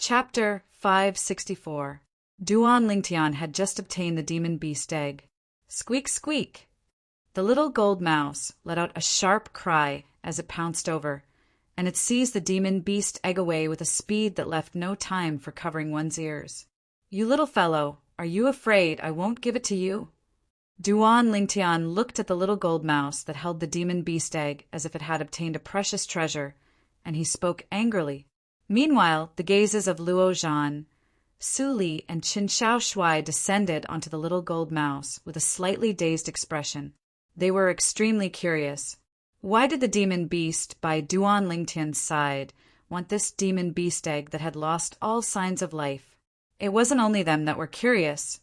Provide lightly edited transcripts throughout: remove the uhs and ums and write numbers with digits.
Chapter 564. Duan Lingtian had just obtained the demon beast egg. Squeak, squeak! The little gold mouse let out a sharp cry as it pounced over, and it seized the demon beast egg away with a speed that left no time for covering one's ears. "You little fellow, are you afraid I won't give it to you?" Duan Lingtian looked at the little gold mouse that held the demon beast egg as if it had obtained a precious treasure, and he spoke angrily. Meanwhile, the gazes of Luo Zhan, Su Li, and Qin Shao Shuai descended onto the little gold mouse with a slightly dazed expression. They were extremely curious. Why did the demon beast by Duan Lingtian's side want this demon beast egg that had lost all signs of life? It wasn't only them that were curious.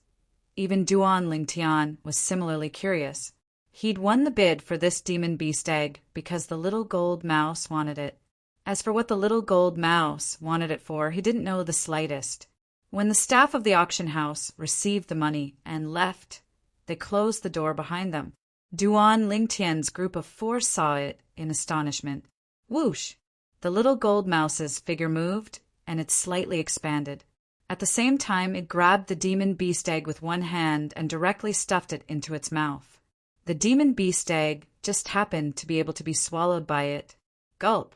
Even Duan Lingtian was similarly curious. He'd won the bid for this demon beast egg because the little gold mouse wanted it. As for what the little gold mouse wanted it for, he didn't know the slightest. When the staff of the auction house received the money and left, they closed the door behind them. Duan Lingtian's group of 4 saw it in astonishment. Whoosh! The little gold mouse's figure moved, and it slightly expanded. At the same time, it grabbed the demon beast egg with one hand and directly stuffed it into its mouth. The demon beast egg just happened to be able to be swallowed by it. Gulp!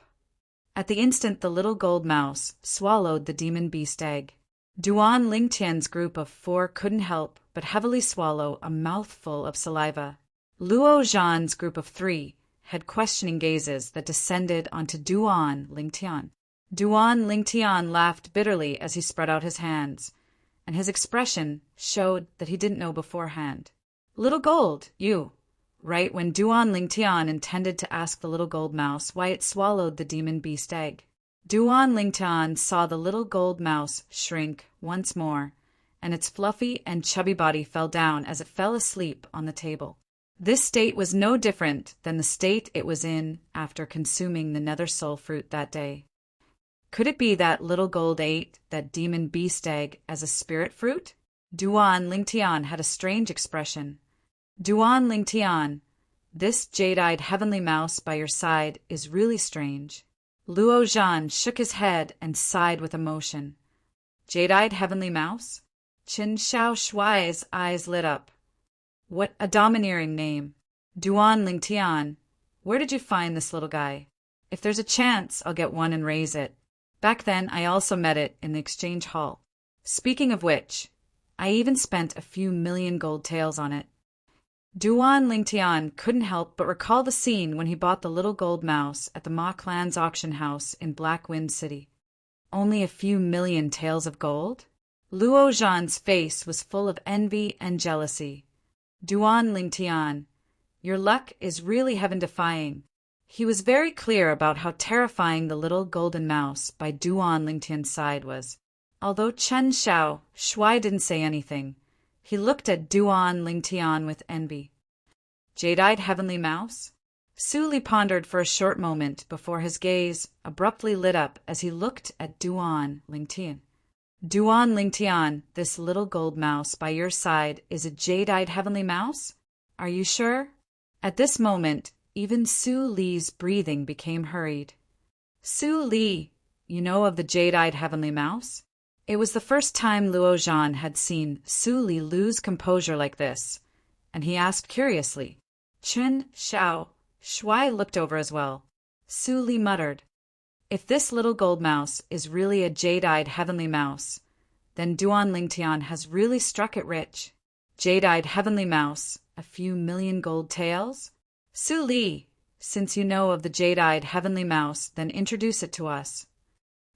At the instant, the little gold mouse swallowed the demon beast egg. Duan Lingtian's group of 4 couldn't help but heavily swallow a mouthful of saliva. Luo Zhan's group of 3 had questioning gazes that descended onto Duan Lingtian. Duan Lingtian laughed bitterly as he spread out his hands, and his expression showed that he didn't know beforehand. "Little gold, you!" Right when Duan Lingtian intended to ask the little gold mouse why it swallowed the demon beast egg, Duan Lingtian saw the little gold mouse shrink once more, and its fluffy and chubby body fell down as it fell asleep on the table. This state was no different than the state it was in after consuming the nether soul fruit that day. Could it be that little gold ate that demon beast egg as a spirit fruit? Duan Lingtian had a strange expression. "Duan Lingtian, this jade-eyed heavenly mouse by your side is really strange." Luo Zhan shook his head and sighed with emotion. "Jade-eyed heavenly mouse?" Qin Shao Shuai's eyes lit up. "What a domineering name. Duan Lingtian, where did you find this little guy? If there's a chance, I'll get one and raise it. Back then, I also met it in the exchange hall. Speaking of which, I even spent a few million gold taels on it." Duan Lingtian couldn't help but recall the scene when he bought the little gold mouse at the Ma clan's auction house in Black Wind City. Only a few million taels of gold? Luo Zhan's face was full of envy and jealousy. "Duan Lingtian, your luck is really heaven-defying." He was very clear about how terrifying the little golden mouse by Duan Lingtian's side was. Although Qin Shao Shuai didn't say anything, he looked at Duan Lingtian with envy. "Jade-eyed heavenly mouse?" Su Li pondered for a short moment before his gaze abruptly lit up as he looked at Duan Lingtian. "Duan Lingtian, this little gold mouse by your side is a jade-eyed heavenly mouse? Are you sure?" At this moment, even Su Li's breathing became hurried. "Su Li, you know of the jade-eyed heavenly mouse?" It was the first time Luo Zhan had seen Su Li lose composure like this, and he asked curiously. Qin Shao Shuai looked over as well. Su Li muttered, "If this little gold mouse is really a jade-eyed heavenly mouse, then Duan Lingtian has really struck it rich. Jade-eyed heavenly mouse, a few million gold taels? Su Li, since you know of the jade-eyed heavenly mouse, then introduce it to us."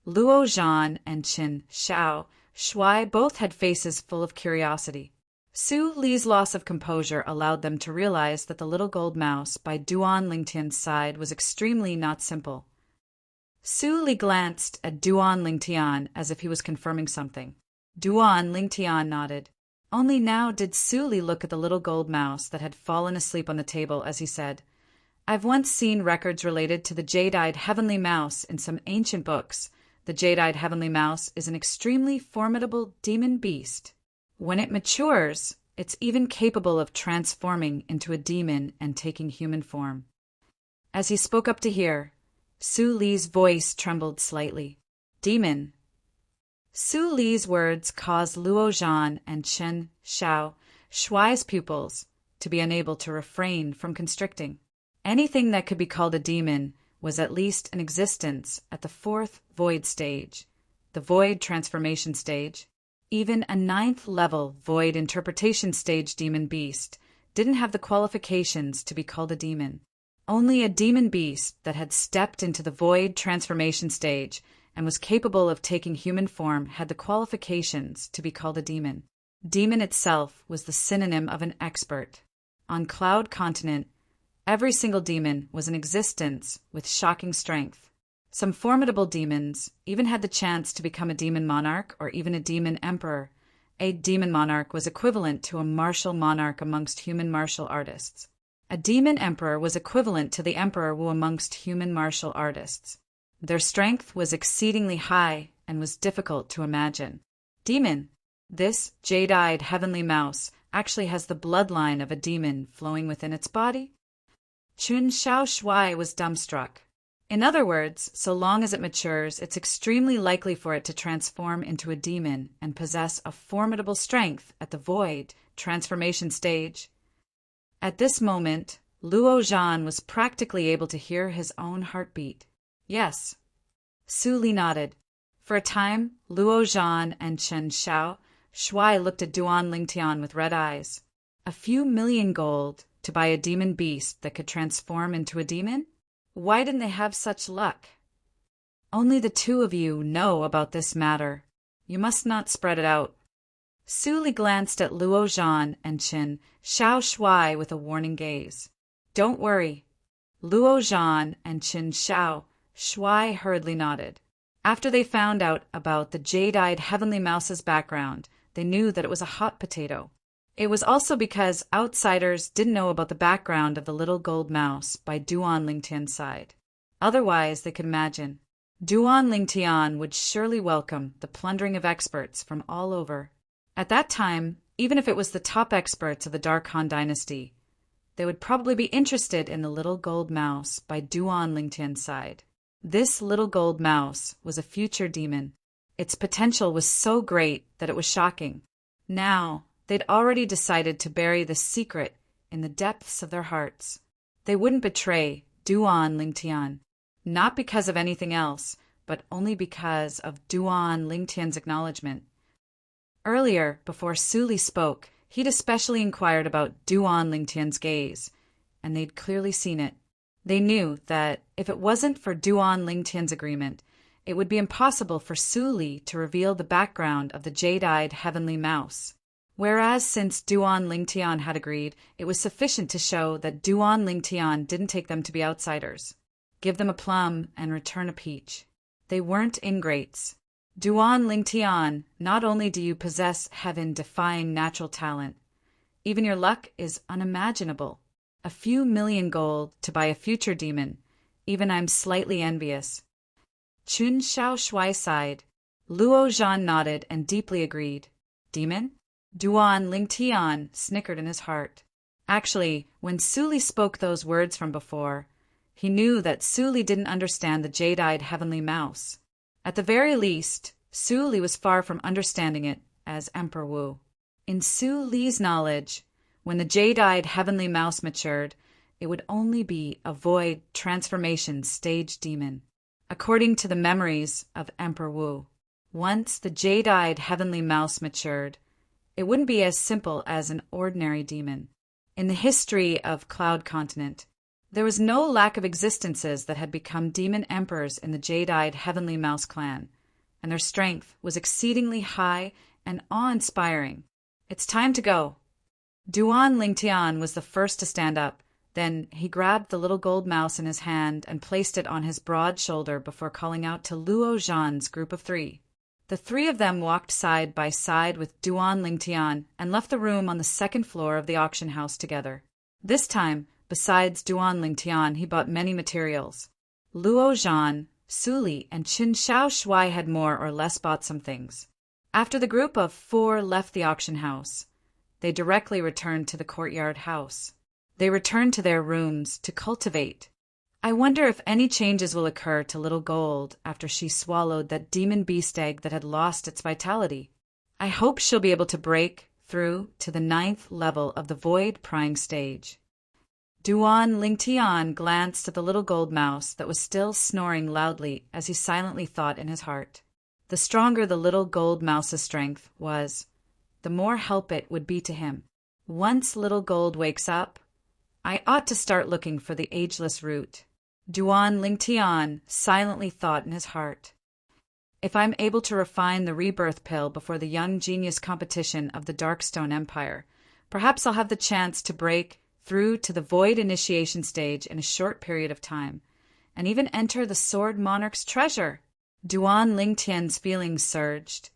Luo Zhan and Qin Shao Shuai both had faces full of curiosity. Su Li's loss of composure allowed them to realize that the little gold mouse by Duan Lingtian's side was extremely not simple. Su Li glanced at Duan Lingtian as if he was confirming something. Duan Lingtian nodded. Only now did Su Li look at the little gold mouse that had fallen asleep on the table as he said, "I've once seen records related to the jade-eyed heavenly mouse in some ancient books. The jade-eyed heavenly mouse is an extremely formidable demon beast. When it matures, it's even capable of transforming into a demon and taking human form." As he spoke up to hear, Su Li's voice trembled slightly. "Demon? Su Li's words caused Luo Zhan and Chen Xiao Shuai's pupils to be unable to refrain from constricting. Anything that could be called a demon was at least in existence at the fourth void stage, the void transformation stage. Even a ninth-level void interpretation stage demon beast didn't have the qualifications to be called a demon. Only a demon beast that had stepped into the void transformation stage and was capable of taking human form had the qualifications to be called a demon. Demon itself was the synonym of an expert. On Cloud Continent, every single demon was in existence with shocking strength. Some formidable demons even had the chance to become a demon monarch or even a demon emperor. A demon monarch was equivalent to a martial monarch amongst human martial artists. A demon emperor was equivalent to the emperor Wu amongst human martial artists. Their strength was exceedingly high and was difficult to imagine. Demon. This jade-eyed heavenly mouse actually has the bloodline of a demon flowing within its body. Chun Xiao Shuai was dumbstruck. In other words, so long as it matures, it's extremely likely for it to transform into a demon and possess a formidable strength at the void transformation stage. At this moment, Luo Zhan was practically able to hear his own heartbeat. Yes. Su Li nodded. For a time, Luo Zhan and Chen Xiao Shuai looked at Duan Lingtian with red eyes. A few million gold to buy a demon beast that could transform into a demon? Why didn't they have such luck? Only the two of you know about this matter. You must not spread it out. Su Li glanced at Luo Zhan and Chen Xiao Shuai with a warning gaze. Don't worry. Luo Zhan and Chen Xiao Shuai hurriedly nodded. After they found out about the jade-eyed heavenly mouse's background, they knew that it was a hot potato. It was also because outsiders didn't know about the background of the little gold mouse by Duan Lingtian's side. Otherwise, they could imagine. Duan Lingtian would surely welcome the plundering of experts from all over. At that time, even if it was the top experts of the Dark Han dynasty, they would probably be interested in the little gold mouse by Duan Lingtian's side. This little gold mouse was a future demon. Its potential was so great that it was shocking. Now, they'd already decided to bury the secret in the depths of their hearts. They wouldn't betray Duan Lingtian, not because of anything else, but only because of Duan Lingtian's acknowledgement. Earlier, before Su Li spoke, he'd especially inquired about Duan Lingtian's gaze, and they'd clearly seen it. They knew that if it wasn't for Duan Lingtian's agreement, it would be impossible for Su Li to reveal the background of the jade-eyed heavenly mouse. Whereas since Duan Lingtian had agreed, it was sufficient to show that Duan Lingtian didn't take them to be outsiders. Give them a plum and return a peach. They weren't ingrates. Duan Lingtian, not only do you possess heaven-defying natural talent, even your luck is unimaginable. A few million gold to buy a future demon. Even I'm slightly envious. Chun Xiao Shuai sighed. Luo Zhan nodded and deeply agreed. Demon? Duan Lingtian snickered in his heart. Actually, when Su Li spoke those words from before, he knew that Su Li didn't understand the jade-eyed heavenly mouse. At the very least, Su Li was far from understanding it as Emperor Wu. In Su Li's knowledge, when the jade-eyed heavenly mouse matured, it would only be a void transformation stage demon. According to the memories of Emperor Wu, once the jade-eyed heavenly mouse matured, it wouldn't be as simple as an ordinary demon. In the history of Cloud Continent, there was no lack of existences that had become demon emperors in the jade-eyed heavenly mouse clan, and their strength was exceedingly high and awe-inspiring. It's time to go. Duan Lingtian was the first to stand up. Then he grabbed the little gold mouse in his hand and placed it on his broad shoulder before calling out to Luo Zhan's group of 3. The 3 of them walked side by side with Duan Lingtian and left the room on the second floor of the auction house together. This time, besides Duan Lingtian, he bought many materials. Luo Zhan, Su Li, and Qin Xiao Shuai had more or less bought some things. After the group of 4 left the auction house, they directly returned to the courtyard house. They returned to their rooms to cultivate I wonder if any changes will occur to Little Gold after she swallowed that demon beast egg that had lost its vitality. I hope she'll be able to break through to the 9th level of the void prying stage. Duan Lingtian glanced at the little gold mouse that was still snoring loudly as he silently thought in his heart. The stronger the little gold mouse's strength was, the more help it would be to him. Once Little Gold wakes up, I ought to start looking for the ageless root. Duan Lingtian silently thought in his heart. If I'm able to refine the rebirth pill before the young genius competition of the Darkstone Empire, perhaps I'll have the chance to break through to the void initiation stage in a short period of time, and even enter the Sword Monarch's treasure. Duan Lingtian's feelings surged,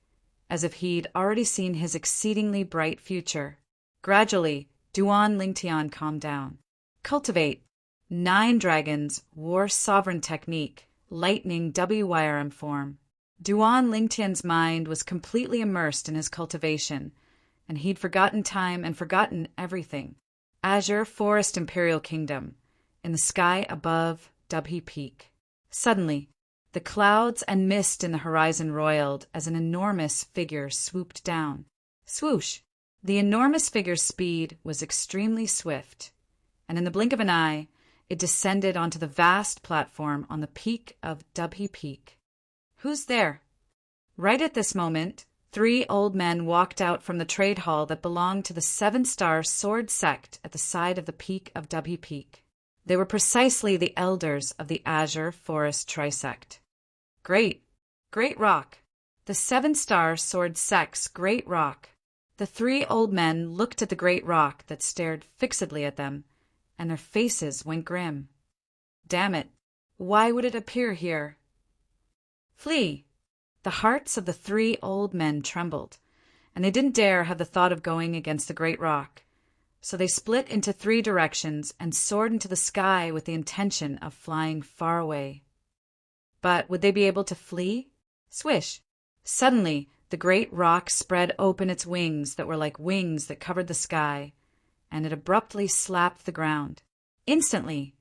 as if he'd already seen his exceedingly bright future. Gradually, Duan Lingtian calmed down. Cultivate 9 dragons, war sovereign technique, lightning WYRM form. Duan Lingtian's mind was completely immersed in his cultivation, and he'd forgotten time and forgotten everything. Azure Forest Imperial Kingdom, in the sky above Dubhe Peak. Suddenly, the clouds and mist in the horizon roiled as an enormous figure swooped down. Swoosh! The enormous figure's speed was extremely swift, and in the blink of an eye, it descended onto the vast platform on the peak of Dubhe Peak. Who's there? Right at this moment, 3 old men walked out from the trade hall that belonged to the 7-star sword sect at the side of the peak of Dubhe Peak. They were precisely the elders of the Azure Forest Trisect. Great rock. The 7-star sword sect's great rock. The 3 old men looked at the great rock that stared fixedly at them, and their faces went grim. Damn it, why would it appear here? Flee! The hearts of the 3 old men trembled, and they didn't dare have the thought of going against the great rock, so they split into 3 directions and soared into the sky with the intention of flying far away. But would they be able to flee? Swish! Suddenly, the great rock spread open its wings that were like wings that covered the sky, and it abruptly slapped the ground. Instantly,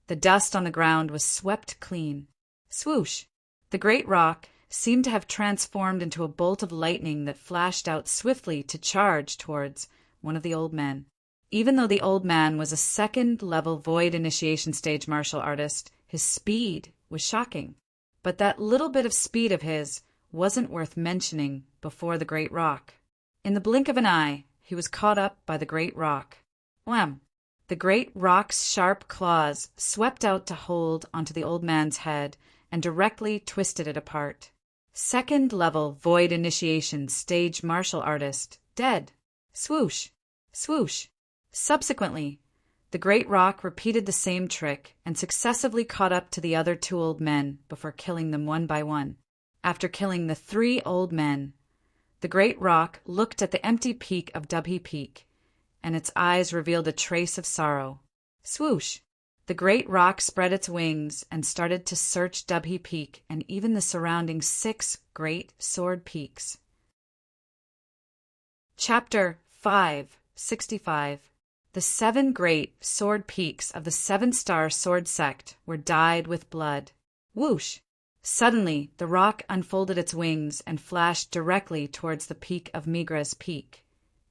the dust on the ground was swept clean. Swoosh! The great rock seemed to have transformed into a bolt of lightning that flashed out swiftly to charge towards one of the old men. Even though the old man was a 2nd-level void initiation stage martial artist, his speed was shocking. But that little bit of speed of his wasn't worth mentioning before the great rock. In the blink of an eye, he was caught up by the great rock. Wham! The great rock's sharp claws swept out to hold onto the old man's head and directly twisted it apart. 2nd-level void initiation stage martial artist, dead. Swoosh! Swoosh! Subsequently, the great rock repeated the same trick and successively caught up to the other 2 old men before killing them one by one. After killing the 3 old men, the great rock looked at the empty peak of Dubhe Peak, and its eyes revealed a trace of sorrow. Swoosh! The great rock spread its wings and started to search Dubhe Peak and even the surrounding 6 great sword peaks. Chapter 565. The 7 great sword peaks of the 7-star sword sect were dyed with blood. Whoosh! Suddenly, the rock unfolded its wings and flashed directly towards the peak of Migra's peak,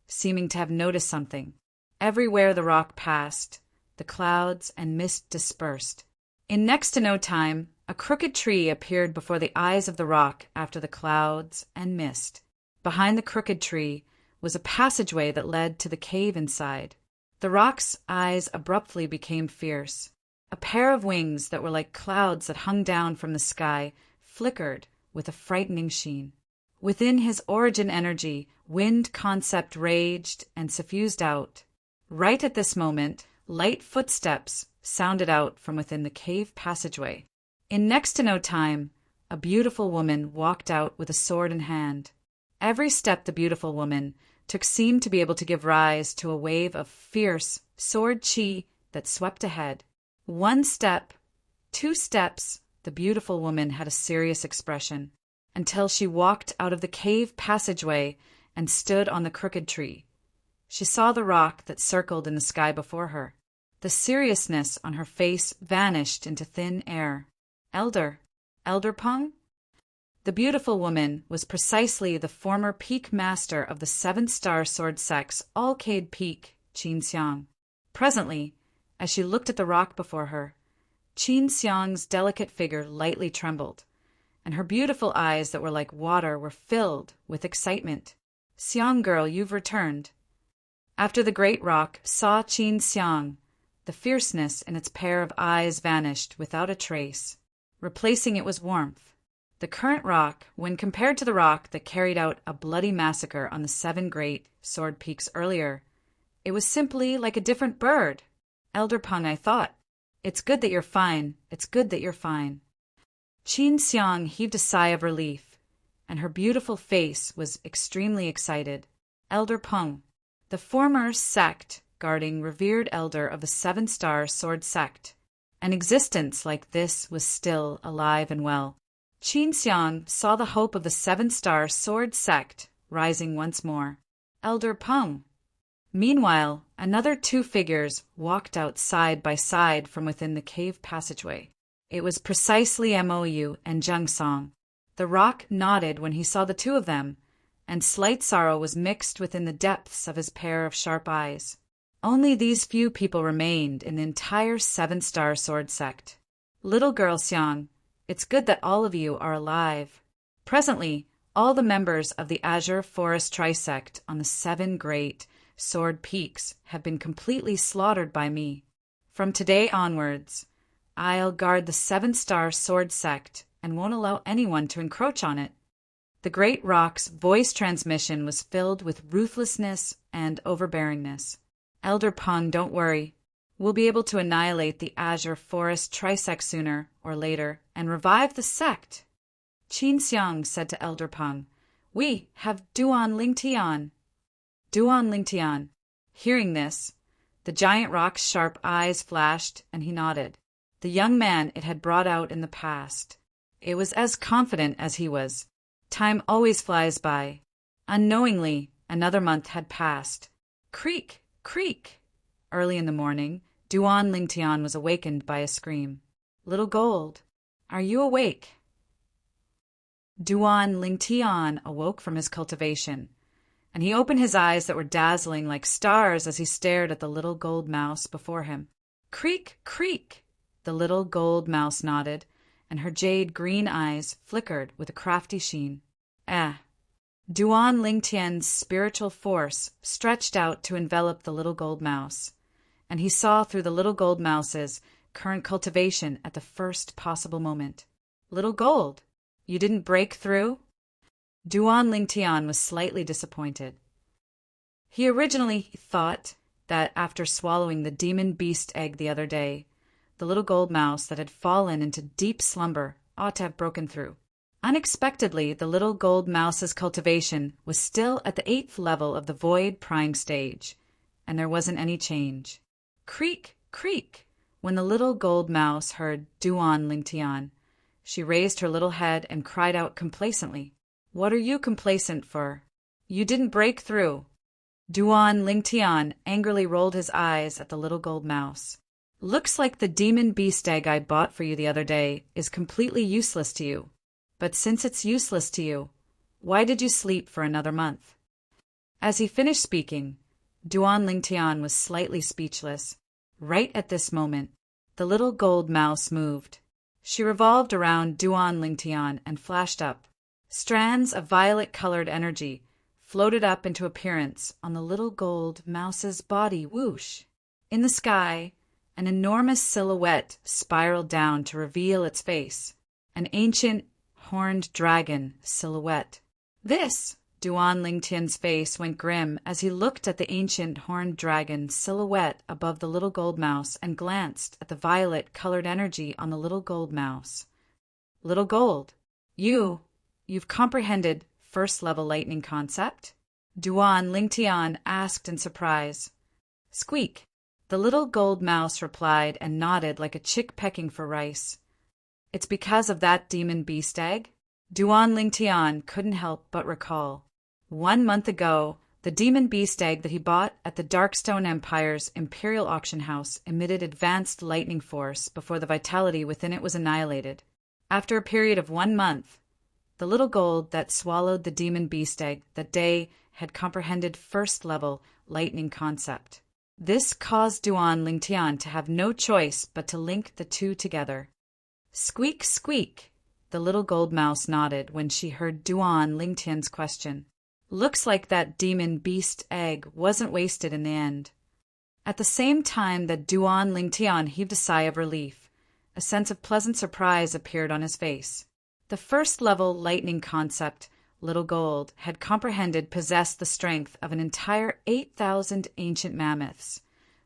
seeming to have noticed something. Everywhere the rock passed, the clouds and mist dispersed. In next to no time, a crooked tree appeared before the eyes of the rock after the clouds and mist. Behind the crooked tree was a passageway that led to the cave inside. The rock's eyes abruptly became fierce. A pair of wings that were like clouds that hung down from the sky flickered with a frightening sheen. Within his origin energy, wind concept raged and suffused out. Right at this moment, light footsteps sounded out from within the cave passageway. In next to no time, a beautiful woman walked out with a sword in hand. Every step the beautiful woman took seemed to be able to give rise to a wave of fierce sword chi that swept ahead. 1 step, 2 steps, the beautiful woman had a serious expression, until she walked out of the cave passageway and stood on the crooked tree. She saw the rock that circled in the sky before her. The seriousness on her face vanished into thin air. Elder Peng? The beautiful woman was precisely the former peak master of the 7-star sword sect's Alcade Peak, Qin Xiang. Presently, as she looked at the rock before her, Qin Xiang's delicate figure lightly trembled, and her beautiful eyes that were like water were filled with excitement. "Xiang girl, you've returned." After the great rock saw Qin Xiang, the fierceness in its pair of eyes vanished without a trace. Replacing it was warmth. The current rock, when compared to the rock that carried out a bloody massacre on the 7 great sword peaks earlier, it was simply like a different bird. "Elder Peng," I thought. "It's good that you're fine. It's good that you're fine." Qin Xiang heaved a sigh of relief, and her beautiful face was extremely excited. "Elder Peng, the former sect guarding revered elder of the 7-star sword sect. An existence like this was still alive and well." Qin Xiang saw the hope of the 7-star sword sect rising once more. "Elder Peng." Meanwhile, another 2 figures walked out side by side from within the cave passageway. It was precisely Mou and Zheng Song. The rock nodded when he saw the 2 of them, and slight sorrow was mixed within the depths of his pair of sharp eyes. Only these few people remained in the entire 7-star sword sect. "Little girl Xiang, it's good that all of you are alive." Presently, all the members of the Azure Forest Trisect on the 7 great sword peaks have been completely slaughtered by me. From today onwards, I'll guard the 7-star sword sect and won't allow anyone to encroach on it. The great rock's voice transmission was filled with ruthlessness and overbearingness. "Elder Peng, don't worry. We'll be able to annihilate the Azure Forest Trisect sooner or later and revive the sect." Qin Xiang said to Elder Peng, "We have Duan Lingtian." Duan Lingtian. Hearing this, the giant rock's sharp eyes flashed, and he nodded. The young man it had brought out in the past. It was as confident as he was. Time always flies by. Unknowingly, another month had passed. Creak! Creak! Early in the morning, Duan Lingtian was awakened by a scream. "Little Gold, are you awake?" Duan Lingtian awoke from his cultivation, and he opened his eyes that were dazzling like stars as he stared at the little gold mouse before him. "Creak! Creak!" The little gold mouse nodded, and her jade green eyes flickered with a crafty sheen. Duan Lingtian's spiritual force stretched out to envelop the little gold mouse, and he saw through the little gold mouse's current cultivation at the first possible moment. "Little Gold, you didn't break through?" Duan Lingtian was slightly disappointed. He originally thought that after swallowing the demon beast egg the other day, the little gold mouse that had fallen into deep slumber ought to have broken through. Unexpectedly, the little gold mouse's cultivation was still at the 8th level of the void prying stage, and there wasn't any change. Creak! Creak! When the little gold mouse heard Duan Lingtian, she raised her little head and cried out complacently, "What are you complacent for? You didn't break through." Duan Lingtian angrily rolled his eyes at the little gold mouse. "Looks like the demon beast egg I bought for you the other day is completely useless to you. But since it's useless to you, why did you sleep for another month?" As he finished speaking, Duan Lingtian was slightly speechless. Right at this moment, the little gold mouse moved. She revolved around Duan Lingtian and flashed up. Strands of violet-colored energy floated up into appearance on the little gold mouse's body. Whoosh! In the sky, an enormous silhouette spiraled down to reveal its face. An ancient horned dragon silhouette. This! Duan Lingtian's face went grim as he looked at the ancient horned dragon silhouette above the little gold mouse and glanced at the violet-colored energy on the little gold mouse. "Little Gold, you've comprehended first-level lightning concept?" Duan Lingtian asked in surprise. "Squeak!" The little gold mouse replied and nodded like a chick pecking for rice. "It's because of that demon beast egg?" Duan Lingtian couldn't help but recall. 1 month ago, The demon beast egg that he bought at the Darkstone Empire's Imperial Auction House emitted advanced lightning force before the vitality within it was annihilated. After a period of 1 month, the little gold that swallowed the demon beast egg that day had comprehended first-level lightning concept. This caused Duan Lingtian to have no choice but to link the two together. Squeak, squeak, the little gold mouse nodded when she heard Duan Lingtian's question. Looks like that demon beast egg wasn't wasted in the end. At the same time that Duan Lingtian heaved a sigh of relief, a sense of pleasant surprise appeared on his face. The first-level lightning concept, Little Gold, had comprehended possessed the strength of an entire 8,000 ancient mammoths,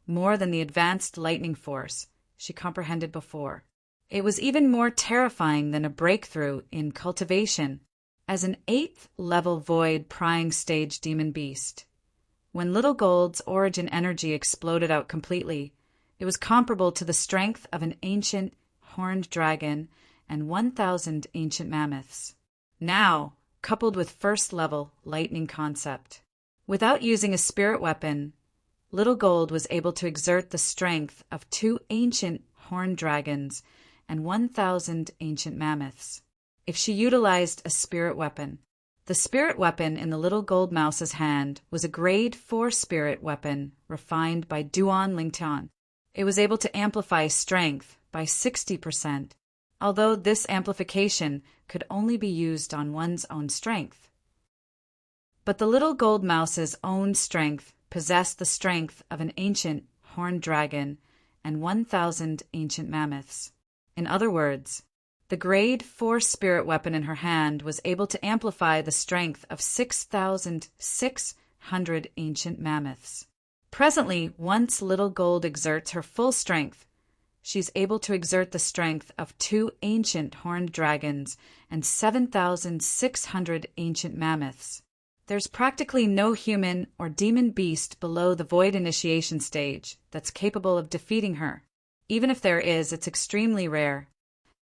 more than the advanced lightning force she comprehended before. It was even more terrifying than a breakthrough in cultivation as an 8th-level void prying stage demon beast. When Little Gold's origin energy exploded out completely, it was comparable to the strength of an ancient horned dragon and 1,000 ancient mammoths. Now, coupled with first-level lightning concept. Without using a spirit weapon, Little Gold was able to exert the strength of 2 ancient horned dragons and 1,000 ancient mammoths. If she utilized a spirit weapon, the spirit weapon in the little gold mouse's hand was a grade 4 spirit weapon refined by Duan Lingtian. It was able to amplify strength by 60%, although this amplification could only be used on one's own strength. But the little gold mouse's own strength possessed the strength of an ancient horned dragon and 1,000 ancient mammoths. In other words, the grade 4 spirit weapon in her hand was able to amplify the strength of 6,600 ancient mammoths. Presently, once Little Gold exerts her full strength, she's able to exert the strength of 2 ancient horned dragons and 7,600 ancient mammoths. There's practically no human or demon beast below the void initiation stage that's capable of defeating her. Even if there is, it's extremely rare.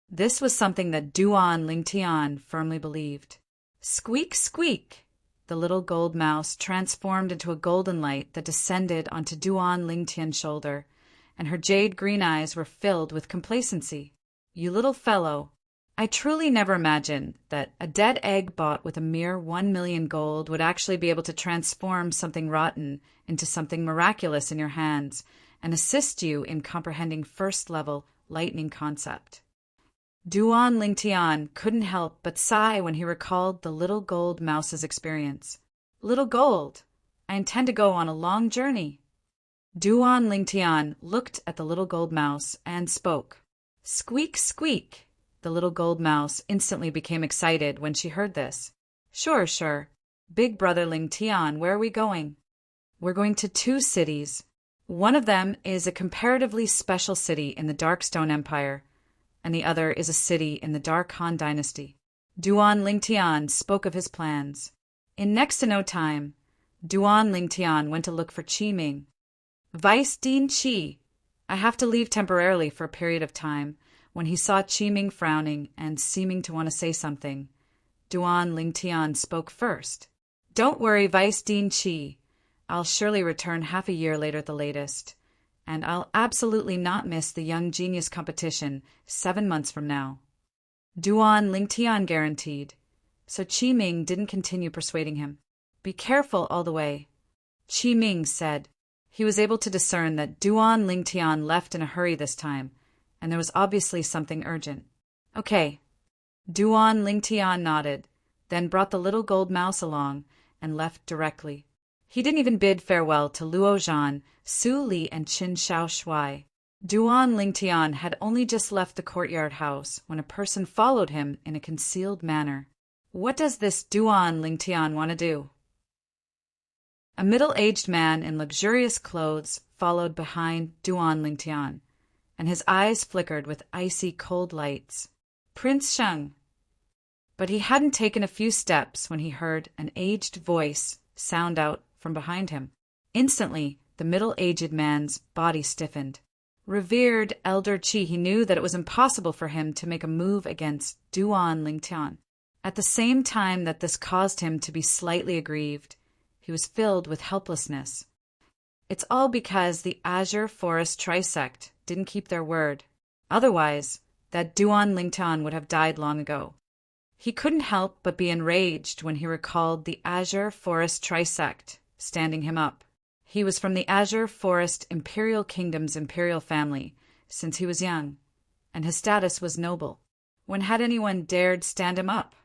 This was something that Duan Lingtian firmly believed. Squeak, squeak! The little gold mouse transformed into a golden light that descended onto Duan Lingtian's shoulder, and her jade green eyes were filled with complacency. You little fellow, I truly never imagined that a dead egg bought with a mere 1 million gold would actually be able to transform something rotten into something miraculous in your hands and assist you in comprehending first-level lightning concept. Duan Lingtian couldn't help but sigh when he recalled the little gold mouse's experience. Little Gold, I intend to go on a long journey. Duan Lingtian looked at the little gold mouse and spoke. Squeak, squeak! The little gold mouse instantly became excited when she heard this. Sure, sure. Big brother Lingtian, where are we going? We're going to 2 cities. One of them is a comparatively special city in the Darkstone Empire, and the other is a city in the Dark Han Dynasty. Duan Lingtian spoke of his plans. In next to no time, Duan Lingtian went to look for Qi Ming. Vice Dean Qi, I have to leave temporarily for a period of time. When he saw Qi Ming frowning and seeming to want to say something, Duan Lingtian spoke first. Don't worry, Vice Dean Qi. I'll surely return half a year later at the latest, and I'll absolutely not miss the Young Genius competition 7 months from now. Duan Lingtian guaranteed, so Qi Ming didn't continue persuading him. Be careful all the way, Qi Ming said. He was able to discern that Duan Lingtian left in a hurry this time, and there was obviously something urgent. Okay. Duan Lingtian nodded, then brought the little gold mouse along and left directly. He didn't even bid farewell to Luo Zhan, Su Li, and Qin Shao Shuai. Duan Lingtian had only just left the courtyard house when a person followed him in a concealed manner. What does this Duan Lingtian want to do? A middle-aged man in luxurious clothes followed behind Duan Lingtian, and his eyes flickered with icy cold lights. Prince Sheng. But he hadn't taken a few steps when he heard an aged voice sound out from behind him. Instantly, the middle-aged man's body stiffened. Revered Elder Qi, he knew that it was impossible for him to make a move against Duan Lingtian. At the same time that this caused him to be slightly aggrieved, he was filled with helplessness. It's all because the Azure Forest Trisect didn't keep their word. Otherwise, that Duan Lingtian would have died long ago. He couldn't help but be enraged when he recalled the Azure Forest Trisect standing him up. He was from the Azure Forest Imperial Kingdom's imperial family since he was young, and his status was noble. When had anyone dared stand him up?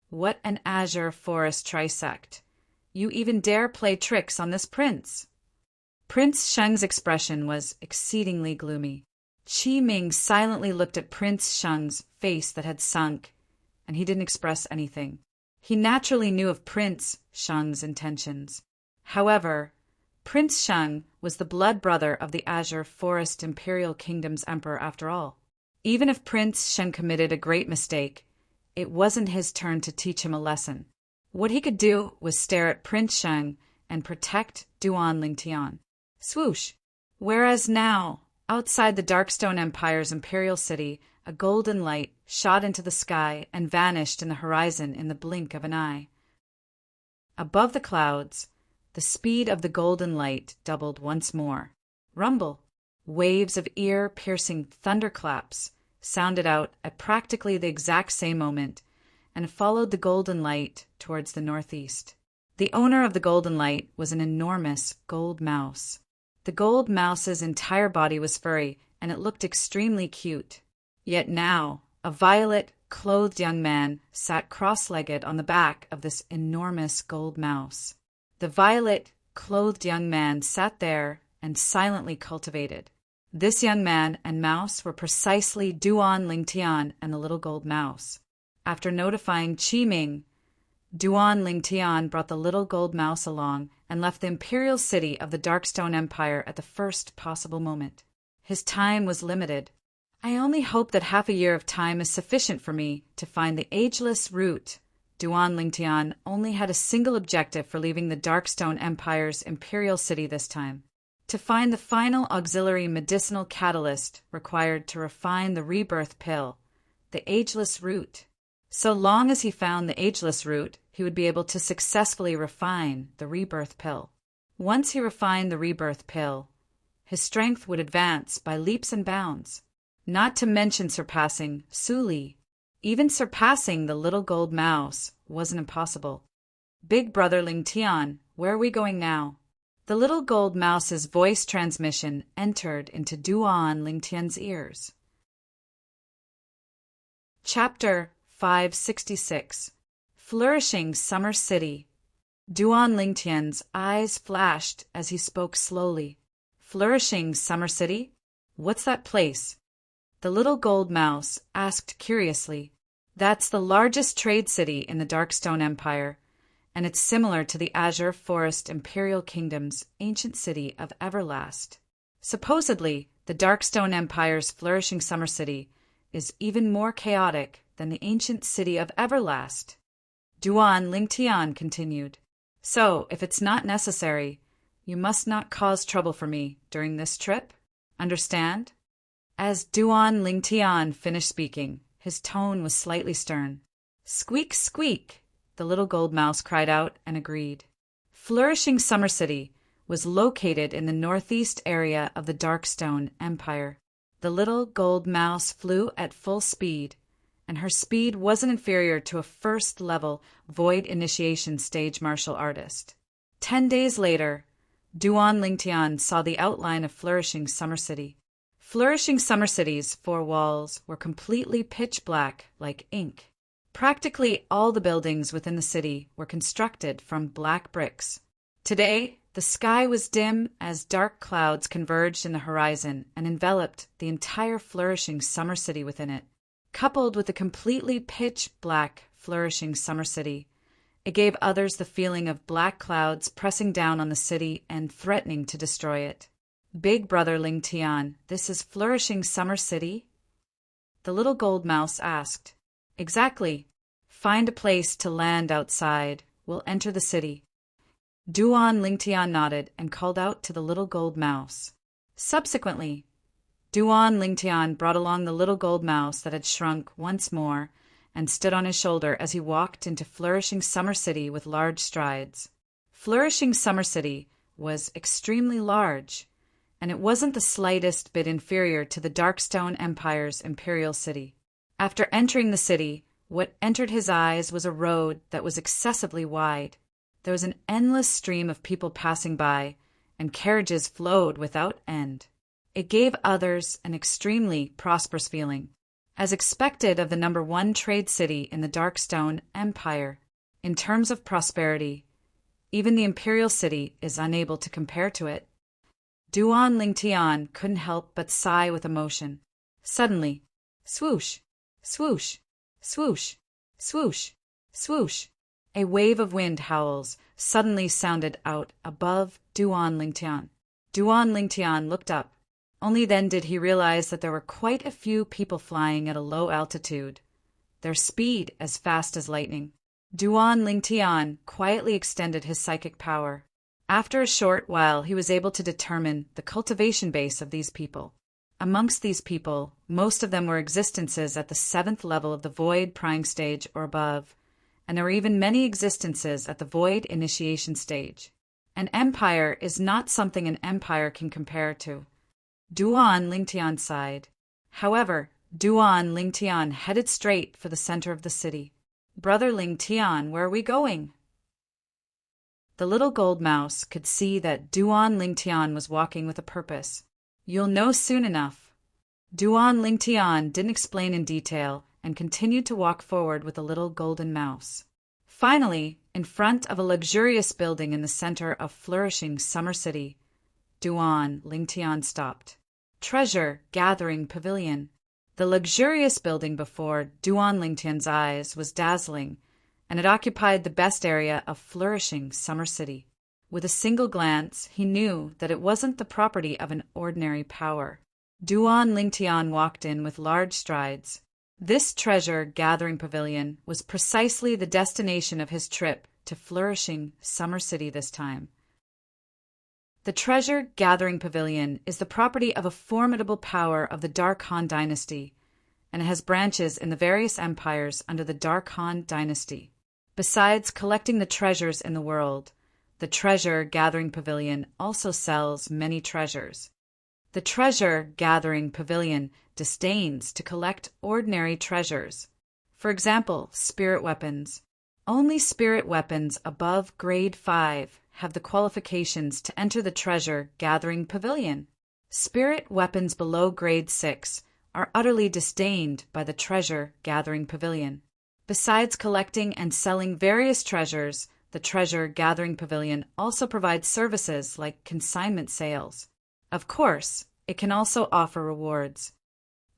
What an Azure Forest Trisect! You even dare play tricks on this prince! Prince Sheng's expression was exceedingly gloomy. Qi Ming silently looked at Prince Sheng's face that had sunk, and he didn't express anything. He naturally knew of Prince Sheng's intentions. However, Prince Sheng was the blood brother of the Azure Forest Imperial Kingdom's emperor after all. Even if Prince Sheng committed a great mistake, it wasn't his turn to teach him a lesson. What he could do was stare at Prince Sheng and protect Duan Lingtian. Swoosh! Whereas now, outside the Darkstone Empire's imperial city, a golden light shot into the sky and vanished in the horizon in the blink of an eye. Above the clouds, the speed of the golden light doubled once more. Rumble! Waves of ear-piercing thunderclaps sounded out at practically the exact same moment and followed the golden light towards the northeast. The owner of the golden light was an enormous gold mouse. The gold mouse's entire body was furry, and it looked extremely cute. Yet now, a violet-clothed young man sat cross-legged on the back of this enormous gold mouse. The violet-clothed young man sat there and silently cultivated. This young man and mouse were precisely Duan Lingtian and the little gold mouse. After notifying Qi Ming, Duan Lingtian brought the little gold mouse along and left the imperial city of the Darkstone Empire at the first possible moment. His time was limited. I only hope that half a year of time is sufficient for me to find the ageless root. Duan Lingtian only had a single objective for leaving the Darkstone Empire's imperial city this time: to find the final auxiliary medicinal catalyst required to refine the rebirth pill, the ageless root. So long as he found the ageless root, he would be able to successfully refine the rebirth pill. Once he refined the rebirth pill, his strength would advance by leaps and bounds, not to mention surpassing Su Li. Even surpassing the little gold mouse wasn't impossible. Big Brother Lingtian, where are we going now? The little gold mouse's voice transmission entered into Duan Lingtian's ears. Chapter 566. Flourishing Summer City. Duan Lingtian's eyes flashed as he spoke slowly. Flourishing Summer City? What's that place? The little gold mouse asked curiously. That's the largest trade city in the Darkstone Empire, and it's similar to the Azure Forest Imperial Kingdom's ancient city of Everlast. Supposedly, the Darkstone Empire's flourishing summer city is even more chaotic than the ancient city of Everlast. Duan Lingtian continued. So, if it's not necessary, you must not cause trouble for me during this trip. Understand? As Duan Lingtian finished speaking, his tone was slightly stern. Squeak, squeak, the little gold mouse cried out and agreed. Flourishing Summer City was located in the northeast area of the Darkstone Empire. The little gold mouse flew at full speed, and her speed wasn't inferior to a first-level void initiation stage martial artist. 10 days later, Duan Lingtian saw the outline of Flourishing Summer City. Flourishing Summer City's 4 walls were completely pitch black like ink. Practically all the buildings within the city were constructed from black bricks. Today, the sky was dim as dark clouds converged in the horizon and enveloped the entire flourishing summer city within it. Coupled with the completely pitch-black flourishing summer city, it gave others the feeling of black clouds pressing down on the city and threatening to destroy it. Big Brother Lingtian, this is flourishing summer city? The little gold mouse asked. Exactly. Find a place to land outside. We'll enter the city. Duan Lingtian nodded and called out to the little gold mouse. Subsequently, Duan Lingtian brought along the little gold mouse that had shrunk once more and stood on his shoulder as he walked into Flourishing Summer City with large strides. Flourishing Summer City was extremely large, and it wasn't the slightest bit inferior to the Darkstone Empire's imperial city. After entering the city, what entered his eyes was a road that was excessively wide. There was an endless stream of people passing by, and carriages flowed without end. It gave others an extremely prosperous feeling, as expected of the #1 trade city in the Darkstone Empire. In terms of prosperity, even the imperial city is unable to compare to it. Duan Lingtian couldn't help but sigh with emotion. Suddenly, swoosh, swoosh, swoosh, swoosh, swoosh, a wave of wind howls suddenly sounded out above Duan Lingtian. Duan Lingtian looked up. Only then did he realize that there were quite a few people flying at a low altitude, their speed as fast as lightning. Duan Lingtian quietly extended his psychic power. After a short while, he was able to determine the cultivation base of these people. Amongst these people, most of them were existences at the 7th level of the Void Prying stage or above, and there were even many existences at the Void Initiation stage. An empire is not something an empire can compare to. Duan Lingtian sighed. However, Duan Lingtian headed straight for the center of the city. "Brother Lingtian, where are we going?" The little gold mouse could see that Duan Lingtian was walking with a purpose. "You'll know soon enough." Duan Lingtian didn't explain in detail and continued to walk forward with the little golden mouse. Finally, in front of a luxurious building in the center of Flourishing Summer City, Duan Lingtian stopped. Treasure Gathering Pavilion. The luxurious building before Duan Lingtian's eyes was dazzling, and it occupied the best area of Flourishing Summer City. With a single glance, he knew that it wasn't the property of an ordinary power. Duan Lingtian walked in with large strides. This treasure gathering pavilion was precisely the destination of his trip to Flourishing Summer City this time. The Treasure Gathering Pavilion is the property of a formidable power of the Dark Han dynasty, and it has branches in the various empires under the Dark Han dynasty. Besides collecting the treasures in the world, the Treasure Gathering Pavilion also sells many treasures. The Treasure Gathering Pavilion disdains to collect ordinary treasures. For example, spirit weapons. Only spirit weapons above grade 5 have the qualifications to enter the Treasure Gathering Pavilion. Spirit weapons below grade 6 are utterly disdained by the Treasure Gathering Pavilion. Besides collecting and selling various treasures, the Treasure Gathering Pavilion also provides services like consignment sales. Of course, it can also offer rewards.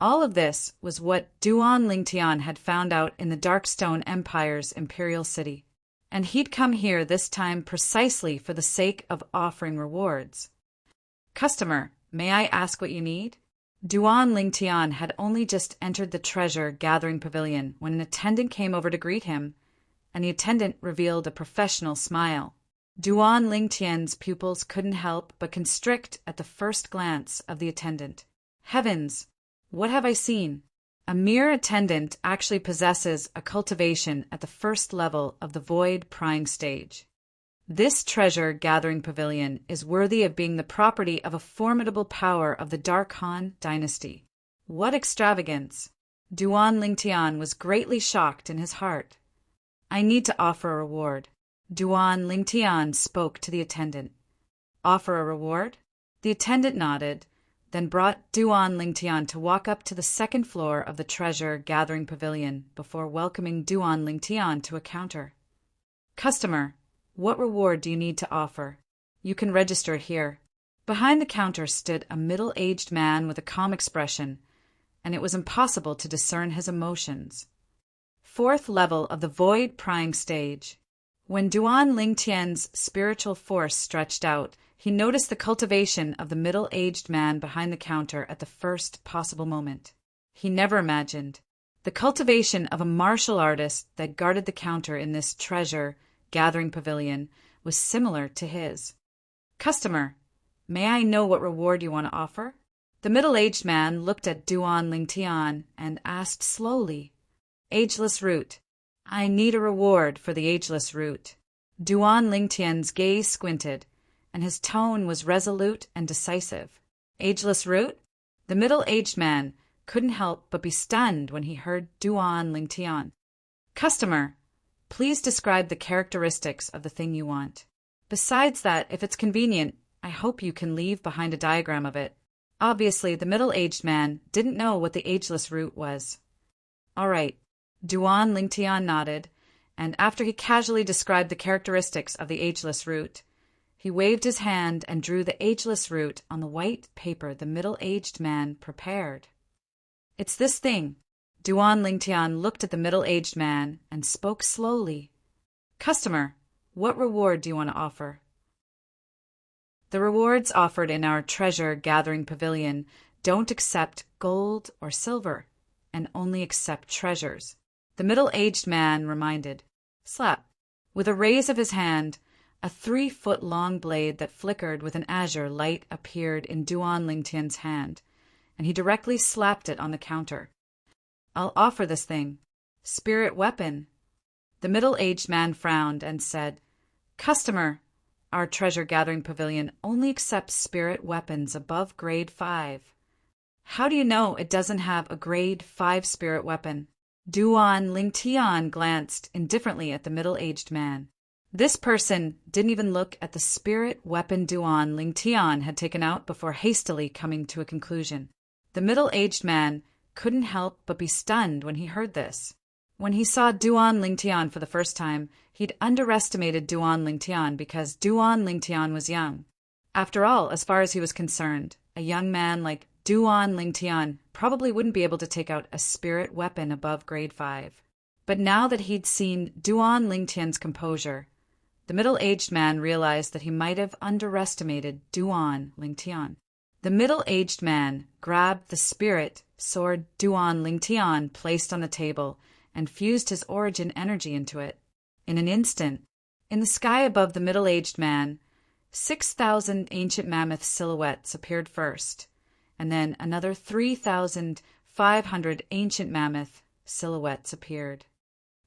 All of this was what Duan Lingtian had found out in the Darkstone Empire's imperial city, and he'd come here this time precisely for the sake of offering rewards. "Customer, may I ask what you need?" Duan Lingtian had only just entered the Treasure Gathering Pavilion when an attendant came over to greet him, and the attendant revealed a professional smile. Duan Lingtian's pupils couldn't help but constrict at the first glance of the attendant. Heavens! What have I seen? A mere attendant actually possesses a cultivation at the first level of the Void Prying stage. This Treasure Gathering Pavilion is worthy of being the property of a formidable power of the Dark Han dynasty. What extravagance! Duan Lingtian was greatly shocked in his heart. "I need to offer a reward." Duan Lingtian spoke to the attendant. "Offer a reward?" The attendant nodded, then brought Duan Lingtian to walk up to the second floor of the Treasure Gathering Pavilion before welcoming Duan Lingtian to a counter. "Customer, what reward do you need to offer? You can register it here." Behind the counter stood a middle-aged man with a calm expression, and it was impossible to discern his emotions. 4th level of the Void Prying stage. When Duan Lingtian's spiritual force stretched out, he noticed the cultivation of the middle-aged man behind the counter at the first possible moment. He never imagined the cultivation of a martial artist that guarded the counter in this Treasure Gathering Pavilion was similar to his. "Customer, may I know what reward you want to offer?" The middle-aged man looked at Duan Lingtian and asked slowly, Ageless root. I need a reward for the ageless root. Duan Lingtian's gaze squinted, and his tone was resolute and decisive. Ageless root? The middle-aged man couldn't help but be stunned when he heard Duan Lingtian. Customer, please describe the characteristics of the thing you want. Besides that, if it's convenient, I hope you can leave behind a diagram of it. Obviously, the middle-aged man didn't know what the ageless root was. All right. Duan Lingtian nodded, and after he casually described the characteristics of the ageless root, he waved his hand and drew the ageless root on the white paper the middle-aged man prepared. It's this thing. Duan Lingtian looked at the middle-aged man and spoke slowly. Customer, what reward do you want to offer? The rewards offered in our treasure-gathering pavilion don't accept gold or silver, and only accept treasures. The middle-aged man reminded. Slap. With a raise of his hand, a 3-foot-long blade that flickered with an azure light appeared in Duan Lingtian's hand, and he directly slapped it on the counter. I'll offer this thing. Spirit weapon. The middle-aged man frowned and said, Customer, our treasure-gathering pavilion only accepts spirit weapons above grade 5. How do you know it doesn't have a grade 5 spirit weapon? Duan Lingtian glanced indifferently at the middle-aged man. This person didn't even look at the spirit weapon Duan Lingtian had taken out before hastily coming to a conclusion. The middle-aged man couldn't help but be stunned when he heard this. When he saw Duan Lingtian for the first time, he'd underestimated Duan Lingtian because Duan Lingtian was young. After all, as far as he was concerned, a young man like Duan Lingtian probably wouldn't be able to take out a spirit weapon above grade 5. But now that he'd seen Duan Lingtian's composure, the middle-aged man realized that he might have underestimated Duan Lingtian. The middle-aged man grabbed the spirit sword Duan Lingtian placed on the table and fused his origin energy into it. In an instant, in the sky above the middle-aged man, 6,000 ancient mammoth silhouettes appeared first, and then another 3,500 ancient mammoth silhouettes appeared.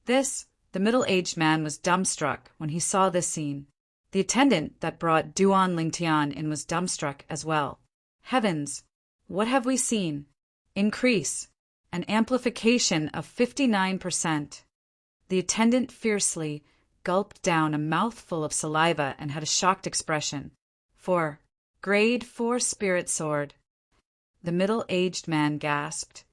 The middle-aged man was dumbstruck when he saw this scene. The attendant that brought Duan Lingtian in was dumbstruck as well. Heavens, what have we seen? Increase, an amplification of 59%. The attendant fiercely gulped down a mouthful of saliva and had a shocked expression. Grade 4 spirit sword. The middle-aged man gasped,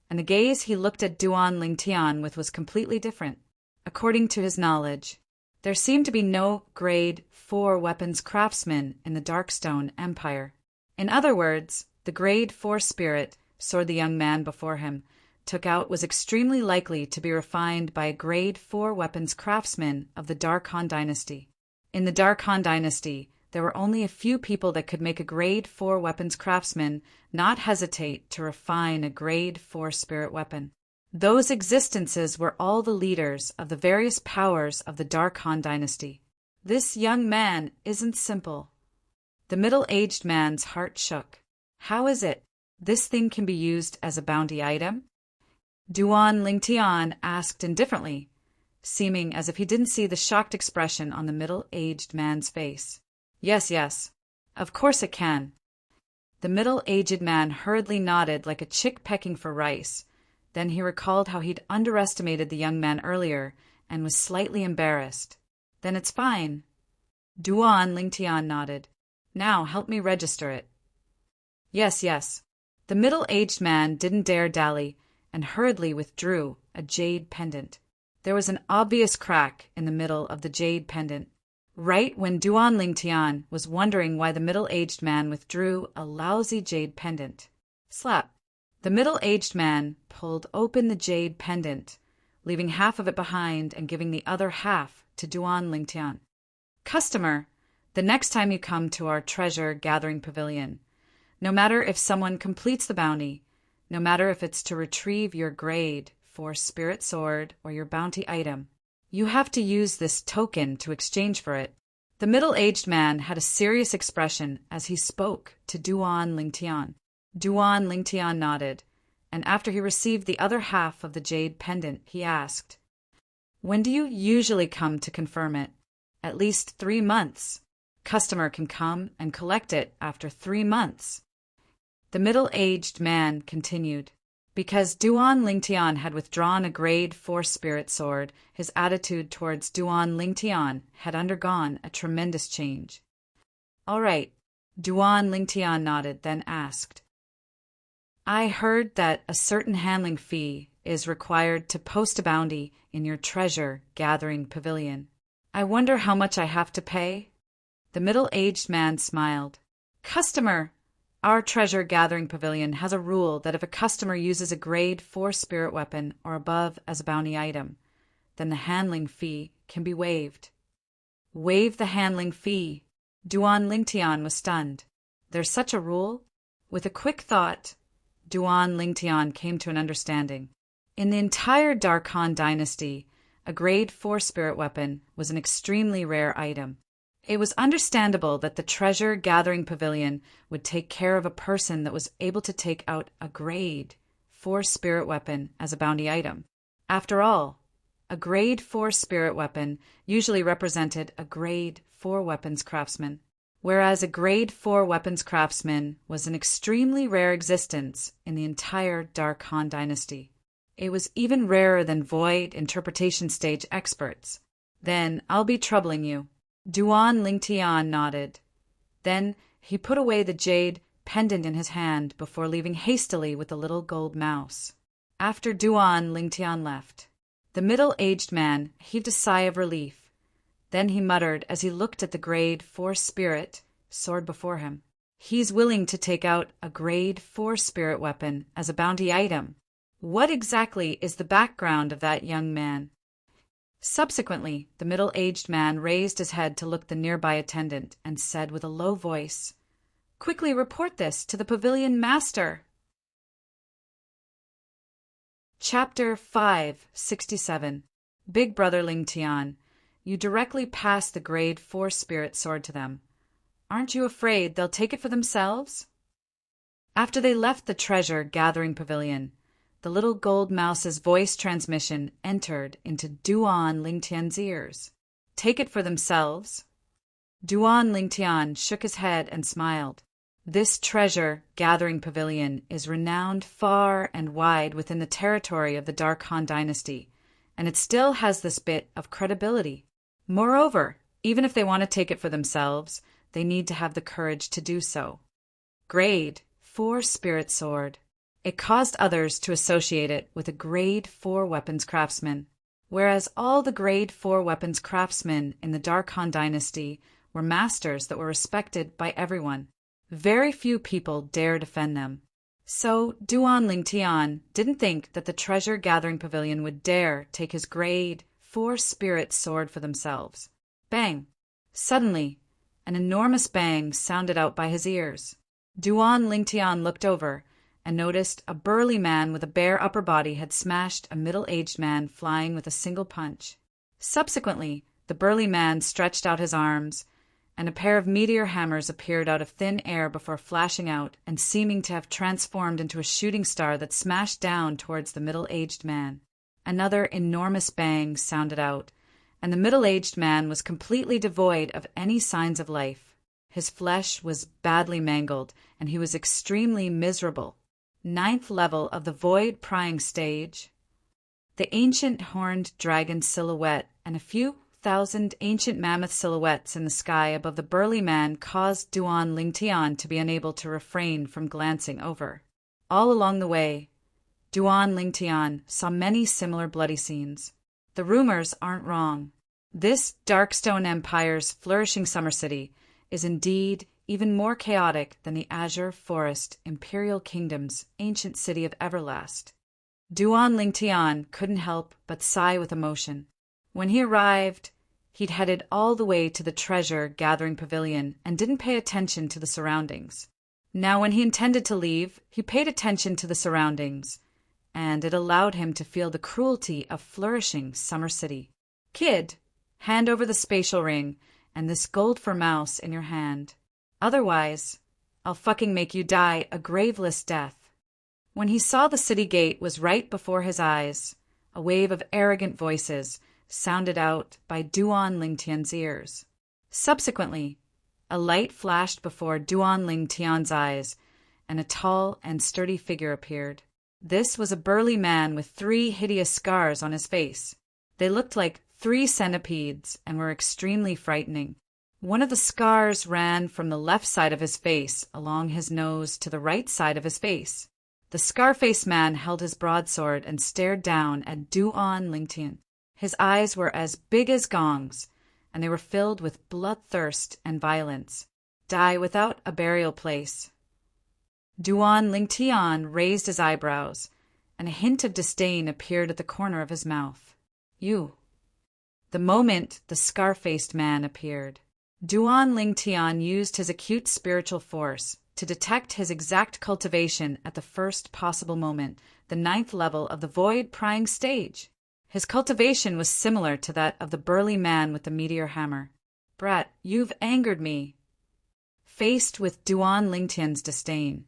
and the gaze he looked at Duan Lingtian with was completely different. According to his knowledge, there seemed to be no grade 4 weapons craftsman in the Darkstone Empire. In other words, the grade 4 spirit sword the young man before him took out was extremely likely to be refined by a grade 4 weapons craftsman of the Dark Han dynasty. In the Dark Han dynasty, there were only a few people that could make a grade 4 weapons craftsman not hesitate to refine a grade 4 spirit weapon. Those existences were all the leaders of the various powers of the Dark Han dynasty. This young man isn't simple. The middle-aged man's heart shook. How is it this thing can be used as a bounty item? Duan Lingtian asked indifferently, seeming as if he didn't see the shocked expression on the middle-aged man's face. Yes, of course it can. The middle-aged man hurriedly nodded like a chick pecking for rice. Then he recalled how he'd underestimated the young man earlier and was slightly embarrassed. Then it's fine. Duan Lingtian nodded. Now help me register it. Yes. The middle-aged man didn't dare dally and hurriedly withdrew a jade pendant. There was an obvious crack in the middle of the jade pendant. Right when Duan Lingtian was wondering why the middle-aged man withdrew a lousy jade pendant. Slap. The middle-aged man pulled open the jade pendant, leaving half of it behind and giving the other half to Duan Lingtian. Customer, the next time you come to our treasure-gathering pavilion, no matter if someone completes the bounty, no matter if it's to retrieve your grade 4 spirit sword or your bounty item, you have to use this token to exchange for it. The middle-aged man had a serious expression as he spoke to Duan Lingtian. Duan Lingtian nodded, and after he received the other half of the jade pendant, he asked, "When do you usually come to confirm it?" "At least 3 months. Customer can come and collect it after 3 months." The middle-aged man continued. Because Duan Lingtian had withdrawn a grade 4 spirit sword, his attitude towards Duan Lingtian had undergone a tremendous change. "All right," Duan Lingtian nodded, then asked, "I heard that a certain handling fee is required to post a bounty in your treasure-gathering pavilion. I wonder how much I have to pay?" The middle-aged man smiled. "Customer, our treasure-gathering pavilion has a rule that if a customer uses a grade 4 spirit weapon or above as a bounty item, then the handling fee can be waived." "Waive the handling fee?" Duan Lingtian was stunned. "There's such a rule?" With a quick thought, Duan Lingtian came to an understanding. In the entire Darkhan dynasty, a grade 4 spirit weapon was an extremely rare item. It was understandable that the treasure-gathering pavilion would take care of a person that was able to take out a grade 4 spirit weapon as a bounty item. After all, a grade 4 spirit weapon usually represented a grade 4 weapons craftsman, whereas a grade 4 weapons craftsman was an extremely rare existence in the entire Darkhan dynasty. It was even rarer than void interpretation stage experts. "Then I'll be troubling you." Duan Lingtian nodded. Then he put away the jade pendant in his hand before leaving hastily with the little gold mouse. After Duan Lingtian left, the middle-aged man heaved a sigh of relief. Then he muttered as he looked at the grade 4 spirit sword before him. "He's willing to take out a grade 4 spirit weapon as a bounty item. What exactly is the background of that young man?" Subsequently, the middle-aged man raised his head to look the nearby attendant and said with a low voice, "Quickly report this to the pavilion master." Chapter 567. Big Brother Lingtian, you directly pass the grade 4 spirit sword to them. Aren't you afraid they'll take it for themselves? After they left the treasure-gathering pavilion, the little gold mouse's voice transmission entered into Duan Lingtian's ears. "Take it for themselves?" Duan Lingtian shook his head and smiled. "This treasure-gathering pavilion is renowned far and wide within the territory of the Darkhan dynasty, and it still has this bit of credibility. Moreover, even if they want to take it for themselves, they need to have the courage to do so. Grade 4 spirit sword. It caused others to associate it with a grade 4 weapons craftsman, whereas all the grade 4 weapons craftsmen in the Darkhan dynasty were masters that were respected by everyone. Very few people dare defend them. So Duan Lingtian didn't think that the treasure-gathering pavilion would dare take his grade 4 spirit sword for themselves. Bang! Suddenly, an enormous bang sounded out by his ears. Duan Lingtian looked over and noticed a burly man with a bare upper body had smashed a middle-aged man flying with a single punch. Subsequently, the burly man stretched out his arms, and a pair of meteor hammers appeared out of thin air before flashing out and seeming to have transformed into a shooting star that smashed down towards the middle-aged man. Another enormous bang sounded out, and the middle-aged man was completely devoid of any signs of life. His flesh was badly mangled, and he was extremely miserable. 9th level of the Void Prying stage. The ancient horned dragon silhouette and a few thousand ancient mammoth silhouettes in the sky above the burly man caused Duan Lingtian to be unable to refrain from glancing over. All along the way, Duan Lingtian saw many similar bloody scenes. The rumors aren't wrong. This Darkstone Empire's flourishing summer city is indeed even more chaotic than the Azure Forest Imperial Kingdom's ancient city of Everlast. Duan Lingtian couldn't help but sigh with emotion. When he arrived, he'd headed all the way to the treasure-gathering pavilion and didn't pay attention to the surroundings. Now, when he intended to leave, he paid attention to the surroundings, and it allowed him to feel the cruelty of flourishing Summer City. "Kid, hand over the spatial ring and this gold for mouse in your hand. Otherwise, I'll fucking make you die a graveless death." When he saw the city gate was right before his eyes, a wave of arrogant voices sounded out by Duan Lingtian's ears. Subsequently, a light flashed before Duan Lingtian's eyes, and a tall and sturdy figure appeared. This was a burly man with 3 hideous scars on his face. They looked like 3 centipedes and were extremely frightening. One of the scars ran from the left side of his face along his nose to the right side of his face. The scar-faced man held his broadsword and stared down at Duan Lingtian. His eyes were as big as gongs, and they were filled with bloodthirst and violence. Die without a burial place. Duan Lingtian raised his eyebrows, and a hint of disdain appeared at the corner of his mouth. You. The moment the scar-faced man appeared, Duan Lingtian used his acute spiritual force to detect his exact cultivation at the first possible moment, the 9th level of the void-prying stage. His cultivation was similar to that of the burly man with the meteor hammer. Brat, you've angered me. Faced with Duan Lingtian's disdain,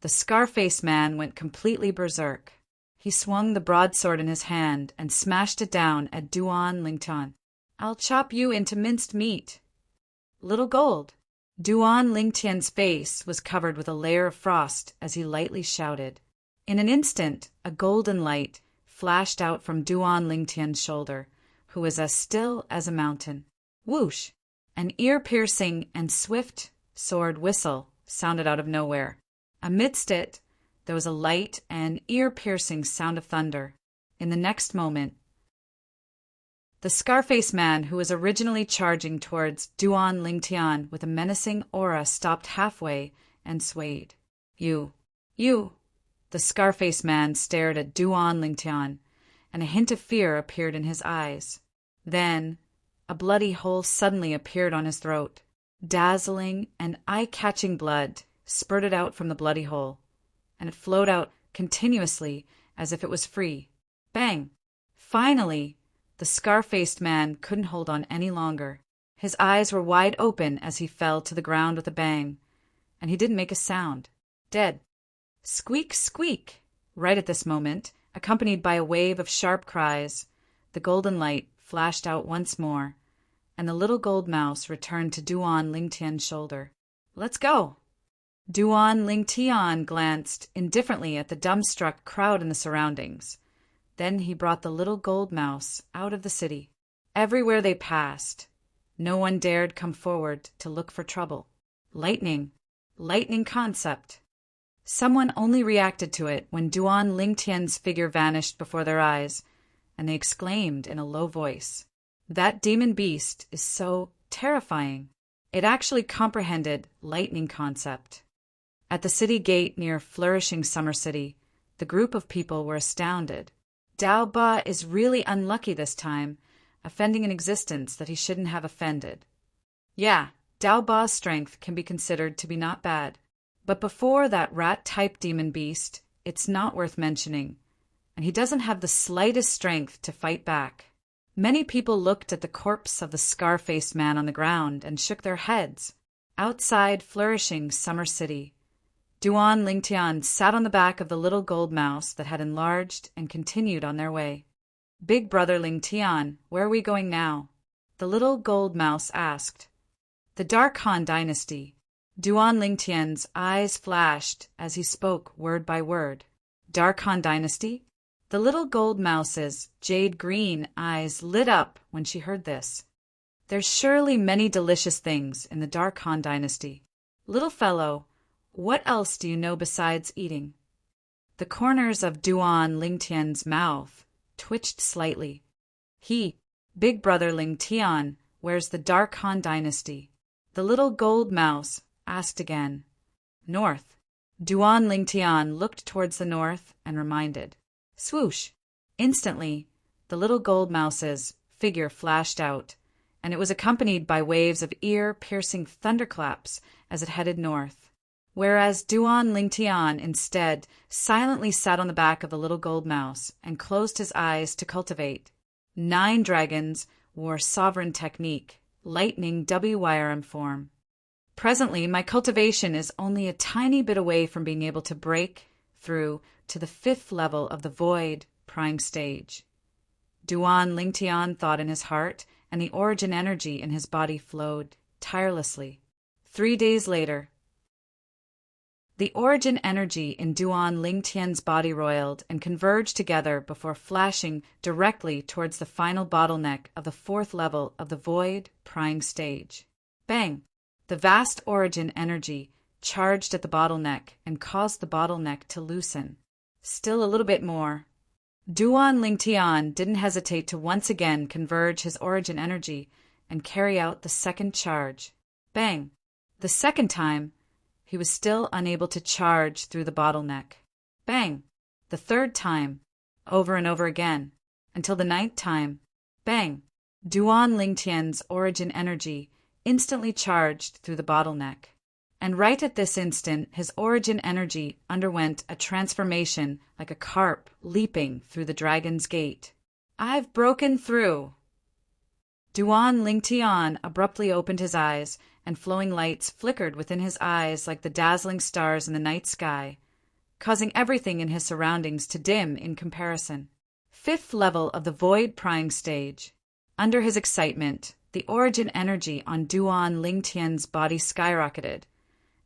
the scar-faced man went completely berserk. He swung the broadsword in his hand and smashed it down at Duan Lingtian. I'll chop you into minced meat. Little Gold. Duan Lingtian's face was covered with a layer of frost as he lightly shouted. In an instant, a golden light flashed out from Duan Lingtian's shoulder, who was as still as a mountain. Whoosh! An ear-piercing and swift sword whistle sounded out of nowhere. Amidst it, there was a light and ear-piercing sound of thunder. In the next moment, the scar-faced man who was originally charging towards Duan Lingtian with a menacing aura stopped halfway and swayed. You! The scar-faced man stared at Duan Lingtian, and a hint of fear appeared in his eyes. Then, a bloody hole suddenly appeared on his throat. Dazzling and eye-catching blood spurted out from the bloody hole, and it flowed out continuously as if it was free. Bang! Finally, the scar-faced man couldn't hold on any longer. His eyes were wide open as he fell to the ground with a bang, and he didn't make a sound. Dead. Squeak, squeak! Right at this moment, accompanied by a wave of sharp cries, the golden light flashed out once more, and the little gold mouse returned to Duan Lingtian's shoulder. Let's go! Duan Lingtian glanced indifferently at the dumbstruck crowd in the surroundings. Then he brought the little gold mouse out of the city. Everywhere they passed, no one dared come forward to look for trouble. Lightning concept. Someone only reacted to it when Duan Lingtian's figure vanished before their eyes, and they exclaimed in a low voice, "That demon beast is so terrifying." It actually comprehended lightning concept. At the city gate near flourishing Summer City, the group of people were astounded. Dao Ba is really unlucky this time, offending an existence that he shouldn't have offended. Yeah, Dao Ba's strength can be considered to be not bad. But before that rat-type demon beast, it's not worth mentioning, and he doesn't have the slightest strength to fight back. Many people looked at the corpse of the scar-faced man on the ground and shook their heads. Outside flourishing Summer City, Duan Lingtian sat on the back of the little gold mouse that had enlarged and continued on their way. Big brother Lingtian, where are we going now? The little gold mouse asked. The Dark Han Dynasty. Duan Lingtian's eyes flashed as he spoke word by word. Dark Han Dynasty? The little gold mouse's jade-green eyes lit up when she heard this. There's surely many delicious things in the Dark Han Dynasty. Little fellow, what else do you know besides eating? The corners of Duan Lingtian's mouth twitched slightly. He, big brother Lingtian, wears the Dark Han Dynasty. The little gold mouse asked again. North. Duan Lingtian looked towards the north and reminded. Swoosh! Instantly, the little gold mouse's figure flashed out, and it was accompanied by waves of ear-piercing thunderclaps as it headed north. Whereas Duan Lingtian instead silently sat on the back of the little gold mouse and closed his eyes to cultivate. 9 dragons wore sovereign technique, lightning WYRM form. Presently, my cultivation is only a tiny bit away from being able to break through to the 5th level of the void prying stage. Duan Lingtian thought in his heart, and the origin energy in his body flowed tirelessly. 3 days later, the origin energy in Duan Lingtian's body roiled and converged together before flashing directly towards the final bottleneck of the 4th level of the void prying stage. Bang! The vast origin energy charged at the bottleneck and caused the bottleneck to loosen. Still a little bit more. Duan Lingtian didn't hesitate to once again converge his origin energy and carry out the second charge. Bang! The second time, he was still unable to charge through the bottleneck. Bang! The third time, over and over again, until the 9th time. Bang! Duan Lingtian's origin energy instantly charged through the bottleneck. And right at this instant, his origin energy underwent a transformation like a carp leaping through the dragon's gate. I've broken through! Duan Lingtian abruptly opened his eyes, and flowing lights flickered within his eyes like the dazzling stars in the night sky, causing everything in his surroundings to dim in comparison. 5th level of the void prying stage. Under his excitement, the origin energy on Duan Lingtian's body skyrocketed,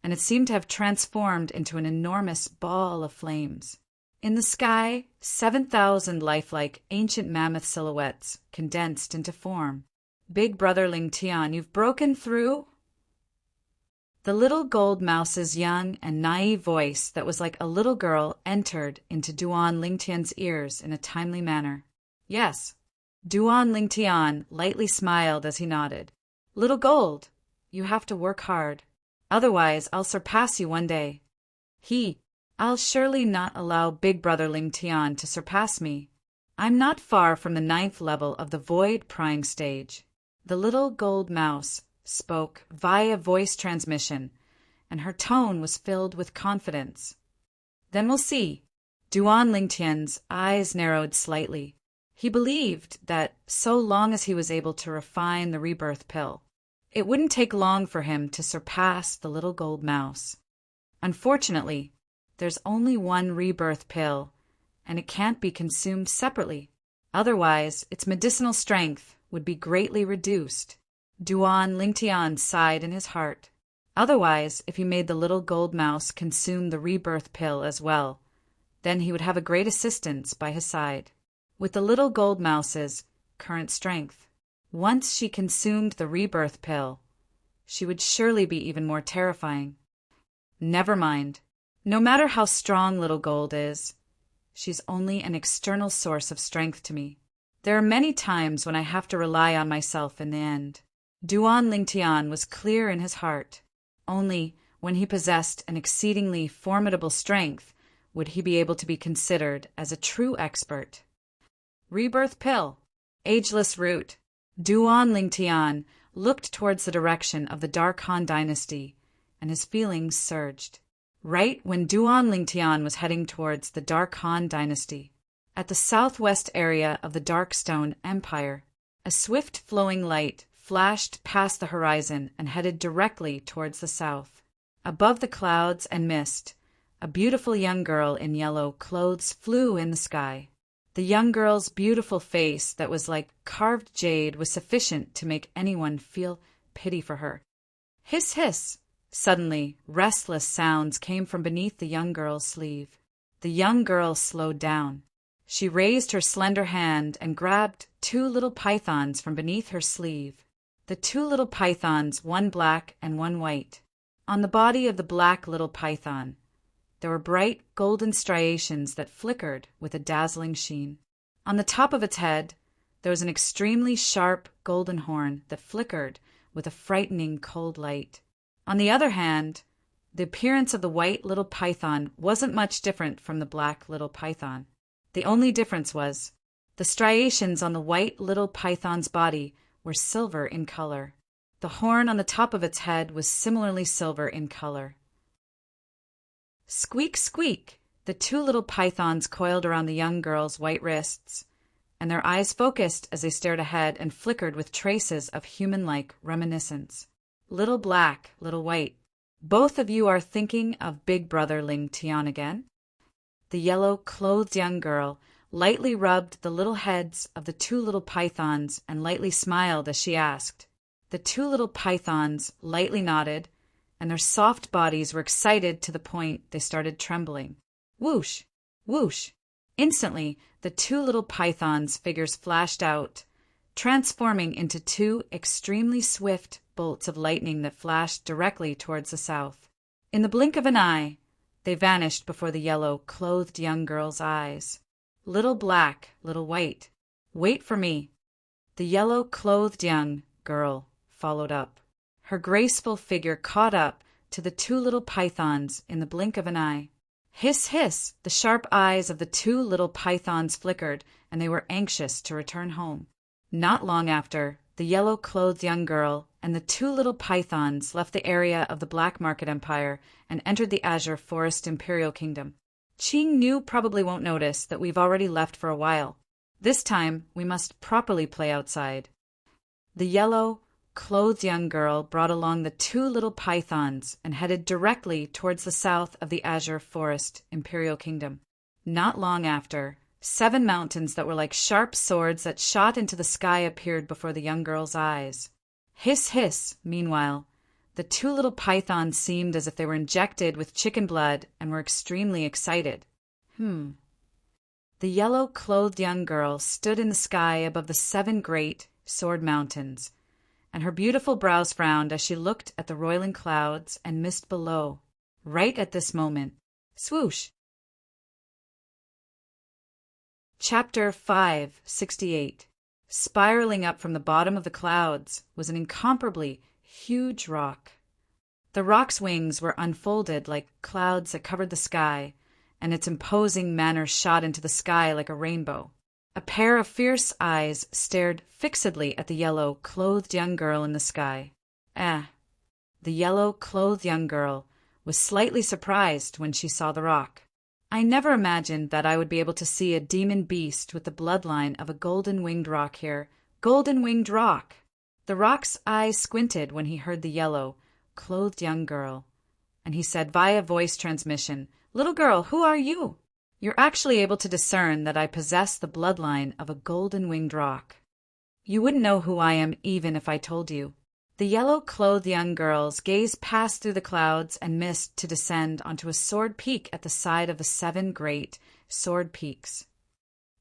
and it seemed to have transformed into an enormous ball of flames. In the sky, 7,000 lifelike ancient mammoth silhouettes condensed into form. Big Brother Lingtian, you've broken through? The little gold mouse's young and naive voice that was like a little girl entered into Duan Lingtian's ears in a timely manner. Yes. Duan Lingtian lightly smiled as he nodded. Little gold, you have to work hard. Otherwise, I'll surpass you one day. I'll surely not allow Big Brother Lingtian to surpass me. I'm not far from the 9th level of the void prying stage. The little gold mouse spoke via voice transmission, and her tone was filled with confidence. Then we'll see. Duan Lingtian's eyes narrowed slightly. He believed that so long as he was able to refine the rebirth pill, it wouldn't take long for him to surpass the little gold mouse. Unfortunately, there's only one rebirth pill, and it can't be consumed separately. Otherwise, its medicinal strength would be greatly reduced. Duan Lingtian sighed in his heart. Otherwise, if he made the little gold mouse consume the rebirth pill as well, then he would have a great assistance by his side. With the little gold mouse's current strength, once she consumed the rebirth pill, she would surely be even more terrifying. Never mind. No matter how strong little gold is, she's only an external source of strength to me. There are many times when I have to rely on myself in the end. Duan Lingtian was clear in his heart. Only when he possessed an exceedingly formidable strength would he be able to be considered as a true expert. Rebirth pill. Ageless root. Duan Lingtian looked towards the direction of the Dark Han dynasty, and his feelings surged. Right when Duan Lingtian was heading towards the Dark Han dynasty, at the southwest area of the Darkstone Empire, a swift flowing light flashed past the horizon and headed directly towards the south. Above the clouds and mist, a beautiful young girl in yellow clothes flew in the sky. The young girl's beautiful face that was like carved jade was sufficient to make anyone feel pity for her. Hiss, hiss! Suddenly, restless sounds came from beneath the young girl's sleeve. The young girl slowed down. She raised her slender hand and grabbed 2 little pythons from beneath her sleeve. The 2 little pythons, one black and one white. On the body of the black little python, there were bright golden striations that flickered with a dazzling sheen. On the top of its head, there was an extremely sharp golden horn that flickered with a frightening cold light. On the other hand, the appearance of the white little python wasn't much different from the black little python. The only difference was the striations on the white little python's body were silver in color. The horn on the top of its head was similarly silver in color. Squeak, squeak! The 2 little pythons coiled around the young girl's white wrists, and their eyes focused as they stared ahead and flickered with traces of human-like reminiscence. Little black, little white. Both of you are thinking of Big Brother Lingtian again? The yellow-clothed young girl lightly rubbed the little heads of the two little pythons and lightly smiled as she asked. The two little pythons lightly nodded, and their soft bodies were excited to the point they started trembling. Whoosh! Whoosh! Instantly, the two little pythons' figures flashed out, transforming into two extremely swift bolts of lightning that flashed directly towards the south. In the blink of an eye, they vanished before the yellow-clothed young girl's eyes. Little black, little white, wait for me. The yellow-clothed young girl followed up. Her graceful figure caught up to the two little pythons in the blink of an eye. Hiss, hiss! The sharp eyes of the two little pythons flickered, and they were anxious to return home. Not long after, the yellow-clothed young girl and the two little pythons left the area of the Black Market Empire and entered the Azure Forest Imperial Kingdom. Qing Nu probably won't notice that we've already left for a while. This time, we must properly play outside. The yellow-clothed young girl brought along the two little pythons and headed directly towards the south of the Azure Forest Imperial Kingdom. Not long after, 7 mountains that were like sharp swords that shot into the sky appeared before the young girl's eyes. Hiss, hiss! Meanwhile, the two little pythons seemed as if they were injected with chicken blood and were extremely excited. The yellow-clothed young girl stood in the sky above the 7 great sword mountains, and her beautiful brows frowned as she looked at the roiling clouds and mist below. Right at this moment, swoosh! Chapter 568. Spiraling up from the bottom of the clouds was an incomparably huge rock. The rock's wings were unfolded like clouds that covered the sky, and its imposing manner shot into the sky like a rainbow. A pair of fierce eyes stared fixedly at the yellow-clothed young girl in the sky. The yellow-clothed young girl was slightly surprised when she saw the rock. I never imagined that I would be able to see a demon beast with the bloodline of a golden-winged rock here. Golden-winged rock! The rock's eyes squinted when he heard the yellow-clothed young girl, and he said via voice transmission, "Little girl, who are you?" You're actually able to discern that I possess the bloodline of a golden-winged rock. You wouldn't know who I am even if I told you. The yellow-clothed young girl's gaze passed through the clouds and mist to descend onto a sword peak at the side of the 7 great sword peaks.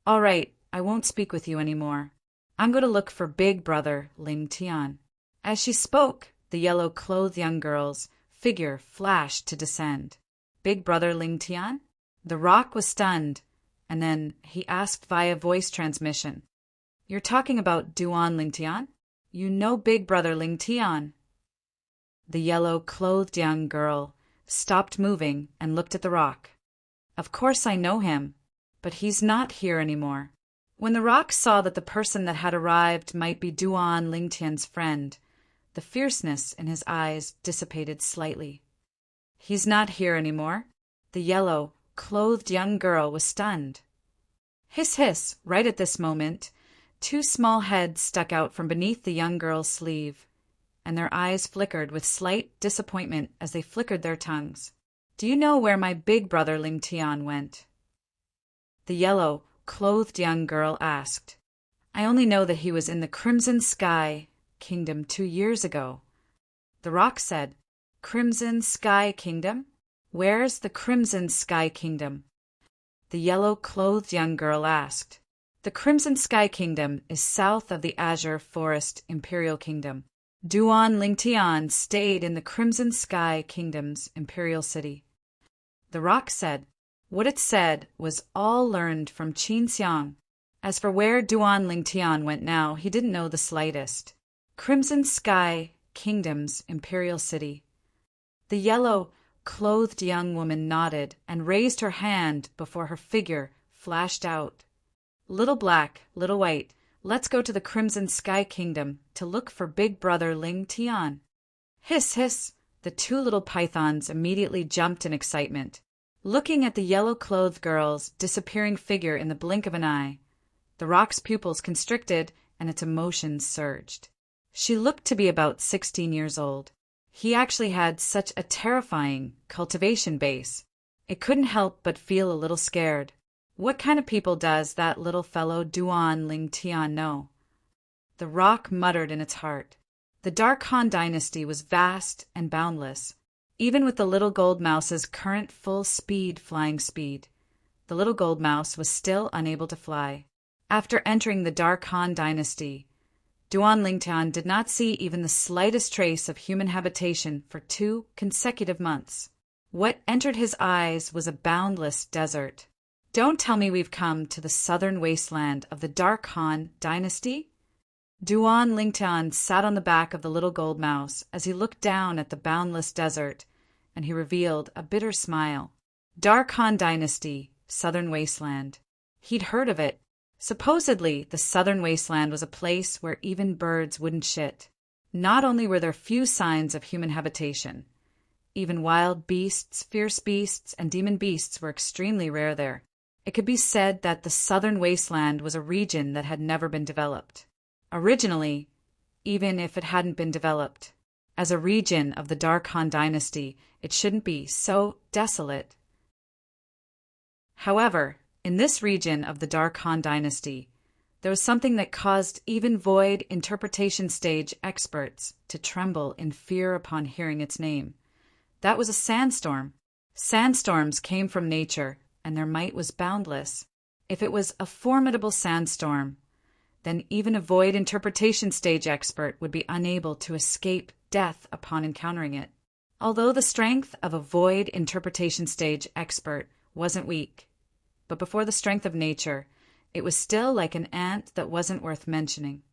All right, I won't speak with you anymore. I'm going to look for Big Brother Ling Tian. As she spoke, the yellow-clothed young girl's figure flashed to descend. Big Brother Ling Tian? The rock was stunned, and then he asked via voice transmission, "You're talking about Duan Ling Tian? You know Big Brother Ling Tian." The yellow-clothed young girl stopped moving and looked at the rock. "Of course I know him, but he's not here anymore." When the rock saw that the person that had arrived might be Duan Ling Tian's friend, the fierceness in his eyes dissipated slightly. "He's not here anymore?" The yellow-clothed young girl was stunned. Hiss, hiss! Right at this moment, 2 small heads stuck out from beneath the young girl's sleeve, and their eyes flickered with slight disappointment as they flickered their tongues. "Do you know where my big brother Ling Tian went?" The yellow-clothed young girl asked. "I only know that he was in the Crimson Sky Kingdom 2 years ago." The rock said, "Crimson Sky Kingdom? Where's the Crimson Sky Kingdom?" The yellow-clothed young girl asked. "The Crimson Sky Kingdom is south of the Azure Forest Imperial Kingdom. Duan Ling Tian stayed in the Crimson Sky Kingdom's Imperial City." The rock said. What it said was all learned from Qin Xiang. As for where Duan Ling Tian went now, he didn't know the slightest. Crimson Sky Kingdom's Imperial City. The yellow-clothed young woman nodded and raised her hand before her figure flashed out. "Little black, little white, let's go to the Crimson Sky Kingdom to look for Big Brother Ling Tian." Hiss, hiss! The 2 little pythons immediately jumped in excitement. Looking at the yellow-clothed girl's disappearing figure in the blink of an eye, the rock's pupils constricted and its emotions surged. She looked to be about 16 years old. He actually had such a terrifying cultivation base. It couldn't help but feel a little scared. What kind of people does that little fellow Duan Ling Tian know? The rock muttered in its heart. The Dark Han dynasty was vast and boundless. Even with the little gold mouse's current full-speed flying speed, the little gold mouse was still unable to fly. After entering the Dark Han dynasty, Duan Lingtian did not see even the slightest trace of human habitation for 2 consecutive months. What entered his eyes was a boundless desert. Don't tell me we've come to the southern wasteland of the Dark Han dynasty? Duan Lingtian sat on the back of the little gold mouse as he looked down at the boundless desert, and he revealed a bitter smile. Dark Han dynasty, southern wasteland. He'd heard of it. Supposedly, the southern wasteland was a place where even birds wouldn't shit. Not only were there few signs of human habitation, even wild beasts, fierce beasts, and demon beasts were extremely rare there. It could be said that the southern wasteland was a region that had never been developed. Originally, even if it hadn't been developed, as a region of the Dark Han dynasty, it shouldn't be so desolate. However, in this region of the Dark Han dynasty, there was something that caused even void interpretation stage experts to tremble in fear upon hearing its name. That was a sandstorm. Sandstorms came from nature, and their might was boundless. If it was a formidable sandstorm, then even a void interpretation stage expert would be unable to escape death upon encountering it. Although the strength of a void interpretation stage expert wasn't weak, but before the strength of nature, it was still like an ant that wasn't worth mentioning.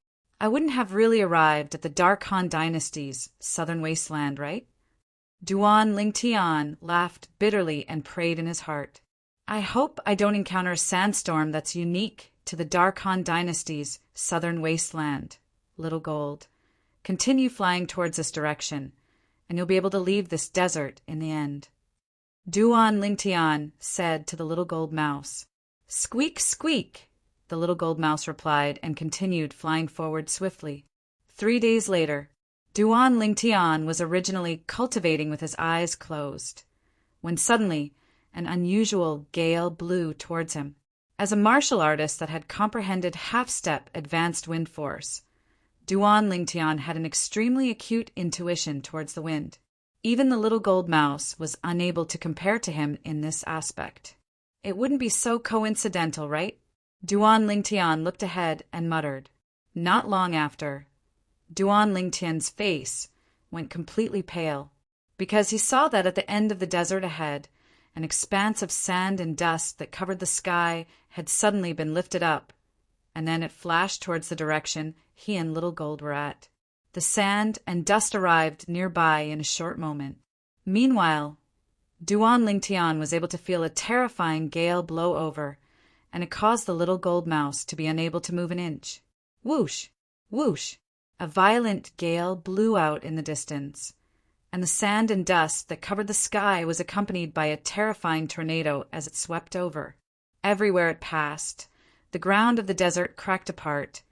I wouldn't have really arrived at the Dark Han dynasty's southern wasteland, right? Duan Lingtian laughed bitterly and prayed in his heart. I hope I don't encounter a sandstorm that's unique to the Dark Han dynasty's southern wasteland, little gold. Continue flying towards this direction, and you'll be able to leave this desert in the end. Duan Lingtian said to the little gold mouse. Squeak, squeak, the little gold mouse replied and continued flying forward swiftly. 3 days later, Duan Lingtian was originally cultivating with his eyes closed, when suddenly an unusual gale blew towards him. As a martial artist that had comprehended half-step advanced wind force, Duan Lingtian had an extremely acute intuition towards the wind. Even the little gold mouse was unable to compare to him in this aspect. It wouldn't be so coincidental, right? Duan Lingtian looked ahead and muttered. Not long after, Duan Lingtian's face went completely pale, because he saw that at the end of the desert ahead, an expanse of sand and dust that covered the sky had suddenly been lifted up, and then it flashed towards the direction he and Little Gold were at. The sand and dust arrived nearby in a short moment. Meanwhile, Duan Lingtian was able to feel a terrifying gale blow over, and it caused the little gold mouse to be unable to move an inch. Whoosh! Whoosh! A violent gale blew out in the distance, and the sand and dust that covered the sky was accompanied by a terrifying tornado as it swept over. Everywhere it passed, the ground of the desert cracked apart,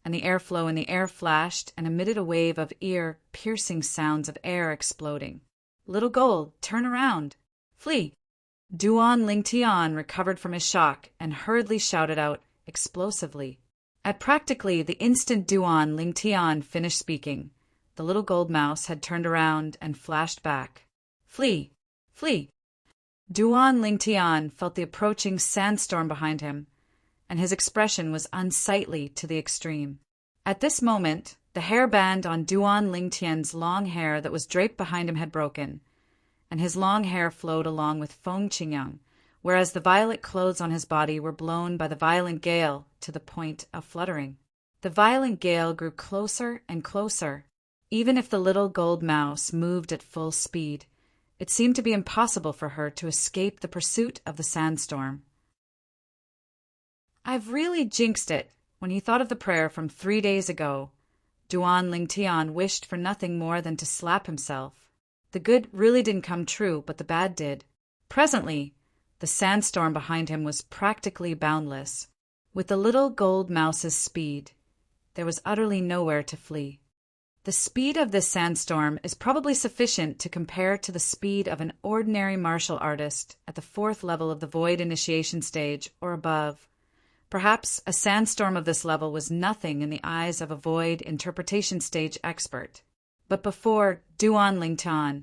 and the airflow in the air flashed and emitted a wave of ear-piercing sounds of air exploding. Little Gold, turn around! Flee! Duan Lingtian recovered from his shock and hurriedly shouted out explosively. At practically the instant Duan Lingtian finished speaking, the little gold mouse had turned around and flashed back. Flee! Flee! Duan Lingtian felt the approaching sandstorm behind him, and his expression was unsightly to the extreme. At this moment, the hairband on Duan Lingtian's long hair that was draped behind him had broken, and his long hair flowed along with Feng Qingyang, whereas the violet clothes on his body were blown by the violent gale to the point of fluttering. The violent gale grew closer and closer. Even if the little gold mouse moved at full speed, it seemed to be impossible for her to escape the pursuit of the sandstorm. I've really jinxed it. When he thought of the prayer from 3 days ago, Duan Lingtian wished for nothing more than to slap himself. The good really didn't come true, but the bad did. Presently, the sandstorm behind him was practically boundless. With the little gold mouse's speed, there was utterly nowhere to flee. The speed of this sandstorm is probably sufficient to compare to the speed of an ordinary martial artist at the 4th level of the Void initiation stage or above. Perhaps a sandstorm of this level was nothing in the eyes of a Void interpretation stage expert. But before Duan Lingtian,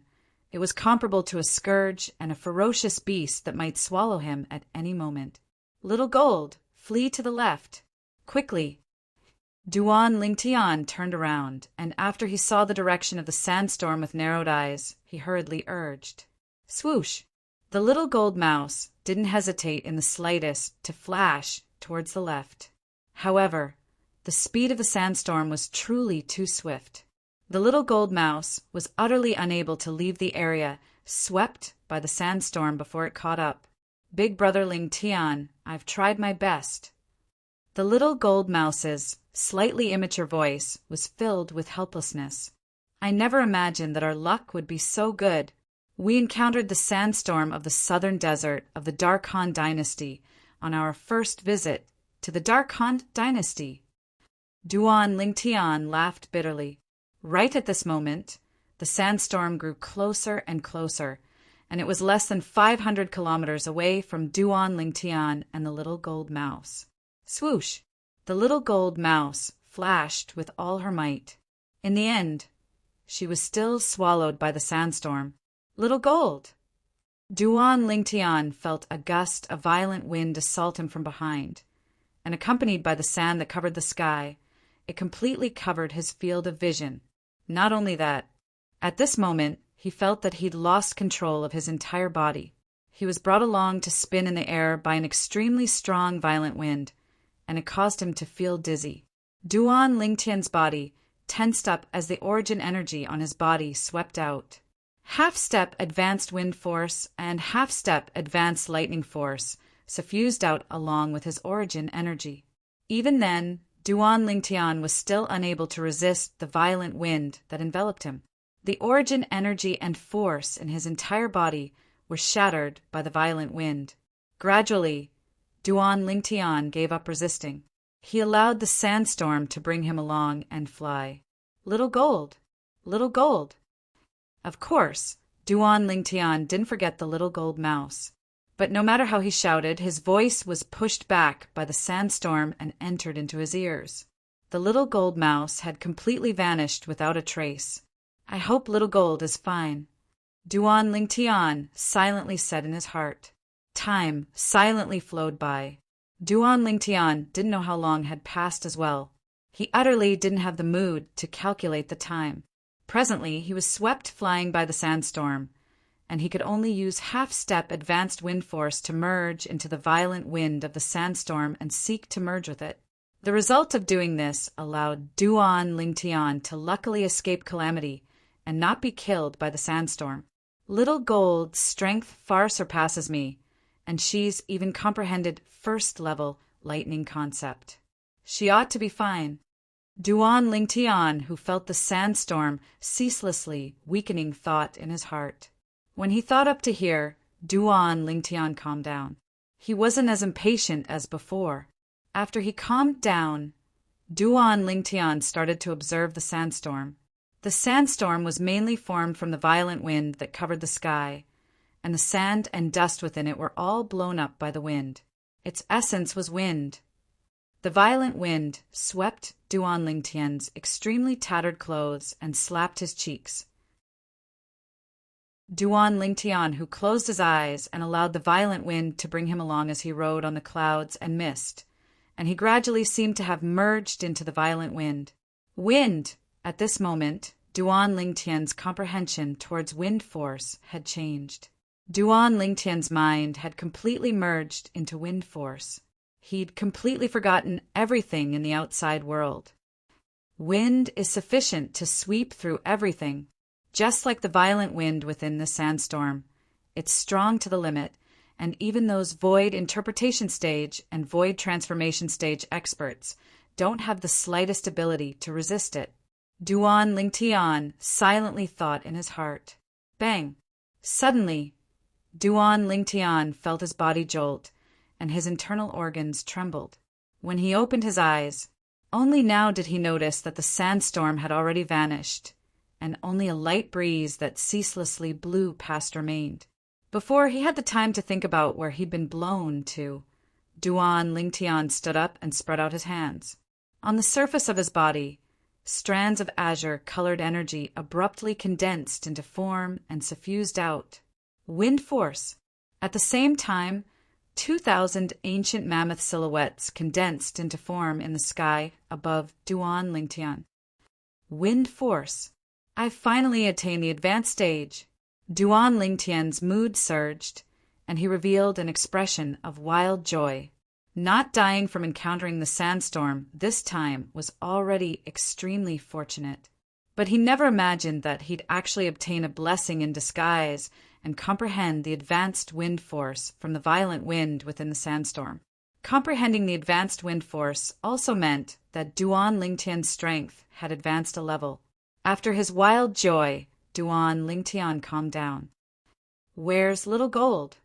it was comparable to a scourge and a ferocious beast that might swallow him at any moment. Little Gold, flee to the left. Quickly. Duan Lingtian turned around, and after he saw the direction of the sandstorm with narrowed eyes, he hurriedly urged. Swoosh! The little gold mouse didn't hesitate in the slightest to flash towards the left. However, the speed of the sandstorm was truly too swift. The little gold mouse was utterly unable to leave the area, swept by the sandstorm before it caught up. Big Brother Lingtian, I've tried my best. The little gold mouse's slightly immature voice was filled with helplessness. I never imagined that our luck would be so good. We encountered the sandstorm of the southern desert of the Dark Han dynasty on our first visit to the Dark Han dynasty. Duan Lingtian laughed bitterly. Right at this moment, the sandstorm grew closer and closer, and it was less than 500 kilometers away from Duan Lingtian and the little gold mouse. Swoosh! The little gold mouse flashed with all her might. In the end, she was still swallowed by the sandstorm. Little Gold! Duan Lingtian felt a gust of violent wind assault him from behind, and accompanied by the sand that covered the sky, it completely covered his field of vision. Not only that, at this moment he felt that he'd lost control of his entire body. He was brought along to spin in the air by an extremely strong violent wind, and it caused him to feel dizzy. Duan Lingtian's body tensed up as the origin energy on his body swept out. Half-step advanced wind force and half-step advanced lightning force suffused out along with his origin energy. Even then, Duan Lingtian was still unable to resist the violent wind that enveloped him. The origin energy and force in his entire body were shattered by the violent wind. Gradually, Duan Lingtian gave up resisting. He allowed the sandstorm to bring him along and fly. Little Gold! Little Gold! Of course, Duan Lingtian didn't forget the little gold mouse. But no matter how he shouted, his voice was pushed back by the sandstorm and entered into his ears. The little gold mouse had completely vanished without a trace. I hope Little Gold is fine, Duan Lingtian silently said in his heart. Time silently flowed by. Duan Lingtian didn't know how long had passed as well. He utterly didn't have the mood to calculate the time. Presently, he was swept flying by the sandstorm, and he could only use half-step advanced wind force to merge into the violent wind of the sandstorm and seek to merge with it. The result of doing this allowed Duan Lingtian to luckily escape calamity and not be killed by the sandstorm. Little Gold's strength far surpasses me, and she's even comprehended first-level lightning concept. She ought to be fine. Duan Lingtian, who felt the sandstorm ceaselessly weakening thought in his heart. When he thought up to here, Duan Lingtian calmed down. He wasn't as impatient as before. After he calmed down, Duan Lingtian started to observe the sandstorm. The sandstorm was mainly formed from the violent wind that covered the sky, and the sand and dust within it were all blown up by the wind. Its essence was wind. The violent wind swept Duan Lingtian's extremely tattered clothes and slapped his cheeks. Duan Lingtian, who closed his eyes and allowed the violent wind to bring him along as he rode on the clouds and mist, and he gradually seemed to have merged into the violent wind. Wind! At this moment, Duan Lingtian's comprehension towards wind force had changed. Duan Lingtian's mind had completely merged into wind force. He'd completely forgotten everything in the outside world. Wind is sufficient to sweep through everything, just like the violent wind within the sandstorm. It's strong to the limit, and even those void interpretation stage and void transformation stage experts don't have the slightest ability to resist it. Duan Lingtian silently thought in his heart. Bang! Suddenly, Duan Lingtian felt his body jolt, and his internal organs trembled. When he opened his eyes, Only now did he notice that the sandstorm had already vanished, and only a light breeze that ceaselessly blew past remained. Before he had the time to think about where he'd been blown to, Duan Lingtian stood up and spread out his hands. On the surface of his body, strands of azure-colored energy abruptly condensed into form and suffused out. Wind force. At the same time, 2,000 ancient mammoth silhouettes condensed into form in the sky above Duan Lingtian. Wind force. I've finally attained the advanced stage. Duan Lingtian's mood surged, and he revealed an expression of wild joy. Not dying from encountering the sandstorm this time was already extremely fortunate. But he never imagined that he'd actually obtain a blessing in disguise and comprehend the advanced wind force from the violent wind within the sandstorm. Comprehending the advanced wind force also meant that Duan Lingtian's strength had advanced a level. After his wild joy, Duan Lingtian calmed down. Where's Little Gold?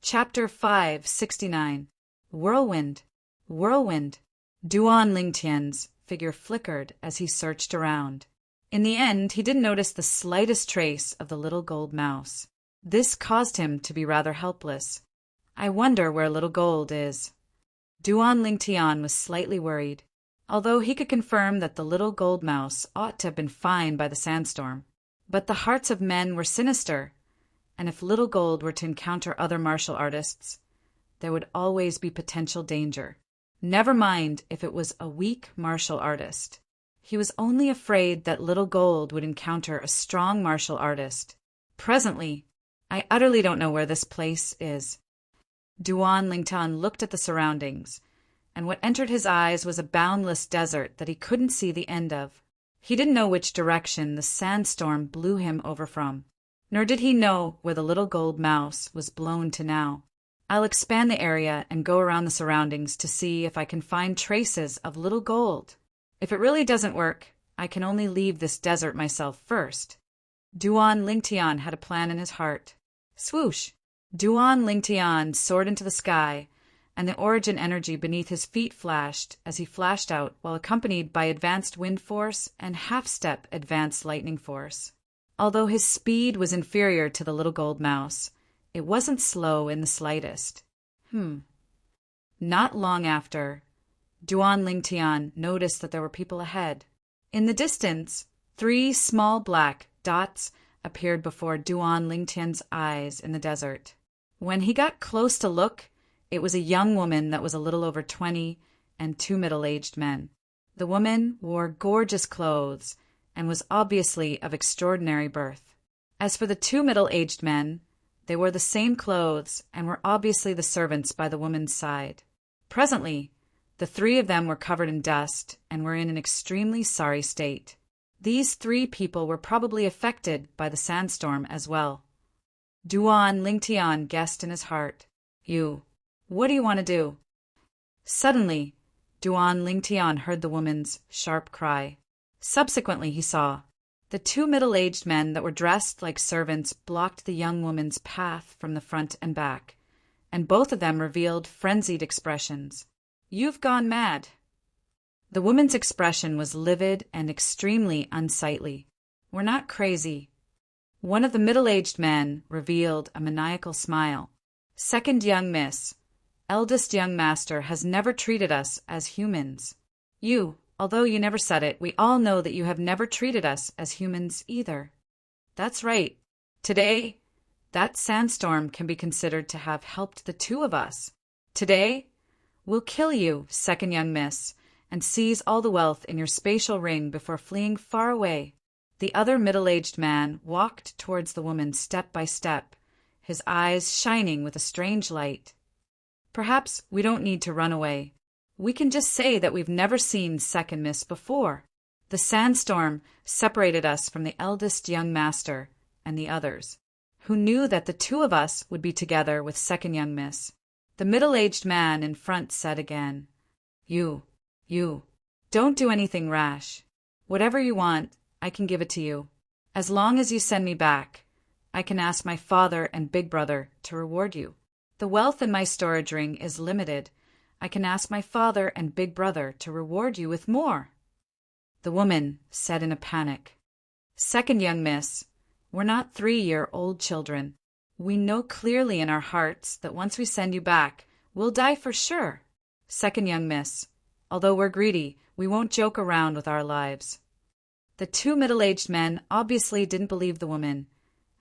Chapter 569. Whirlwind. Whirlwind. Duan Lingtian's figure flickered as he searched around. In the end, he didn't notice the slightest trace of the little gold mouse. This caused him to be rather helpless. I wonder where Little Gold is. Duan Lingtian was slightly worried, although he could confirm that the little gold mouse ought to have been fine by the sandstorm. But the hearts of men were sinister, and if Little Gold were to encounter other martial artists, there would always be potential danger. Never mind if it was a weak martial artist. He was only afraid that Little Gold would encounter a strong martial artist. Presently, I utterly don't know where this place is. Duan Lingtian looked at the surroundings, and what entered his eyes was a boundless desert that he couldn't see the end of. He didn't know which direction the sandstorm blew him over from, nor did he know where the little gold mouse was blown to now. I'll expand the area and go around the surroundings to see if I can find traces of Little Gold. If it really doesn't work, I can only leave this desert myself first. Duan Lingtian had a plan in his heart. Swoosh! Duan Lingtian soared into the sky, and the origin energy beneath his feet flashed as he flashed out, while accompanied by advanced wind force and half-step advanced lightning force. Although his speed was inferior to the little gold mouse, it wasn't slow in the slightest. Not long after, Duan Lingtian noticed that there were people ahead. In the distance, 3 small black dots appeared before Duan Lingtian's eyes in the desert. When he got close to look, it was a young woman that was a little over 20 and 2 middle-aged men. The woman wore gorgeous clothes and was obviously of extraordinary birth. As for the 2 middle-aged men, they wore the same clothes and were obviously the servants by the woman's side. Presently, the 3 of them were covered in dust and were in an extremely sorry state. These 3 people were probably affected by the sandstorm as well. Duan Lingtian guessed in his heart, What do you want to do? Suddenly, Duan Lingtian heard the woman's sharp cry. Subsequently, he saw the 2 middle-aged men that were dressed like servants blocked the young woman's path from the front and back, and both of them revealed frenzied expressions. You've gone mad. The woman's expression was livid and extremely unsightly. We're not crazy. One of the middle-aged men revealed a maniacal smile. Second young miss, eldest young master has never treated us as humans. Although you never said it, we all know that you have never treated us as humans either. That's right. Today, that sandstorm can be considered to have helped the 2 of us. Today, we'll kill you, second young miss, and seize all the wealth in your spatial ring before fleeing far away. The other middle-aged man walked towards the woman step by step, his eyes shining with a strange light. Perhaps we don't need to run away. We can just say that we've never seen second miss before. The sandstorm separated us from the eldest young master and the others, who knew that the 2 of us would be together with second young miss. The middle-aged man in front said again, You, don't do anything rash. Whatever you want, I can give it to you. As long as you send me back, I can ask my father and big brother to reward you. The wealth in my storage ring is limited. I can ask my father and big brother to reward you with more." The woman said in a panic, "Second young miss, we're not 3-year-old children. We know clearly in our hearts that once we send you back, we'll die for sure. Second young miss, although we're greedy, we won't joke around with our lives." The two middle-aged men obviously didn't believe the woman,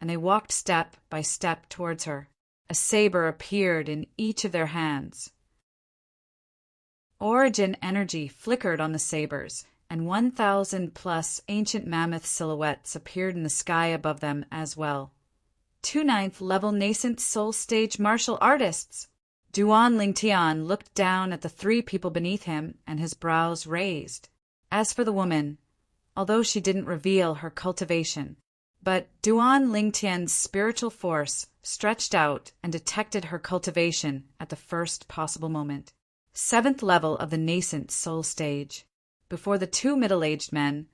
and they walked step by step towards her. A saber appeared in each of their hands. Origin energy flickered on the sabers, and 1,000+ ancient mammoth silhouettes appeared in the sky above them as well. 2 9th-level nascent soul stage martial artists! Duan Lingtian looked down at the 3 people beneath him, and his brows raised. As for the woman, although she didn't reveal her cultivation, but Duan Lingtian's spiritual force stretched out and detected her cultivation at the first possible moment. 7th level of the nascent soul stage. Before the 2 middle-aged men,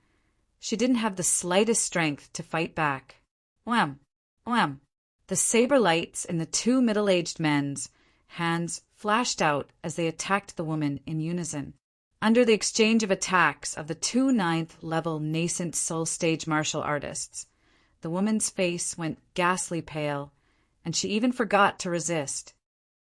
she didn't have the slightest strength to fight back. Wham! Wham! The saber lights in the 2 middle-aged men's hands flashed out as they attacked the woman in unison. Under the exchange of attacks of the 2 9th-level nascent soul stage martial artists, the woman's face went ghastly pale, and she even forgot to resist.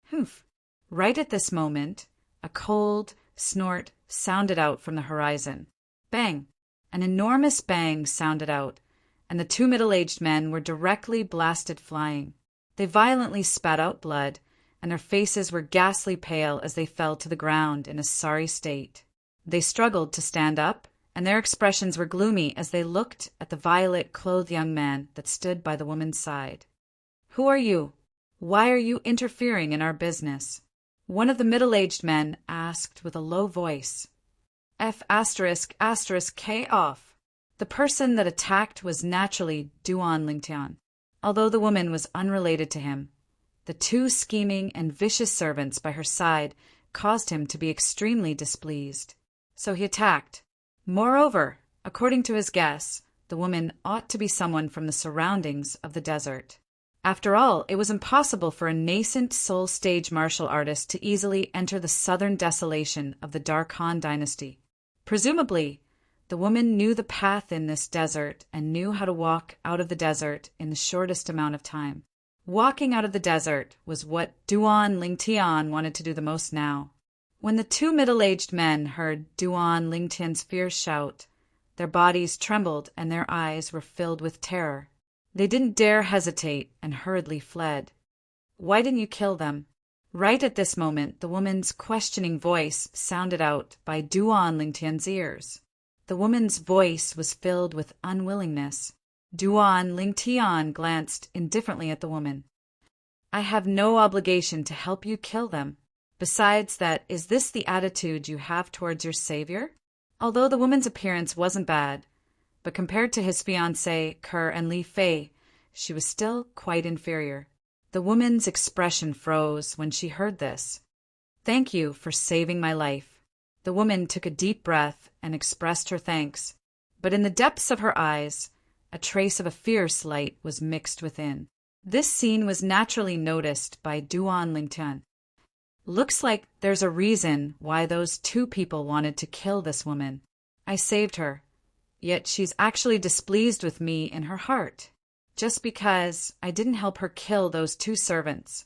Humph! Right at this moment, a cold snort sounded out from the horizon. Bang! An enormous bang sounded out, and the 2 middle-aged men were directly blasted flying. They violently spat out blood, and their faces were ghastly pale as they fell to the ground in a sorry state. They struggled to stand up, and their expressions were gloomy as they looked at the violet-clothed young man that stood by the woman's side. "Who are you? Why are you interfering in our business?" one of the middle-aged men asked with a low voice. F***K off. The person that attacked was naturally Duan Lingtian, although the woman was unrelated to him. The 2 scheming and vicious servants by her side caused him to be extremely displeased. So he attacked. Moreover, according to his guess, the woman ought to be someone from the surroundings of the desert. After all, it was impossible for a nascent soul stage martial artist to easily enter the southern desolation of the Dark Han dynasty. Presumably, the woman knew the path in this desert and knew how to walk out of the desert in the shortest amount of time. Walking out of the desert was what Duan Lingtian wanted to do the most now. When the 2 middle-aged men heard Duan Lingtian's fierce shout, their bodies trembled and their eyes were filled with terror. They didn't dare hesitate and hurriedly fled. "Why didn't you kill them?" Right at this moment, the woman's questioning voice sounded out by Duan Lingtian's ears. The woman's voice was filled with unwillingness. Duan Lingtian glanced indifferently at the woman. "I have no obligation to help you kill them. Besides that, is this the attitude you have towards your savior?" Although the woman's appearance wasn't bad, but compared to his fiancée, Kerr and Li Fei, she was still quite inferior. The woman's expression froze when she heard this. "Thank you for saving my life." The woman took a deep breath and expressed her thanks, but in the depths of her eyes, a trace of a fierce light was mixed within. This scene was naturally noticed by Duan Lingtian. "Looks like there's a reason why those 2 people wanted to kill this woman. I saved her, yet she's actually displeased with me in her heart, just because I didn't help her kill those 2 servants."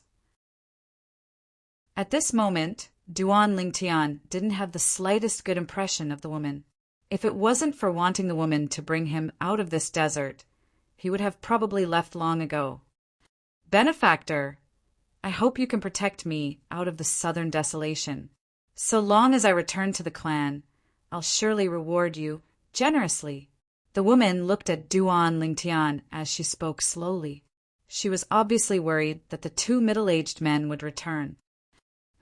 At this moment, Duan Lingtian didn't have the slightest good impression of the woman. If it wasn't for wanting the woman to bring him out of this desert, he would have probably left long ago. "Benefactor, I hope you can protect me out of the southern desolation. So long as I return to the clan, I'll surely reward you generously." The woman looked at Duan Lingtian as she spoke slowly. She was obviously worried that the 2 middle-aged men would return.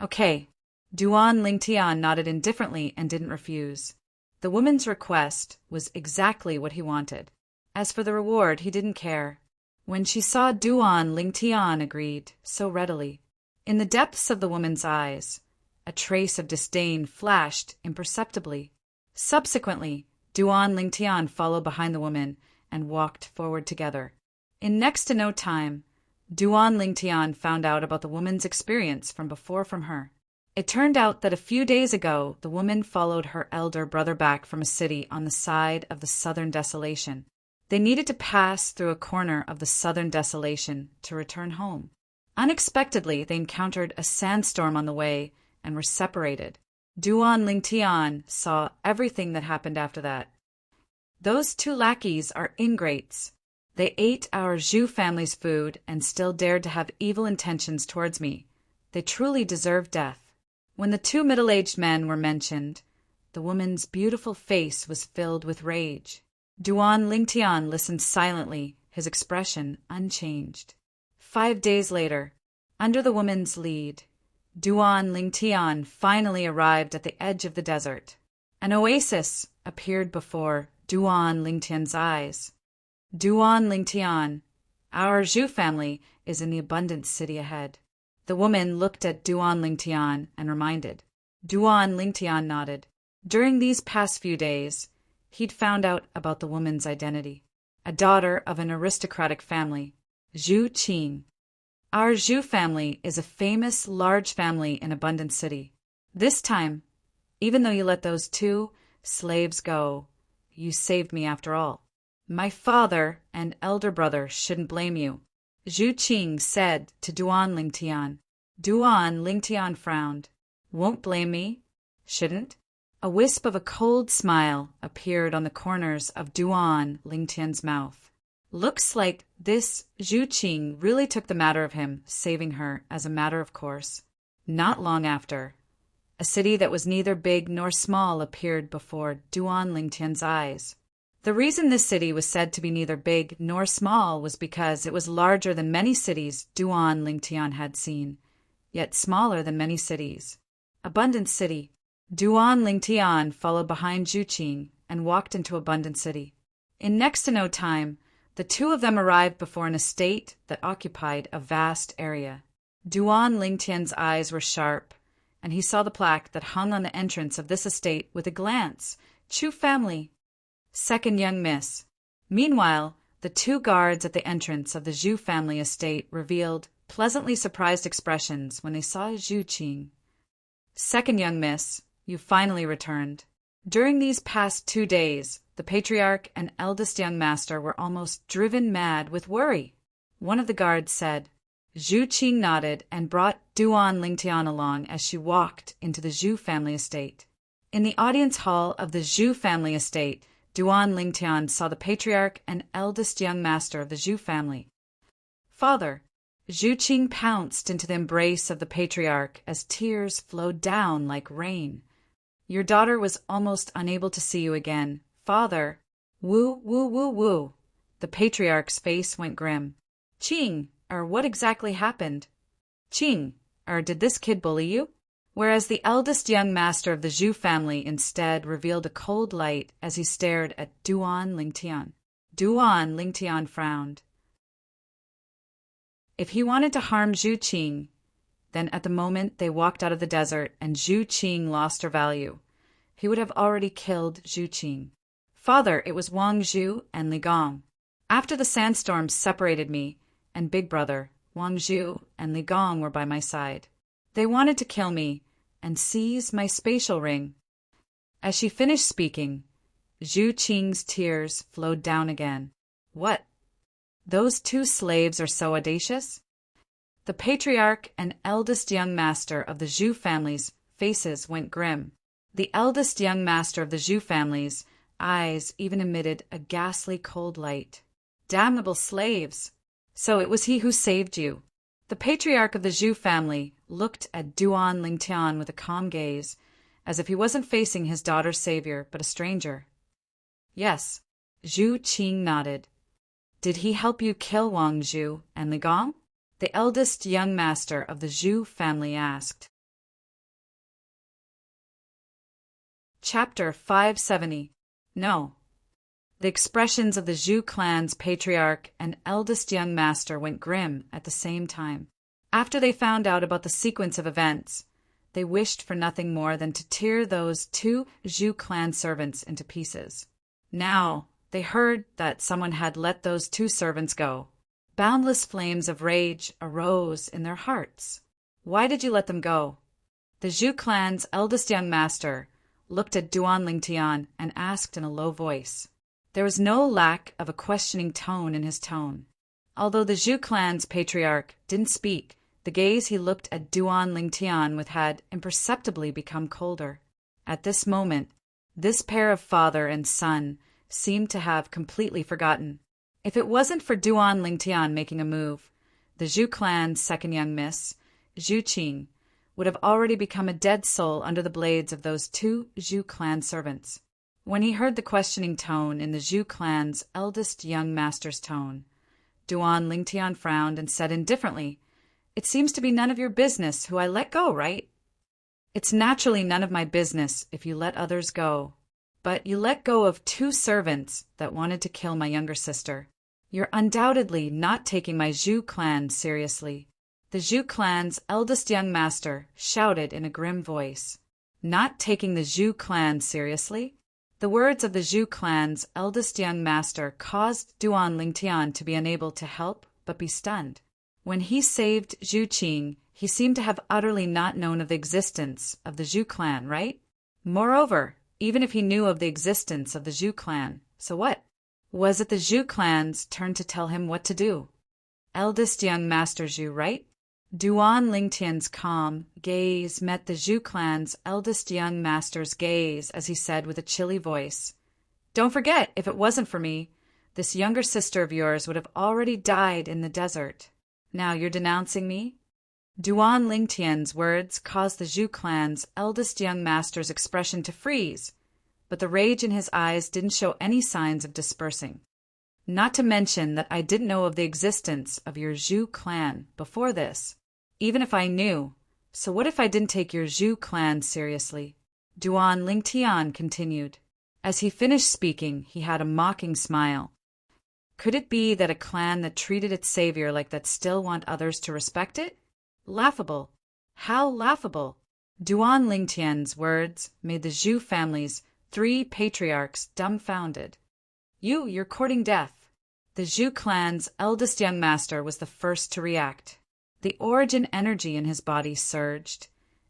"Okay." Duan Lingtian nodded indifferently and didn't refuse. The woman's request was exactly what he wanted. As for the reward, he didn't care. When she saw Duan Lingtian agreed so readily. In the depths of the woman's eyes, a trace of disdain flashed imperceptibly. Subsequently, Duan Lingtian followed behind the woman and walked forward together. In next to no time, Duan Lingtian found out about the woman's experience from her. It turned out that a few days ago, the woman followed her elder brother back from a city on the side of the southern desolation. They needed to pass through a corner of the southern desolation to return home. Unexpectedly, they encountered a sandstorm on the way and were separated. Duan Lingtian saw everything that happened after that. Those two lackeys are ingrates. They ate our Zhu family's food and still dared to have evil intentions towards me. They truly deserve death. When the two middle-aged men were mentioned, the woman's beautiful face was filled with rage. Duan Lingtian listened silently, his expression unchanged. 5 days later, under the woman's lead, Duan Lingtian finally arrived at the edge of the desert. An oasis appeared before Duan Lingtian's eyes. Duan Lingtian, our Zhu family is in the abundant city ahead. The woman looked at Duan Lingtian and reminded. Duan Lingtian nodded. During these past few days, he'd found out about the woman's identity. A daughter of an aristocratic family, Zhu Qing. Our Zhu family is a famous, large family in Abundant City. This time, even though you let those 2 slaves go, you saved me after all. My father and elder brother shouldn't blame you, Zhu Qing said to Duan Lingtian. Duan Lingtian frowned. Won't blame me? Shouldn't? A wisp of a cold smile appeared on the corners of Duan Lingtian's mouth. Looks like this Zhu Qing really took the matter of him saving her as a matter of course. Not long after, a city that was neither big nor small appeared before Duan Lingtian's eyes. The reason this city was said to be neither big nor small was because it was larger than many cities Duan Lingtian had seen, yet smaller than many cities. Abundant City. Duan Lingtian followed behind Zhu Qing and walked into Abundant City. In next to no time, the 2 of them arrived before an estate that occupied a vast area. Duan Lingtian's eyes were sharp, and he saw the plaque that hung on the entrance of this estate with a glance. Chu family. Second young miss. Meanwhile, the 2 guards at the entrance of the Zhu family estate revealed pleasantly surprised expressions when they saw Zhu Qing. Second young miss, you finally returned. During these past 2 days, the patriarch and eldest young master were almost driven mad with worry. One of the guards said. Zhu Qing nodded and brought Duan Lingtian along as she walked into the Zhu family estate. In the audience hall of the Zhu family estate, Duan Lingtian saw the patriarch and eldest young master of the Zhu family. Father, Zhu Qing pounced into the embrace of the patriarch as tears flowed down like rain. Your daughter was almost unable to see you again. Father, woo, woo, woo, woo. The patriarch's face went grim. Qing, what exactly happened? Qing, did this kid bully you? Whereas the eldest young master of the Zhu family instead revealed a cold light as he stared at Duan Lingtian. Duan Lingtian frowned. If he wanted to harm Zhu Qing, then at the moment they walked out of the desert and Zhu Qing lost her value, he would have already killed Zhu Qing. Father, it was Wang Zhu and Li Gong. After the sandstorm separated me, and Big Brother, Wang Zhu, and Li Gong were by my side. They wanted to kill me and seize my spatial ring. As she finished speaking, Zhu Qing's tears flowed down again. What? Those 2 slaves are so audacious? The patriarch and eldest young master of the Zhu family's faces went grim. The eldest young master of the Zhu family's eyes even emitted a ghastly cold light. Damnable slaves! So it was he who saved you. The patriarch of the Zhu family looked at Duan Lingtian with a calm gaze, as if he wasn't facing his daughter's savior, but a stranger. Yes, Zhu Qing nodded. Did he help you kill Wang Zhu and Li Gong? The eldest young master of the Zhu family asked. Chapter 570. No. The expressions of the Zhu clan's patriarch and eldest young master went grim at the same time. After they found out about the sequence of events, they wished for nothing more than to tear those 2 Zhu clan servants into pieces. Now, they heard that someone had let those 2 servants go. Boundless flames of rage arose in their hearts. Why did you let them go? The Zhu clan's eldest young master looked at Duan Lingtian and asked in a low voice. There was no lack of a questioning tone in his tone. Although the Zhu clan's patriarch didn't speak, the gaze he looked at Duan Lingtian with had imperceptibly become colder. At this moment, this pair of father and son seemed to have completely forgotten. If it wasn't for Duan Lingtian making a move, the Zhu clan's second young miss, Zhu Qing, would have already become a dead soul under the blades of those two Zhu clan servants. When he heard the questioning tone in the Zhu clan's eldest young master's tone, Duan Lingtian frowned and said indifferently, "It seems to be none of your business who I let go, right?" "It's naturally none of my business if you let others go. But you let go of two servants that wanted to kill my younger sister. You're undoubtedly not taking my Zhu clan seriously." The Zhu clan's eldest young master shouted in a grim voice. Not taking the Zhu clan seriously? The words of the Zhu clan's eldest young master caused Duan Lingtian to be unable to help but be stunned. When he saved Zhu Qing, he seemed to have utterly not known of the existence of the Zhu clan, right? Moreover, even if he knew of the existence of the Zhu clan, so what? Was it the Zhu clan's turn to tell him what to do? Eldest young master Zhu, right? Duan Lingtian's calm gaze met the Zhu clan's eldest young master's gaze as he said with a chilly voice, "Don't forget, if it wasn't for me, this younger sister of yours would have already died in the desert. Now you're denouncing me?" Duan Lingtian's words caused the Zhu clan's eldest young master's expression to freeze, but the rage in his eyes didn't show any signs of dispersing. "Not to mention that I didn't know of the existence of your Zhu clan before this, even if I knew. So what if I didn't take your Zhu clan seriously?" Duan Lingtian continued. As he finished speaking, he had a mocking smile. Could it be that a clan that treated its savior like that still want others to respect it? Laughable. How laughable. Duan Lingtian's words made the Zhu family's 3 patriarchs dumbfounded. You're courting death." The Zhu clan's eldest young master was the first to react. The origin energy in his body surged,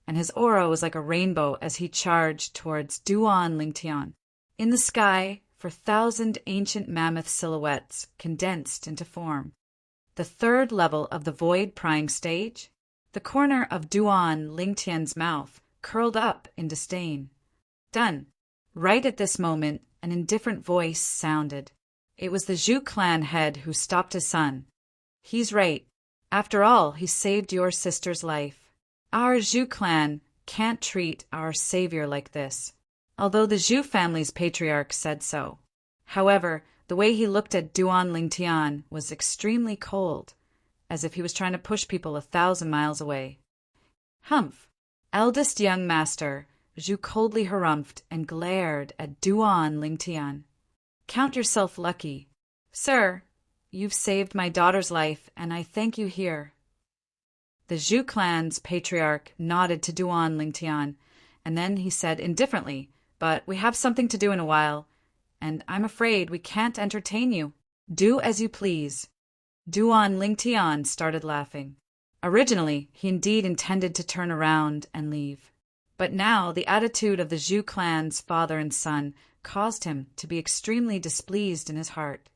and his aura was like a rainbow as he charged towards Duan Lingtian. In the sky, 4,000 ancient mammoth silhouettes condensed into form. The third level of the void prying stage, the corner of Duan Lingtian's mouth curled up in disdain. Done. Right at this moment, an indifferent voice sounded. It was the Zhu clan head who stopped his son. "He's right. After all, he saved your sister's life. Our Zhu clan can't treat our savior like this," although the Zhu family's patriarch said so. However, the way he looked at Duan Lingtian was extremely cold, as if he was trying to push people 1,000 miles away. "Humph." Eldest young master Zhu coldly harumphed and glared at Duan Lingtian. "Count yourself lucky. Sir, you've saved my daughter's life, and I thank you here." The Zhu clan's patriarch nodded to Duan Lingtian, and then he said indifferently, "But we have something to do in a while, and I'm afraid we can't entertain you." "Do as you please." Duan Lingtian started laughing. Originally, he indeed intended to turn around and leave. But now the attitude of the Zhu clan's father and son caused him to be extremely displeased in his heart.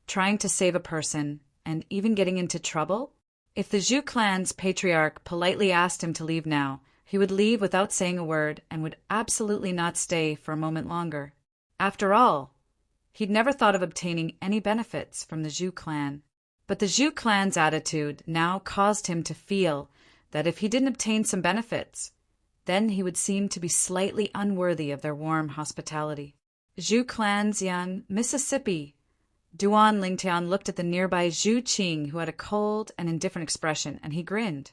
Trying to save a person, and even getting into trouble? If the Zhu clan's patriarch politely asked him to leave now, he would leave without saying a word and would absolutely not stay for a moment longer. After all, he'd never thought of obtaining any benefits from the Zhu clan. But the Zhu clan's attitude now caused him to feel that if he didn't obtain some benefits, then he would seem to be slightly unworthy of their warm hospitality. Zhu clan's young Mississippi. Duan Lingtian looked at the nearby Zhu Qing, who had a cold and indifferent expression, and he grinned.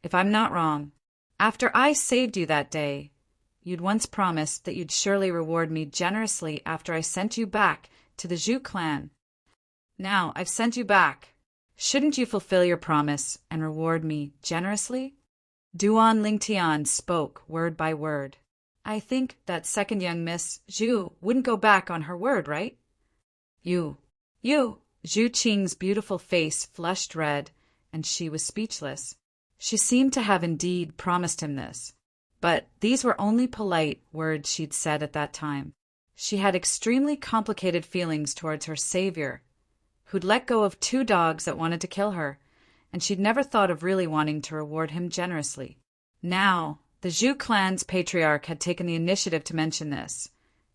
"If I'm not wrong, after I saved you that day, you'd once promised that you'd surely reward me generously after I sent you back to the Zhu clan. Now I've sent you back. Shouldn't you fulfill your promise and reward me generously?" Duan Lingtian spoke word by word. "I think that second young Miss Zhu wouldn't go back on her word, right?" You. Zhu Qing's beautiful face flushed red, and she was speechless. She seemed to have indeed promised him this, but these were only polite words she'd said at that time. She had extremely complicated feelings towards her savior, who'd let go of 2 dogs that wanted to kill her, and she'd never thought of really wanting to reward him generously. Now, the Zhu clan's patriarch had taken the initiative to mention this,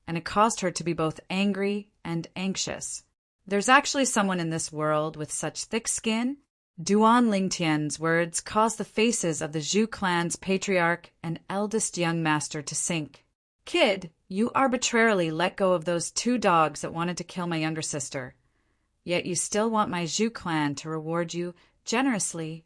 and it caused her to be both angry and anxious. There's actually someone in this world with such thick skin. Duan Lingtian's words caused the faces of the Zhu clan's patriarch and eldest young master to sink. Kid, you arbitrarily let go of those 2 dogs that wanted to kill my younger sister. Yet you still want my Zhu clan to reward you generously.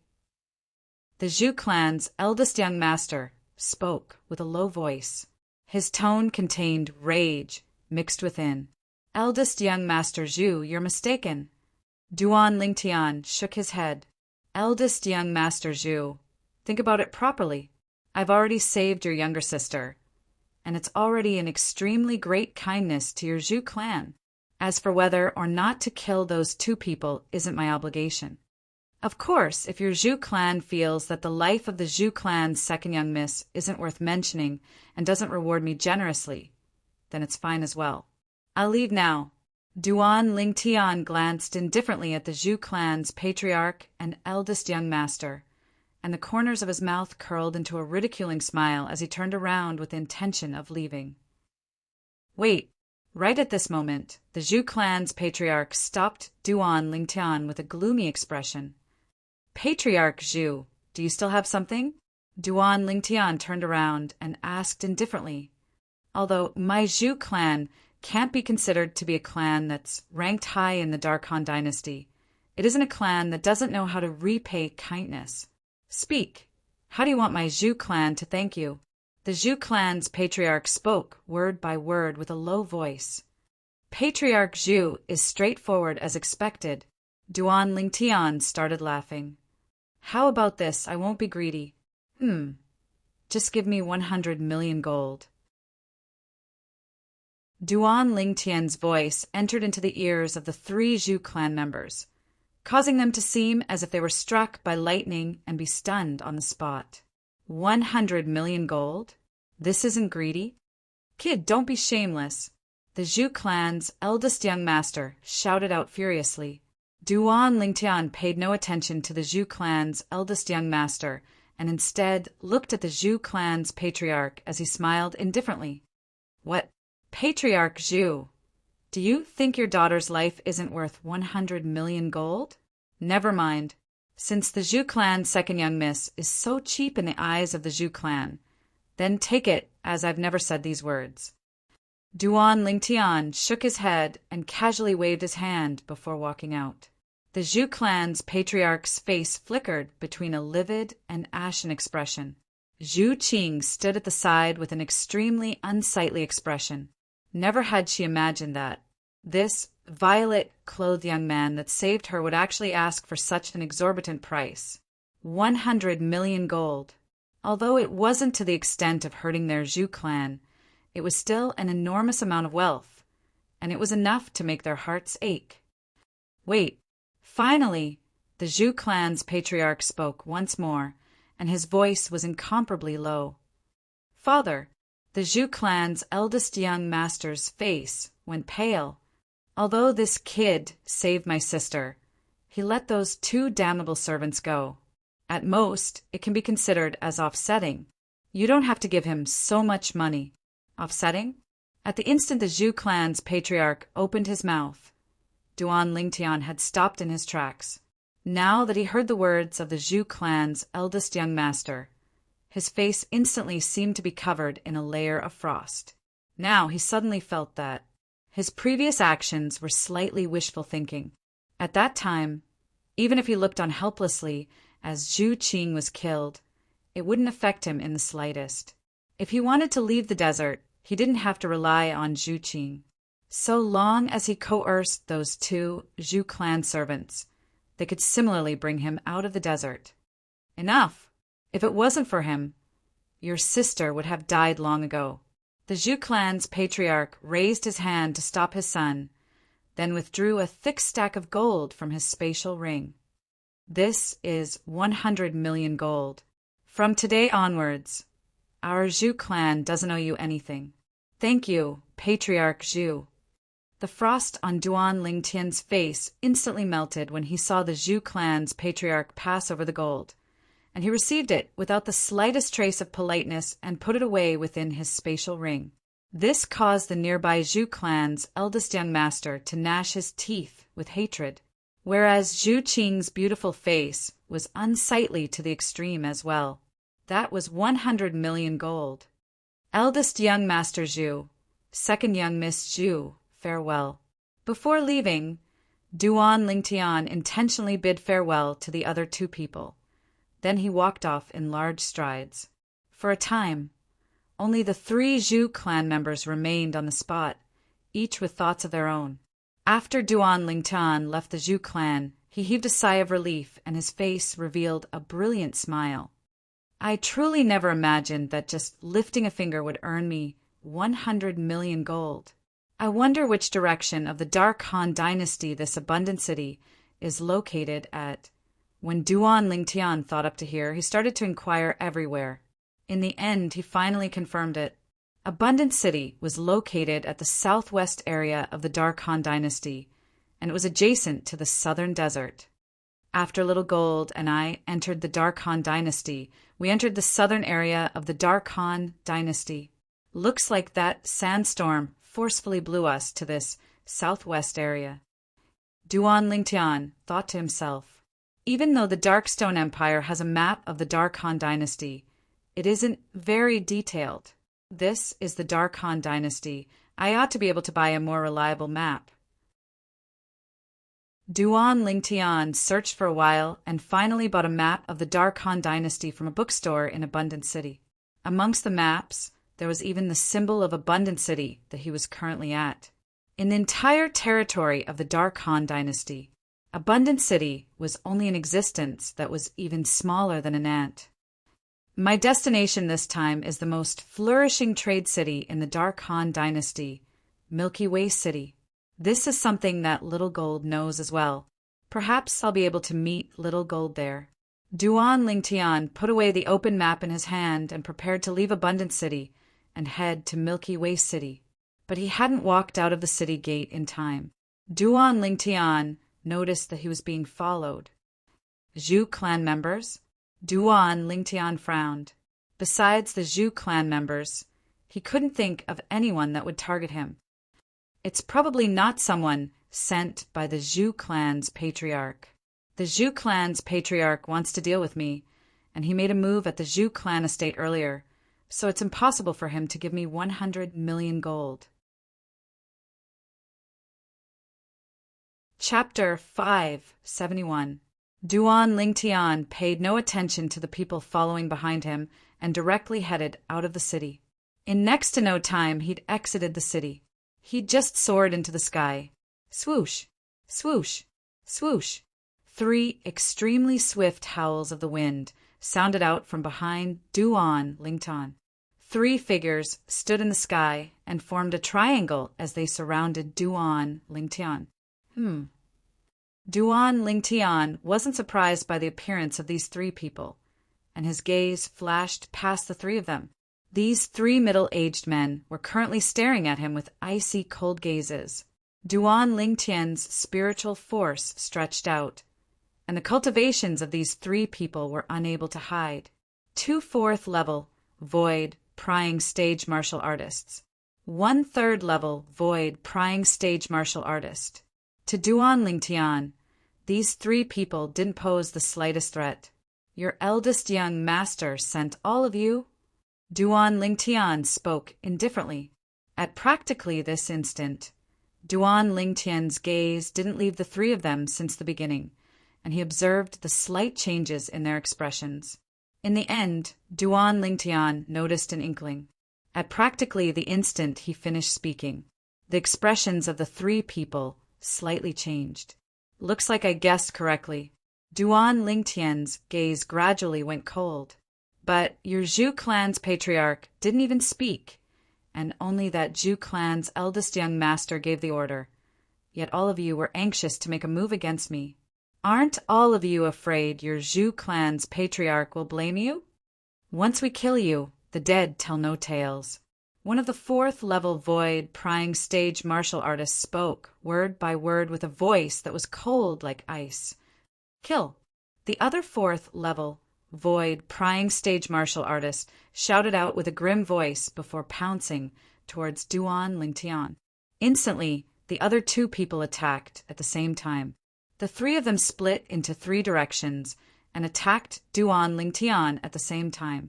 The Zhu clan's eldest young master spoke with a low voice. His tone contained rage mixed within. Eldest young Master Zhu, you're mistaken. Duan Lingtian shook his head. Eldest young Master Zhu, think about it properly. I've already saved your younger sister, and it's already an extremely great kindness to your Zhu clan. As for whether or not to kill those 2 people isn't my obligation. Of course, if your Zhu clan feels that the life of the Zhu clan's second young miss isn't worth mentioning and doesn't reward me generously, then it's fine as well. I'll leave now. Duan Lingtian glanced indifferently at the Zhu clan's patriarch and eldest young master, and the corners of his mouth curled into a ridiculing smile as he turned around with the intention of leaving. Wait. Right at this moment, the Zhu clan's patriarch stopped Duan Lingtian with a gloomy expression. Patriarch Zhu, do you still have something? Duan Lingtian turned around and asked indifferently. Although my Zhu clan can't be considered to be a clan that's ranked high in the Dark Han dynasty, it isn't a clan that doesn't know how to repay kindness. Speak. How do you want my Zhu clan to thank you? The Zhu clan's patriarch spoke word by word with a low voice. Patriarch Zhu is straightforward as expected. Duan Lingtian started laughing. How about this? I won't be greedy. Just give me 100 million gold. Duan Lingtian's voice entered into the ears of the 3 Zhu clan members, causing them to seem as if they were struck by lightning and be stunned on the spot. 100 million gold? This isn't greedy? Kid, don't be shameless. The Zhu clan's eldest young master shouted out furiously. Duan Lingtian paid no attention to the Zhu clan's eldest young master and instead looked at the Zhu clan's patriarch as he smiled indifferently. What? Patriarch Zhu, do you think your daughter's life isn't worth 100 million gold? Never mind. Since the Zhu clan's second young miss is so cheap in the eyes of the Zhu clan, then take it as I've never said these words. Duan Lingtian shook his head and casually waved his hand before walking out. The Zhu clan's patriarch's face flickered between a livid and ashen expression. Zhu Qing stood at the side with an extremely unsightly expression. Never had she imagined that this violet-clothed young man that saved her would actually ask for such an exorbitant price. 100 million gold. Although it wasn't to the extent of hurting their Zhu clan, it was still an enormous amount of wealth, and it was enough to make their hearts ache. Wait. Finally, the Zhu clan's patriarch spoke once more, and his voice was incomparably low. Father, the Zhu clan's eldest young master's face went pale. Although this kid saved my sister, he let those 2 damnable servants go. At most, it can be considered as offsetting. You don't have to give him so much money. Offsetting? At the instant the Zhu clan's patriarch opened his mouth, Duan Lingtian had stopped in his tracks. Now that he heard the words of the Zhu clan's eldest young master, his face instantly seemed to be covered in a layer of frost. Now he suddenly felt that his previous actions were slightly wishful thinking. At that time, even if he looked on helplessly as Zhu Qing was killed, it wouldn't affect him in the slightest. If he wanted to leave the desert, he didn't have to rely on Zhu Qing. So long as he coerced those 2 Zhu clan servants, they could similarly bring him out of the desert. Enough! If it wasn't for him, your sister would have died long ago. The Zhu clan's patriarch raised his hand to stop his son, then withdrew a thick stack of gold from his spatial ring. This is 100 million gold. From today onwards, our Zhu clan doesn't owe you anything. Thank you, Patriarch Zhu. The frost on Duan Lingtian's face instantly melted when he saw the Zhu clan's patriarch pass over the gold, and he received it without the slightest trace of politeness and put it away within his spatial ring. This caused the nearby Zhu clan's eldest young master to gnash his teeth with hatred, whereas Zhu Qing's beautiful face was unsightly to the extreme as well. That was 100 million gold. Eldest young Master Zhu, second young Miss Zhu, farewell. Before leaving, Duan Lingtian intentionally bid farewell to the other two people. Then he walked off in large strides. For a time, only the 3 Zhu clan members remained on the spot, each with thoughts of their own. After Duan Lingtian left the Zhu clan, he heaved a sigh of relief and his face revealed a brilliant smile. I truly never imagined that just lifting a finger would earn me 100 million gold. I wonder which direction of the Dark Han dynasty this abundant city is located at. When Duan Lingtian thought up to here, he started to inquire everywhere. In the end, he finally confirmed it. Abundant City was located at the southwest area of the Dark Han dynasty, and it was adjacent to the southern desert. After Little Gold and I entered the Dark Han dynasty, we entered the southern area of the Dark Han dynasty. Looks like that sandstorm forcefully blew us to this southwest area. Duan Lingtian thought to himself, even though the Darkstone Empire has a map of the Dark Han dynasty, it isn't very detailed. This is the Dark Han dynasty. I ought to be able to buy a more reliable map. Duan Lingtian searched for a while and finally bought a map of the Dark Han dynasty from a bookstore in Abundant City. Amongst the maps, there was even the symbol of Abundant City that he was currently at. In the entire territory of the Dark Han dynasty, Abundant City was only an existence that was even smaller than an ant. My destination this time is the most flourishing trade city in the Dark Han dynasty, Milky Way City. This is something that Little Gold knows as well. Perhaps I'll be able to meet Little Gold there. Duan Lingtian put away the open map in his hand and prepared to leave Abundant City and head to Milky Way City. But he hadn't walked out of the city gate in time. Duan Lingtian noticed that he was being followed. Zhu clan members? Duan Lingtian frowned. Besides the Zhu clan members, he couldn't think of anyone that would target him. It's probably not someone sent by the Zhu clan's patriarch. The Zhu clan's patriarch wants to deal with me, and he made a move at the Zhu clan estate earlier, so it's impossible for him to give me 100 million gold. Chapter 571. Duan Lingtian paid no attention to the people following behind him and directly headed out of the city. In next to no time, he'd exited the city. He'd just soared into the sky. Swoosh, swoosh, swoosh. 3 extremely swift howls of the wind sounded out from behind Duan Lingtian. 3 figures stood in the sky and formed a triangle as they surrounded Duan Lingtian. Duan Lingtian wasn't surprised by the appearance of these 3 people, and his gaze flashed past the 3 of them. These 3 middle-aged men were currently staring at him with icy cold gazes. Duan Lingtian's spiritual force stretched out, and the cultivations of these 3 people were unable to hide. 2 4th level, void, prying stage martial artists. 1 3rd level, void, prying stage martial artist. To Duan Lingtian, these 3 people didn't pose the slightest threat. Your eldest young master sent all of you? Duan Lingtian spoke indifferently. At practically this instant, Duan Lingtian's gaze didn't leave the 3 of them since the beginning, and he observed the slight changes in their expressions. In the end, Duan Lingtian noticed an inkling. At practically the instant he finished speaking, the expressions of the 3 people slightly changed. Looks like I guessed correctly. Duan Lingtian's gaze gradually went cold. But your Zhu clan's patriarch didn't even speak, and only that Zhu clan's eldest young master gave the order. Yet all of you were anxious to make a move against me. Aren't all of you afraid your Zhu clan's patriarch will blame you? Once we kill you, the dead tell no tales. One of the fourth-level void prying stage martial artists spoke, word by word with a voice that was cold like ice. Kill. The other fourth-level void prying stage martial artist shouted out with a grim voice before pouncing towards Duan Lingtian. Instantly, the other two people attacked at the same time. The three of them split into three directions and attacked Duan Lingtian at the same time.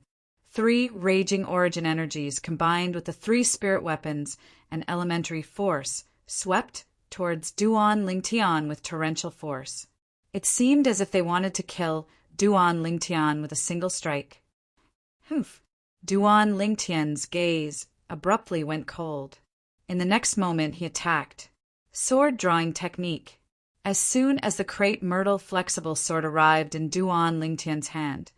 Three raging origin energies combined with the three spirit weapons and elementary force swept towards Duan Lingtian with torrential force. It seemed as if they wanted to kill Duan Lingtian with a single strike. Humph! Duan Lingtian's gaze abruptly went cold. In the next moment he attacked. Sword drawing technique. As soon as the crepe myrtle flexible sword arrived in Duan Lingtian's hand,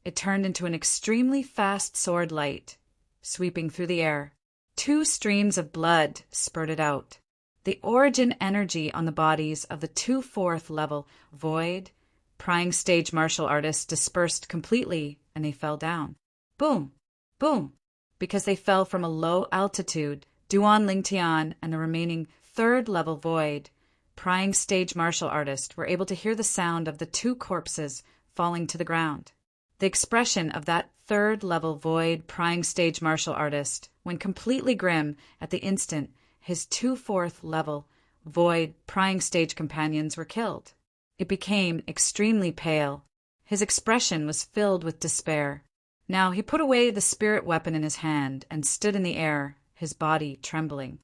it turned into an extremely fast sword light, sweeping through the air. Two streams of blood spurted out. The origin energy on the bodies of the two fourth-level void prying stage martial artists dispersed completely, and they fell down. Boom! Boom! Because they fell from a low altitude, Duan Lingtian and the remaining third-level void prying stage martial artist were able to hear the sound of the two corpses falling to the ground. The expression of that third-level void prying stage martial artist went completely grim at the instant his two fourth-level void prying stage companions were killed. It became extremely pale. His expression was filled with despair. Now he put away the spirit weapon in his hand and stood in the air, his body trembling.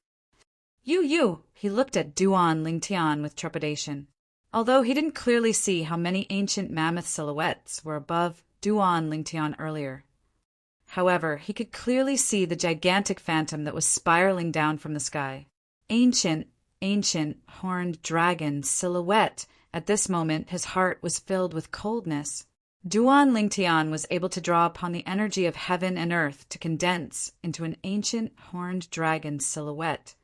You! He looked at Duan Lingtian with trepidation. Although he didn't clearly see how many ancient mammoth silhouettes were above Duan Lingtian earlier. However, he could clearly see the gigantic phantom that was spiraling down from the sky. Ancient horned dragon silhouette. At this moment, his heart was filled with coldness. Duan Lingtian was able to draw upon the energy of heaven and earth to condense into an ancient horned dragon silhouette.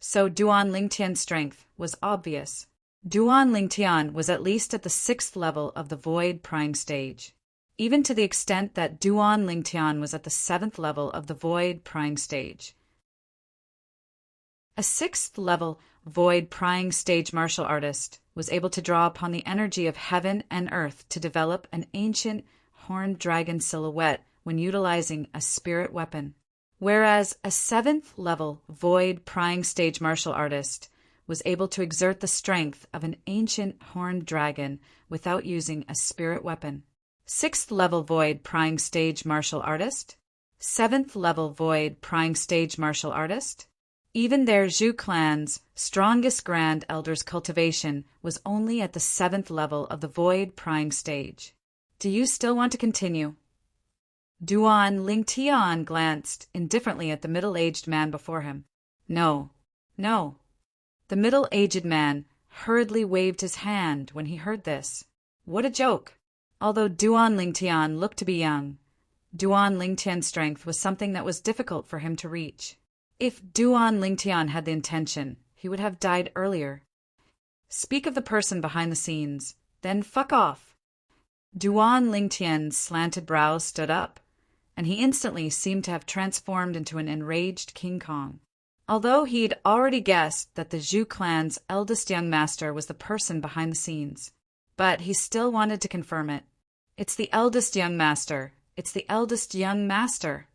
So Duan Lingtian's strength was obvious. Duan Lingtian was at least at the 6th level of the void prying stage, even to the extent that Duan Lingtian was at the 7th level of the void prying stage. A 6th level void prying stage martial artist was able to draw upon the energy of heaven and earth to develop an ancient horned dragon silhouette when utilizing a spirit weapon, whereas a 7th level void prying stage martial artist was able to exert the strength of an ancient horned dragon without using a spirit weapon. 6th level void prying stage martial artist, 7th level void prying stage martial artist. Even their Zhu clan's strongest grand elder's cultivation was only at the 7th level of the void prying stage. Do you still want to continue? Duan Lingtian glanced indifferently at the middle-aged man before him. No. The middle-aged man hurriedly waved his hand when he heard this. What a joke! Although Duan Lingtian looked to be young, Duan Lingtian's strength was something that was difficult for him to reach. If Duan Lingtian had the intention, he would have died earlier. Speak of the person behind the scenes, then fuck off. Duan Lingtian's slanted brows stood up, and he instantly seemed to have transformed into an enraged King Kong. Although he'd already guessed that the Zhu clan's eldest young master was the person behind the scenes, but he still wanted to confirm it. It's the eldest young master. It's the eldest young master.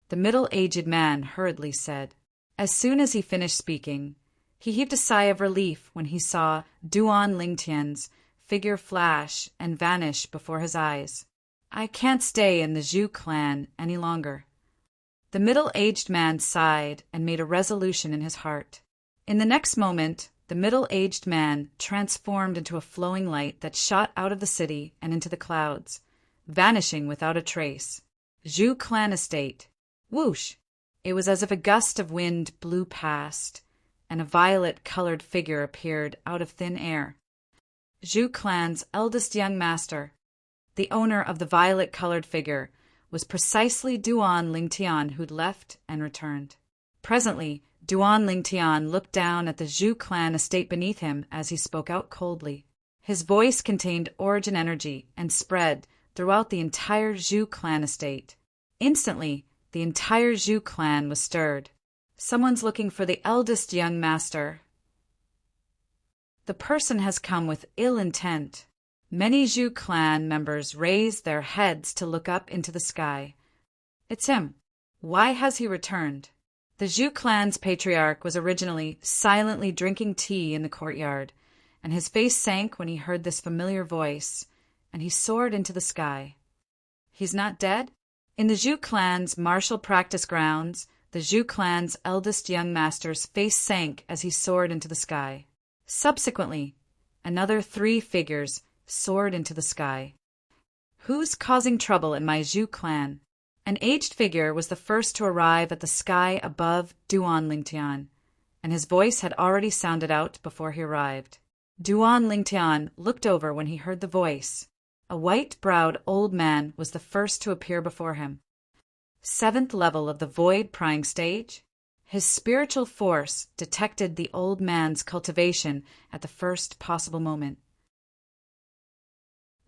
The middle-aged man hurriedly said. As soon as he finished speaking, he heaved a sigh of relief when he saw Duan Lingtian's figure flash and vanish before his eyes. I can't stay in the Zhu clan any longer. The middle-aged man sighed and made a resolution in his heart. In the next moment, the middle-aged man transformed into a flowing light that shot out of the city and into the clouds, vanishing without a trace. Zhu clan estate. Whoosh! It was as if a gust of wind blew past, and a violet-colored figure appeared out of thin air. Zhu clan's eldest young master, the owner of the violet-colored figure, was precisely Duan Lingtian who'd left and returned. Presently, Duan Lingtian looked down at the Zhu clan estate beneath him as he spoke out coldly. His voice contained origin energy and spread throughout the entire Zhu clan estate. Instantly, the entire Zhu clan was stirred. Someone's looking for the eldest young master. The person has come with ill intent. Many Zhu clan members raised their heads to look up into the sky. It's him. Why has he returned? The Zhu clan's patriarch was originally silently drinking tea in the courtyard, and his face sank when he heard this familiar voice, and he soared into the sky. He's not dead? In the Zhu clan's martial practice grounds, the Zhu clan's eldest young master's face sank as he soared into the sky. Subsequently, another 3 figures soared into the sky. Who's causing trouble in my Zhu clan? An aged figure was the first to arrive at the sky above Duan Lingtian, and his voice had already sounded out before he arrived. Duan Lingtian looked over when he heard the voice. A white-browed old man was the first to appear before him. 7th level of the void prying stage. His spiritual force detected the old man's cultivation at the first possible moment.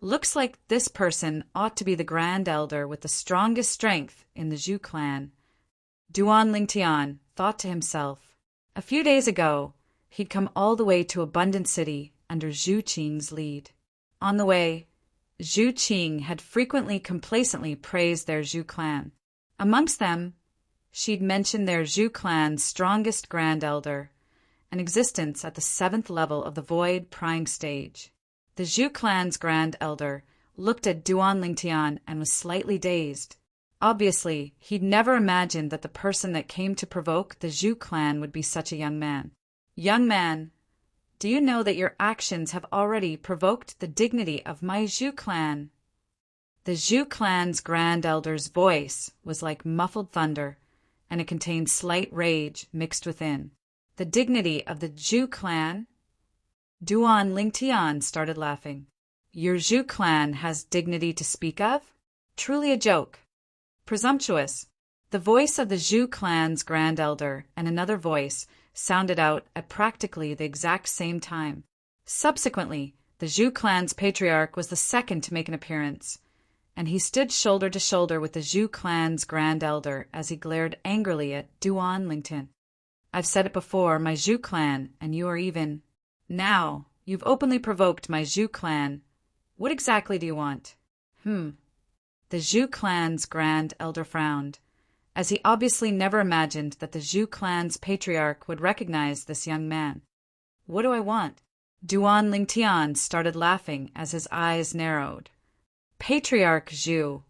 Looks like this person ought to be the Grand Elder with the strongest strength in the Zhu clan. Duan Lingtian thought to himself. A few days ago, he'd come all the way to Abundant City under Zhu Qing's lead. On the way, Zhu Qing had frequently complacently praised their Zhu clan. Amongst them, she'd mentioned their Zhu clan's strongest Grand Elder, an existence at the 7th level of the void prying stage. The Zhu clan's Grand Elder looked at Duan Lingtian and was slightly dazed. Obviously, he'd never imagined that the person that came to provoke the Zhu clan would be such a young man. Young man, do you know that your actions have already provoked the dignity of my Zhu clan? The Zhu clan's Grand Elder's voice was like muffled thunder, and it contained slight rage mixed within. The dignity of the Zhu clan? Duan Lingtian started laughing. Your Zhu clan has dignity to speak of? Truly a joke. Presumptuous. The voice of the Zhu clan's Grand Elder and another voice sounded out at practically the exact same time. Subsequently, the Zhu clan's patriarch was the second to make an appearance, and he stood shoulder to shoulder with the Zhu clan's Grand Elder as he glared angrily at Duan Lingtian. I've said it before, my Zhu clan, and you are even. Now, you've openly provoked my Zhu clan. What exactly do you want? The Zhu clan's Grand Elder frowned, as he obviously never imagined that the Zhu clan's patriarch would recognize this young man. What do I want? Duan Lingtian started laughing as his eyes narrowed. Patriarch Zhu,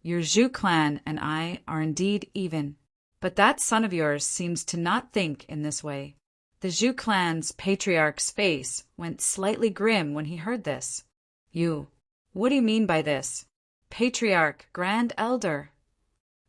your Zhu clan and I are indeed even, but that son of yours seems to not think in this way. The Zhu clan's patriarch's face went slightly grim when he heard this. What do you mean by this? Patriarch, Grand Elder.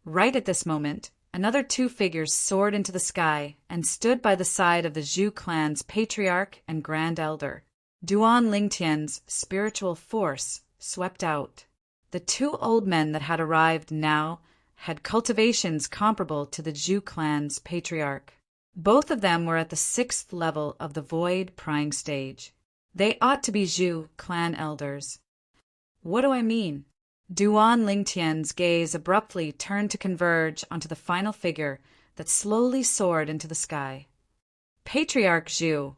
Right at this moment, another 2 figures soared into the sky and stood by the side of the Zhu clan's patriarch and Grand Elder. Duan Lingtian's spiritual force swept out. The 2 old men that had arrived now had cultivations comparable to the Zhu clan's patriarch. Both of them were at the 6th level of the void prying stage. They ought to be Zhu clan elders. What do I mean? Duan Lingtian's gaze abruptly turned to converge onto the final figure that slowly soared into the sky. Patriarch Zhu,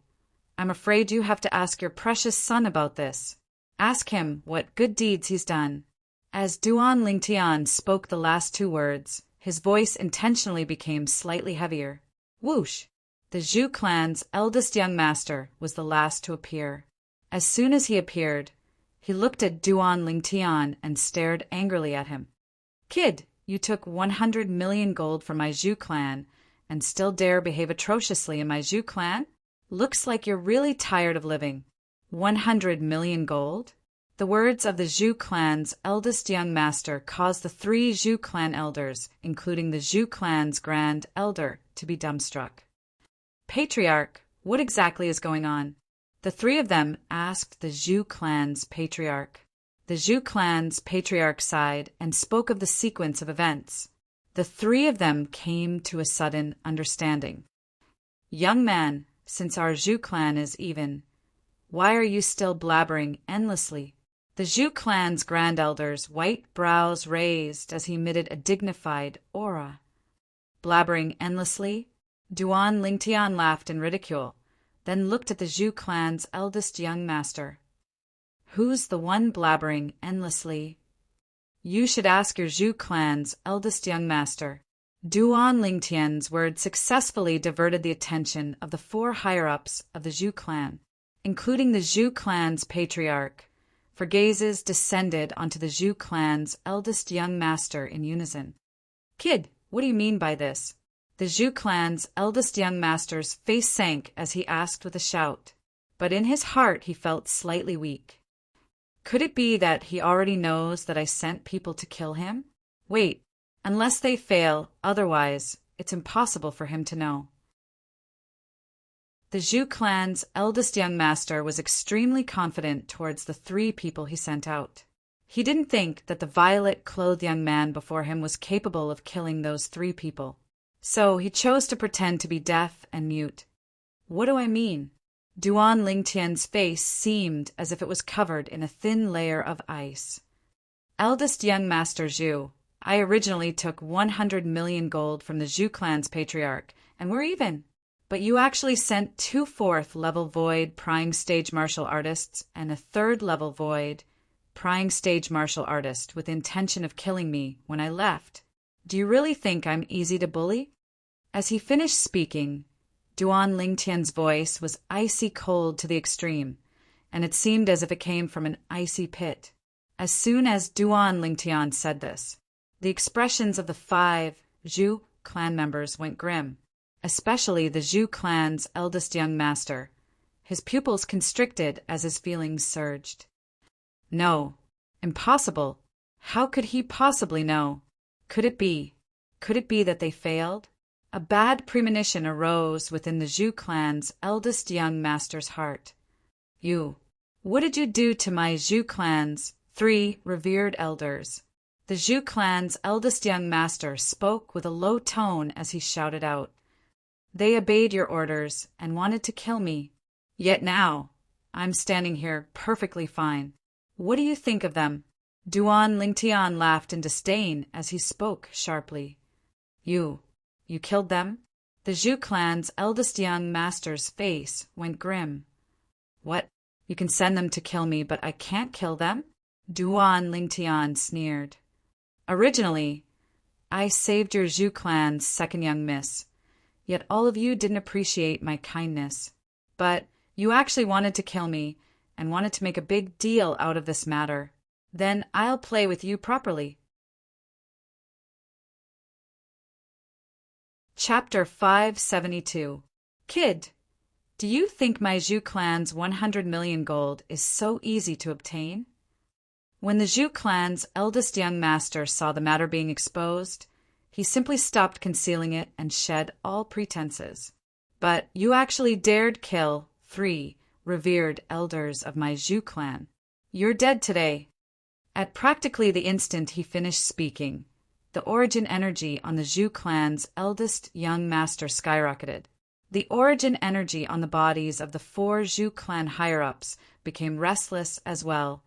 I'm afraid you have to ask your precious son about this. Ask him what good deeds he's done. As Duan Lingtian spoke the last 2 words, his voice intentionally became slightly heavier. Whoosh! The Zhu clan's eldest young master was the last to appear. As soon as he appeared, he looked at Duan Lingtian and stared angrily at him. Kid, you took 100 million gold from my Zhu clan and still dare behave atrociously in my Zhu clan? Looks like you're really tired of living. 100 million gold? The words of the Zhu clan's eldest young master caused the 3 Zhu clan elders, including the Zhu clan's Grand Elder, to be dumbstruck. Patriarch, what exactly is going on? The 3 of them asked the Zhu clan's patriarch. The Zhu clan's patriarch sighed and spoke of the sequence of events. The 3 of them came to a sudden understanding. Young man, since our Zhu clan is even, Why are you still blabbering endlessly? The Zhu clan's grand elder's white brows raised as he emitted a dignified aura. Blabbering endlessly? Duan Lingtian laughed in ridicule, then looked at the Zhu clan's eldest young master. Who's the one blabbering endlessly? You should ask your Zhu clan's eldest young master. Duan Lingtian's words successfully diverted the attention of the four higher-ups of the Zhu clan, including the Zhu clan's patriarch, for gazes descended onto the Zhu clan's eldest young master in unison. Kid, what do you mean by this? The Zhu clan's eldest young master's face sank as he asked with a shout, but in his heart he felt slightly weak. Could it be that he already knows that I sent people to kill him? Wait, unless they fail, otherwise, it's impossible for him to know. The Zhu clan's eldest young master was extremely confident towards the three people he sent out. He didn't think that the violet-clothed young man before him was capable of killing those three people, so he chose to pretend to be deaf and mute. What do I mean? Duan Lingtian's face seemed as if it was covered in a thin layer of ice. Eldest young master Zhu, I originally took 100 million gold from the Zhu clan's patriarch, and we're even. But you actually sent 2 4th-level void prying stage martial artists and a 3rd-level void prying stage martial artist with intention of killing me when I left. Do you really think I'm easy to bully? As he finished speaking, Duan Lingtian's voice was icy cold to the extreme, and it seemed as if it came from an icy pit. As soon as Duan Lingtian said this, the expressions of the 5 Zhu clan members went grim, especially the Zhu clan's eldest young master. His pupils constricted as his feelings surged. No, impossible. How could he possibly know? Could it be that they failed? A bad premonition arose within the Zhu clan's eldest young master's heart. What did you do to my Zhu clan's 3 revered elders? The Zhu clan's eldest young master spoke with a low tone as he shouted out. They obeyed your orders and wanted to kill me. Yet now, I'm standing here perfectly fine. What do you think of them? Duan Lingtian laughed in disdain as he spoke sharply. You killed them? The Zhu clan's eldest young master's face went grim. What? You can send them to kill me, but I can't kill them? Duan Lingtian sneered. Originally, I saved your Zhu clan's second young miss, yet all of you didn't appreciate my kindness. But you actually wanted to kill me and wanted to make a big deal out of this matter. Then I'll play with you properly. Chapter 572. Kid, do you think my Zhu clan's 100 million gold is so easy to obtain? When the Zhu clan's eldest young master saw the matter being exposed, he simply stopped concealing it and shed all pretenses. But you actually dared kill 3 revered elders of my Zhu clan. You're dead today. At practically the instant he finished speaking, the origin energy on the Zhu clan's eldest young master skyrocketed. The origin energy on the bodies of the 4 Zhu clan higher-ups became restless as well,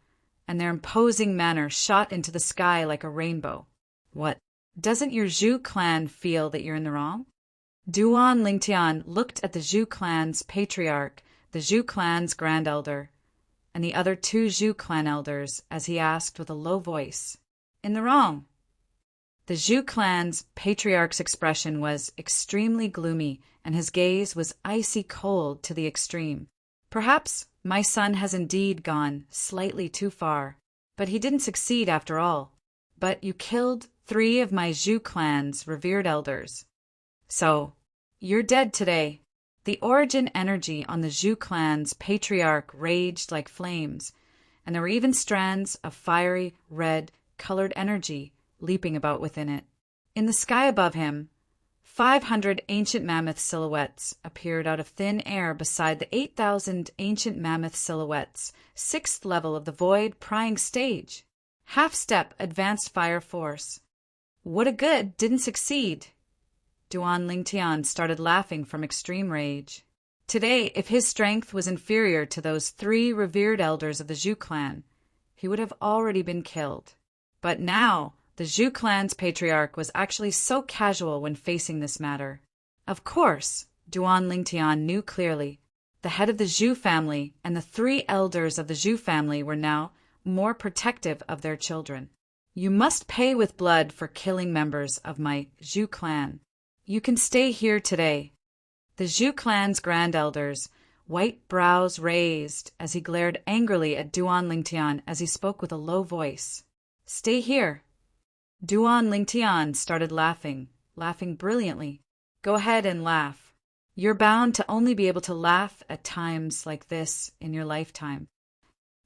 and their imposing manner shot into the sky like a rainbow. What? Doesn't your Zhu clan feel that you're in the wrong? Duan Lingtian looked at the Zhu clan's patriarch, the Zhu clan's grand elder, and the other 2 Zhu clan elders as he asked with a low voice, In the wrong? The Zhu clan's patriarch's expression was extremely gloomy, and his gaze was icy cold to the extreme. Perhaps my son has indeed gone slightly too far, but he didn't succeed after all. But you killed 3 of my Zhu clan's revered elders. So, you're dead today. The origin energy on the Zhu clan's patriarch raged like flames, and there were even strands of fiery, red-colored energy leaping about within it. In the sky above him, 500 ancient mammoth silhouettes appeared out of thin air beside the 8,000 ancient mammoth silhouettes, 6th level of the void prying stage. Half-step advanced fire force. What a good didn't succeed. Duan Lingtian started laughing from extreme rage. Today, if his strength was inferior to those 3 revered elders of the Zhou clan, he would have already been killed. But now, the Zhou clan's patriarch was actually so casual when facing this matter. Of course, Duan Lingtian knew clearly. The head of the Zhou family and the 3 elders of the Zhou family were now more protective of their children. You must pay with blood for killing members of my Zhou clan. You can stay here today. The Zhou clan's grand elders, white brows raised as he glared angrily at Duan Lingtian as he spoke with a low voice. Stay here. Duan Lingtian started laughing brilliantly. Go ahead and laugh. You're bound to only be able to laugh at times like this in your lifetime.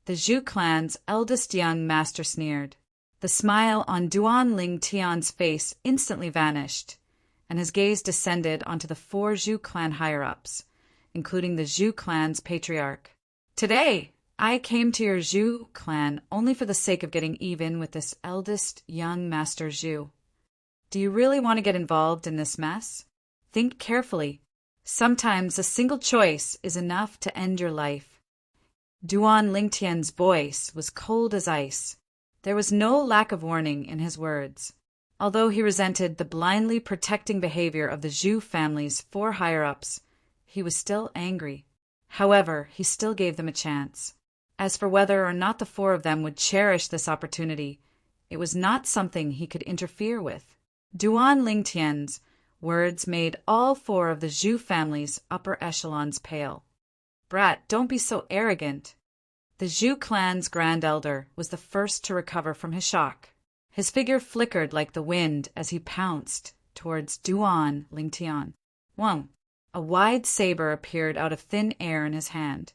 The Zhou clan's eldest young master sneered. The smile on Duan Lingtian's face instantly vanished, and his gaze descended onto the 4 Zhou clan higher-ups, including the Zhou clan's patriarch. Today, I came to your Zhou clan only for the sake of getting even with this eldest young master Zhou. Do you really want to get involved in this mess? Think carefully. Sometimes a single choice is enough to end your life. Duan Lingtian's voice was cold as ice. There was no lack of warning in his words. Although he resented the blindly protecting behavior of the Zhou family's 4 higher-ups, he was still angry. However, he still gave them a chance. As for whether or not the 4 of them would cherish this opportunity, it was not something he could interfere with. Duan Lingtian's words made all 4 of the Zhou family's upper echelons pale. Brat, don't be so arrogant. The Zhou clan's grand elder was the first to recover from his shock. His figure flickered like the wind as he pounced towards Duan Lingtian. Wang! A wide saber appeared out of thin air in his hand,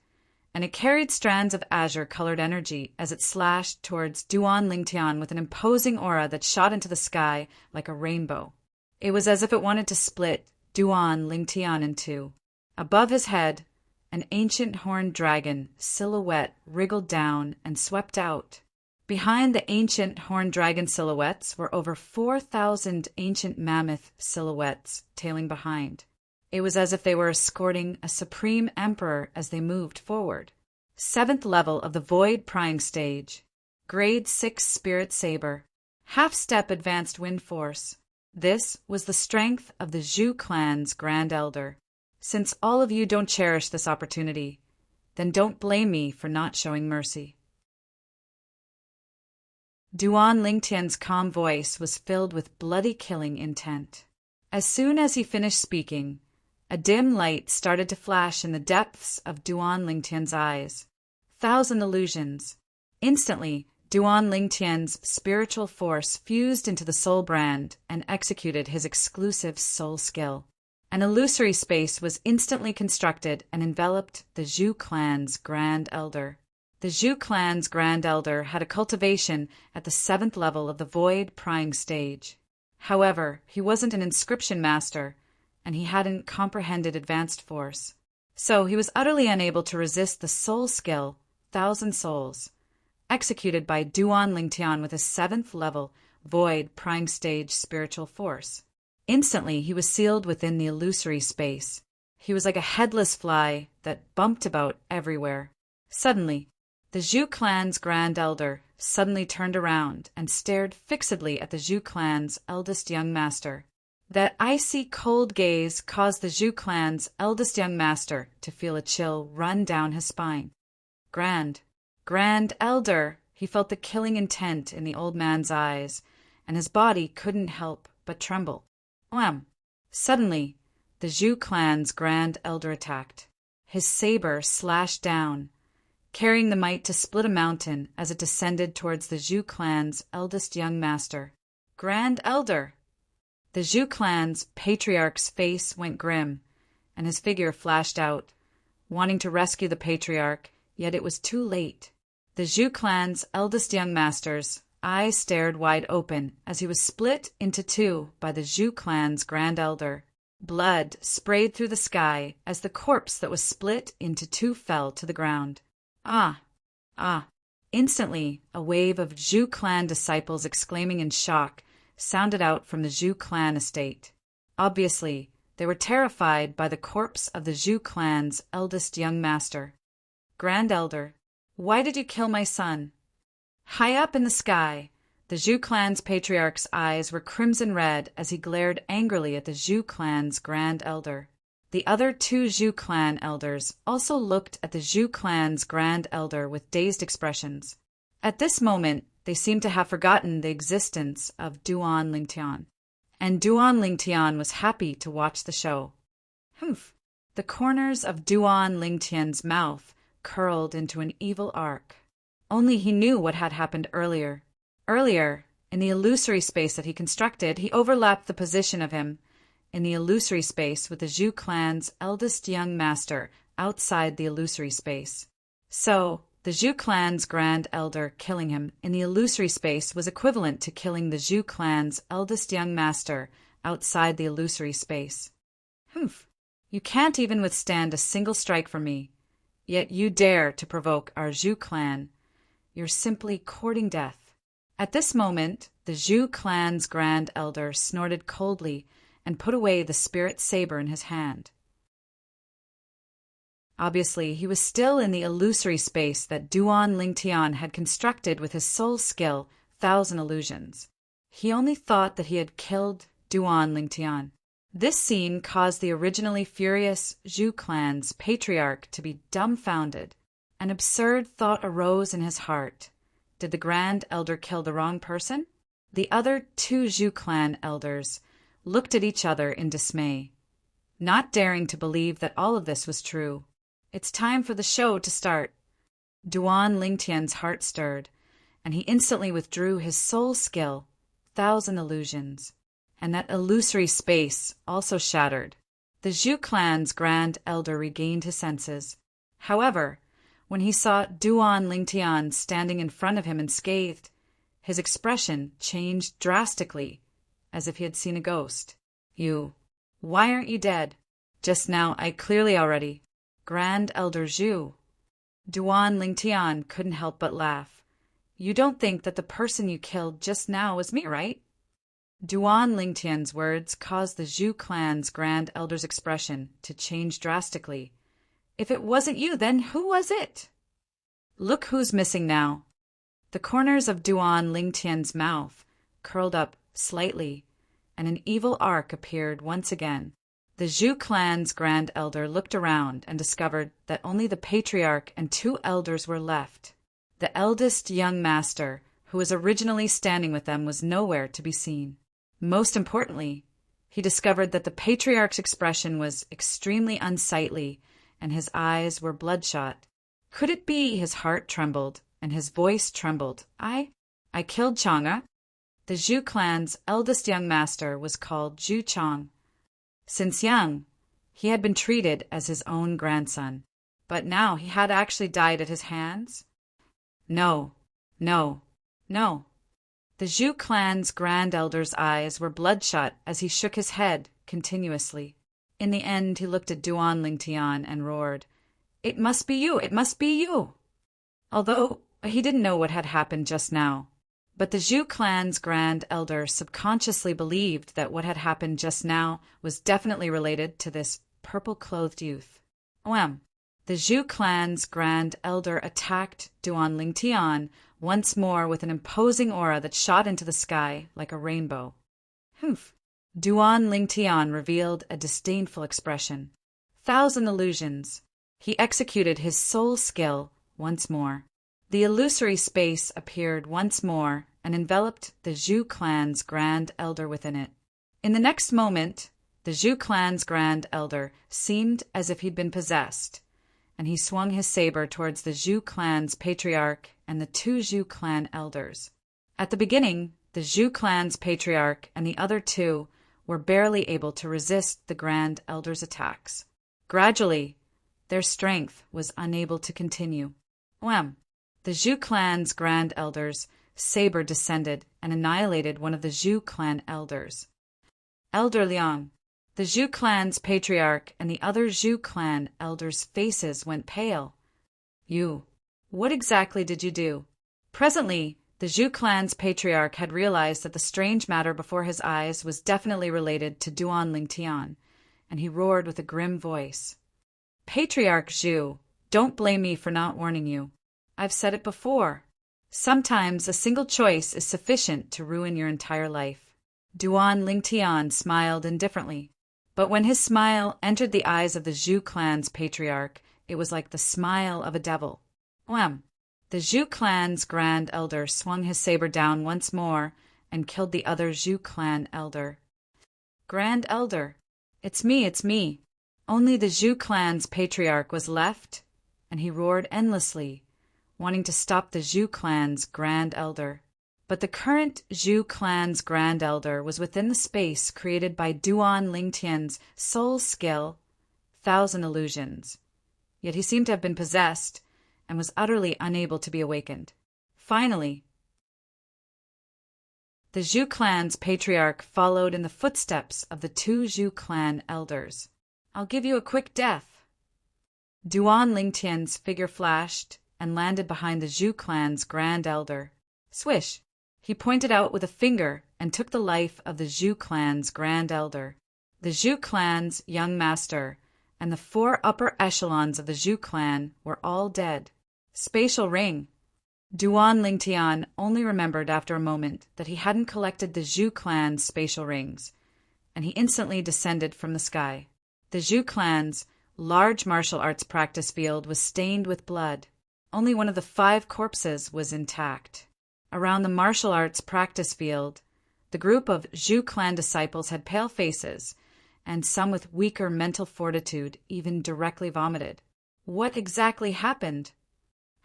and it carried strands of azure-colored energy as it slashed towards Duan Lingtian with an imposing aura that shot into the sky like a rainbow. It was as if it wanted to split Duan Lingtian in 2. Above his head, an ancient horned dragon silhouette wriggled down and swept out. Behind the ancient horned dragon silhouettes were over 4,000 ancient mammoth silhouettes tailing behind. It was as if they were escorting a supreme emperor as they moved forward. 7th level of the Void Prying Stage. Grade 6 Spirit Saber. Half-step Advanced Wind Force. This was the strength of the Zhou clan's Grand Elder. Since all of you don't cherish this opportunity, then don't blame me for not showing mercy. Duan Lingtian's calm voice was filled with bloody killing intent. As soon as he finished speaking, a dim light started to flash in the depths of Duan Lingtian's eyes. 1,000 illusions. Instantly, Duan Lingtian's spiritual force fused into the soul brand and executed his exclusive soul skill. An illusory space was instantly constructed and enveloped the Zhou clan's Grand Elder. The Zhou clan's Grand Elder had a cultivation at the 7th level of the Void Prying Stage. However, he wasn't an inscription master, and he hadn't comprehended advanced force. So he was utterly unable to resist the soul skill, 1,000 Souls, executed by Duan Lingtian with his 7th level Void Prying Stage spiritual force. Instantly, he was sealed within the illusory space. He was like a headless fly that bumped about everywhere. Suddenly, the Zhou clan's Grand Elder suddenly turned around and stared fixedly at the Zhou clan's eldest young master. That icy, cold gaze caused the Zhou clan's eldest young master to feel a chill run down his spine. Grand Elder! He felt the killing intent in the old man's eyes, and his body couldn't help but tremble. Wham! Suddenly, the Zhou clan's Grand Elder attacked. His saber slashed down, carrying the might to split a mountain as it descended towards the Zhou clan's eldest young master. Grand Elder! The Zhou clan's patriarch's face went grim, and his figure flashed out, wanting to rescue the patriarch, yet it was too late. The Zhou clan's eldest young master's eyes stared wide open as he was split into 2 by the Zhou clan's Grand Elder. Blood sprayed through the sky as the corpse that was split into 2 fell to the ground. Ah! Instantly, a wave of Zhou clan disciples exclaiming in shock sounded out from the Zhou clan estate. Obviously, They were terrified by the corpse of the Zhou clan's eldest young master. Grand Elder, why did you kill my son? High up in the sky, the Zhou clan's patriarch's eyes were crimson red as he glared angrily at the Zhou clan's Grand Elder. The other two Zhou clan elders also looked at the Zhou clan's Grand Elder with dazed expressions. At this moment, they seemed to have forgotten the existence of Duan Lingtian. And Duan Lingtian was happy to watch the show. Humph! The corners of Duan Lingtian's mouth curled into an evil arc. Only he knew what had happened earlier. Earlier, in the illusory space that he constructed, he overlapped the position of him in the illusory space with the Zhou clan's eldest young master outside the illusory space. So, the Zhou clan's Grand Elder killing him in the illusory space was equivalent to killing the Zhou clan's eldest young master outside the illusory space. Humph! You can't even withstand a single strike from me, yet you dare to provoke our Zhou clan. You're simply courting death. At this moment, the Zhou clan's Grand Elder snorted coldly and put away the spirit saber in his hand. Obviously, he was still in the illusory space that Duan Lingtian had constructed with his soul skill, Thousand Illusions. He only thought that he had killed Duan Lingtian. This scene caused the originally furious Zhou clan's patriarch to be dumbfounded. An absurd thought arose in his heart. Did the Grand Elder kill the wrong person? The other two Zhou clan elders looked at each other in dismay, not daring to believe that all of this was true. It's time for the show to start. Duan Lingtian's heart stirred, and he instantly withdrew his soul skill, Thousand Illusions, and that illusory space also shattered. The Zhou clan's Grand Elder regained his senses. However, when he saw Duan Lingtian standing in front of him unscathed, his expression changed drastically, as if he had seen a ghost. Why aren't you dead? Just now I clearly already. Grand Elder Zhou. Duan Lingtian couldn't help but laugh. You don't think that the person you killed just now was me, right? Duan Lingtian's words caused the Zhou clan's Grand Elder's expression to change drastically. If it wasn't you, then who was it? Look who's missing now. The corners of Duan Lingtian's mouth curled up slightly, and an evil arc appeared once again. The Zhou clan's Grand Elder looked around and discovered that only the patriarch and two elders were left. The eldest young master, who was originally standing with them, was nowhere to be seen. Most importantly, he discovered that the patriarch's expression was extremely unsightly, and his eyes were bloodshot. Could it be his heart trembled, and his voice trembled? I killed Chang'e. The Zhou clan's eldest young master was called Zhu Chang. Since young, he had been treated as his own grandson, but now he had actually died at his hands? No. The Zhou clan's Grand Elder's eyes were bloodshot as he shook his head continuously. In the end, he looked at Duan Lingtian and roared, "It must be you! It must be you!" Although he didn't know what had happened just now. But the Zhou clan's Grand Elder subconsciously believed that what had happened just now was definitely related to this purple-clothed youth. The Zhou clan's Grand Elder attacked Duan Lingtian once more with an imposing aura that shot into the sky like a rainbow. Humph! Duan Lingtian revealed a disdainful expression. Thousand Illusions. He executed his soul skill once more. The illusory space appeared once more and enveloped the Zhou clan's Grand Elder within it. In the next moment, the Zhou clan's Grand Elder seemed as if he'd been possessed, and he swung his saber towards the Zhou clan's patriarch and the two Zhou clan elders. At the beginning, the Zhou clan's patriarch and the other two were barely able to resist the Grand Elder's attacks. Gradually, their strength was unable to continue. The Zhou clan's Grand Elder's saber descended and annihilated one of the Zhou clan elders. Elder Liang, the Zhou clan's patriarch and the other Zhou clan elders' faces went pale. What exactly did you do? Presently, the Zhou clan's patriarch had realized that the strange matter before his eyes was definitely related to Duan Lingtian, and he roared with a grim voice. Patriarch Zhu, don't blame me for not warning you. I've said it before. Sometimes a single choice is sufficient to ruin your entire life. Duan Lingtian smiled indifferently, but when his smile entered the eyes of the Zhu clan's patriarch, it was like the smile of a devil. Wham! The Zhu clan's grand elder swung his saber down once more and killed the other Zhu clan elder. Grand elder, it's me. Only the Zhu clan's patriarch was left, and he roared endlessly, wanting to stop the Zhu clan's grand elder. But the current Zhu clan's grand elder was within the space created by Duan Lingtian's soul skill, 1,000 illusions. Yet he seemed to have been possessed and was utterly unable to be awakened. Finally, the Zhu clan's patriarch followed in the footsteps of the two Zhu clan elders. I'll give you a quick death. Duan Lingtian's figure flashed and landed behind the Zhu clan's grand elder. Swish! He pointed out with a finger and took the life of the Zhu clan's grand elder. The Zhu clan's young master and the 4 upper echelons of the Zhu clan were all dead. Spatial ring. Duan Lingtian only remembered after a moment that he hadn't collected the Zhu clan's spatial rings, and he instantly descended from the sky. The Zhu clan's large martial arts practice field was stained with blood. Only one of the 5 corpses was intact. Around the martial arts practice field, the group of Zhu clan disciples had pale faces, and some with weaker mental fortitude even directly vomited. What exactly happened?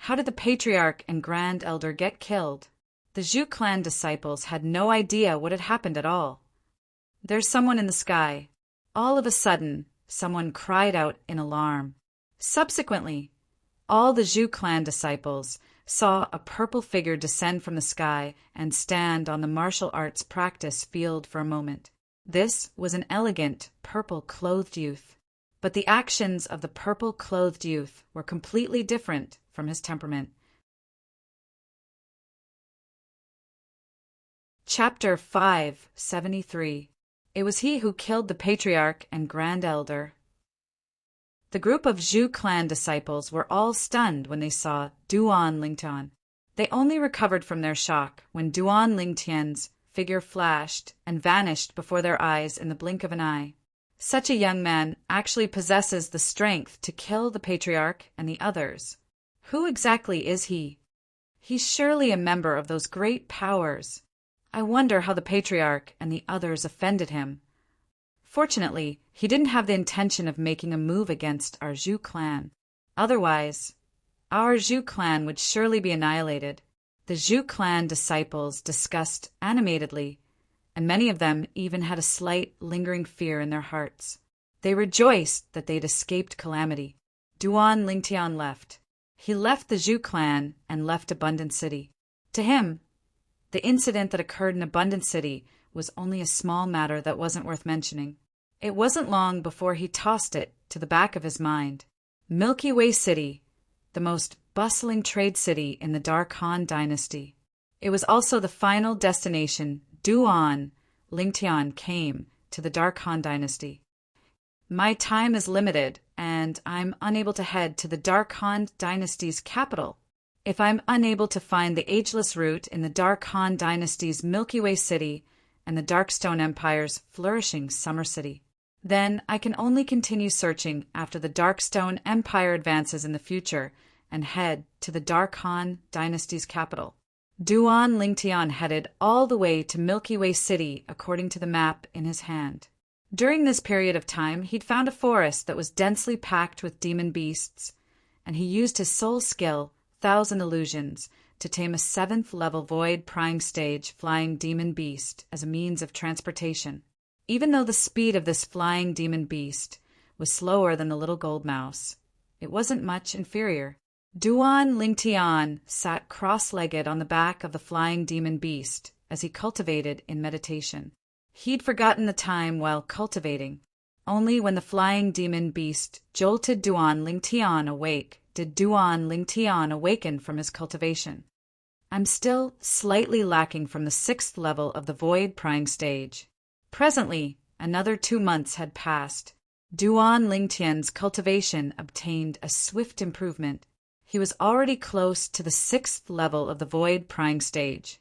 How did the patriarch and grand elder get killed? The Zhu clan disciples had no idea what had happened at all. There's someone in the sky. All of a sudden, someone cried out in alarm. Subsequently, all the Zhu clan disciples saw a purple figure descend from the sky and stand on the martial arts practice field for a moment. This was an elegant, purple-clothed youth, but the actions of the purple-clothed youth were completely different from his temperament. Chapter 573. It was he who killed the patriarch and grand elder. The group of Zhu clan disciples were all stunned when they saw Duan Lingtian. They only recovered from their shock when Duan Lingtian's figure flashed and vanished before their eyes in the blink of an eye. Such a young man actually possesses the strength to kill the patriarch and the others. Who exactly is he? He's surely a member of those great powers. I wonder how the patriarch and the others offended him. Fortunately, he didn't have the intention of making a move against our Zhu clan. Otherwise, our Zhu clan would surely be annihilated. The Zhu clan disciples discussed animatedly, and many of them even had a slight lingering fear in their hearts. They rejoiced that they'd escaped calamity. Duan Lingtian left. He left the Zhu clan and left Abundant City. To him, the incident that occurred in Abundant City was only a small matter that wasn't worth mentioning. It wasn't long before he tossed it to the back of his mind. Milky Way City, the most bustling trade city in the Dark Han dynasty. It was also the final destination Duan Lingtian came to the Dark Han dynasty. My time is limited, and I'm unable to head to the Dark Han dynasty's capital. If I'm unable to find the ageless route in the Dark Han dynasty's Milky Way City and the Darkstone Empire's flourishing Summer City, then I can only continue searching after the Darkstone Empire advances in the future and head to the Dark Han dynasty's capital. Duan Lingtian headed all the way to Milky Way City according to the map in his hand. During this period of time, he'd found a forest that was densely packed with demon beasts, and he used his soul skill, 1,000 illusions, to tame a 7th-level void prying stage flying demon beast as a means of transportation. Even though the speed of this flying demon beast was slower than the little gold mouse, it wasn't much inferior. Duan Lingtian sat cross-legged on the back of the flying demon beast as he cultivated in meditation. He'd forgotten the time while cultivating. Only when the flying demon beast jolted Duan Lingtian awake did Duan Lingtian awaken from his cultivation. I'm still slightly lacking from the 6th level of the void prying stage. Presently, another 2 months had passed, Duan Lingtian's cultivation obtained a swift improvement. He was already close to the 6th level of the void prying stage.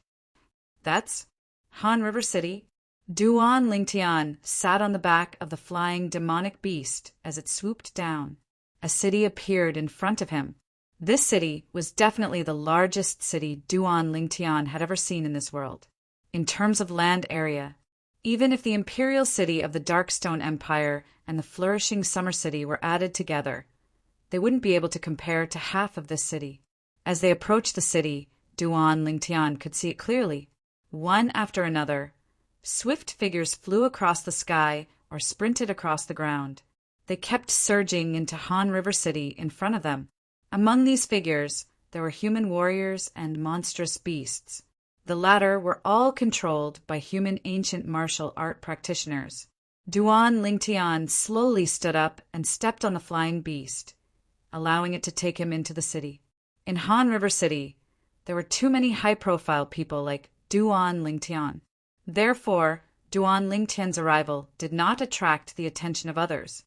That's Han River City. Duan Lingtian sat on the back of the flying demonic beast as it swooped down. A city appeared in front of him. This city was definitely the largest city Duan Lingtian had ever seen in this world. In terms of land area, even if the imperial city of the Darkstone Empire and the flourishing Summer City were added together, they wouldn't be able to compare to half of this city. As they approached the city, Duan Lingtian could see it clearly. One after another, swift figures flew across the sky or sprinted across the ground. They kept surging into Han River City in front of them. Among these figures, there were human warriors and monstrous beasts. The latter were all controlled by human ancient martial art practitioners. Duan Lingtian slowly stood up and stepped on the flying beast, allowing it to take him into the city. In Han River City, there were too many high-profile people like Duan Lingtian. Therefore, Duan Lingtian's arrival did not attract the attention of others.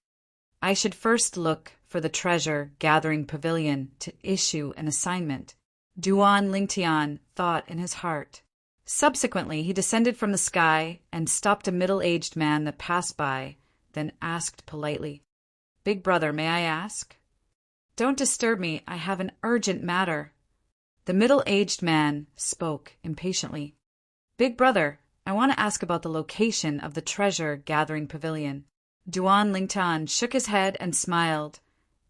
I should first look for the treasure-gathering pavilion to issue an assignment, Duan Lingtian thought in his heart. Subsequently, he descended from the sky and stopped a middle-aged man that passed by, then asked politely, "Big brother, may I ask?" "Don't disturb me, I have an urgent matter." The middle-aged man spoke impatiently. "Big brother, I want to ask about the location of the treasure-gathering pavilion." Duan Lingtian shook his head and smiled.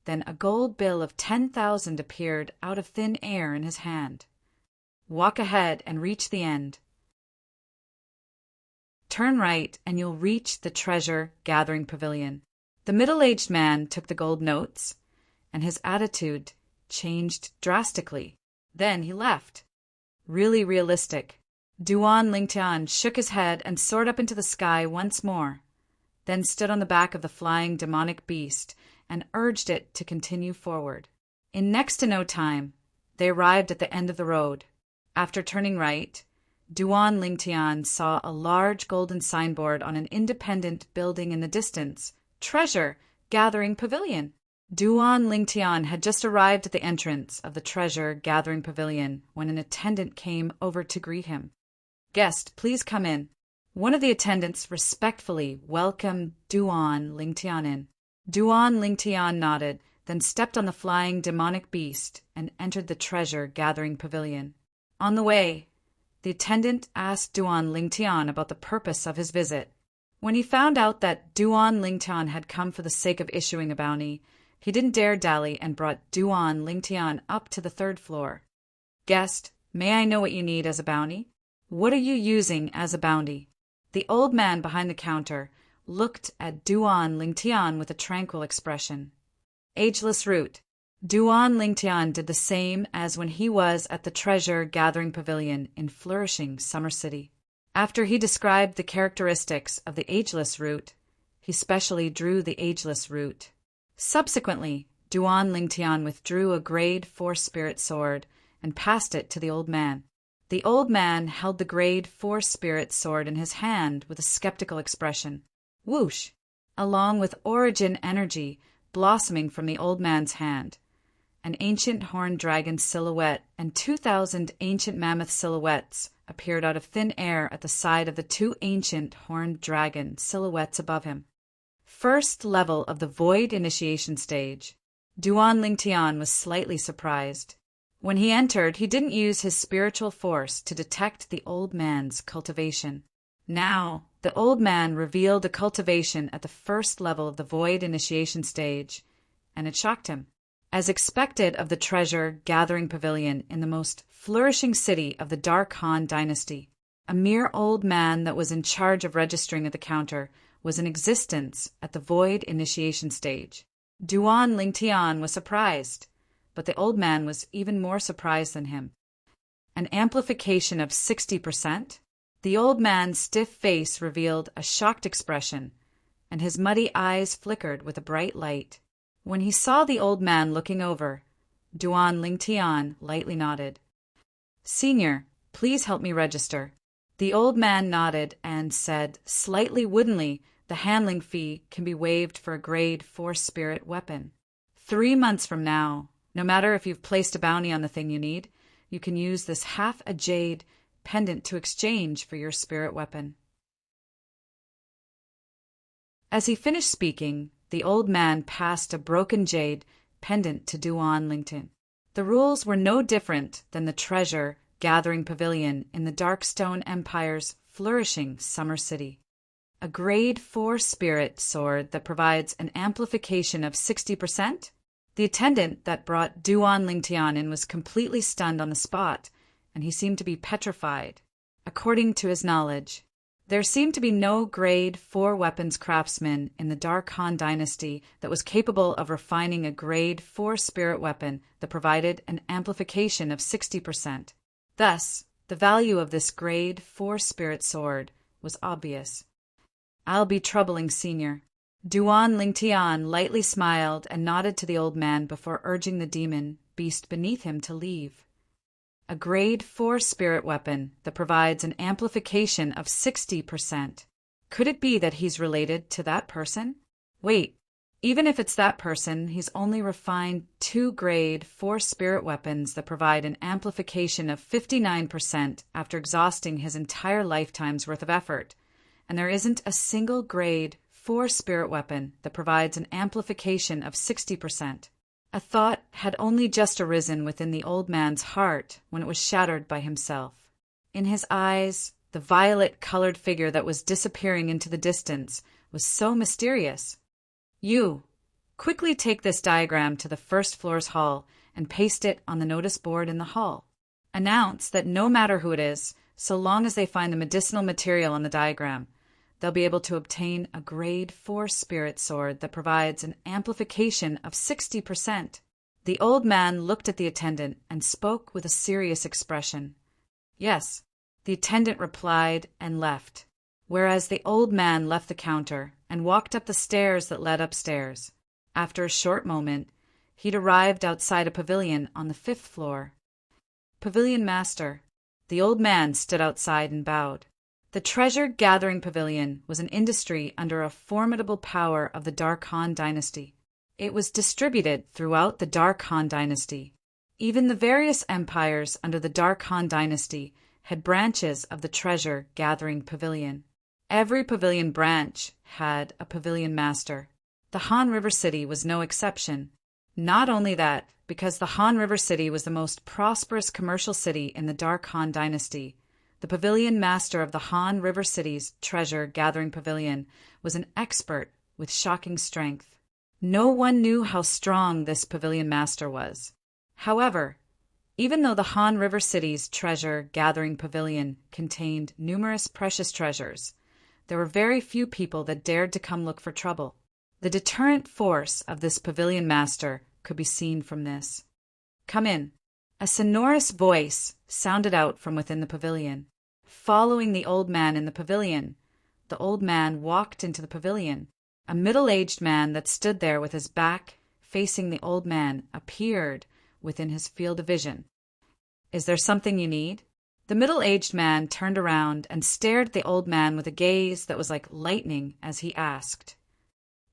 Then a gold bill of 10,000 appeared out of thin air in his hand. "Walk ahead and reach the end. Turn right and you'll reach the treasure-gathering pavilion." The middle-aged man took the gold notes, and his attitude changed drastically. Then he left. Really realistic. Duan Lingtian shook his head and soared up into the sky once more, then stood on the back of the flying demonic beast and urged it to continue forward. In next to no time, they arrived at the end of the road. After turning right, Duan Lingtian saw a large golden signboard on an independent building in the distance, "Treasure Gathering Pavilion." Duan Lingtian had just arrived at the entrance of the Treasure Gathering Pavilion when an attendant came over to greet him. "Guest, please come in." One of the attendants respectfully welcomed Duan Lingtian in. Duan Lingtian nodded, then stepped on the flying demonic beast and entered the treasure-gathering pavilion. On the way, the attendant asked Duan Lingtian about the purpose of his visit. When he found out that Duan Lingtian had come for the sake of issuing a bounty, he didn't dare dally and brought Duan Lingtian up to the 3rd floor. "Guest, may I know what you need as a bounty? What are you using as a bounty?" The old man behind the counter looked at Duan Lingtian with a tranquil expression. "Ageless root." Duan Lingtian did the same as when he was at the treasure-gathering pavilion in flourishing Summer City. After he described the characteristics of the ageless root, he specially drew the ageless root. Subsequently, Duan Lingtian withdrew a grade 4 spirit sword and passed it to the old man. The old man held the grade 4 spirit sword in his hand with a skeptical expression. Whoosh! Along with origin energy blossoming from the old man's hand, an ancient horned dragon silhouette and 2,000 ancient mammoth silhouettes appeared out of thin air at the side of the 2 ancient horned dragon silhouettes above him. First level of the void initiation stage. Duan Lingtian was slightly surprised. When he entered, he didn't use his spiritual force to detect the old man's cultivation. Now, the old man revealed a cultivation at the first level of the void initiation stage, and it shocked him. As expected of the treasure-gathering pavilion in the most flourishing city of the Dark Han dynasty, a mere old man that was in charge of registering at the counter was in existence at the void initiation stage. Duan Lingtian was surprised, but the old man was even more surprised than him. An amplification of 60%? The old man's stiff face revealed a shocked expression, and his muddy eyes flickered with a bright light. When he saw the old man looking over, Duan Lingtian lightly nodded. "Senior, please help me register." The old man nodded and said, slightly woodenly, the handling fee can be waived for a grade 4 spirit weapon. 3 months from now, no matter if you've placed a bounty on the thing you need, you can use this half a jade pendant to exchange for your spirit weapon. As he finished speaking, the old man passed a broken jade pendant to Duan Lingtian. The rules were no different than the treasure-gathering pavilion in the Darkstone Empire's flourishing summer city. A grade 4 spirit sword that provides an amplification of 60%? The attendant that brought Duan Lingtian in was completely stunned on the spot, and he seemed to be petrified. According to his knowledge, there seemed to be no grade 4 weapons craftsman in the Dark Han dynasty that was capable of refining a grade 4 spirit weapon that provided an amplification of 60%. Thus, the value of this grade 4 spirit sword was obvious. I'll be troubling Senior. Duan Lingtian lightly smiled and nodded to the old man before urging the demon beast beneath him to leave. A grade 4 spirit weapon that provides an amplification of 60%. Could it be that he's related to that person? Wait, even if it's that person, he's only refined 2 grade 4 spirit weapons that provide an amplification of 59% after exhausting his entire lifetime's worth of effort. And there isn't a single grade 4 spirit weapon that provides an amplification of 60%. A thought had only just arisen within the old man's heart when it was shattered by himself. In his eyes, the violet-colored figure that was disappearing into the distance was so mysterious. You, quickly take this diagram to the first floor's hall and paste it on the notice board in the hall. Announce that no matter who it is, so long as they find the medicinal material on the diagram, they'll be able to obtain a grade 4 spirit sword that provides an amplification of 60%. The old man looked at the attendant and spoke with a serious expression. Yes, the attendant replied and left, whereas the old man left the counter and walked up the stairs that led upstairs. After a short moment, he'd arrived outside a pavilion on the 5th floor. Pavilion master. The old man stood outside and bowed. The treasure-gathering pavilion was an industry under a formidable power of the Dark Han dynasty. It was distributed throughout the Dark Han dynasty. Even the various empires under the Dark Han dynasty had branches of the treasure-gathering pavilion. Every pavilion branch had a pavilion master. The Han River City was no exception. Not only that, because the Han River City was the most prosperous commercial city in the Dark Han dynasty, the pavilion master of the Han River City's treasure-gathering pavilion was an expert with shocking strength. No one knew how strong this pavilion master was. However, even though the Han River City's treasure-gathering pavilion contained numerous precious treasures, there were very few people that dared to come look for trouble. The deterrent force of this pavilion master could be seen from this. Come in. A sonorous voice sounded out from within the pavilion. Following the old man in the pavilion, the old man walked into the pavilion. A middle-aged man that stood there with his back facing the old man appeared within his field of vision. Is there something you need? The middle-aged man turned around and stared at the old man with a gaze that was like lightning as he asked,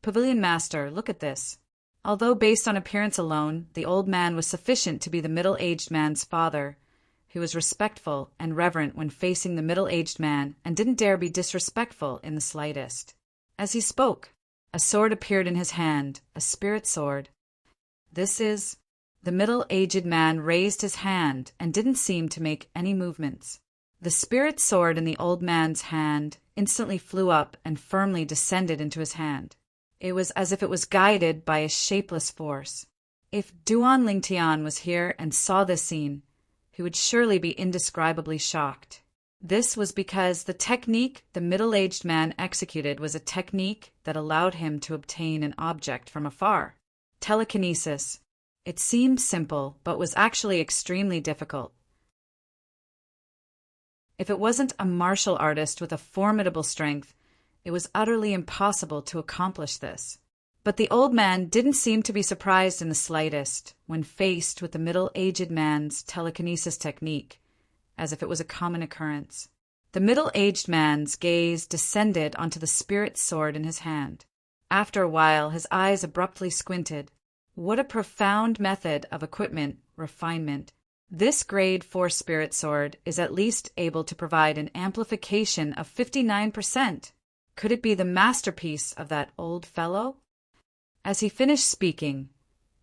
Pavilion master, look at this. Although based on appearance alone, the old man was sufficient to be the middle-aged man's father. He was respectful and reverent when facing the middle-aged man and didn't dare be disrespectful in the slightest. As he spoke, a sword appeared in his hand, a spirit sword. This is... The middle-aged man raised his hand and didn't seem to make any movements. The spirit sword in the old man's hand instantly flew up and firmly descended into his hand. It was as if it was guided by a shapeless force. If Duan Lingtian was here and saw this scene, he would surely be indescribably shocked. This was because the technique the middle-aged man executed was a technique that allowed him to obtain an object from afar. Telekinesis. It seemed simple, but was actually extremely difficult. If it wasn't a martial artist with a formidable strength, it was utterly impossible to accomplish this. But the old man didn't seem to be surprised in the slightest when faced with the middle-aged man's telekinesis technique, as if it was a common occurrence. The The middle-aged man's gaze descended onto the spirit sword in his hand. After a while, his eyes abruptly squinted. What a profound method of equipment refinement. This grade 4 spirit sword is at least able to provide an amplification of 59%. Could it be the masterpiece of that old fellow? As he finished speaking,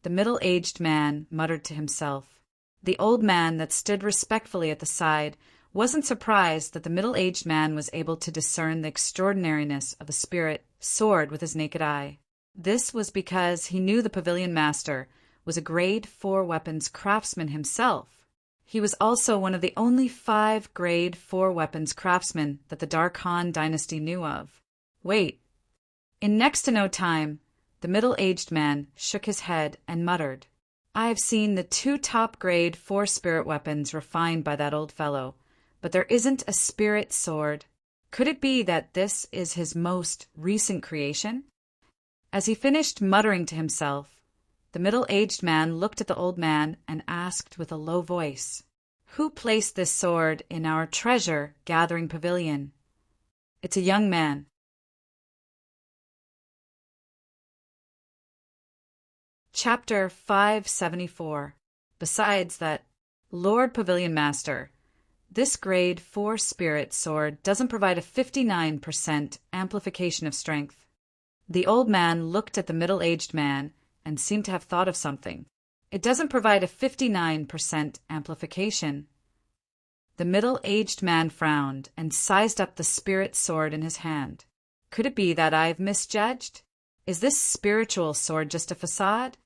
the middle-aged man muttered to himself. The old man that stood respectfully at the side wasn't surprised that the middle-aged man was able to discern the extraordinariness of the spirit sword with his naked eye. This was because he knew the pavilion master was a grade 4 weapons craftsman himself. He was also one of the only 5 grade 4 weapons craftsmen that the Dark Han dynasty knew of. Wait. In next to no time, the middle-aged man shook his head and muttered, "I've seen the 2 top grade 4 spirit weapons refined by that old fellow, but there isn't a spirit sword. Could it be that this is his most recent creation?" As he finished muttering to himself, the middle-aged man looked at the old man and asked with a low voice, "Who placed this sword in our treasure-gathering pavilion?" "It's a young man." Chapter 574. Besides that, Lord Pavilion Master, this grade 4 spirit sword doesn't provide a 59% amplification of strength. The old man looked at the middle-aged man and seemed to have thought of something. It doesn't provide a 59% amplification. The middle-aged man frowned and sized up the spirit sword in his hand. Could it be that I've misjudged? Is this spiritual sword just a facade?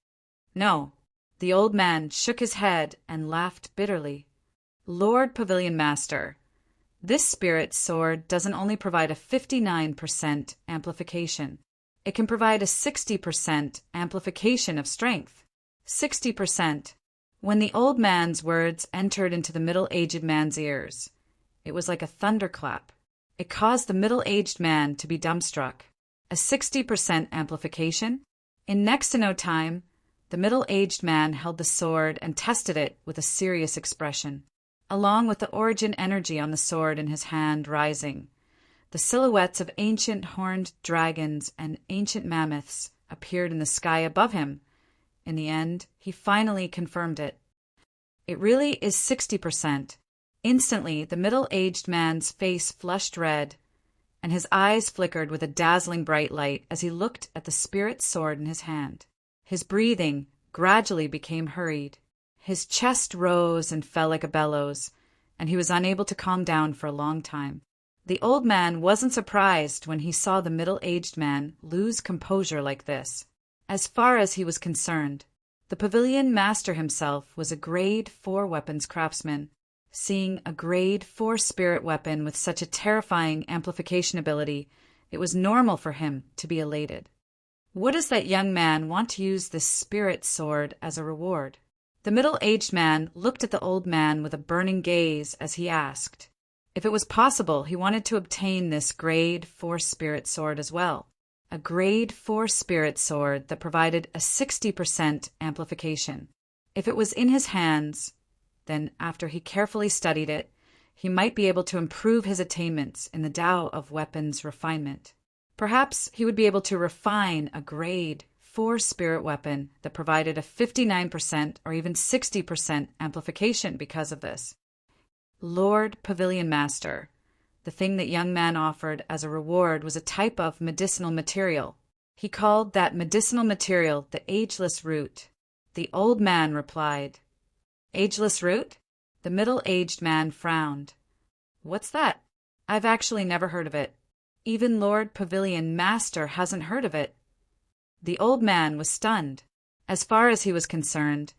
No. The old man shook his head and laughed bitterly. Lord Pavilion Master, this spirit sword doesn't only provide a 59% amplification. It can provide a 60% amplification of strength. 60%. When the old man's words entered into the middle-aged man's ears, it was like a thunderclap. It caused the middle-aged man to be dumbstruck. A 60% amplification? In next to no time, the middle-aged man held the sword and tested it with a serious expression. Along with the origin energy on the sword in his hand rising, the silhouettes of ancient horned dragons and ancient mammoths appeared in the sky above him. In the end, he finally confirmed it. It really is 60%. Instantly, the middle-aged man's face flushed red, and his eyes flickered with a dazzling bright light as he looked at the spirit sword in his hand. His breathing gradually became hurried. His chest rose and fell like a bellows, and he was unable to calm down for a long time. The old man wasn't surprised when he saw the middle-aged man lose composure like this. As far as he was concerned, the pavilion master himself was a grade 4 weapons craftsman. Seeing a grade 4 spirit weapon with such a terrifying amplification ability, it was normal for him to be elated. What does that young man want to use this spirit sword as a reward? The middle-aged man looked at the old man with a burning gaze as he asked. If it was possible, he wanted to obtain this grade 4 spirit sword as well. A grade 4 spirit sword that provided a 60% amplification. If it was in his hands, then after he carefully studied it, he might be able to improve his attainments in the Tao of weapons refinement. Perhaps he would be able to refine a grade 4 spirit weapon that provided a 59% or even 60% amplification because of this. Lord Pavilion Master, the thing that young man offered as a reward was a type of medicinal material. He called that medicinal material the ageless root. The old man replied, "Ageless root?" The middle-aged man frowned. "What's that? I've actually never heard of it. Even Lord Pavilion Master hasn't heard of it." The old man was stunned. As far as he was concerned,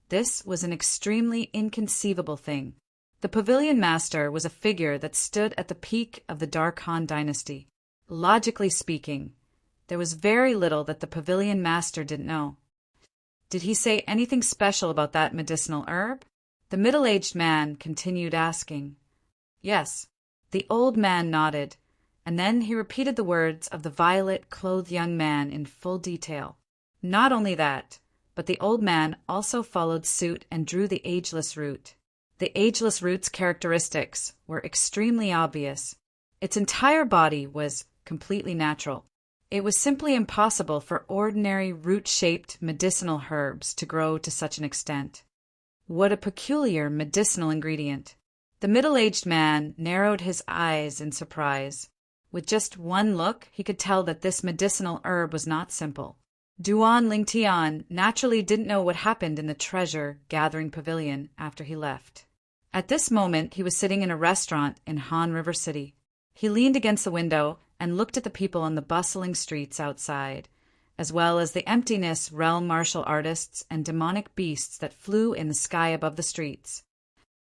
this was an extremely inconceivable thing. The Pavilion Master was a figure that stood at the peak of the Dark Han dynasty. Logically speaking, there was very little that the Pavilion Master didn't know. Did he say anything special about that medicinal herb? The middle-aged man continued asking. Yes. The old man nodded, and then he repeated the words of the violet-clothed young man in full detail. Not only that, but the old man also followed suit and drew the ageless root. The ageless root's characteristics were extremely obvious. Its entire body was completely natural. It was simply impossible for ordinary root-shaped medicinal herbs to grow to such an extent. What a peculiar medicinal ingredient! The middle-aged man narrowed his eyes in surprise. With just one look, he could tell that this medicinal herb was not simple. Duan Lingtian naturally didn't know what happened in the treasure-gathering pavilion after he left. At this moment, he was sitting in a restaurant in Han River City. He leaned against the window and looked at the people on the bustling streets outside, as well as the emptiness realm martial artists and demonic beasts that flew in the sky above the streets.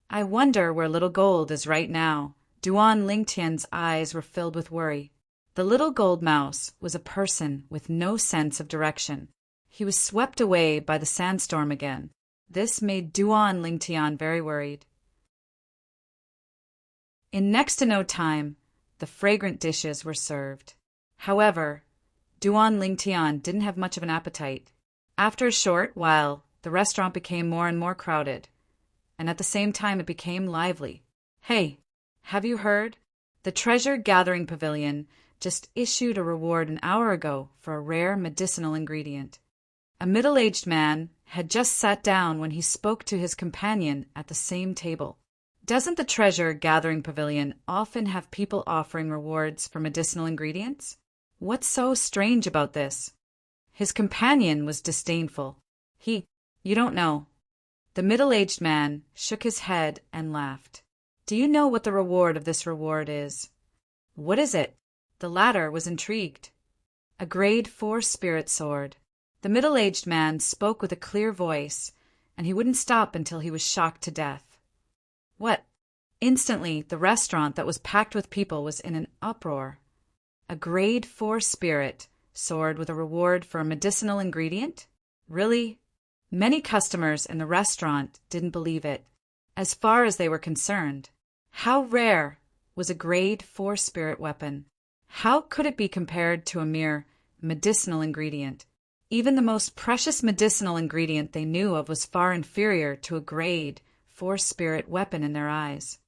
I wonder where Little Gold is right now. Duan Lingtian's eyes were filled with worry. The little gold mouse was a person with no sense of direction. He was swept away by the sandstorm again. This made Duan Lingtian very worried. In next to no time, the fragrant dishes were served. However, Duan Lingtian didn't have much of an appetite. After a short while, the restaurant became more and more crowded, and at the same time it became lively. Hey, have you heard? The treasure-gathering pavilion just issued a reward an hour ago for a rare medicinal ingredient. A middle-aged man had just sat down when he spoke to his companion at the same table. Doesn't the treasure-gathering pavilion often have people offering rewards for medicinal ingredients? What's so strange about this? His companion was disdainful. You don't know. The middle-aged man shook his head and laughed. Do you know what the reward of this reward is? What is it? The latter was intrigued. A grade 4 spirit sword. The middle-aged man spoke with a clear voice, and he wouldn't stop until he was shocked to death. What? Instantly, the restaurant that was packed with people was in an uproar. A grade 4 spirit sword with a reward for a medicinal ingredient? Really? Many customers in the restaurant didn't believe it. As far as they were concerned, how rare was a grade 4 spirit weapon? How could it be compared to a mere medicinal ingredient? Even the most precious medicinal ingredient they knew of was far inferior to a grade 4 spirit weapon in their eyes.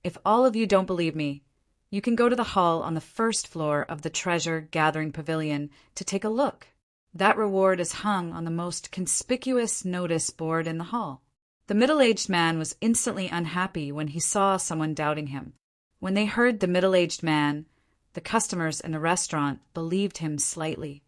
If all of you don't believe me, you can go to the hall on the first floor of the treasure-gathering pavilion to take a look. That reward is hung on the most conspicuous notice board in the hall. The middle-aged man was instantly unhappy when he saw someone doubting him. When they heard the middle-aged man, the customers in the restaurant believed him slightly.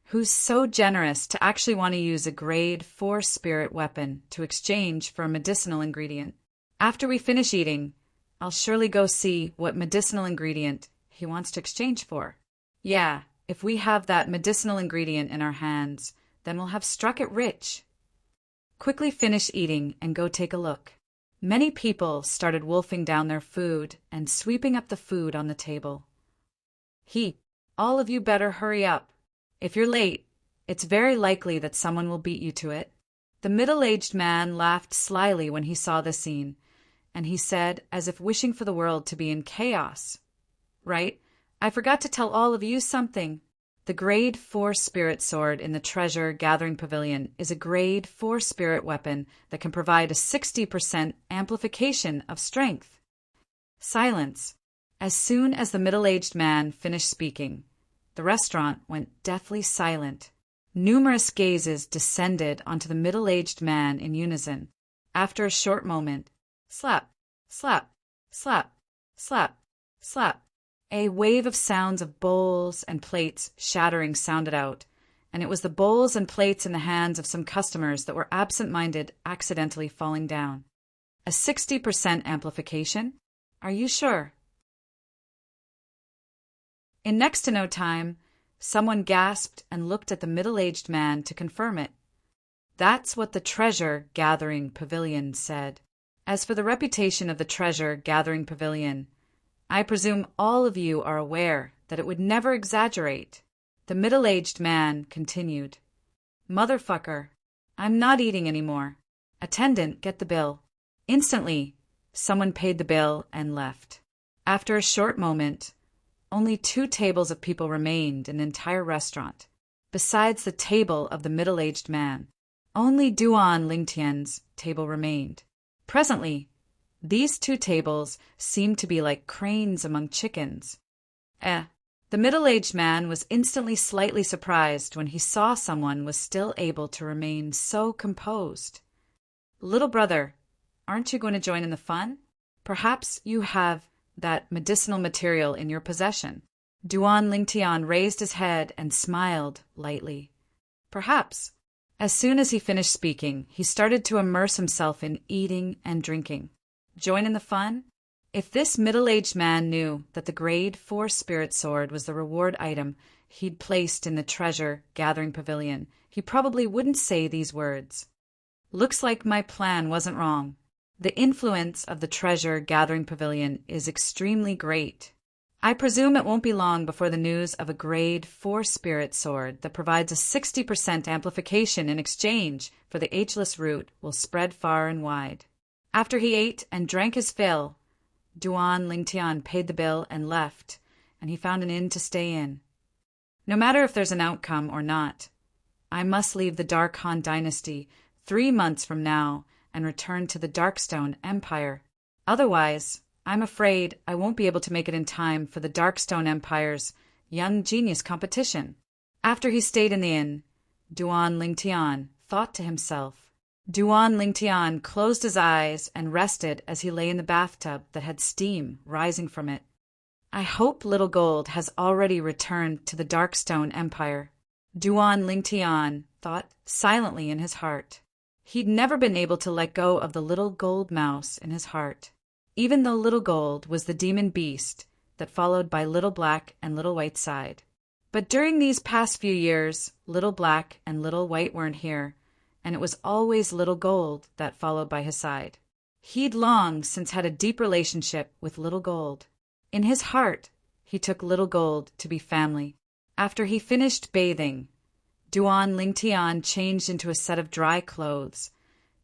Who's so generous to actually want to use a grade 4 spirit weapon to exchange for a medicinal ingredient? After we finish eating, I'll surely go see what medicinal ingredient he wants to exchange for. Yeah, if we have that medicinal ingredient in our hands, then we'll have struck it rich. Quickly finish eating and go take a look. Many people started wolfing down their food and sweeping up the food on the table. All of you better hurry up. If you're late, it's very likely that someone will beat you to it. The middle-aged man laughed slyly when he saw the scene, and he said, as if wishing for the world to be in chaos, "Right, I forgot to tell all of you something. The grade 4 spirit sword in the treasure-gathering pavilion is a grade 4 spirit weapon that can provide a 60% amplification of strength." Silence. As soon as the middle-aged man finished speaking, the restaurant went deathly silent. Numerous gazes descended onto the middle-aged man in unison. After a short moment, slap, slap, slap, slap, slap. A wave of sounds of bowls and plates shattering sounded out, and it was the bowls and plates in the hands of some customers that were absent-minded accidentally falling down. A 60% amplification? Are you sure? In next to no time, someone gasped and looked at the middle-aged man to confirm it. That's what the treasure-gathering pavilion said. As for the reputation of the treasure-gathering pavilion, I presume all of you are aware that it would never exaggerate. The middle-aged man continued. Motherfucker, I'm not eating anymore. Attendant, get the bill. Instantly, someone paid the bill and left. After a short moment, only 2 tables of people remained in the entire restaurant. Besides the table of the middle-aged man, only Duan Lingtian's table remained. Presently, these two tables seemed to be like cranes among chickens. The middle-aged man was instantly slightly surprised when he saw someone was still able to remain so composed. "Little brother, aren't you going to join in the fun? Perhaps you have that medicinal material in your possession." Duan Lingtian raised his head and smiled lightly. "Perhaps." As soon as he finished speaking, he started to immerse himself in eating and drinking. Join in the fun? If this middle-aged man knew that the Grade 4 spirit sword was the reward item he'd placed in the treasure-gathering pavilion, he probably wouldn't say these words. Looks like my plan wasn't wrong. The influence of the treasure-gathering pavilion is extremely great. I presume it won't be long before the news of a Grade 4 spirit sword that provides a 60% amplification in exchange for the ageless root will spread far and wide. After he ate and drank his fill, Duan Lingtian paid the bill and left, and he found an inn to stay in. No matter if there's an outcome or not, I must leave the Dark Han dynasty 3 months from now and return to the Darkstone Empire. Otherwise, I'm afraid I won't be able to make it in time for the Darkstone Empire's Young Genius competition. After he stayed in the inn, Duan Lingtian thought to himself. Duan Lingtian closed his eyes and rested as he lay in the bathtub that had steam rising from it. I hope Little Gold has already returned to the Darkstone Empire. Duan Lingtian thought silently in his heart. He'd never been able to let go of the little gold mouse in his heart, even though Little Gold was the demon beast that followed by Little Black and Little White's side. But during these past few years, Little Black and Little White weren't here, and it was always Little Gold that followed by his side. He'd long since had a deep relationship with Little Gold. In his heart, he took Little Gold to be family. After he finished bathing, Duan Lingtian changed into a set of dry clothes,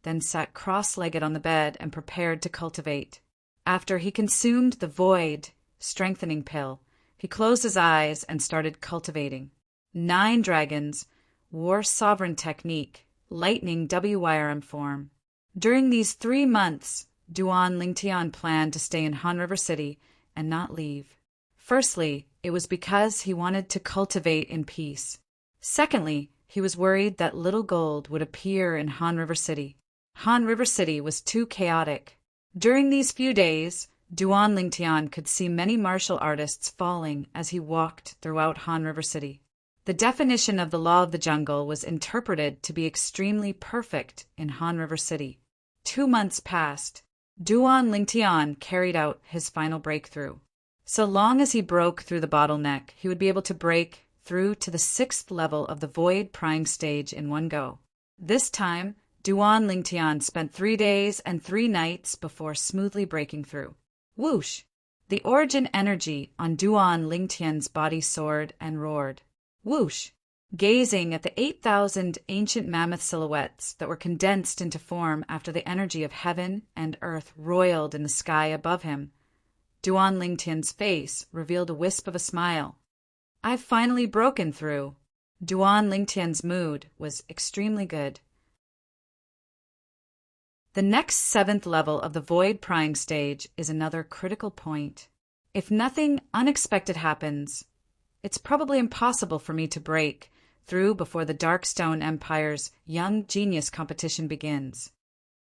then sat cross-legged on the bed and prepared to cultivate. After he consumed the Void strengthening pill, he closed his eyes and started cultivating. 9 dragons, War Sovereign technique, Lightning WYRM form. During these 3 months, Duan Lingtian planned to stay in Han River City and not leave. Firstly, it was because he wanted to cultivate in peace. Secondly, he was worried that Little Gold would appear in Han River City. Han River City was too chaotic. During these few days, Duan Lingtian could see many martial artists falling as he walked throughout Han River City. The definition of the law of the jungle was interpreted to be extremely perfect in Han River City. 2 months passed. Duan Lingtian carried out his final breakthrough. So long as he broke through the bottleneck, he would be able to break through to the 6th level of the Void Prying stage in one go. This time, Duan Lingtian spent 3 days and 3 nights before smoothly breaking through. Whoosh! The origin energy on Duan Lingtian's body soared and roared. Whoosh! Gazing at the 8,000 ancient mammoth silhouettes that were condensed into form after the energy of heaven and earth roiled in the sky above him, Duan Lingtian's face revealed a wisp of a smile. I've finally broken through. Duan Lingtian's mood was extremely good. The next 7th level of the Void Prying stage is another critical point. If nothing unexpected happens, it's probably impossible for me to break through before the Darkstone Empire's Young Genius competition begins.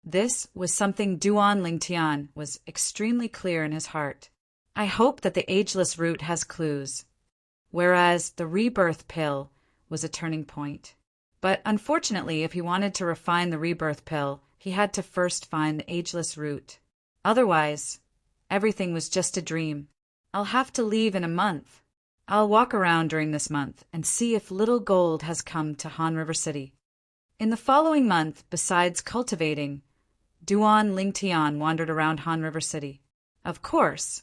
This was something Duan Lingtian was extremely clear in his heart. I hope that the ageless root has clues, whereas the rebirth pill was a turning point. But unfortunately, if he wanted to refine the rebirth pill, he had to first find the ageless root. Otherwise, everything was just a dream. I'll have to leave in a month. I'll walk around during this month and see if Little Gold has come to Han River City. In the following month, besides cultivating, Duan Lingtian wandered around Han River City. Of course,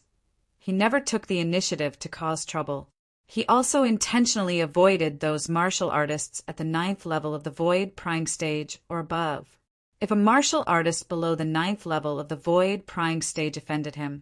he never took the initiative to cause trouble. He also intentionally avoided those martial artists at the 9th level of the Void Prying stage or above. If a martial artist below the 9th level of the Void Prying stage offended him,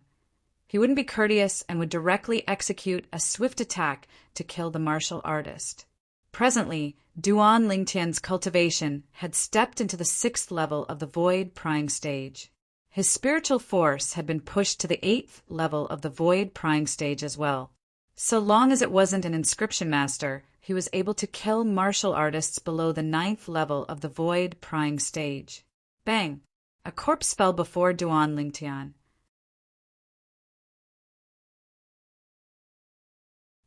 he wouldn't be courteous and would directly execute a swift attack to kill the martial artist. Presently, Duan Lingtian's cultivation had stepped into the 6th level of the Void Prying stage. His spiritual force had been pushed to the 8th level of the void prying stage as well. So long as it wasn't an inscription master, he was able to kill martial artists below the 9th level of the void prying stage. Bang! A corpse fell before Duan Lingtian.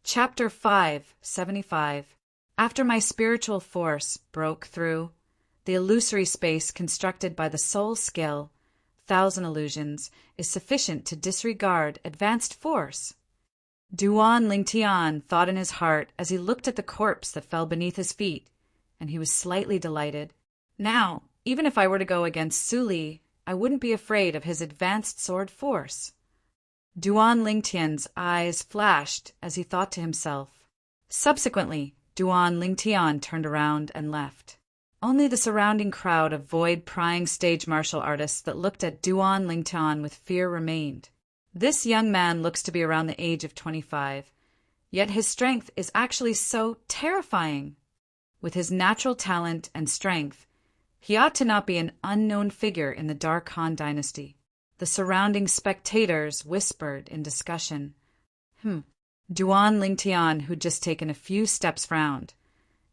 Chapter 575. After my spiritual force broke through the illusory space constructed by the soul skill, 1,000 illusions is sufficient to disregard advanced force. Duan Lingtian thought in his heart as he looked at the corpse that fell beneath his feet, and he was slightly delighted. Now, even if I were to go against Su Li, I wouldn't be afraid of his advanced sword force. Duan Lingtian's eyes flashed as he thought to himself. Subsequently, Duan Lingtian turned around and left. Only the surrounding crowd of void-prying stage martial artists that looked at Duan Lingtian with fear remained. This young man looks to be around the age of 25, yet his strength is actually so terrifying. With his natural talent and strength, he ought to not be an unknown figure in the Dark Han dynasty. The surrounding spectators whispered in discussion. Duan Lingtian, who'd just taken a few steps, frowned,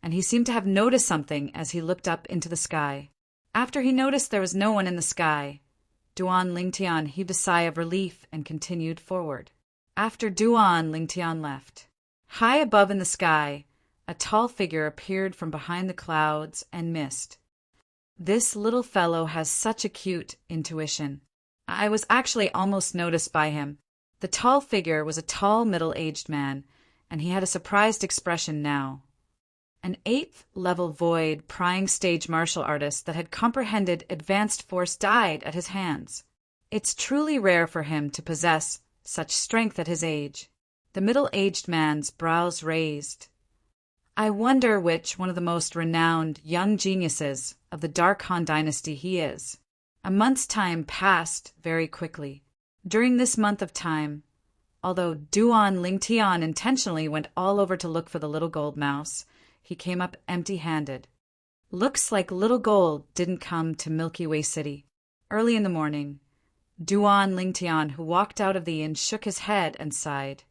and he seemed to have noticed something as he looked up into the sky. After he noticed there was no one in the sky, Duan Lingtian heaved a sigh of relief and continued forward. After Duan Lingtian left, high above in the sky, a tall figure appeared from behind the clouds and mist. This little fellow has such acute intuition. I was actually almost noticed by him. The tall figure was a tall middle-aged man, and he had a surprised expression now. An 8th level void prying stage martial artist that had comprehended advanced force died at his hands. It's truly rare for him to possess such strength at his age. The middle-aged man's brows raised. I wonder which one of the most renowned young geniuses of the Dark Han dynasty he is. A month's time passed very quickly. During this month of time, although Duan Lingtian intentionally went all over to look for the little gold mouse, he came up empty-handed. Looks like little gold didn't come to Milky Way City. Early in the morning, Duan Lingtian, who walked out of the inn, shook his head and sighed.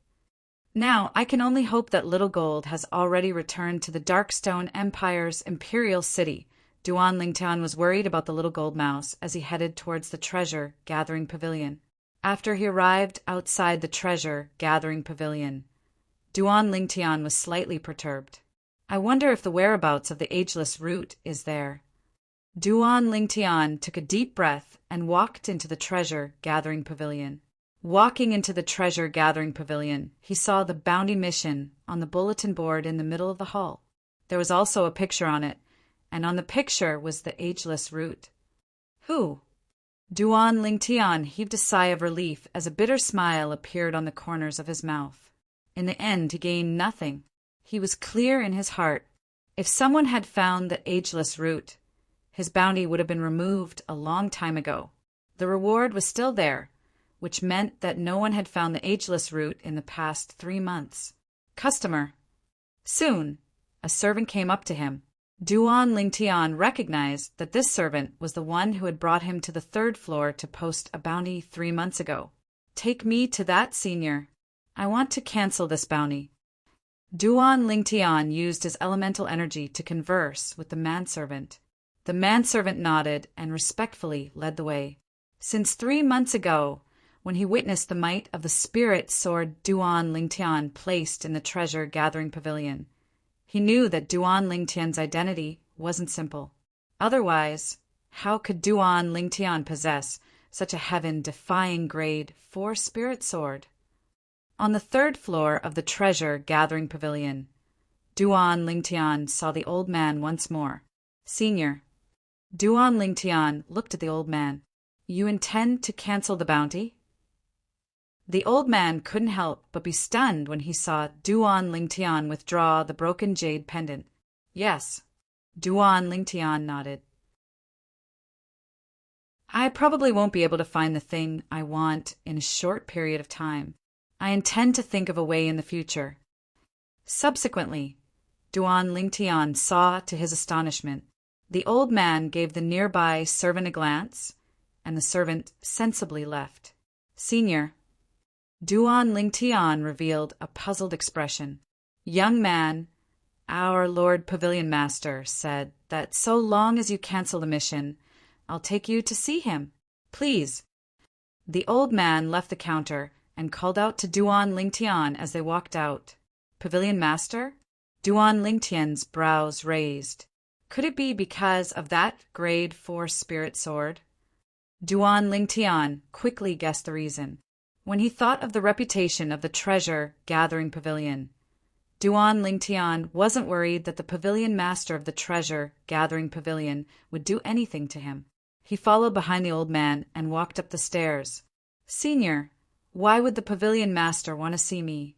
Now, I can only hope that little gold has already returned to the Darkstone Empire's imperial city. Duan Lingtian was worried about the little gold mouse as he headed towards the treasure-gathering pavilion. After he arrived outside the treasure-gathering pavilion, Duan Lingtian was slightly perturbed. I wonder if the whereabouts of the ageless root is there. Duan Lingtian took a deep breath and walked into the treasure-gathering pavilion. Walking into the treasure-gathering pavilion, he saw the bounty mission on the bulletin board in the middle of the hall. There was also a picture on it, and on the picture was the ageless root. Who? Duan Lingtian heaved a sigh of relief as a bitter smile appeared on the corners of his mouth. In the end, he gained nothing. He was clear in his heart. If someone had found the ageless root, his bounty would have been removed a long time ago. The reward was still there, which meant that no one had found the ageless root in the past 3 months. Customer. Soon, a servant came up to him. Duan Lingtian recognized that this servant was the one who had brought him to the 3rd floor to post a bounty 3 months ago. Take me to that, senior. I want to cancel this bounty. Duan Lingtian used his elemental energy to converse with the manservant. The manservant nodded and respectfully led the way. Since 3 months ago, when he witnessed the might of the spirit sword Duan Lingtian placed in the treasure-gathering pavilion, he knew that Duan Lingtian's identity wasn't simple. Otherwise, how could Duan Lingtian possess such a heaven-defying grade 4 spirit sword? On the 3rd floor of the treasure-gathering pavilion, Duan Lingtian saw the old man once more. Senior. Duan Lingtian looked at the old man. You intend to cancel the bounty? The old man couldn't help but be stunned when he saw Duan Lingtian withdraw the broken jade pendant. Yes. Duan Lingtian nodded. I probably won't be able to find the thing I want in a short period of time. I intend to think of a way in the future. Subsequently, Duan Lingtian saw to his astonishment. The old man gave the nearby servant a glance, and the servant sensibly left. Senior. Duan Lingtian revealed a puzzled expression. Young man, our Lord Pavilion Master said that so long as you cancel the mission, I'll take you to see him. Please. The old man left the counter and called out to Duan Lingtian as they walked out. Pavilion Master? Duan Lingtian's brows raised. Could it be because of that grade 4 spirit sword? Duan Lingtian quickly guessed the reason. When he thought of the reputation of the treasure-gathering pavilion, Duan Lingtian wasn't worried that the pavilion master of the treasure-gathering pavilion would do anything to him. He followed behind the old man and walked up the stairs. Senior, why would the pavilion master want to see me?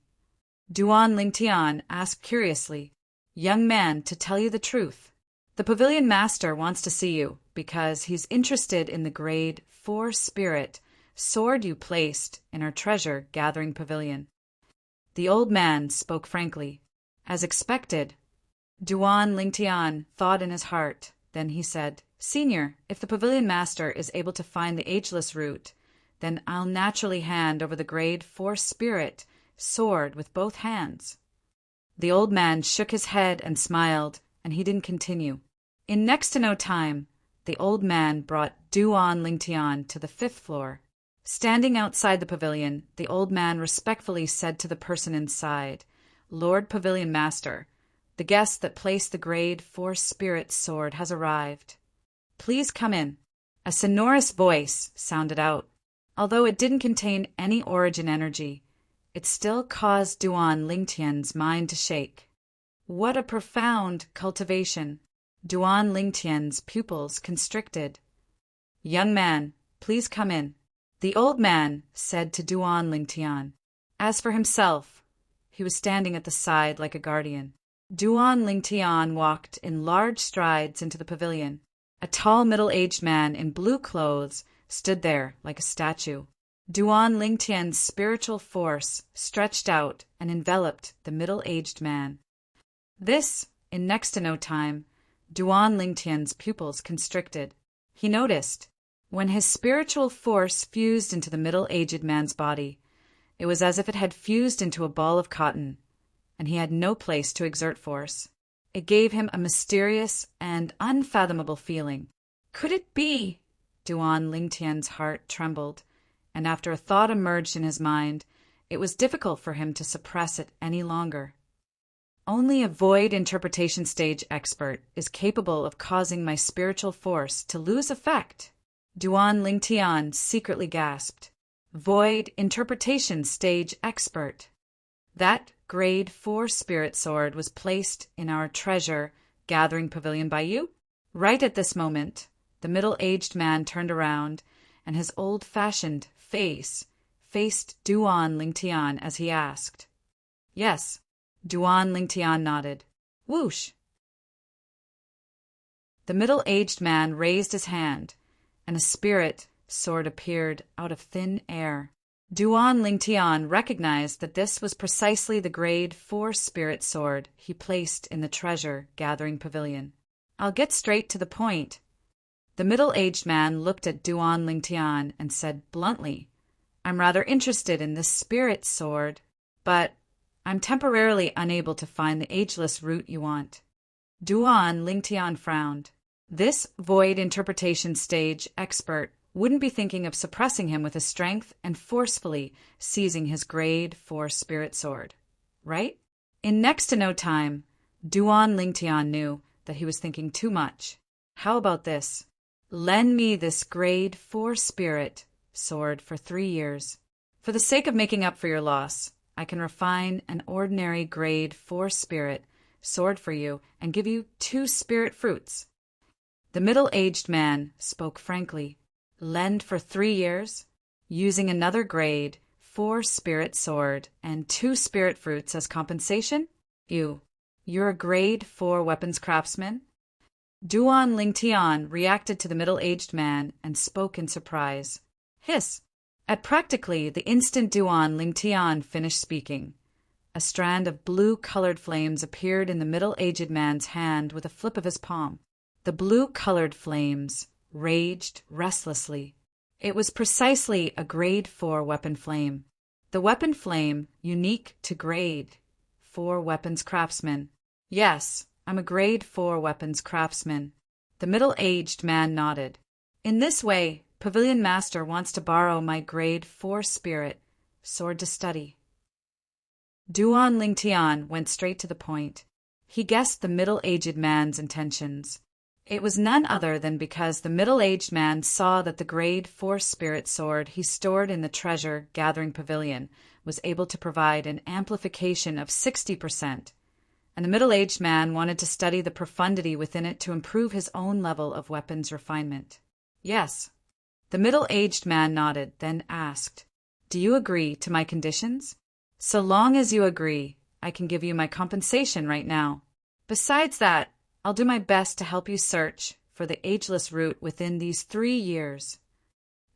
Duan Lingtian asked curiously. Young man, to tell you the truth, the pavilion master wants to see you because he's interested in the grade 4 spirit sword you placed in our treasure-gathering pavilion. The old man spoke frankly. As expected, Duan Lingtian thought in his heart. Then he said, Senior, if the pavilion master is able to find the ageless root, then I'll naturally hand over the grade 4 spirit sword with both hands. The old man shook his head and smiled, and he didn't continue. In next to no time, the old man brought Duan Lingtian to the 5th floor. Standing outside the pavilion, the old man respectfully said to the person inside, Lord Pavilion Master, the guest that placed the grade 4 spirit sword has arrived. Please come in. A sonorous voice sounded out. Although it didn't contain any origin energy, it still caused Duan Lingtian's mind to shake. What a profound cultivation! Duan Lingtian's pupils constricted. Young man, please come in. The old man said to Duan Lingtian. As for himself, he was standing at the side like a guardian. Duan Lingtian walked in large strides into the pavilion. A tall middle-aged man in blue clothes stood there like a statue. Duan Lingtian's spiritual force stretched out and enveloped the middle-aged man. This, in next to no time, Duan Lingtian's pupils constricted. He noticed, when his spiritual force fused into the middle-aged man's body, it was as if it had fused into a ball of cotton, and he had no place to exert force. It gave him a mysterious and unfathomable feeling. Could it be? Duan Lingtian's heart trembled, and after a thought emerged in his mind, it was difficult for him to suppress it any longer. Only a void interpretation stage expert is capable of causing my spiritual force to lose effect. Duan Lingtian secretly gasped. Void interpretation stage expert. That grade 4 spirit sword was placed in our treasure-gathering pavilion by you? Right at this moment, the middle-aged man turned around, and his old-fashioned face faced Duan Lingtian as he asked. Yes, Duan Lingtian nodded. Whoosh! The middle-aged man raised his hand, and a spirit sword appeared out of thin air. Duan Lingtian recognized that this was precisely the grade 4 spirit sword he placed in the treasure-gathering pavilion. I'll get straight to the point. The middle-aged man looked at Duan Lingtian and said bluntly, I'm rather interested in this spirit sword, but I'm temporarily unable to find the ageless root you want. Duan Lingtian frowned. This void interpretation stage expert wouldn't be thinking of suppressing him with his strength and forcefully seizing his grade 4 spirit sword, right? In next to no time, Duan Lingtian knew that he was thinking too much. How about this? Lend me this grade 4 spirit sword for 3 years. For the sake of making up for your loss, I can refine an ordinary grade 4 spirit sword for you and give you 2 spirit fruits. The middle-aged man spoke frankly. Lend for 3 years, using another grade 4 spirit sword and 2 spirit fruits as compensation? You're a grade 4 weapons craftsman? Duan Lingtian reacted to the middle-aged man and spoke in surprise. Hiss! At practically the instant Duan Lingtian finished speaking, a strand of blue-colored flames appeared in the middle-aged man's hand with a flip of his palm. The blue-colored flames raged restlessly. It was precisely a Grade 4 weapon flame. The weapon flame, unique to Grade 4 weapons craftsman. Yes, I'm a Grade 4 weapons craftsman. The middle-aged man nodded. In this way, Pavilion Master wants to borrow my Grade 4 spirit sword to study. Duan Lingtian went straight to the point. He guessed the middle-aged man's intentions. It was none other than because the middle-aged man saw that the Grade 4 spirit sword he stored in the treasure-gathering pavilion was able to provide an amplification of 60%, and the middle-aged man wanted to study the profundity within it to improve his own level of weapons refinement. Yes. The middle-aged man nodded, then asked, "Do you agree to my conditions?" "So long as you agree, I can give you my compensation right now. Besides that, I'll do my best to help you search for the ageless root within these 3 years."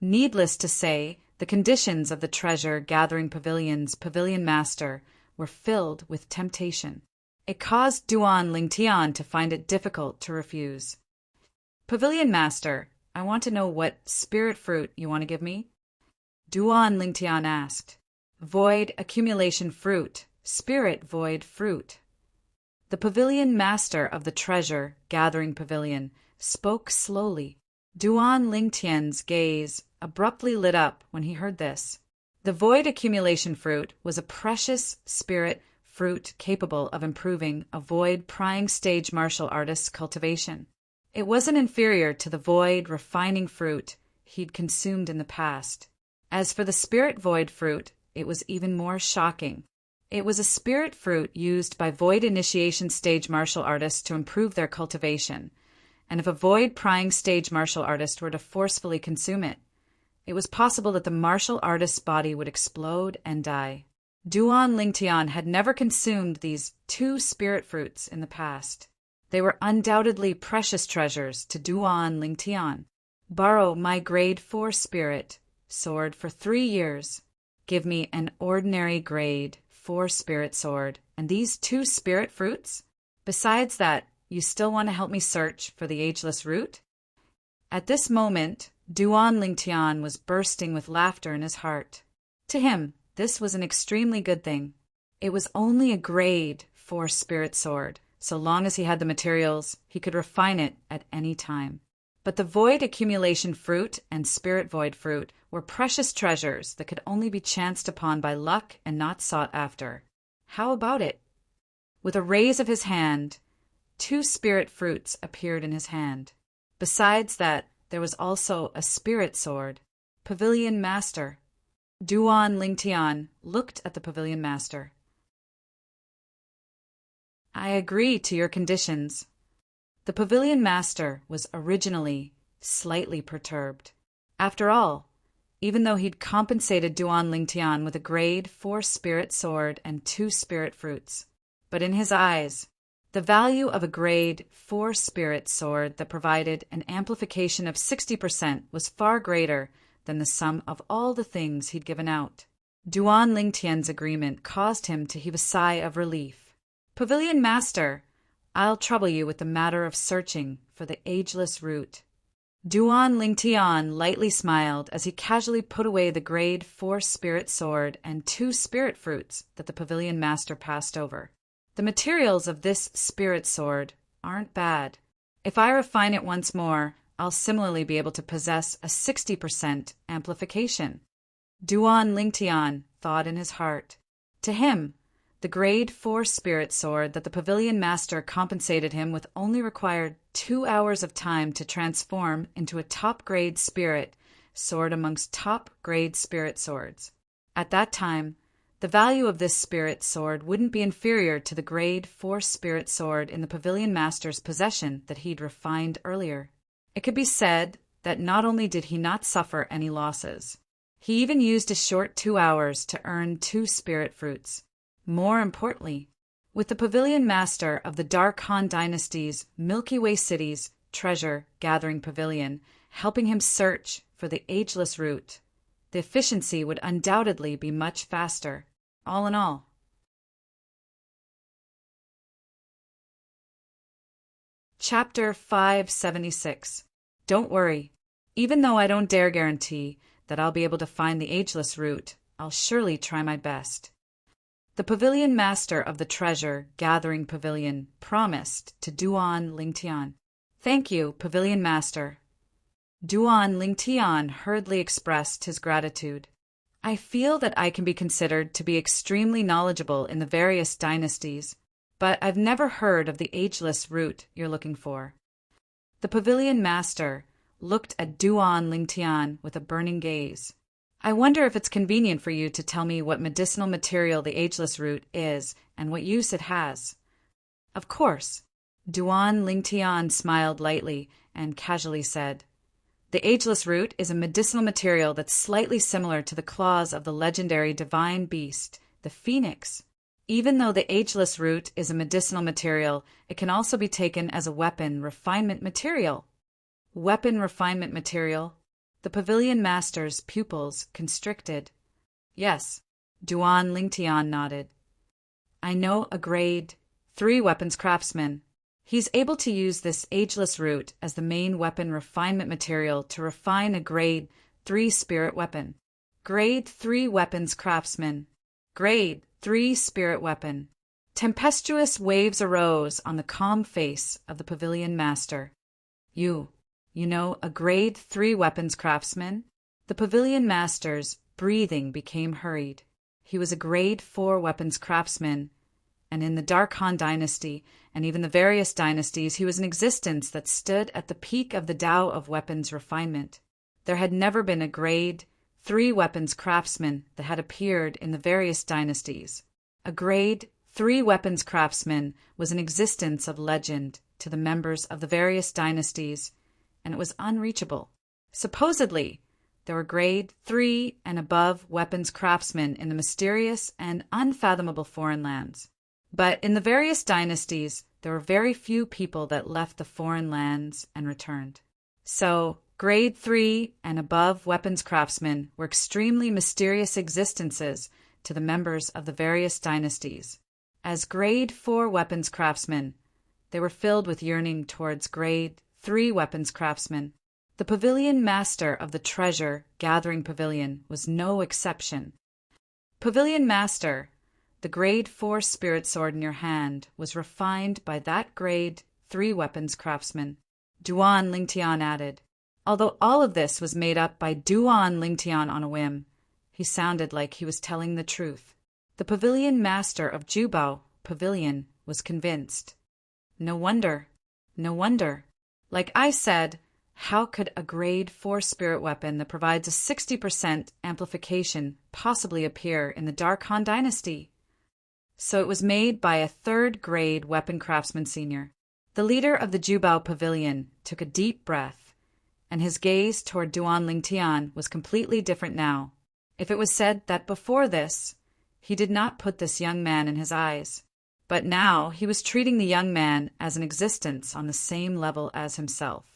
Needless to say, the conditions of the treasure-gathering pavilion's pavilion master were filled with temptation. It caused Duan Lingtian to find it difficult to refuse. "Pavilion master, I want to know what spirit fruit you want to give me?" Duan Lingtian asked. "Void accumulation fruit, spirit void fruit." The pavilion master of the treasure-gathering pavilion spoke slowly. Duan Lingtian's gaze abruptly lit up when he heard this. The void accumulation fruit was a precious spirit fruit capable of improving a void prying stage martial artist's cultivation. It wasn't inferior to the void refining fruit he'd consumed in the past. As for the spirit void fruit, it was even more shocking. It was a spirit fruit used by void initiation stage martial artists to improve their cultivation, and if a void prying stage martial artist were to forcefully consume it, it was possible that the martial artist's body would explode and die. Duan Lingtian had never consumed these 2 spirit fruits in the past. They were undoubtedly precious treasures to Duan Lingtian. "Borrow my Grade 4 spirit sword for 3 years. Give me an ordinary Grade 4 spirit sword, and these 2 spirit fruits? Besides that, you still want to help me search for the ageless root?" At this moment, Duan Lingtian was bursting with laughter in his heart. To him, this was an extremely good thing. It was only a Grade 4 spirit sword. So long as he had the materials, he could refine it at any time. But the void accumulation fruit and spirit void fruit were precious treasures that could only be chanced upon by luck and not sought after. How about it? With a raise of his hand, 2 spirit fruits appeared in his hand. Besides that, there was also a spirit sword. Pavilion master. Duan Lingtian looked at the pavilion master. "I agree to your conditions." The pavilion master was originally slightly perturbed. After all, even though he'd compensated Duan Lingtian with a Grade 4 spirit sword and 2 spirit fruits, but in his eyes, the value of a Grade 4 spirit sword that provided an amplification of 60% was far greater than the sum of all the things he'd given out. Duan Lingtian's agreement caused him to heave a sigh of relief. "Pavilion master, I'll trouble you with the matter of searching for the ageless root." Duan Lingtian lightly smiled as he casually put away the Grade 4 spirit sword and 2 spirit fruits that the pavilion master passed over. "The materials of this spirit sword aren't bad. If I refine it once more, I'll similarly be able to possess a 60% amplification." Duan Lingtian thought in his heart. To him, the Grade 4 spirit sword that the pavilion master compensated him with only required 2 hours of time to transform into a top-grade spirit sword amongst top-grade spirit swords. At that time, the value of this spirit sword wouldn't be inferior to the Grade 4 spirit sword in the pavilion master's possession that he'd refined earlier. It could be said that not only did he not suffer any losses, he even used a short 2 hours to earn 2 spirit fruits. More importantly, with the pavilion master of the Dark Han Dynasty's Milky Way City's treasure-gathering pavilion helping him search for the ageless root, the efficiency would undoubtedly be much faster. All in all. Chapter 576. Don't worry. Even though I don't dare guarantee that I'll be able to find the ageless root, I'll surely try my best. The pavilion master of the treasure-gathering pavilion promised to Duan Lingtian. Thank you, pavilion master. Duan Lingtian hurriedly expressed his gratitude. I feel that I can be considered to be extremely knowledgeable in the various dynasties, but I've never heard of the ageless root you're looking for. The pavilion master looked at Duan Lingtian with a burning gaze. I wonder if it's convenient for you to tell me what medicinal material the ageless root is and what use it has. Of course. Duan Lingtian smiled lightly and casually said, the ageless root is a medicinal material that's slightly similar to the claws of the legendary divine beast, the phoenix. Even though the ageless root is a medicinal material, it can also be taken as a weapon refinement material. Weapon refinement material? The pavilion master's pupils constricted. Yes, Duan Lingtian nodded. I know a grade 3 weapons craftsman. He's able to use this ageless root as the main weapon refinement material to refine a grade 3 spirit weapon. Grade 3 weapons craftsman. Grade 3 spirit weapon. Tempestuous waves arose on the calm face of the pavilion master. You know, a grade 3 weapons craftsman? The pavilion master's breathing became hurried. He was a grade 4 weapons craftsman, and in the Dark Han dynasty, and even the various dynasties, he was an existence that stood at the peak of the Tao of weapons refinement. There had never been a grade 3 weapons craftsman that had appeared in the various dynasties. A grade 3 weapons craftsman was an existence of legend to the members of the various dynasties, and it was unreachable. Supposedly, there were grade 3 and above weapons craftsmen in the mysterious and unfathomable foreign lands. But in the various dynasties, there were very few people that left the foreign lands and returned. So, grade 3 and above weapons craftsmen were extremely mysterious existences to the members of the various dynasties. As grade 4 weapons craftsmen, they were filled with yearning towards grade 3 weapons craftsmen. The pavilion master of the treasure-gathering pavilion was no exception. Pavilion master, the grade 4 spirit sword in your hand was refined by that grade 3 weapons craftsman. Duan Lingtian added. Although all of this was made up by Duan Lingtian on a whim, he sounded like he was telling the truth. The pavilion master of Jubao Pavilion was convinced. No wonder. Like I said, how could a grade 4 spirit weapon that provides a 60% amplification possibly appear in the Dark Han dynasty? So it was made by a 3rd grade weapon craftsman senior. The leader of the Jubao Pavilion took a deep breath, and his gaze toward Duan Lingtian was completely different now. If it was said that before this, he did not put this young man in his eyes, but now he was treating the young man as an existence on the same level as himself.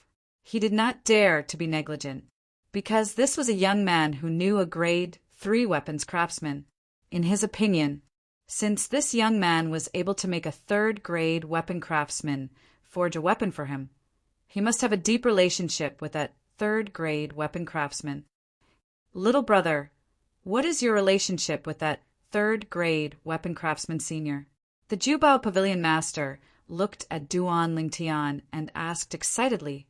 He did not dare to be negligent, because this was a young man who knew a grade 3 weapons craftsman. In his opinion, since this young man was able to make a 3rd grade weapon craftsman forge a weapon for him, he must have a deep relationship with that 3rd grade weapon craftsman. Little brother, what is your relationship with that 3rd grade weapon craftsman senior? The Jubao Pavilion master looked at Duan Lingtian and asked excitedly.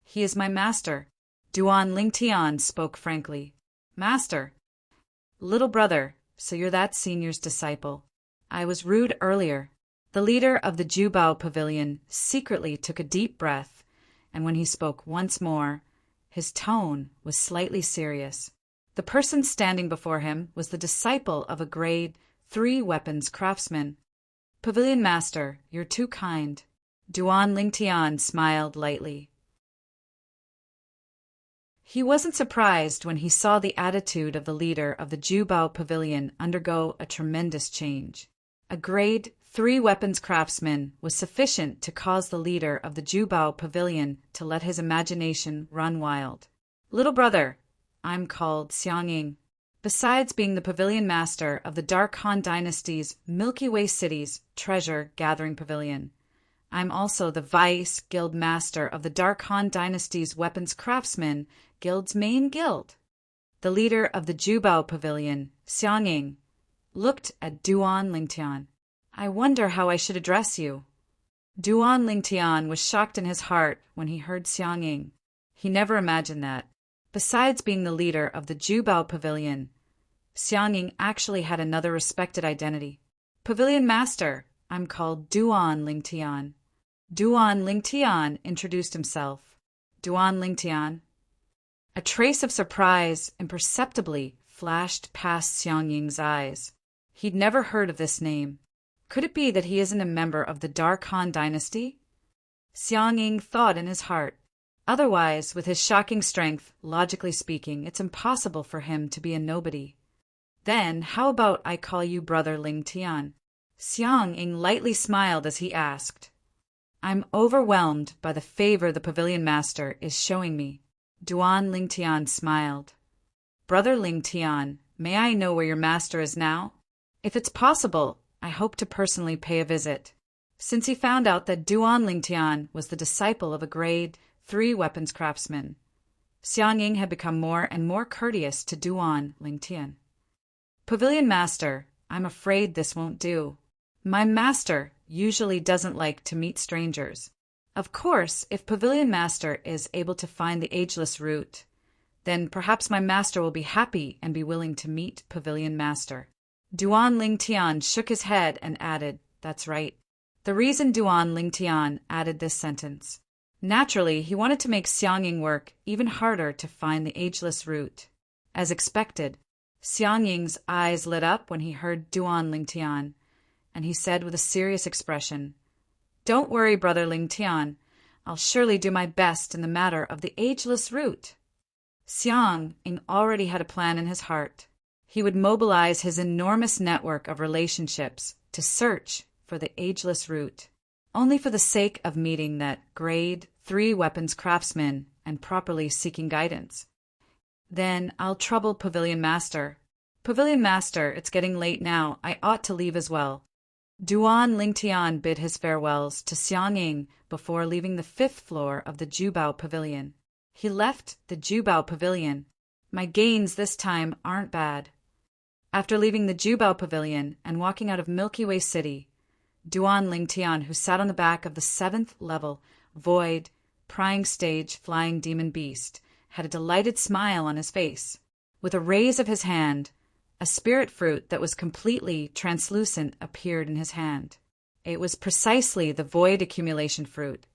He is my master. Duan Lingtian spoke frankly. Master. Little brother, so you're that senior's disciple. I was rude earlier. The leader of the Jubao Pavilion secretly took a deep breath, and when he spoke once more, his tone was slightly serious. The person standing before him was the disciple of a grade 3 weapons craftsman. Pavilion master, you're too kind. Duan Lingtian smiled lightly. He wasn't surprised when he saw the attitude of the leader of the Jubao Pavilion undergo a tremendous change. A grade 3 weapons craftsman was sufficient to cause the leader of the Jubao Pavilion to let his imagination run wild. Little brother, I'm called Xiangying. Besides being the pavilion master of the Dark Han dynasty's Milky Way City's treasure-gathering pavilion, I'm also the Vice Guild Master of the Dark Han Dynasty's Weapons Craftsmen Guild's main guild. The leader of the Jubao Pavilion, Xiangying, looked at Duan Lingtian. I wonder how I should address you. Duan Lingtian was shocked in his heart when he heard Xiangying. He never imagined that, besides being the leader of the Jubao Pavilion, Xiangying actually had another respected identity. Pavilion Master, I'm called Duan Lingtian. Duan Lingtian introduced himself. Duan Lingtian. A trace of surprise imperceptibly flashed past Xiangying's eyes. He'd never heard of this name. Could it be that he isn't a member of the Dark Han Dynasty? Xiangying thought in his heart. Otherwise, with his shocking strength, logically speaking, it's impossible for him to be a nobody. Then, how about I call you Brother Lingtian? Xiangying lightly smiled as he asked. I'm overwhelmed by the favor the Pavilion Master is showing me. Duan Lingtian smiled. Brother Lingtian, may I know where your master is now? If it's possible, I hope to personally pay a visit. Since he found out that Duan Lingtian was the disciple of a grade 3 weapons craftsman, Xiangying had become more and more courteous to Duan Lingtian. Pavilion Master, I'm afraid this won't do. My master usually doesn't like to meet strangers. Of course, if Pavilion Master is able to find the ageless root, then perhaps my master will be happy and be willing to meet Pavilion Master. Duan Lingtian shook his head and added, That's right. The reason Duan Lingtian added this sentence. Naturally, he wanted to make Xiangying work even harder to find the ageless root. As expected, Xiangying's eyes lit up when he heard Duan Lingtian, and he said with a serious expression, Don't worry, Brother Lingtian. I'll surely do my best in the matter of the ageless root. Xiangying already had a plan in his heart. He would mobilize his enormous network of relationships to search for the ageless root, only for the sake of meeting that grade 3 weapons craftsman and properly seeking guidance. Then I'll trouble Pavilion Master. Pavilion Master, it's getting late now. I ought to leave as well. Duan Lingtian bid his farewells to Xiangying before leaving the 5th floor of the Jubao Pavilion. He left the Jubao Pavilion. My gains this time aren't bad. After leaving the Jubao Pavilion and walking out of Milky Way City, Duan Lingtian, who sat on the back of the 7th level void prying stage flying demon beast, had a delighted smile on his face. With a raise of his hand, a spirit fruit that was completely translucent appeared in his hand. It was precisely the void accumulation fruit.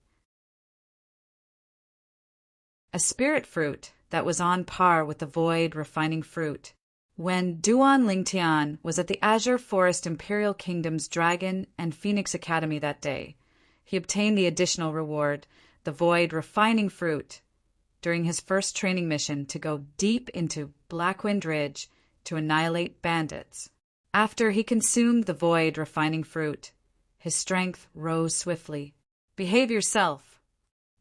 A spirit fruit that was on par with the void refining fruit. When Duan Lingtian was at the Azure Forest Imperial Kingdom's Dragon and Phoenix Academy that day, he obtained the additional reward, the void refining fruit, during his first training mission to go deep into Blackwind Ridge to annihilate bandits. After he consumed the void refining fruit, his strength rose swiftly. Behave yourself.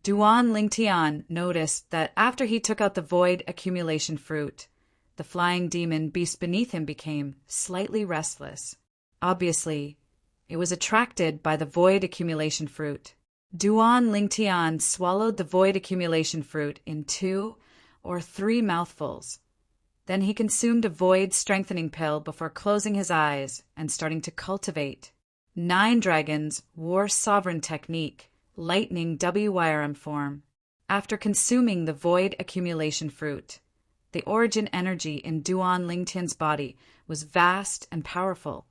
Duan Lingtian noticed that after he took out the void accumulation fruit, the flying demon beast beneath him became slightly restless. Obviously, it was attracted by the void accumulation fruit. Duan Lingtian swallowed the void accumulation fruit in 2 or 3 mouthfuls. Then he consumed a void strengthening pill before closing his eyes and starting to cultivate 9 Dragons War Sovereign Technique, Lightning WYRM form. After consuming the void accumulation fruit, the origin energy in Duan Lingtian's body was vast and powerful,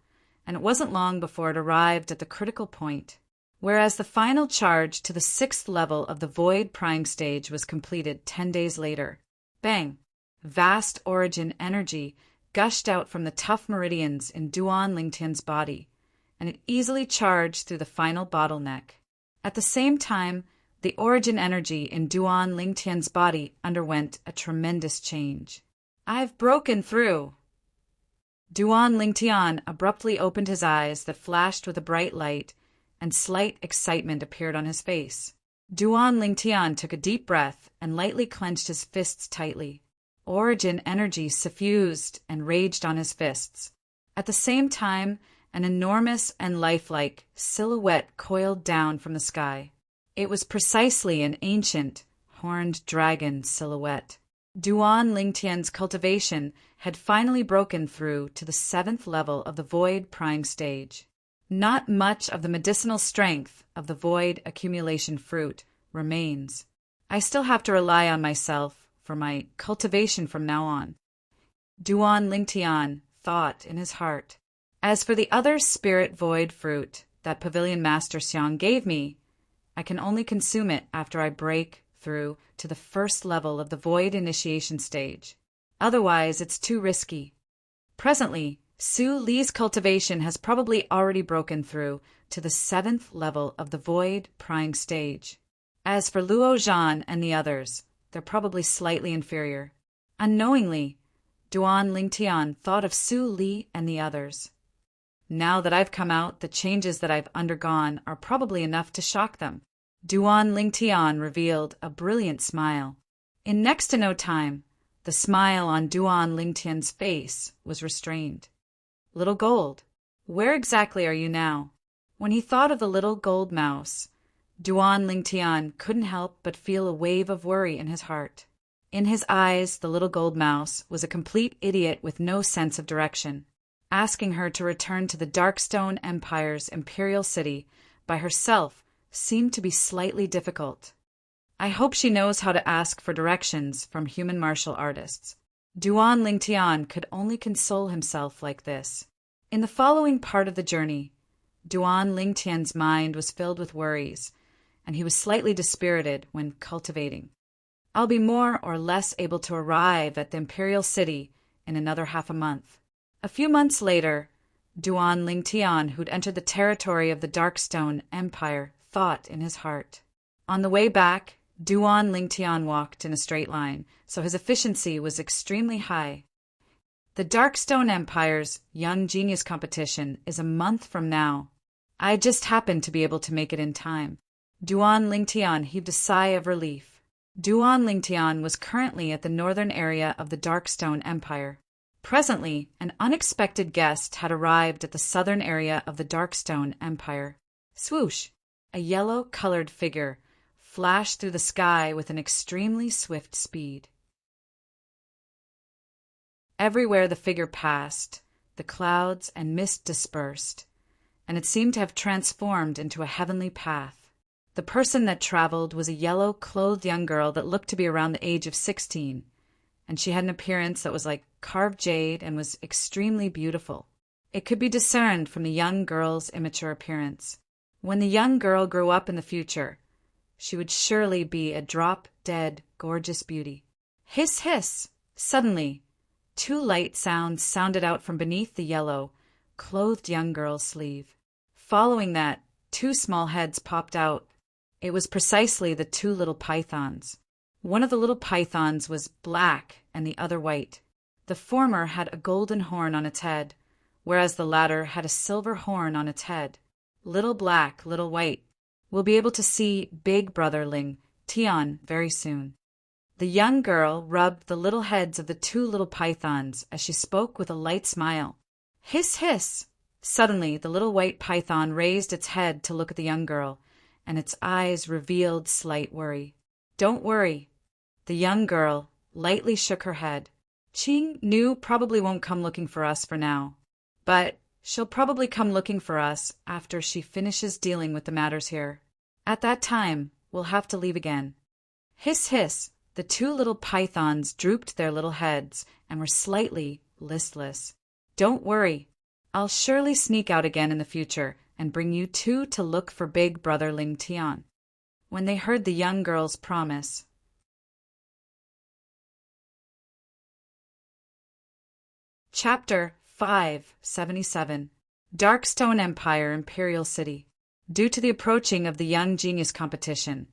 and it wasn't long before it arrived at the critical point. Whereas the final charge to the 6th level of the void prying stage was completed 10 days later. Bang! Vast origin energy gushed out from the tough meridians in Duan Lingtian's body, and it easily charged through the final bottleneck. At the same time, the origin energy in Duan Lingtian's body underwent a tremendous change. I've broken through! Duan Lingtian abruptly opened his eyes that flashed with a bright light, and slight excitement appeared on his face. Duan Lingtian took a deep breath and lightly clenched his fists tightly. Origin energy suffused and raged on his fists. At the same time, an enormous and lifelike silhouette coiled down from the sky. It was precisely an ancient, horned dragon silhouette. Duan Lingtian's cultivation had finally broken through to the 7th level of the void prying stage. Not much of the medicinal strength of the void accumulation fruit remains. I still have to rely on myself for my cultivation from now on. Duan Lingtian thought in his heart. As for the other spirit void fruit that Pavilion Master Xiang gave me, I can only consume it after I break through to the 1st level of the void initiation stage. Otherwise, it's too risky. Presently, Su Li's cultivation has probably already broken through to the 7th level of the void prying stage. As for Luo Zhan and the others, they're probably slightly inferior. Unknowingly, Duan Lingtian thought of Su Li and the others. Now that I've come out, the changes that I've undergone are probably enough to shock them. Duan Lingtian revealed a brilliant smile. In next to no time, the smile on Duan Lingtian's face was restrained. Little Gold, where exactly are you now? When he thought of the little gold mouse, Duan Lingtian couldn't help but feel a wave of worry in his heart. In his eyes, the little gold mouse was a complete idiot with no sense of direction. Asking her to return to the Darkstone Empire's imperial city by herself seemed to be slightly difficult. I hope she knows how to ask for directions from human martial artists. Duan Lingtian could only console himself like this. In the following part of the journey, Duan Lingtian's mind was filled with worries, and he was slightly dispirited when cultivating. I'll be more or less able to arrive at the imperial city in another half a month. A few months later, Duan Lingtian, who'd entered the territory of the Darkstone Empire, thought in his heart. On the way back, Duan Lingtian walked in a straight line, so his efficiency was extremely high. The Darkstone Empire's Young Genius competition is a month from now. I just happened to be able to make it in time. Duan Lingtian heaved a sigh of relief. Duan Lingtian was currently at the northern area of the Darkstone Empire. Presently, an unexpected guest had arrived at the southern area of the Darkstone Empire. Swoosh! A yellow-colored figure flashed through the sky with an extremely swift speed. Everywhere the figure passed, the clouds and mist dispersed, and it seemed to have transformed into a heavenly path. The person that traveled was a yellow-clothed young girl that looked to be around the age of 16, and she had an appearance that was like carved jade and was extremely beautiful. It could be discerned from the young girl's immature appearance. When the young girl grew up in the future, she would surely be a drop-dead, gorgeous beauty. Hiss, hiss! Suddenly, 2 light sounds sounded out from beneath the yellow-clothed young girl's sleeve. Following that, 2 small heads popped out. It was precisely the 2 little pythons. One of the little pythons was black and the other white. The former had a golden horn on its head, whereas the latter had a silver horn on its head. Little black, little white. We'll be able to see Big Brother Ling Tian very soon. The young girl rubbed the little heads of the 2 little pythons as she spoke with a light smile. Hiss, hiss! Suddenly, the little white python raised its head to look at the young girl, and its eyes revealed slight worry. Don't worry. The young girl lightly shook her head. Qing Nu probably won't come looking for us for now, but she'll probably come looking for us after she finishes dealing with the matters here. At that time, we'll have to leave again. Hiss, hiss! The 2 little pythons drooped their little heads and were slightly listless. Don't worry. I'll surely sneak out again in the future and bring you 2 to look for Big Brother Ling Tian. When they heard the young girl's promise, Chapter 577 Darkstone Empire Imperial City. Due to the approaching of the Young Genius competition,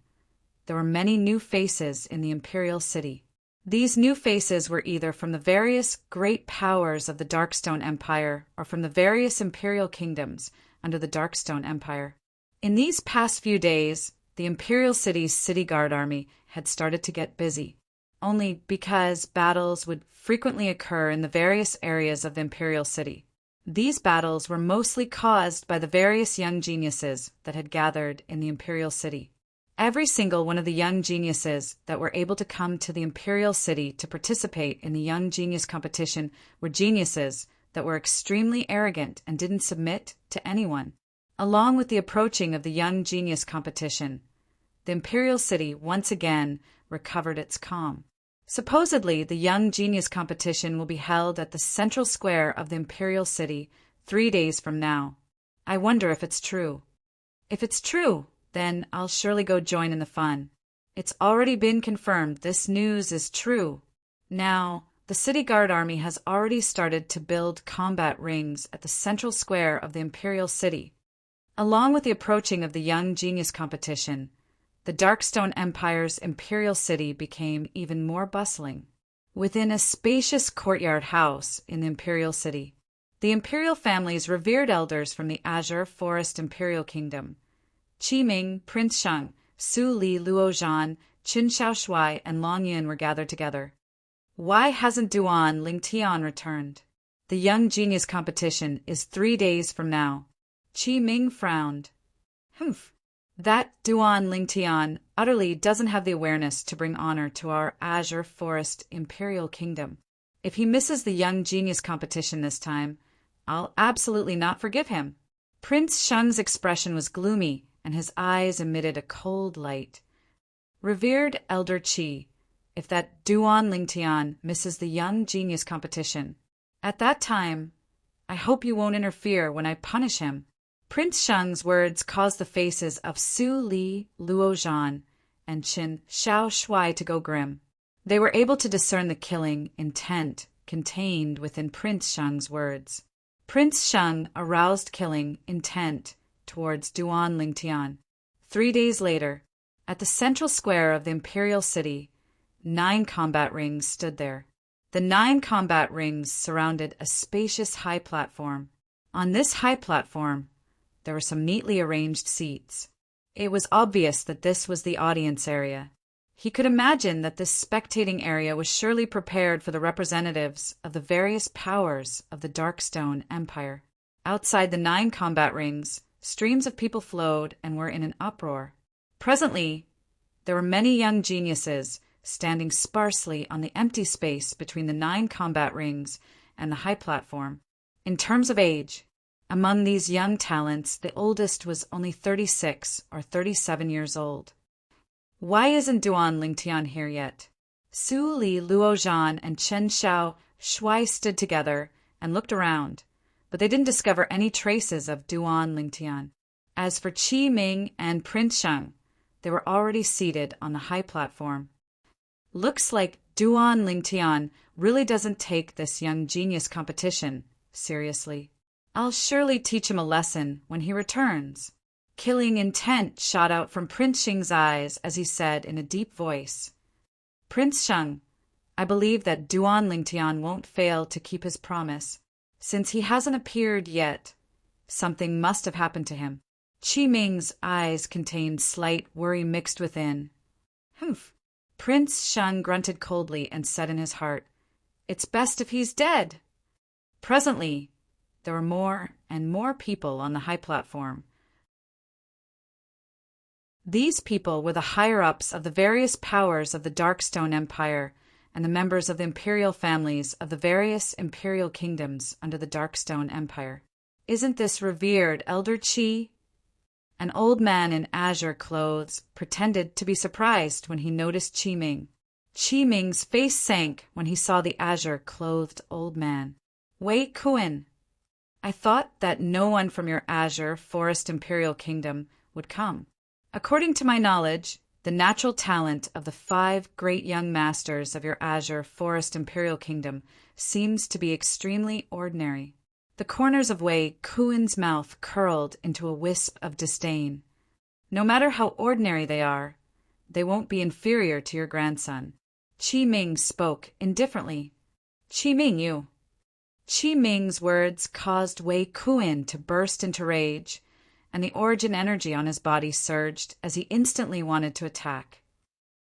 there were many new faces in the Imperial City. These new faces were either from the various great powers of the Darkstone Empire or from the various imperial kingdoms under the Darkstone Empire. In these past few days, the Imperial City's city guard army had started to get busy, only because battles would frequently occur in the various areas of the Imperial City. These battles were mostly caused by the various young geniuses that had gathered in the imperial city. Every single one of the young geniuses that were able to come to the imperial city to participate in the young genius competition were geniuses that were extremely arrogant and didn't submit to anyone. Along with the approaching of the young genius competition, the imperial city once again recovered its calm. Supposedly, the young genius competition will be held at the central square of the imperial city 3 days from now. I wonder if it's true. If it's true, then I'll surely go join in the fun. It's already been confirmed this news is true. Now, the city guard army has already started to build combat rings at the central square of the imperial city. Along with the approaching of the young genius competition, the Darkstone Empire's imperial city became even more bustling. Within a spacious courtyard house in the imperial city, the imperial family's revered elders from the Azure Forest Imperial Kingdom, Qi Ming, Prince Sheng, Su Li, Luo Zhan, Qin Shaoshuai, and Long Yin were gathered together. Why hasn't Duan Lingtian returned? The young genius competition is 3 days from now. Qi Ming frowned. Humph. That Duan Lingtian utterly doesn't have the awareness to bring honor to our Azure Forest Imperial Kingdom. If he misses the young genius competition this time, I'll absolutely not forgive him. Prince Sheng's expression was gloomy, and his eyes emitted a cold light. Revered Elder Qi, if that Duan Lingtian misses the young genius competition, at that time, I hope you won't interfere when I punish him. Prince Sheng's words caused the faces of Su Li, Luo Zhan, and Qin Shaoshuai to go grim. They were able to discern the killing intent contained within Prince Sheng's words. Prince Sheng aroused killing intent towards Duan Lingtian. 3 days later, at the central square of the imperial city, 9 combat rings stood there. The 9 combat rings surrounded a spacious high platform. On this high platform, there were some neatly arranged seats. It was obvious that this was the audience area. He could imagine that this spectating area was surely prepared for the representatives of the various powers of the Darkstone Empire. Outside the 9 combat rings, streams of people flowed and were in an uproar. Presently, there were many young geniuses standing sparsely on the empty space between the 9 combat rings and the high platform. In terms of age, among these young talents, the oldest was only 36 or 37 years old. Why isn't Duan Lingtian here yet? Su Li, Luo Zhan, and Chen Xiao Shuai stood together and looked around, but they didn't discover any traces of Duan Lingtian. As for Qi Ming and Prince Sheng, they were already seated on the high platform. Looks like Duan Lingtian really doesn't take this young genius competition seriously. I'll surely teach him a lesson when he returns. Killing intent shot out from Prince Sheng's eyes as he said in a deep voice, Prince Sheng, I believe that Duan Lingtian won't fail to keep his promise. Since he hasn't appeared yet, something must have happened to him. Qi Ming's eyes contained slight worry mixed within. Humph. Prince Sheng grunted coldly and said in his heart, It's best if he's dead. Presently, there were more and more people on the high platform. These people were the higher-ups of the various powers of the Darkstone Empire and the members of the imperial families of the various imperial kingdoms under the Darkstone Empire. Isn't this revered Elder Qi? An old man in azure clothes pretended to be surprised when he noticed Qi Ming. Qi Ming's face sank when he saw the azure-clothed old man. Wei Kuan, I thought that no one from your Azure Forest Imperial Kingdom would come. According to my knowledge, the natural talent of the 5 great young masters of your Azure Forest Imperial Kingdom seems to be extremely ordinary. The corners of Wei Kuan's mouth curled into a wisp of disdain. No matter how ordinary they are, they won't be inferior to your grandson. Qi Ming spoke indifferently. Qi Ming, you. Qi Ming's words caused Wei Kuan to burst into rage, and the origin energy on his body surged as he instantly wanted to attack.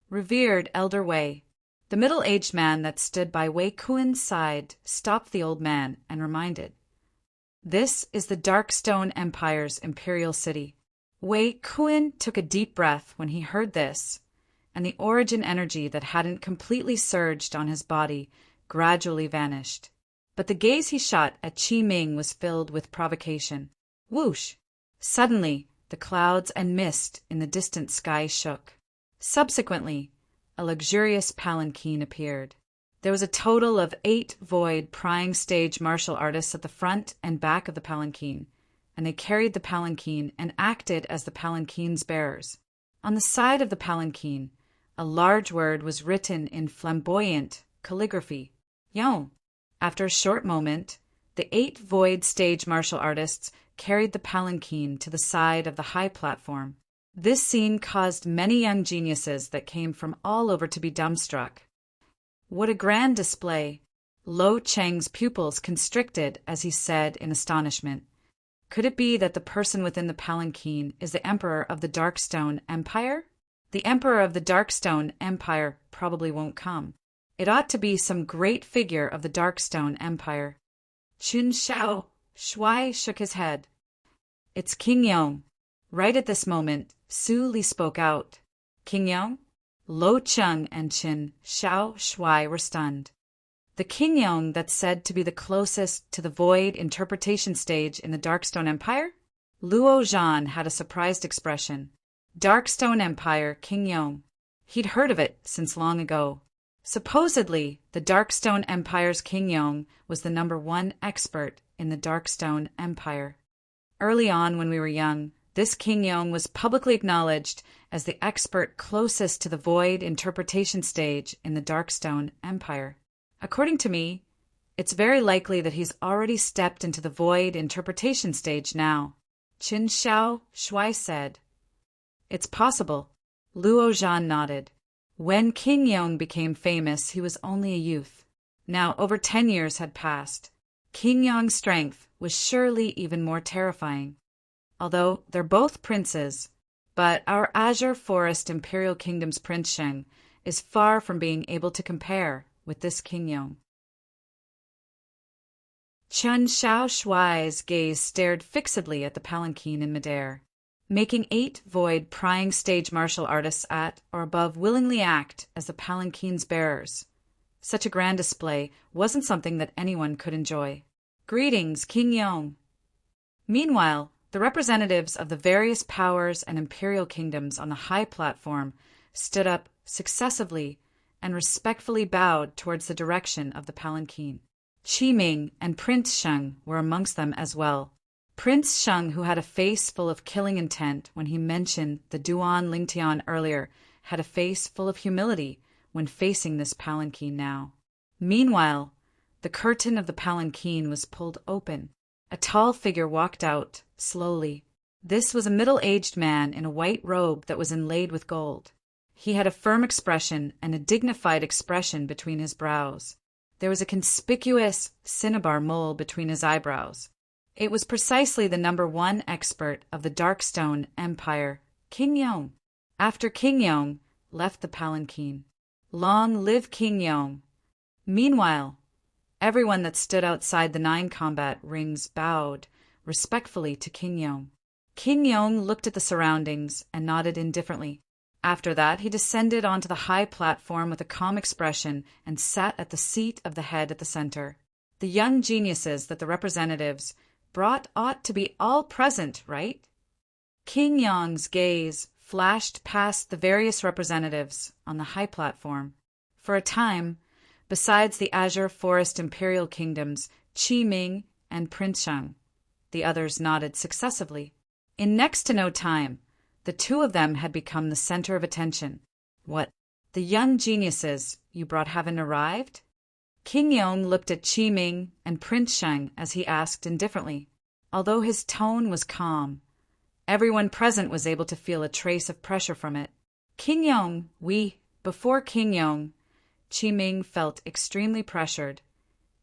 Revered Elder Wei, the middle-aged man that stood by Wei Kuan's side stopped the old man and reminded, This is the Darkstone Empire's imperial city. Wei Kuan took a deep breath when he heard this, and the origin energy that hadn't completely surged on his body gradually vanished. But the gaze he shot at Qi Ming was filled with provocation. Whoosh! Suddenly, the clouds and mist in the distant sky shook. Subsequently, a luxurious palanquin appeared. There was a total of 8 void prying stage martial artists at the front and back of the palanquin, and they carried the palanquin and acted as the palanquin's bearers. On the side of the palanquin, a large word was written in flamboyant calligraphy. Yon. After a short moment, the 8 void stage martial artists carried the palanquin to the side of the high platform. This scene caused many young geniuses that came from all over to be dumbstruck. What a grand display! Lo Cheng's pupils constricted as he said in astonishment, "Could it be that the person within the palanquin is the Emperor of the Darkstone Empire? The Emperor of the Darkstone Empire probably won't come. It ought to be some great figure of the Darkstone Empire." Chun Shao Shuai shook his head. "It's King Yong." Right at this moment, Su Li spoke out. "King Yong?" Lo Cheng and Qin Shao Shuai were stunned. The King Yong that's said to be the closest to the void interpretation stage in the Darkstone Empire? Luo Zhan had a surprised expression. Darkstone Empire, King Yong. He'd heard of it since long ago. Supposedly, the Darkstone Empire's King Yong was the #1 expert in the Darkstone Empire. Early on when we were young, this King Yong was publicly acknowledged as the expert closest to the void interpretation stage in the Darkstone Empire. According to me, it's very likely that he's already stepped into the void interpretation stage now. Qin Shao Shuai said. It's possible. Luo Zhan nodded. When King Yong became famous, he was only a youth. Now over 10 years had passed. King Yong's strength was surely even more terrifying. Although they're both princes, but our Azure Forest Imperial Kingdom's Prince Sheng is far from being able to compare with this King Yong. Chun Shao Shuai's gaze stared fixedly at the palanquin in midair. Making 8 void prying stage martial artists at or above willingly act as the palanquin's bearers. Such a grand display wasn't something that anyone could enjoy. Greetings, King Yong. Meanwhile, the representatives of the various powers and imperial kingdoms on the high platform stood up successively and respectfully bowed towards the direction of the palanquin. Qi Ming and Prince Sheng were amongst them as well. Prince Sheng, who had a face full of killing intent when he mentioned the Duan Lingtian earlier, had a face full of humility when facing this palanquin now. Meanwhile, the curtain of the palanquin was pulled open. A tall figure walked out, slowly. This was a middle-aged man in a white robe that was inlaid with gold. He had a firm expression and a dignified expression between his brows. There was a conspicuous cinnabar mole between his eyebrows. It was precisely the #1 expert of the Darkstone Empire, King Yong. After King Yong left the palanquin. Long live King Yong! Meanwhile, everyone that stood outside the 9 combat rings bowed respectfully to King Yong. King Yong looked at the surroundings and nodded indifferently. After that, he descended onto the high platform with a calm expression and sat at the seat of the head at the center. The young geniuses that the representatives brought ought to be all present, right? King Yong's gaze flashed past the various representatives on the high platform. For a time, besides the Azure Forest Imperial Kingdoms, Qi Ming and Prince Sheng, the others nodded successively. In next to no time, the 2 of them had become the center of attention. What? The young geniuses you brought haven't arrived? King Yong looked at Qi Ming and Prince Sheng as he asked indifferently. Although his tone was calm, everyone present was able to feel a trace of pressure from it. King Yong, before King Yong, Qi Ming felt extremely pressured,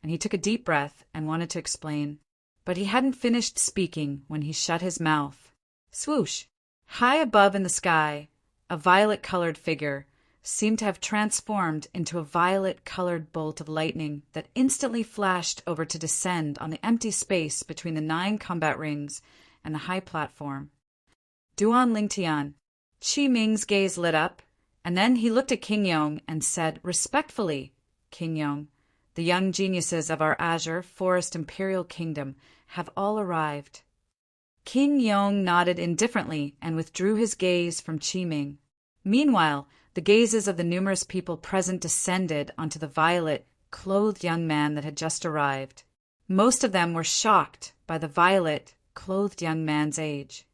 and he took a deep breath and wanted to explain. But he hadn't finished speaking when he shut his mouth. Swoosh! High above in the sky, a violet-colored figure, seemed to have transformed into a violet-colored bolt of lightning that instantly flashed over to descend on the empty space between the 9 combat rings and the high platform. Duan Lingtian. Qi Ming's gaze lit up, and then he looked at King Yong and said respectfully, "King Yong, the young geniuses of our Azure Forest Imperial Kingdom have all arrived." King Yong nodded indifferently and withdrew his gaze from Qi Ming. Meanwhile, the gazes of the numerous people present descended onto the violet-clothed young man that had just arrived. Most of them were shocked by the violet-clothed young man's age.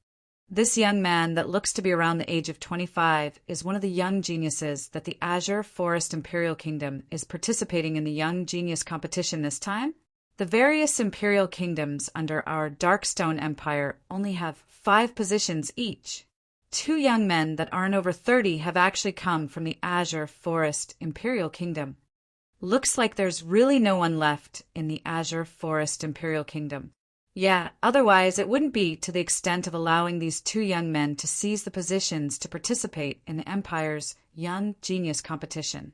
This young man that looks to be around the age of 25 is one of the young geniuses that the Azure Forest Imperial Kingdom is participating in the Young Genius competition this time. The various imperial kingdoms under our Darkstone Empire only have 5 positions each. 2 young men that aren't over 30 have actually come from the Azure Forest Imperial Kingdom. Looks like there's really no one left in the Azure Forest Imperial Kingdom. Yeah, otherwise it wouldn't be to the extent of allowing these 2 young men to seize the positions to participate in the Empire's Young Genius competition.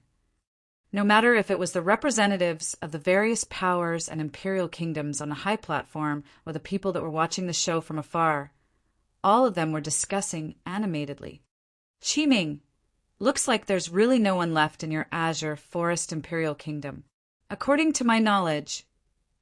No matter if it was the representatives of the various powers and imperial kingdoms on the high platform or the people that were watching the show from afar, all of them were discussing animatedly. "Qi Ming, looks like there's really no one left in your Azure Forest Imperial Kingdom. According to my knowledge,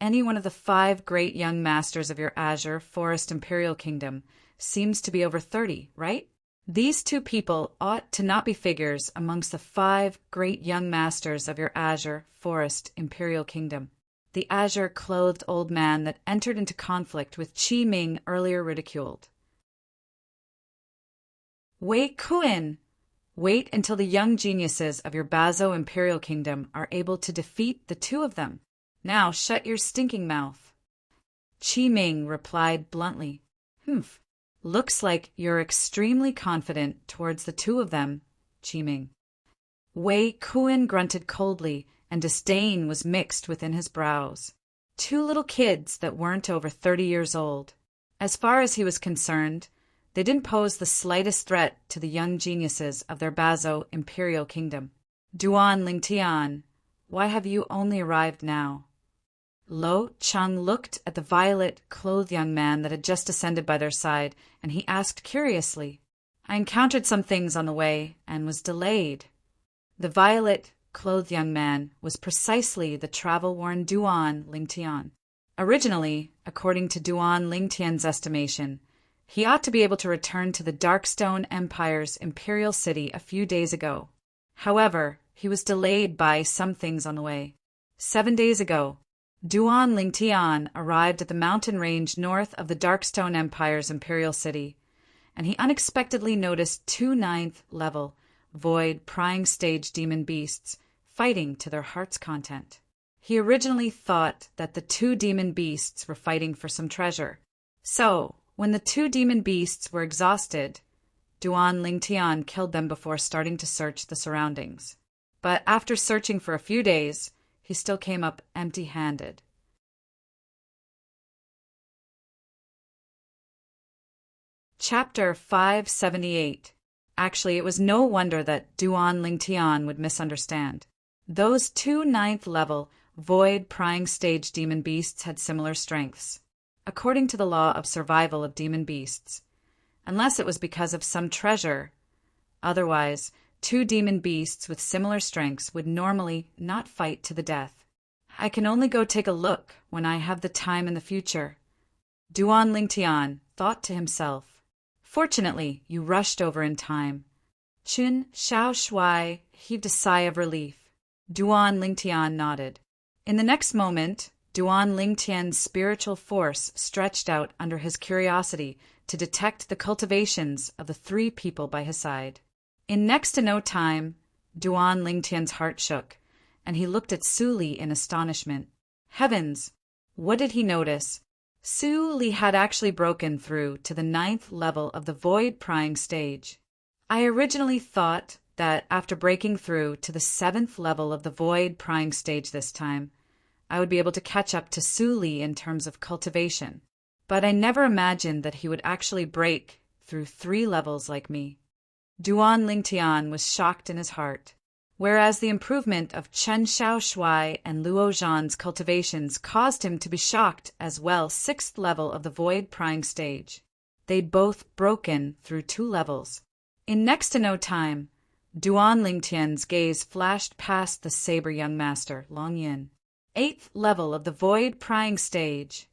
any one of the 5 great young masters of your Azure Forest Imperial Kingdom seems to be over 30, right? These 2 people ought to not be figures amongst the 5 great young masters of your Azure Forest Imperial Kingdom." The azure-clothed old man that entered into conflict with Qi Ming earlier ridiculed. "Wei Kuin! Wait until the young geniuses of your Bazo Imperial Kingdom are able to defeat the 2 of them. Now shut your stinking mouth." Qi Ming replied bluntly, "Humph. Looks like you're extremely confident towards the 2 of them, Qi Ming." Wei Kuin grunted coldly, and disdain was mixed within his brows. 2 little kids that weren't over 30 years old. As far as he was concerned, they didn't pose the slightest threat to the young geniuses of their Bazo Imperial Kingdom. "Duan Lingtian, why have you only arrived now?" Lo Cheng looked at the violet-clothed young man that had just descended by their side, and he asked curiously, "I encountered some things on the way and was delayed." The violet-clothed young man was precisely the travel-worn Duan Lingtian. Originally, according to Duan Lingtian's estimation, he ought to be able to return to the Darkstone Empire's imperial city a few days ago. However, he was delayed by some things on the way. 7 days ago, Duan Lingtian arrived at the mountain range north of the Darkstone Empire's imperial city, and he unexpectedly noticed 2 9th-level void prying stage demon beasts fighting to their heart's content. He originally thought that the 2 demon beasts were fighting for some treasure. So, when the 2 demon beasts were exhausted, Duan Lingtian killed them before starting to search the surroundings. But after searching for a few days, he still came up empty-handed. Chapter 578. Actually, it was no wonder that Duan Lingtian would misunderstand. Those 2 9th-level void prying stage demon beasts had similar strengths, according to the law of survival of demon beasts, unless it was because of some treasure. Otherwise, 2 demon beasts with similar strengths would normally not fight to the death. "I can only go take a look when I have the time in the future," Duan Lingtian thought to himself. "Fortunately, you rushed over in time." Chun Xiao Shuai heaved a sigh of relief. Duan Lingtian nodded. In the next moment, Duan Lingtian's spiritual force stretched out under his curiosity to detect the cultivations of the 3 people by his side. In next to no time, Duan Lingtian's heart shook, and he looked at Su Li in astonishment. Heavens! What did he notice? Su Li had actually broken through to the 9th level of the void prying stage. I originally thought that after breaking through to the 7th level of the void prying stage this time, I would be able to catch up to Su Li in terms of cultivation. But I never imagined that he would actually break through 3 levels like me. Duan Lingtian was shocked in his heart. Whereas the improvement of Chen Xiaoshui and Luo Zhan's cultivations caused him to be shocked as well, 6th level of the void prying stage. They'd both broken through 2 levels. In next to no time, Duan Lingtian's gaze flashed past the saber young master, Long Yin. 8th level of the void prying stage.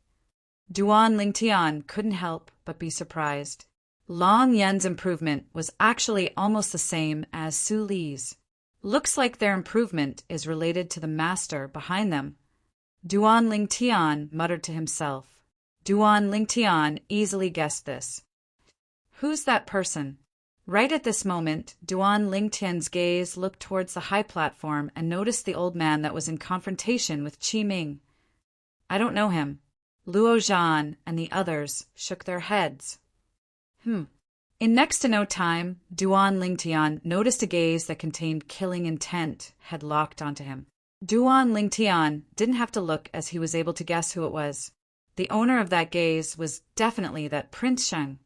Duan Lingtian couldn't help but be surprised. Long Yin's improvement was actually almost the same as Su Li's. Looks like their improvement is related to the master behind them. Duan Lingtian muttered to himself. Duan Lingtian easily guessed this. Who's that person? Right at this moment, Duan Lingtian's gaze looked towards the high platform and noticed the old man that was in confrontation with Qi Ming. I don't know him. Luo Zhan and the others shook their heads. In next to no time, Duan Lingtian noticed a gaze that contained killing intent had locked onto him. Duan Lingtian didn't have to look as he was able to guess who it was. The owner of that gaze was definitely that Prince Sheng.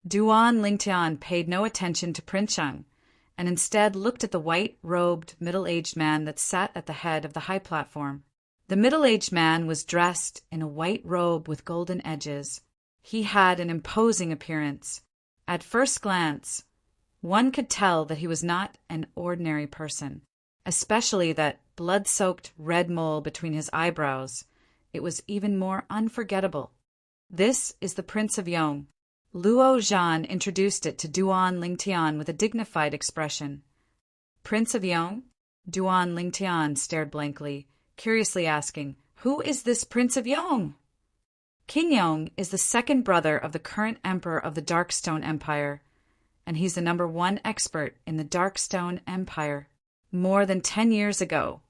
Duan Lingtian paid no attention to Prince Sheng, and instead looked at the white-robed, middle-aged man that sat at the head of the high platform. The middle-aged man was dressed in a white robe with golden edges. He had an imposing appearance. At first glance, one could tell that he was not an ordinary person, especially that blood-soaked red mole between his eyebrows. It was even more unforgettable. This is the Prince of Yong. Luo Zhan introduced it to Duan Lingtian with a dignified expression. Prince of Yong? Duan Lingtian stared blankly, curiously asking, Who is this Prince of Yong? King Yong is the second brother of the current emperor of the Darkstone Empire, and he's the #1 expert in the Darkstone Empire. More than 10 years ago,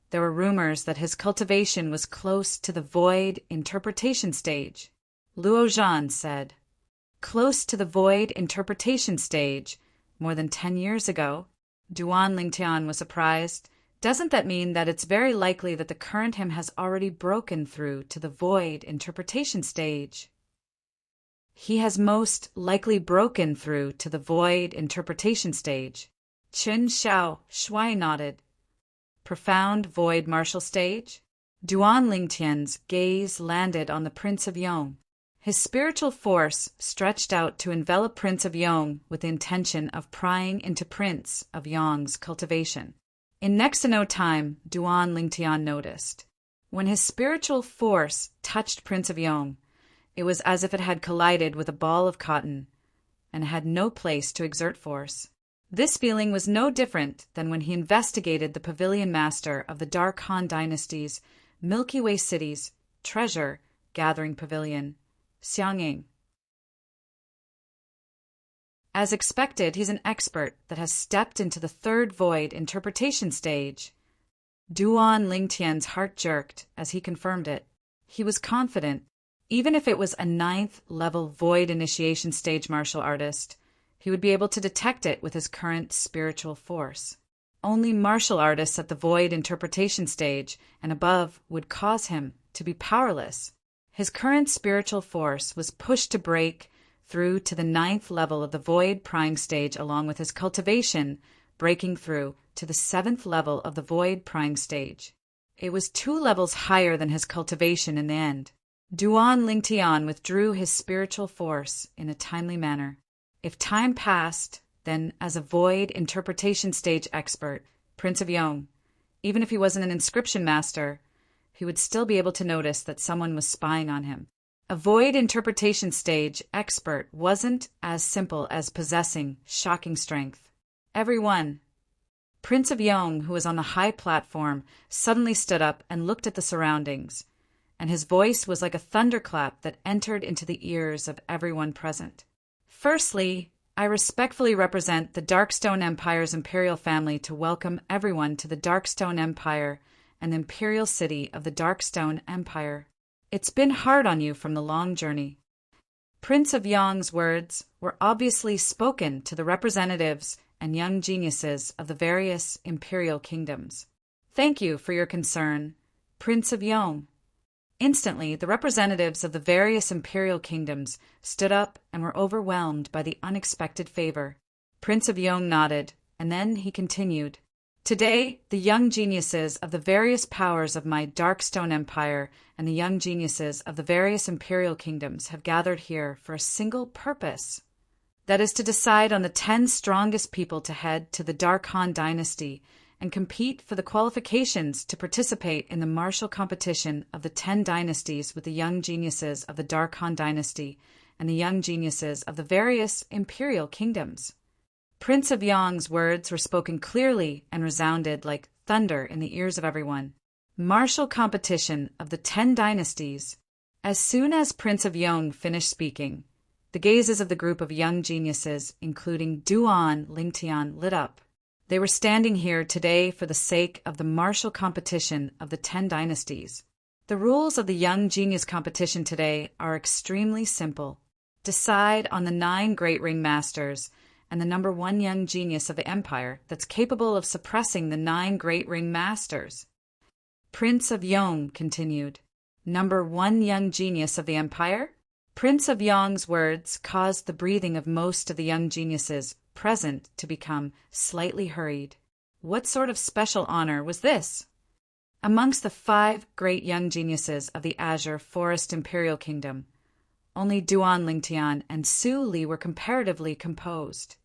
there were rumors that his cultivation was close to the void interpretation stage. Luo Zhan said, Close to the void interpretation stage, more than 10 years ago? Duan Lingtian was surprised. Doesn't that mean that it's very likely that the current him has already broken through to the void interpretation stage? He has most likely broken through to the void interpretation stage. Chen Xiaoshui nodded. Profound void martial stage? Duan Lingtian's gaze landed on the Prince of Yong. His spiritual force stretched out to envelop Prince of Yong with the intention of prying into Prince of Yong's cultivation. In next to no time, Duan Lingtian noticed. When his spiritual force touched Prince of Yong, it was as if it had collided with a ball of cotton and had no place to exert force. This feeling was no different than when he investigated the pavilion master of the Dark Han Dynasty's Milky Way City's treasure-gathering pavilion, Xiangying. As expected, he's an expert that has stepped into the third void interpretation stage. Duan Lingtian's heart jerked as he confirmed it. He was confident. Even if it was a 9th level void initiation stage martial artist, he would be able to detect it with his current spiritual force. Only martial artists at the void interpretation stage and above would cause him to be powerless. His current spiritual force was pushed to break through to the 9th level of the void prying stage, along with his cultivation breaking through to the 7th level of the void prying stage. It was 2 levels higher than his cultivation in the end. Duan Lingtian withdrew his spiritual force in a timely manner. If time passed, then as a void interpretation stage expert, Prince of Yong, even if he wasn't an inscription master, he would still be able to notice that someone was spying on him. A void interpretation stage expert wasn't as simple as possessing shocking strength. Everyone. Prince of Yong, who was on the high platform, suddenly stood up and looked at the surroundings, and his voice was like a thunderclap that entered into the ears of everyone present. Firstly, I respectfully represent the Darkstone Empire's imperial family to welcome everyone to the Darkstone Empire and the imperial city of the Darkstone Empire. It's been hard on you from the long journey. Prince of Yong's words were obviously spoken to the representatives and young geniuses of the various imperial kingdoms. Thank you for your concern, Prince of Yong. Instantly, the representatives of the various imperial kingdoms stood up and were overwhelmed by the unexpected favor. Prince of Yong nodded, and then he continued. Today, the young geniuses of the various powers of my Darkstone Empire and the young geniuses of the various imperial kingdoms have gathered here for a single purpose. That is to decide on the 10 strongest people to head to the Dark Han dynasty and compete for the qualifications to participate in the martial competition of the 10 dynasties with the young geniuses of the Dark Han dynasty and the young geniuses of the various imperial kingdoms. Prince of Yong's words were spoken clearly and resounded like thunder in the ears of everyone. Martial competition of the 10 dynasties. As soon as Prince of Yong finished speaking, the gazes of the group of young geniuses, including Duan Lingtian, lit up. They were standing here today for the sake of the martial competition of the 10 dynasties. The rules of the young genius competition today are extremely simple. Decide on the 9 great ring masters and the number 1 young genius of the empire that's capable of suppressing the 9 great ring masters. Prince of Yong continued. Number 1 young genius of the empire? Prince of Yong's words caused the breathing of most of the young geniuses present to become slightly hurried. What sort of special honor was this? Amongst the 5 great young geniuses of the Azure Forest Imperial Kingdom, only Duan Lingtian and Su Li were comparatively composed.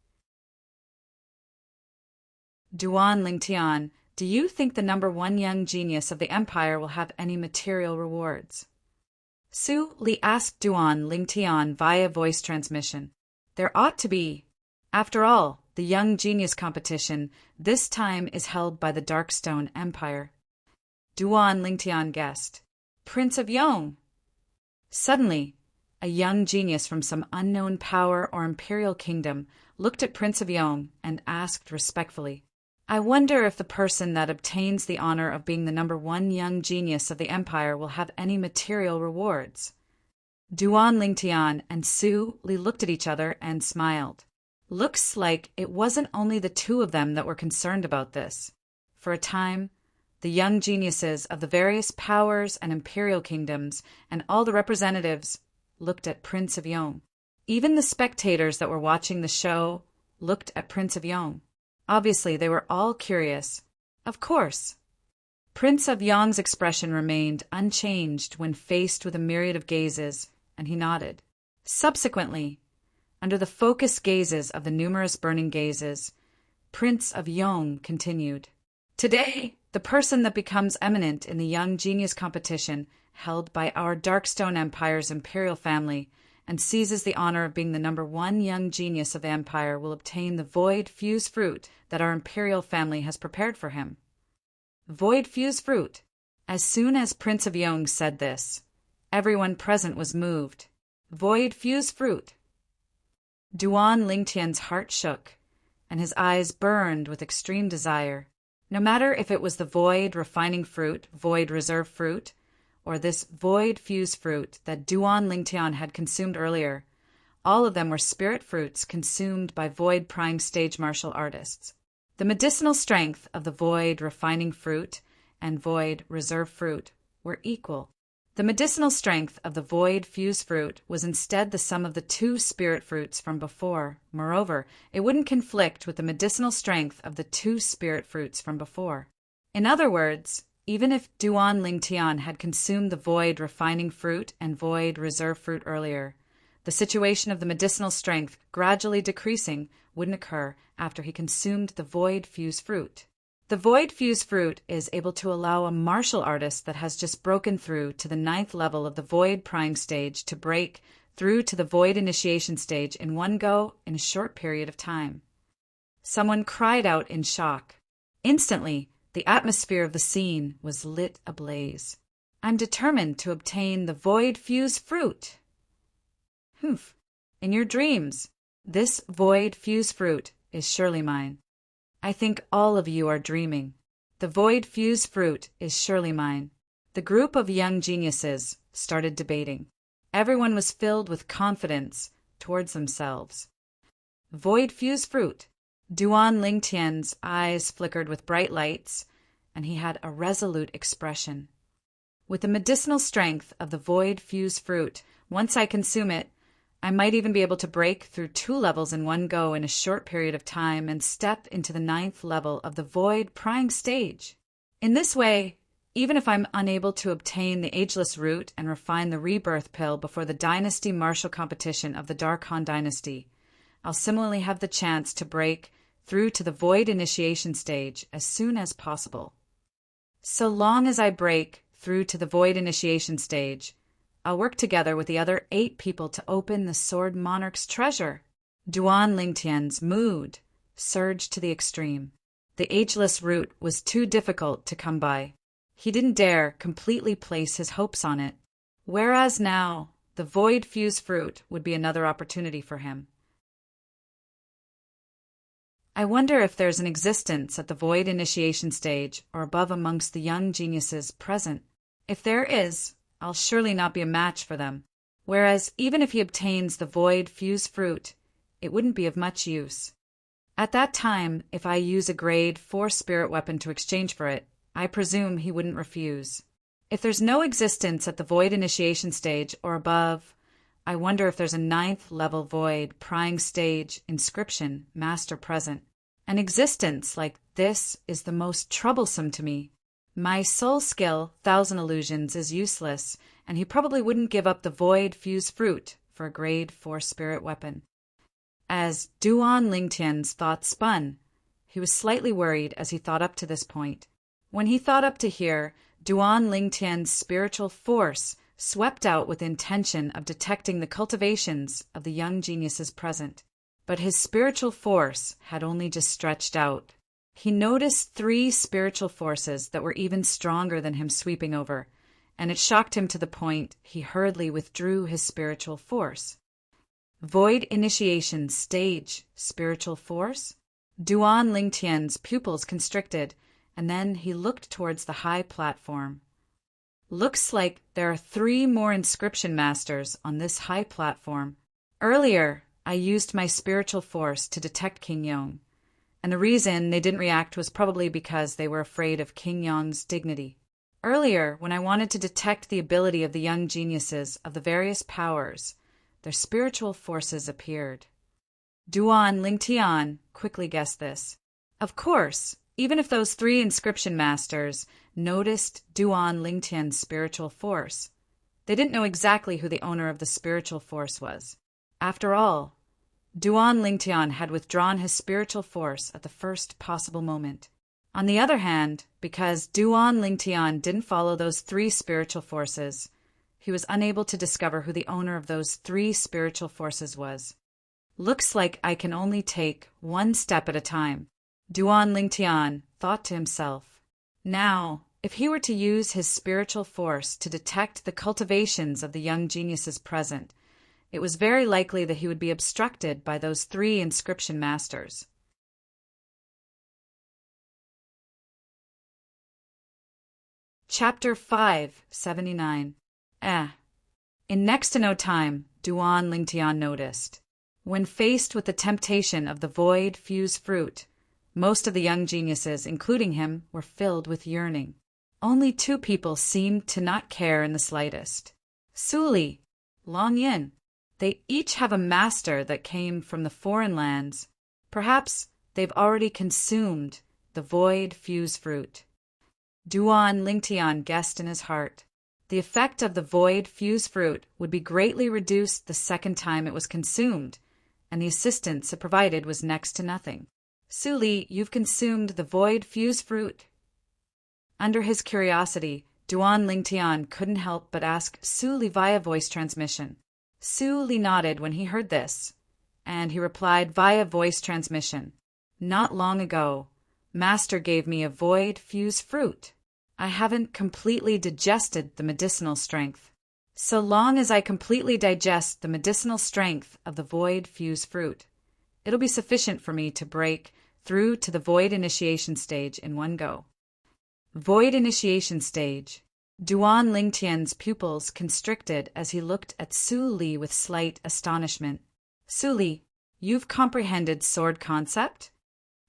Duan Lingtian, do you think the number 1 young genius of the empire will have any material rewards? Su Li asked Duan Lingtian via voice transmission. There ought to be. After all, the young genius competition this time is held by the Darkstone Empire. Duan Lingtian guessed. Prince of Yong. Suddenly, a young genius from some unknown power or imperial kingdom looked at Prince of Yong and asked respectfully, I wonder if the person that obtains the honor of being the number 1 young genius of the empire will have any material rewards. Duan Lingtian and Su Li looked at each other and smiled. Looks like it wasn't only the 2 of them that were concerned about this. For a time, the young geniuses of the various powers and imperial kingdoms and all the representatives looked at Prince of Yong. Even the spectators that were watching the show looked at Prince of Yong. Obviously, they were all curious. Of course. Prince of Yong's expression remained unchanged when faced with a myriad of gazes, and he nodded. Subsequently, under the focused gazes of the numerous burning gazes, Prince of Yong continued. Today, the person that becomes eminent in the young genius competition held by our Darkstone Empire's imperial family and seizes the honor of being the number 1 young genius of the empire will obtain the void fuse fruit that our imperial family has prepared for him. Void fuse fruit. As soon as Prince of Yong said this, everyone present was moved. Void fuse fruit. Duan Lingtian's heart shook, and his eyes burned with extreme desire. No matter if it was the void refining fruit, void reserve fruit, or this void fuse fruit that Duan Lingtian had consumed earlier, all of them were spirit fruits consumed by void prime stage martial artists. The medicinal strength of the void refining fruit and void reserve fruit were equal. The medicinal strength of the void fuse fruit was instead the sum of the 2 spirit fruits from before. Moreover, it wouldn't conflict with the medicinal strength of the 2 spirit fruits from before. In other words, even if Duan Lingtian had consumed the void refining fruit and void reserve fruit earlier, the situation of the medicinal strength gradually decreasing wouldn't occur after he consumed the void fuse fruit. The void fuse fruit is able to allow a martial artist that has just broken through to the 9th level of the void prime stage to break through to the void initiation stage in one go in a short period of time. Someone cried out in shock. Instantly, the atmosphere of the scene was lit ablaze. I'm determined to obtain the void fuse fruit. Humph. In your dreams, this void fuse fruit is surely mine. I think all of you are dreaming. The void fuse fruit is surely mine. The group of young geniuses started debating. Everyone was filled with confidence towards themselves. Void fuse fruit. Duan Lingtian's eyes flickered with bright lights, and he had a resolute expression. With the medicinal strength of the void fuse fruit, once I consume it, I might even be able to break through 2 levels in one go in a short period of time and step into the 9th level of the void prying stage. In this way, even if I'm unable to obtain the ageless root and refine the rebirth pill before the dynasty martial competition of the Dark Han dynasty, I'll similarly have the chance to break through to the void initiation stage as soon as possible. So long as I break through to the void initiation stage, I'll work together with the other 8 people to open the Sword Monarch's treasure. Duan Lingtian's mood surged to the extreme. The ageless root was too difficult to come by. He didn't dare completely place his hopes on it, whereas now the void fuse fruit would be another opportunity for him. I wonder if there's an existence at the void initiation stage or above amongst the young geniuses present. If there is, I'll surely not be a match for them, whereas even if he obtains the void fuse fruit, it wouldn't be of much use. At that time, if I use a grade 4 spirit weapon to exchange for it, I presume he wouldn't refuse. If there's no existence at the void initiation stage or above, I wonder if there's a 9th level void prying stage inscription master present. An existence like this is the most troublesome to me. My soul skill, 1000 illusions, is useless, and he probably wouldn't give up the void fuse fruit for a grade 4 spirit weapon. As Duan Lingtian's thoughts spun, he was slightly worried as he thought up to this point. When he thought up to here, Duan Lingtian's spiritual force swept out with the intention of detecting the cultivations of the young geniuses present. But his spiritual force had only just stretched out. He noticed 3 spiritual forces that were even stronger than him sweeping over, and it shocked him to the point he hurriedly withdrew his spiritual force. Void initiation stage spiritual force? Duan Lingtian's pupils constricted, and then he looked towards the high platform. Looks like there are 3 more inscription masters on this high platform. Earlier, I used my spiritual force to detect King Yong, and the reason they didn't react was probably because they were afraid of King Yong's dignity. Earlier, when I wanted to detect the ability of the young geniuses of the various powers, their spiritual forces appeared. Duan Lingtian quickly guessed this. Of course, even if those 3 inscription masters noticed Duan Lingtian's spiritual force, they didn't know exactly who the owner of the spiritual force was. After all, Duan Lingtian had withdrawn his spiritual force at the first possible moment. On the other hand, because Duan Lingtian didn't follow those 3 spiritual forces, he was unable to discover who the owner of those 3 spiritual forces was. Looks like I can only take 1 step at a time, Duan Lingtian thought to himself. Now, if he were to use his spiritual force to detect the cultivations of the young geniuses present, it was very likely that he would be obstructed by those 3 inscription masters. Chapter 579. In next to no time, Duan Lingtian noticed. When faced with the temptation of the void fuse fruit, most of the young geniuses, including him, were filled with yearning. Only 2 people seemed to not care in the slightest. Su Li, Long Yin. They each have a master that came from the foreign lands. Perhaps they've already consumed the void fuse fruit. Duan Lingtian guessed in his heart. The effect of the void fuse fruit would be greatly reduced the second time it was consumed, and the assistance it provided was next to nothing. Su Li, you've consumed the void fuse fruit. Under his curiosity, Duan Lingtian couldn't help but ask Su Li via voice transmission. Su Li nodded when he heard this, and he replied via voice transmission. Not long ago, Master gave me a void fuse fruit. I haven't completely digested the medicinal strength. So long as I completely digest the medicinal strength of the void fuse fruit, it'll be sufficient for me to break through to the void initiation stage in one go. Void initiation stage. Duan Lingtian's pupils constricted as he looked at Su Li with slight astonishment. Su Li, you've comprehended sword concept?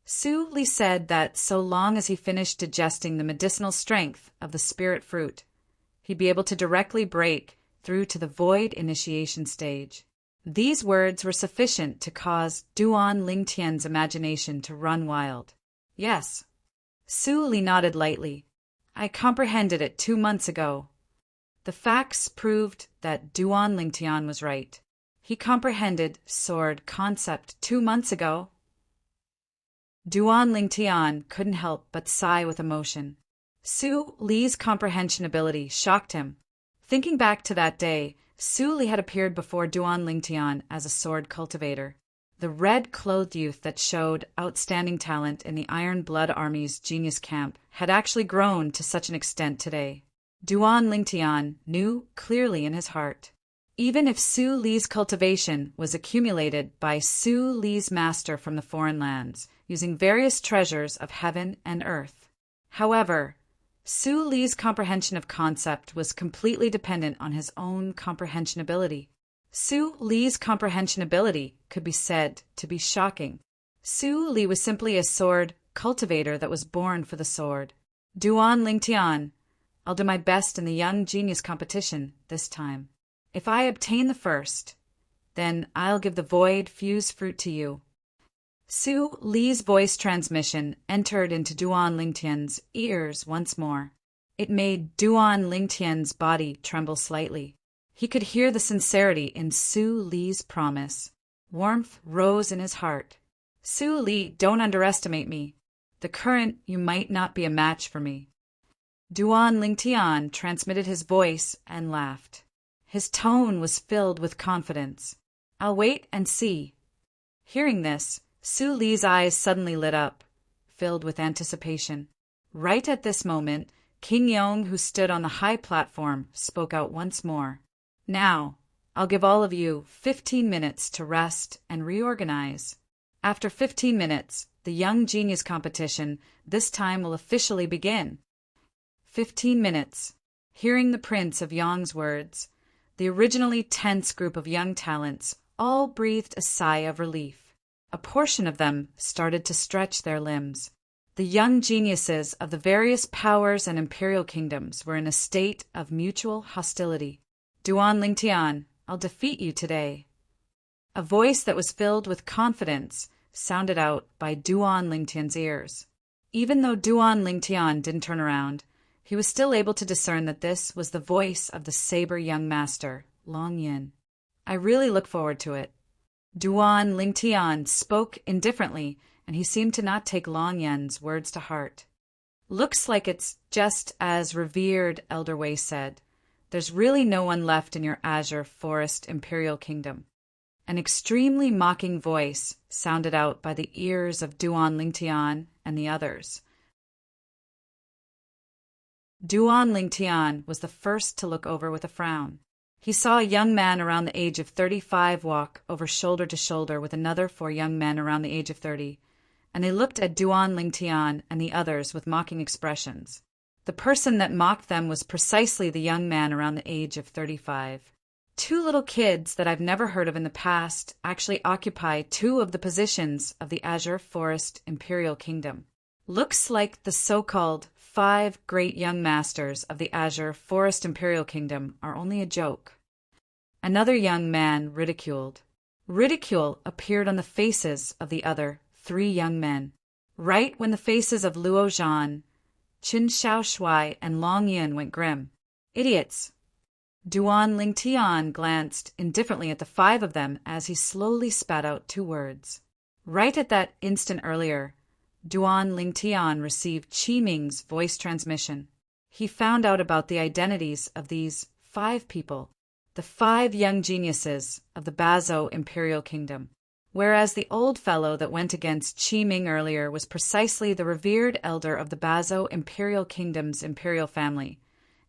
Su Li said that so long as he finished digesting the medicinal strength of the spirit fruit, he'd be able to directly break through to the void initiation stage. These words were sufficient to cause Duan Lingtian's imagination to run wild. Yes. Su Li nodded lightly. I comprehended it 2 months ago. The facts proved that Duan Lingtian was right. He comprehended sword concept 2 months ago. Duan Lingtian couldn't help but sigh with emotion. Su Li's comprehension ability shocked him. Thinking back to that day, Su Li had appeared before Duan Lingtian as a sword cultivator. The red-clothed youth that showed outstanding talent in the Iron Blood Army's genius camp had actually grown to such an extent today. Duan Lingtian knew clearly in his heart. Even if Su Li's cultivation was accumulated by Su Li's master from the foreign lands, using various treasures of heaven and earth. However, Su Li's comprehension of concept was completely dependent on his own comprehension ability. Su Li's comprehension ability could be said to be shocking. Su Li was simply a sword cultivator that was born for the sword. Duan Lingtian, I'll do my best in the young genius competition this time. If I obtain the first, then I'll give the void fused fruit to you. Su Li's voice transmission entered into Duan Lingtian's ears once more. It made Duan Lingtian's body tremble slightly. He could hear the sincerity in Su Li's promise. Warmth rose in his heart. Su Li, don't underestimate me. The current, you might not be a match for me. Duan Lingtian transmitted his voice and laughed. His tone was filled with confidence. I'll wait and see. Hearing this, Su Li's eyes suddenly lit up, filled with anticipation. Right at this moment, King Yong, who stood on the high platform, spoke out once more. Now, I'll give all of you 15 minutes to rest and reorganize. After 15 minutes, the Young Genius competition this time will officially begin. 15 minutes. Hearing the Prince of Yong's words, the originally tense group of young talents all breathed a sigh of relief. A portion of them started to stretch their limbs. The young geniuses of the various powers and imperial kingdoms were in a state of mutual hostility. Duan Lingtian, I'll defeat you today. A voice that was filled with confidence sounded out by Duan Lingtian's ears. Even though Duan Lingtian didn't turn around, he was still able to discern that this was the voice of the saber young master, Long Yin. I really look forward to it. Duan Lingtian spoke indifferently, and he seemed to not take Long Yin's words to heart. Looks like it's just as revered Elder Wei said. There's really no one left in your Azure Forest Imperial Kingdom. An extremely mocking voice sounded out by the ears of Duan Lingtian and the others. Duan Lingtian was the first to look over with a frown. He saw a young man around the age of 35 walk over shoulder to shoulder with another 4 young men around the age of 30, and they looked at Duan Lingtian and the others with mocking expressions. The person that mocked them was precisely the young man around the age of 35. 2 little kids that I've never heard of in the past actually occupy 2 of the positions of the Azure Forest Imperial Kingdom. Looks like the so-called 5 great young masters of the Azure Forest Imperial Kingdom are only a joke. Another young man ridiculed. Ridicule appeared on the faces of the other 3 young men. Right when the faces of Luo Zhan, Qin Shaoshui, and Long Yin went grim. Idiots! Duan Lingtian glanced indifferently at the 5 of them as he slowly spat out 2 words. Right at that instant earlier, Duan Lingtian received Qi Ming's voice transmission. He found out about the identities of these 5 people, the 5 young geniuses of the Bazo Imperial Kingdom. Whereas the old fellow that went against Qi Ming earlier was precisely the revered elder of the Bazo Imperial Kingdom's imperial family,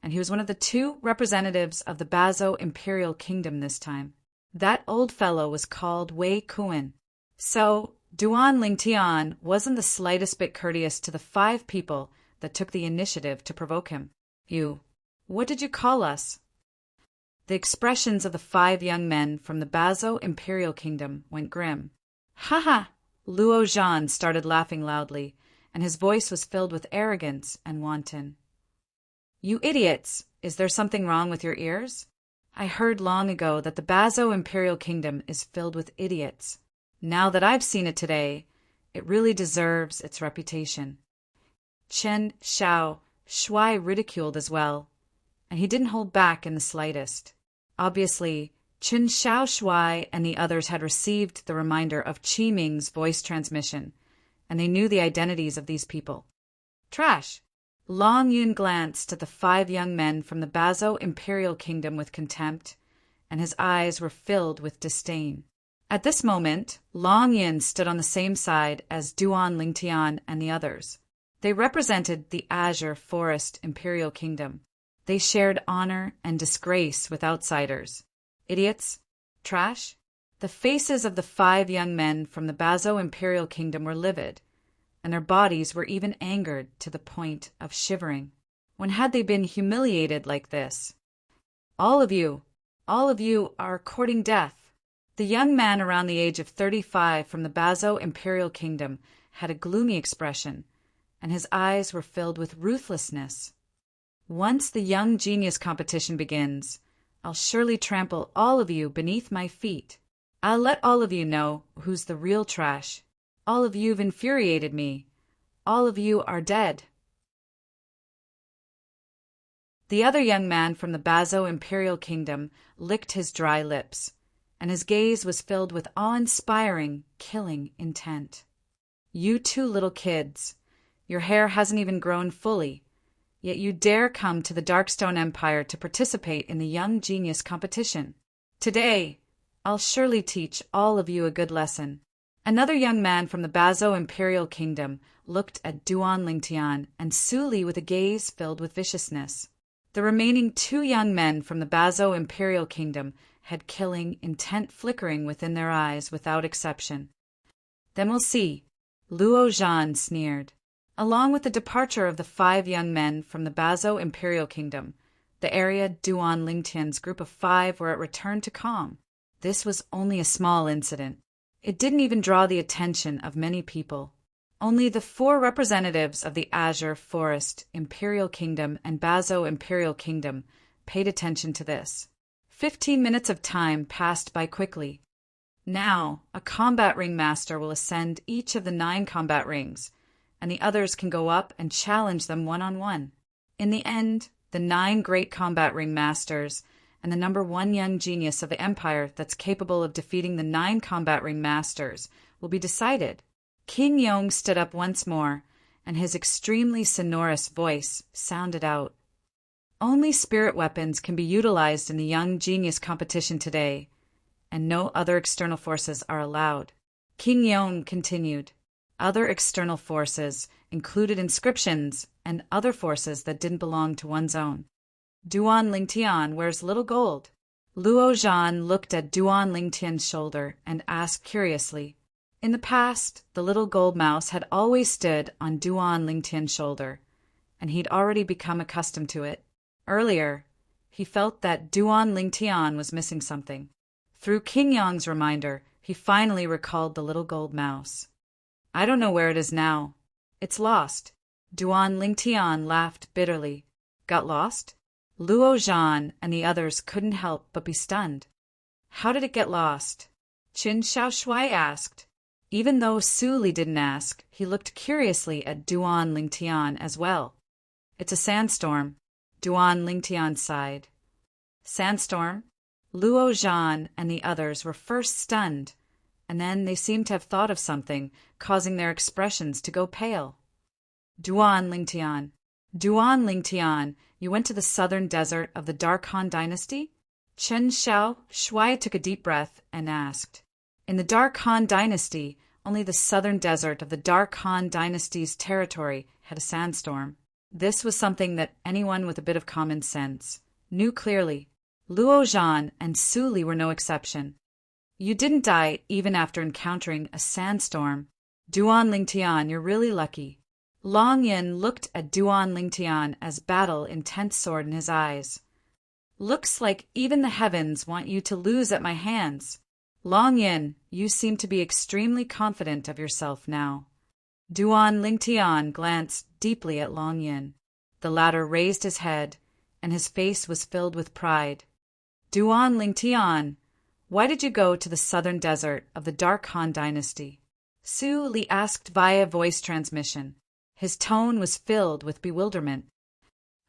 and he was one of the 2 representatives of the Bazo Imperial Kingdom this time. That old fellow was called Wei Kuan. So, Duan Lingtian wasn't the slightest bit courteous to the 5 people that took the initiative to provoke him. What did you call us? The expressions of the 5 young men from the Bazo Imperial Kingdom went grim. Ha ha! Luo Zhan started laughing loudly, and his voice was filled with arrogance and wanton. You idiots! Is there something wrong with your ears? I heard long ago that the Bazo Imperial Kingdom is filled with idiots. Now that I've seen it today, it really deserves its reputation. Chen Xiao Shuai ridiculed as well, and he didn't hold back in the slightest. Obviously, Chen Xiao Shuai and the others had received the reminder of Qi Ming's voice transmission, and they knew the identities of these people. Trash! Long Yun glanced at the 5 young men from the Bazo Imperial Kingdom with contempt, and his eyes were filled with disdain. At this moment, Long Yun stood on the same side as Duan Lingtian and the others. They represented the Azure Forest Imperial Kingdom. They shared honor and disgrace with outsiders. Idiots? Trash? The faces of the 5 young men from the Bazo Imperial Kingdom were livid, and their bodies were even angered to the point of shivering. When had they been humiliated like this? All of you are courting death. The young man around the age of 35 from the Bazo Imperial Kingdom had a gloomy expression, and his eyes were filled with ruthlessness. Once the young genius competition begins, I'll surely trample all of you beneath my feet. I'll let all of you know who's the real trash. All of you've infuriated me. All of you are dead. The other young man from the Bazo Imperial Kingdom licked his dry lips, and his gaze was filled with awe-inspiring, killing intent. You 2 little kids, your hair hasn't even grown fully, yet you dare come to the Darkstone Empire to participate in the Young Genius competition. Today, I'll surely teach all of you a good lesson. Another young man from the Bazo Imperial Kingdom looked at Duan Lingtian and Su Li with a gaze filled with viciousness. The remaining 2 young men from the Bazo Imperial Kingdom had killing intent flickering within their eyes without exception. Then we'll see, Luo Zhan sneered. Along with the departure of the 5 young men from the Bazo Imperial Kingdom, the area Duan Lingtian's group of 5 were at return to calm. This was only a small incident. It didn't even draw the attention of many people. Only the 4 representatives of the Azure Forest Imperial Kingdom and Bazo Imperial Kingdom paid attention to this. 15 minutes of time passed by quickly. Now, a combat ring master will ascend each of the 9 combat rings, and the others can go up and challenge them one-on-one. In the end, the 9 great combat ring masters and the number 1 young genius of the empire that's capable of defeating the 9 combat ring masters will be decided. King Yong stood up once more, and his extremely sonorous voice sounded out. Only spirit weapons can be utilized in the Young Genius competition today, and no other external forces are allowed. King Yong continued. Other external forces included inscriptions and other forces that didn't belong to one's own. Duan Lingtian wears little gold. Luo Zhan looked at Duan Lingtian's shoulder and asked curiously. In the past, the little gold mouse had always stood on Duan Lingtian's shoulder, and he'd already become accustomed to it. Earlier, he felt that Duan Lingtian was missing something. Through King Yong's reminder, he finally recalled the little gold mouse. I don't know where it is now. It's lost. Duan Lingtian laughed bitterly. Got lost? Luo Zhan and the others couldn't help but be stunned. How did it get lost? Qin Shaoshui asked. Even though Su Li didn't ask, he looked curiously at Duan Lingtian as well. It's a sandstorm. Duan Lingtian sighed. Sandstorm? Luo Zhan and the others were first stunned, and then they seemed to have thought of something, causing their expressions to go pale. Duan Lingtian. Duan Lingtian, you went to the southern desert of the Dark Han dynasty? Chen Xiao Shuai took a deep breath and asked. In the Dark Han dynasty, only the southern desert of the Dark Han dynasty's territory had a sandstorm. This was something that anyone with a bit of common sense knew clearly. Luo Zhan and Su Li were no exception. You didn't die even after encountering a sandstorm. Duan Lingtian, you're really lucky. Long Yin looked at Duan Lingtian as battle-intent sword in his eyes. Looks like even the heavens want you to lose at my hands. Long Yin, you seem to be extremely confident of yourself now. Duan Lingtian glanced deeply at Long Yin. The latter raised his head, and his face was filled with pride. Duan Lingtian, why did you go to the southern desert of the Dark Han dynasty? Su Li asked via voice transmission. His tone was filled with bewilderment.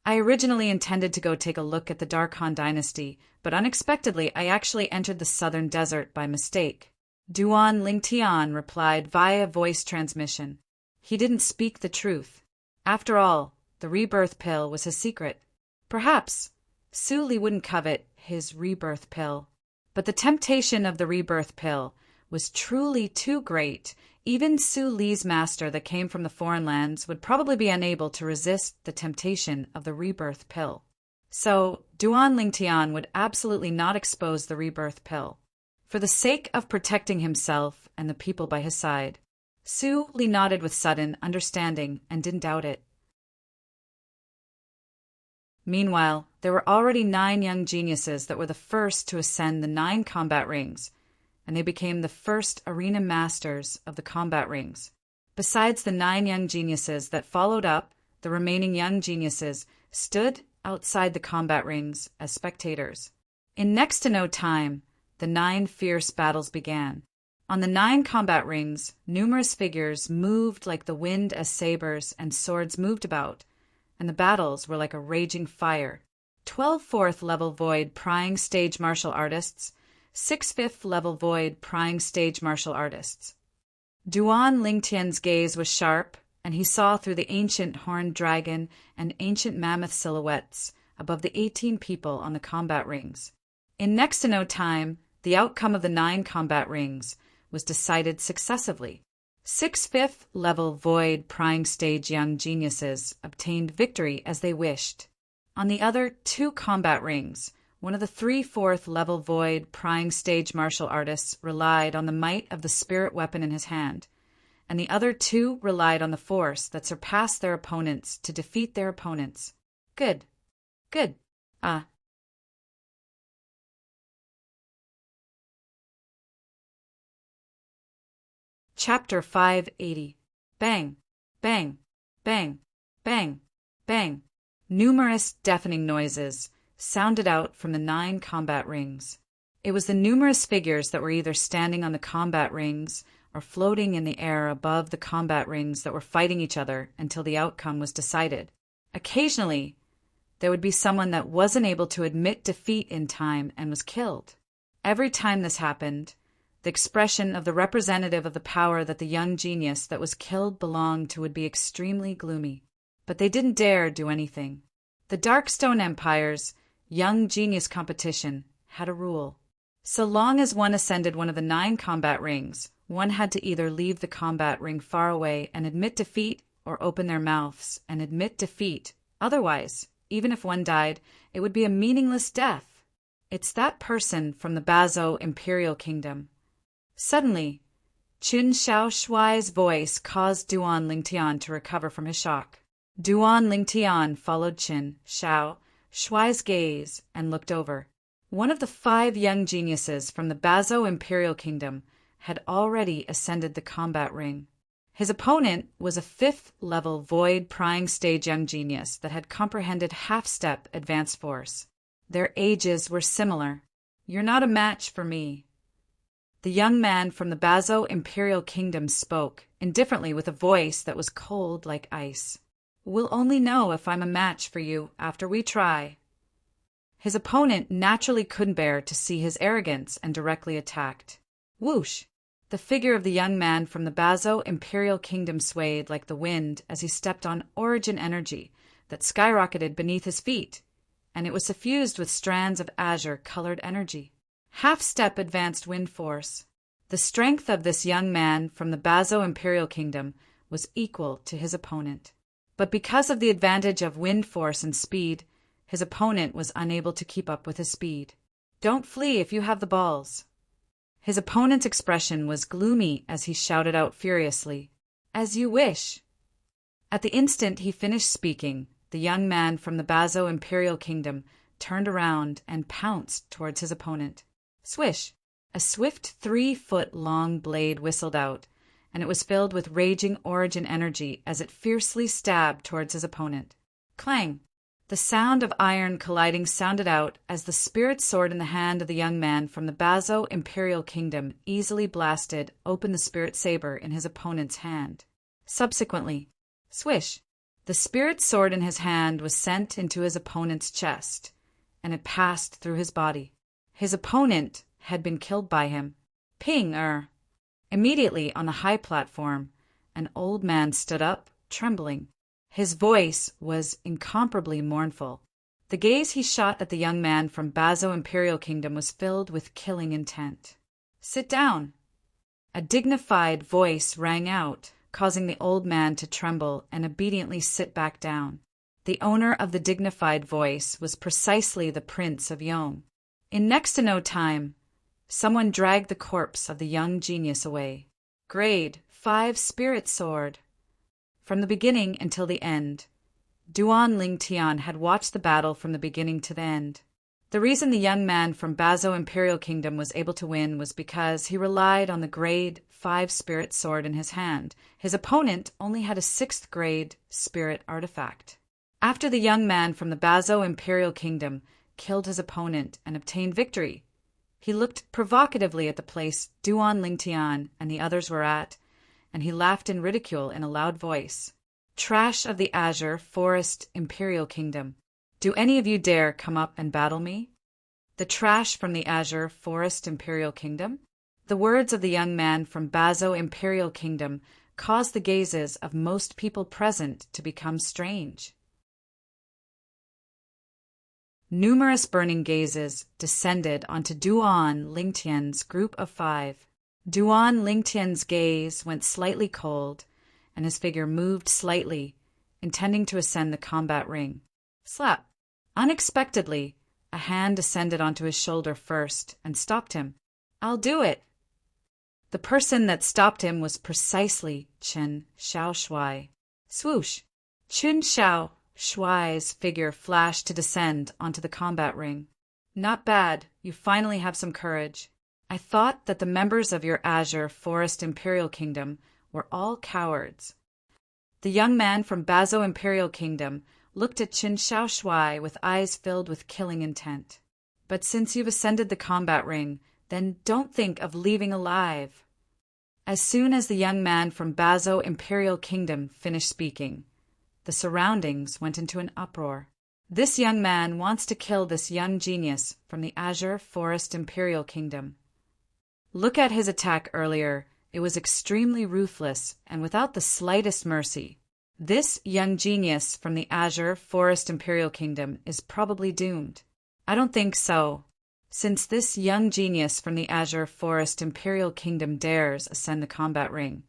I originally intended to go take a look at the Dark Han dynasty, but unexpectedly I actually entered the southern desert by mistake. Duan Lingtian replied via voice transmission. He didn't speak the truth. After all, the rebirth pill was his secret. Perhaps Su Li wouldn't covet his rebirth pill. But the temptation of the rebirth pill was truly too great. Even Su Li's master that came from the foreign lands would probably be unable to resist the temptation of the rebirth pill. So, Duan Lingtian would absolutely not expose the rebirth pill. For the sake of protecting himself and the people by his side, Su Li nodded with sudden understanding and didn't doubt it. Meanwhile, there were already 9 young geniuses that were the first to ascend the 9 combat rings, and they became the first arena masters of the combat rings. Besides the 9 young geniuses that followed up, the remaining young geniuses stood outside the combat rings as spectators. In next to no time, the 9 fierce battles began. On the 9 combat rings, numerous figures moved like the wind as sabers and swords moved about, and the battles were like a raging fire. 12 4th level void prying stage martial artists, 6 5th level void prying stage martial artists. Duan Lingtian's gaze was sharp, and he saw through the ancient horned dragon and ancient mammoth silhouettes above the 18 people on the combat rings. In next to no time, the outcome of the 9 combat rings was decided successively. 6 5th level void prying stage young geniuses obtained victory as they wished. On the other 2 combat rings, one of the 3 4th level void prying stage martial artists relied on the might of the spirit weapon in his hand, and the other 2 relied on the force that surpassed their opponents to defeat their opponents. Good. Good. Chapter 580. Bang, bang, bang, bang, bang. Numerous deafening noises sounded out from the 9 combat rings. It was the numerous figures that were either standing on the combat rings or floating in the air above the combat rings that were fighting each other until the outcome was decided. Occasionally, there would be someone that wasn't able to admit defeat in time and was killed. Every time this happened, the expression of the representative of the power that the young genius that was killed belonged to would be extremely gloomy. But they didn't dare do anything. The Darkstone Empire's young genius competition had a rule. So long as one ascended one of the 9 combat rings, one had to either leave the combat ring far away and admit defeat or open their mouths and admit defeat. Otherwise, even if one died, it would be a meaningless death. It's that person from the Bazo Imperial Kingdom. Suddenly, Qin Xiao Shuai's voice caused Duan Lingtian to recover from his shock. Duan Lingtian followed Qin Xiao Shuai's gaze and looked over. One of the 5 young geniuses from the Bazo Imperial Kingdom had already ascended the combat ring. His opponent was a 5th level void prying stage young genius that had comprehended half-step advanced force. Their ages were similar. You're not a match for me. The young man from the Bazo Imperial Kingdom spoke, indifferently with a voice that was cold like ice. We'll only know if I'm a match for you after we try. His opponent naturally couldn't bear to see his arrogance and directly attacked. Whoosh! The figure of the young man from the Bazo Imperial Kingdom swayed like the wind as he stepped on origin energy that skyrocketed beneath his feet, and it was suffused with strands of azure-colored energy. Half-step advanced wind force. The strength of this young man from the Bazo Imperial Kingdom was equal to his opponent. But because of the advantage of wind force and speed, his opponent was unable to keep up with his speed. Don't flee if you have the balls. His opponent's expression was gloomy as he shouted out furiously, "As you wish." At the instant he finished speaking, the young man from the Bazo Imperial Kingdom turned around and pounced towards his opponent. Swish! A swift 3-foot-long blade whistled out, and it was filled with raging origin energy as it fiercely stabbed towards his opponent. Clang! The sound of iron colliding sounded out as the spirit sword in the hand of the young man from the Bazo Imperial Kingdom easily blasted open the spirit saber in his opponent's hand. Subsequently, swish, the spirit sword in his hand was sent into his opponent's chest, and it passed through his body. His opponent had been killed by him. Ping! Immediately on the high platform, an old man stood up, trembling. His voice was incomparably mournful. The gaze he shot at the young man from Bazo Imperial Kingdom was filled with killing intent. "Sit down!" A dignified voice rang out, causing the old man to tremble and obediently sit back down. The owner of the dignified voice was precisely the Prince of Yong. In next to no time, someone dragged the corpse of the young genius away. Grade 5 Spirit Sword. From the beginning until the end, Duan Lingtian had watched the battle from the beginning to the end. The reason the young man from Bazo Imperial Kingdom was able to win was because he relied on the grade 5 spirit sword in his hand. His opponent only had a 6th grade spirit artifact. After the young man from the Bazo Imperial Kingdom killed his opponent and obtained victory, he looked provocatively at the place Duan Lingtian and the others were at, and he laughed in ridicule in a loud voice. "Trash of the Azure Forest Imperial Kingdom. Do any of you dare come up and battle me?" The trash from the Azure Forest Imperial Kingdom? The words of the young man from Bazo Imperial Kingdom caused the gazes of most people present to become strange. Numerous burning gazes descended onto Duan Lingtian's group of 5. Duan Lingtian's gaze went slightly cold, and his figure moved slightly, intending to ascend the combat ring. Slap! Unexpectedly, a hand descended onto his shoulder first and stopped him. "I'll do it!" The person that stopped him was precisely Chen Xiaoshui. Swoosh! Chen Xiaoshui's figure flashed to descend onto the combat ring. "Not bad. You finally have some courage. I thought that the members of your Azure Forest Imperial Kingdom were all cowards." The young man from Bazo Imperial Kingdom looked at Chen Xiaoshui with eyes filled with killing intent. "But since you've ascended the combat ring, then don't think of leaving alive." As soon as the young man from Bazo Imperial Kingdom finished speaking, the surroundings went into an uproar. This young man wants to kill this young genius from the Azure Forest Imperial Kingdom. Look at his attack earlier. It was extremely ruthless and without the slightest mercy. This young genius from the Azure Forest Imperial Kingdom is probably doomed. I don't think so. Since this young genius from the Azure Forest Imperial Kingdom dares ascend the combat ring,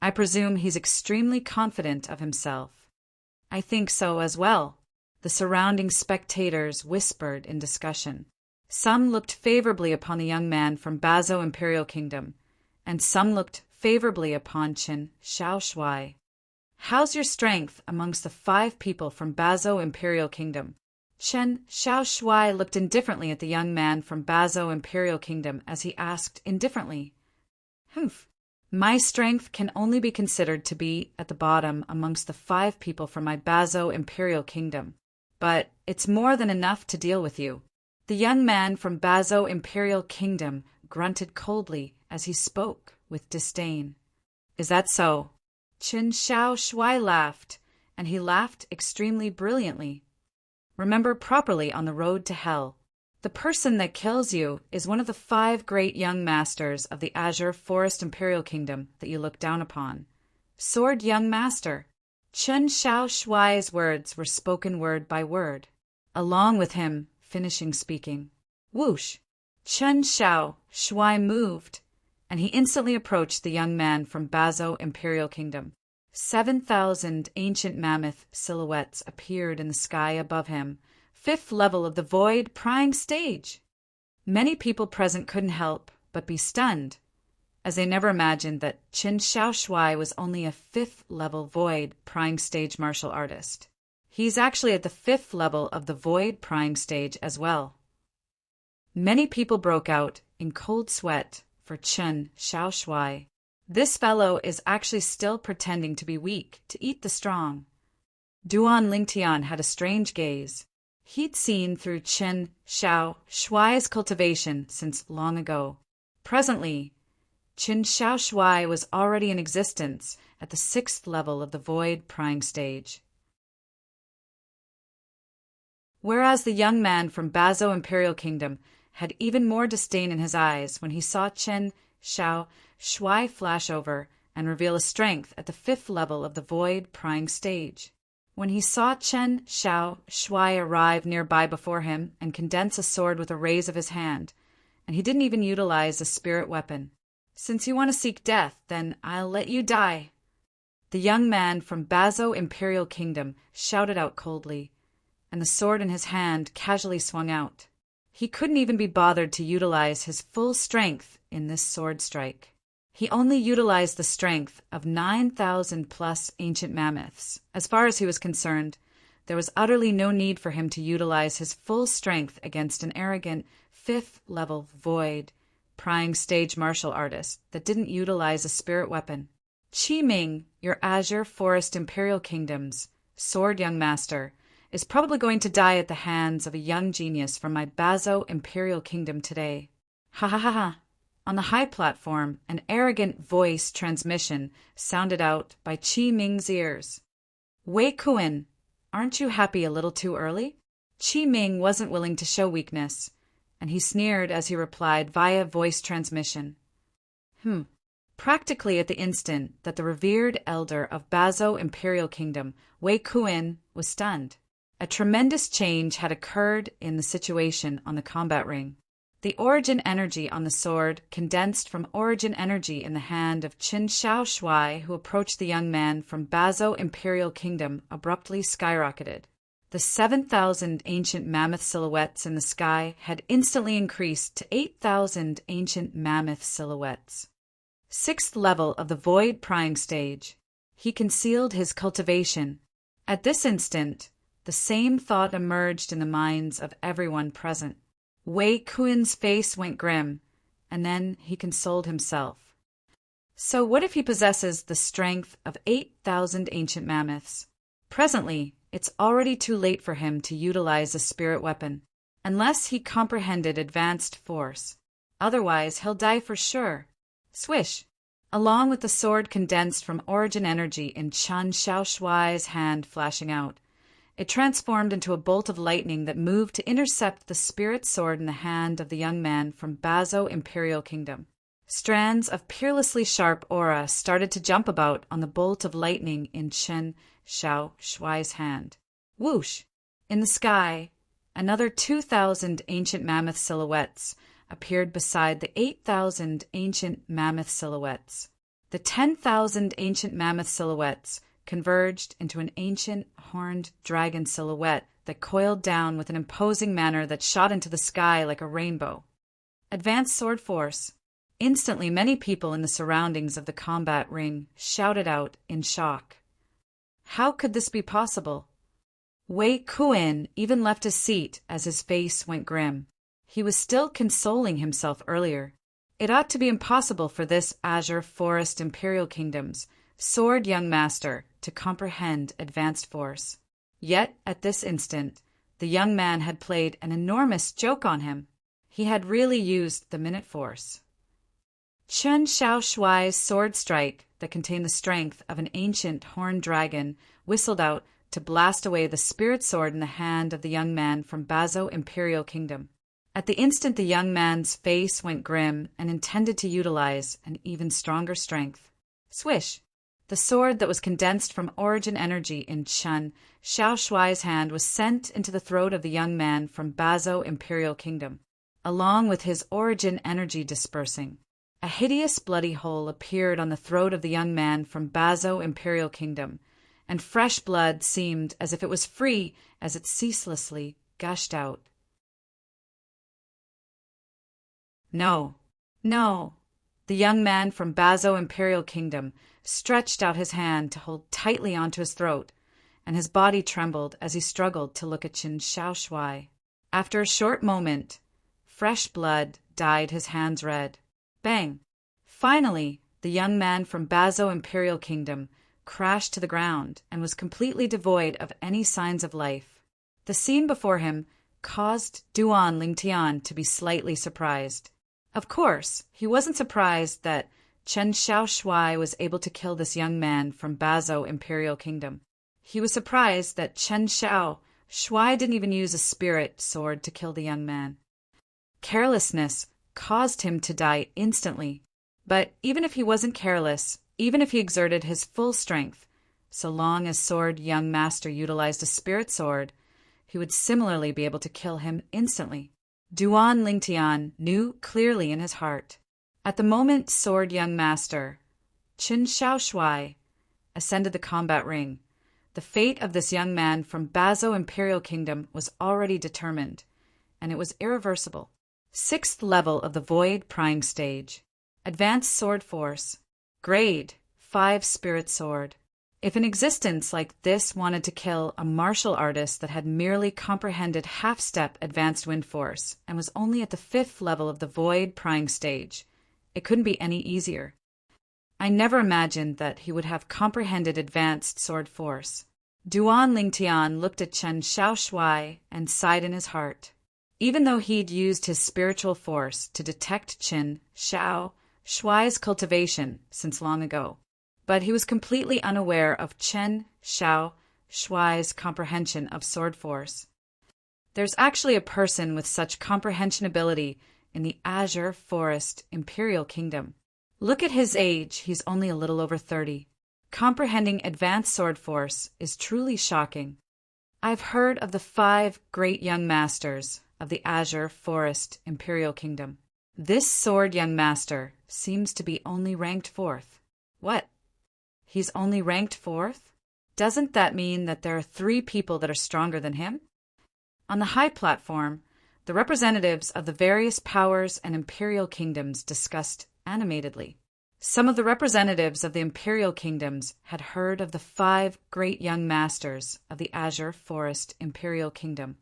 I presume he's extremely confident of himself. I think so as well. The surrounding spectators whispered in discussion. Some looked favorably upon the young man from Bazo Imperial Kingdom, and some looked favorably upon Chen Xiaoshui. "How's your strength amongst the 5 people from Bazo Imperial Kingdom?" Chen Xiaoshui looked indifferently at the young man from Bazo Imperial Kingdom as he asked indifferently, "Humph. My strength can only be considered to be at the bottom amongst the 5 people from my Bazo Imperial Kingdom, but it's more than enough to deal with you." The young man from Bazo Imperial Kingdom grunted coldly as he spoke with disdain. "Is that so?" Chen Xiaoshui laughed, and he laughed extremely brilliantly. "Remember properly on the road to hell. The person that kills you is one of the 5 great young masters of the Azure Forest Imperial Kingdom that you look down upon. Sword Young Master." Chen Xiaoshui's words were spoken word by word, along with him finishing speaking. Whoosh! Chen Xiaoshui moved, and he instantly approached the young man from Bazo Imperial Kingdom. 7,000 ancient mammoth silhouettes appeared in the sky above him, 5th level of the void prying stage. Many people present couldn't help but be stunned, as they never imagined that Chen Xiaoshui was only a 5th level void prying stage martial artist. He's actually at the 5th level of the void prying stage as well. Many people broke out in cold sweat for Chen Xiaoshui. This fellow is actually still pretending to be weak to eat the strong. Duan Lingtian had a strange gaze. He'd seen through Chen Xiao Shuai's cultivation since long ago. Presently, Qin Xiao Shuai was already in existence at the 6th level of the void prying stage. Whereas the young man from Bazo Imperial Kingdom had even more disdain in his eyes when he saw Chen Xiao Shuai flash over and reveal a strength at the 5th level of the void prying stage. When he saw Chen Xiao Shuai arrive nearby before him and condense a sword with a raise of his hand, and he didn't even utilize a spirit weapon. "Since you want to seek death, then I'll let you die." The young man from Bazo Imperial Kingdom shouted out coldly, and the sword in his hand casually swung out. He couldn't even be bothered to utilize his full strength in this sword strike. He only utilized the strength of 9,000 plus ancient mammoths. As far as he was concerned, there was utterly no need for him to utilize his full strength against an arrogant 5th level void prying stage martial artist that didn't utilize a spirit weapon. Qi Ming, your Azure Forest Imperial Kingdom's sword young master, is probably going to die at the hands of a young genius from my Bazo Imperial Kingdom today. Ha ha ha ha. On the high platform, an arrogant voice transmission sounded out by Qi Ming's ears. "Wei Kuan, aren't you happy a little too early?" Qi Ming wasn't willing to show weakness, and he sneered as he replied via voice transmission. Practically at the instant that the revered elder of Bazo Imperial Kingdom, Wei Kuan, was stunned. A tremendous change had occurred in the situation on the combat ring. The origin energy on the sword condensed from origin energy in the hand of Qin Xiao Shuai, who approached the young man from Bazo Imperial Kingdom, abruptly skyrocketed. The 7,000 ancient mammoth silhouettes in the sky had instantly increased to 8,000 ancient mammoth silhouettes. 6th level of the void prying stage. He concealed his cultivation. At this instant, the same thought emerged in the minds of everyone present. Wei Kuan's face went grim, and then he consoled himself. So what if he possesses the strength of 8,000 ancient mammoths? Presently, it's already too late for him to utilize a spirit weapon, unless he comprehended advanced force. Otherwise, he'll die for sure. Swish! Along with the sword condensed from origin energy in Chen Xiao Shuai's hand flashing out, it transformed into a bolt of lightning that moved to intercept the spirit sword in the hand of the young man from Bazo Imperial Kingdom. Strands of peerlessly sharp aura started to jump about on the bolt of lightning in Chen Xiao Shuai's hand. Whoosh! In the sky, another 2,000 ancient mammoth silhouettes appeared beside the 8,000 ancient mammoth silhouettes. The 10,000 ancient mammoth silhouettes converged into an ancient horned dragon silhouette that coiled down with an imposing manner that shot into the sky like a rainbow. Advanced sword force. Instantly, many people in the surroundings of the combat ring shouted out in shock. How could this be possible? Wei Kuan even left his seat as his face went grim. He was still consoling himself earlier. It ought to be impossible for this Azure Forest Imperial Kingdom's sword young master to comprehend advanced force. Yet, at this instant, the young man had played an enormous joke on him. He had really used the minute force. Chen Xiao Shuai's sword strike, that contained the strength of an ancient horned dragon, whistled out to blast away the spirit sword in the hand of the young man from Bazo Imperial Kingdom. At the instant the young man's face went grim and intended to utilize an even stronger strength. Swish! The sword that was condensed from origin energy in Chen Xiao Shuai's hand was sent into the throat of the young man from Bazo Imperial Kingdom, along with his origin energy dispersing. A hideous bloody hole appeared on the throat of the young man from Bazo Imperial Kingdom, and fresh blood seemed as if it was free as it ceaselessly gushed out. No, no. The young man from Bazo Imperial Kingdom stretched out his hand to hold tightly onto his throat, and his body trembled as he struggled to look at Qin Xiao Shuai. After a short moment, fresh blood dyed his hands red. Bang! Finally, the young man from Bazo Imperial Kingdom crashed to the ground and was completely devoid of any signs of life. The scene before him caused Duan Lingtian to be slightly surprised. Of course, he wasn't surprised that Chen Xiaoshui was able to kill this young man from Bazhou Imperial Kingdom. He was surprised that Chen Xiaoshui didn't even use a spirit sword to kill the young man. Carelessness caused him to die instantly. But even if he wasn't careless, even if he exerted his full strength, so long as Sword Young Master utilized a spirit sword, he would similarly be able to kill him instantly. Duan Lingtian knew clearly in his heart. At the moment Sword Young Master, Chen Xiaoshui, ascended the combat ring, the fate of this young man from Bazhou Imperial Kingdom was already determined, and it was irreversible. 6th level of the Void Prying Stage. Advanced Sword Force. Grade 5 Spirit Sword. If an existence like this wanted to kill a martial artist that had merely comprehended half-step Advanced Wind Force and was only at the 5th level of the Void Prying Stage, it couldn't be any easier. I never imagined that he would have comprehended Advanced Sword Force. Duan Lingtian looked at Chen Xiaoshui and sighed in his heart. Even though he'd used his spiritual force to detect Chen Xiaoshui's cultivation since long ago, but he was completely unaware of Chen Xiaoshui's comprehension of sword force. There's actually a person with such comprehension ability in the Azure Forest Imperial Kingdom. Look at his age, he's only a little over 30. Comprehending advanced sword force is truly shocking. I've heard of the 5 great young masters of the Azure Forest Imperial Kingdom. This Sword Young Master seems to be only ranked 4th. What? He's only ranked 4th? Doesn't that mean that there are 3 people that are stronger than him? On the high platform, the representatives of the various powers and imperial kingdoms discussed animatedly. Some of the representatives of the imperial kingdoms had heard of the 5 great young masters of the Azure Forest Imperial Kingdom.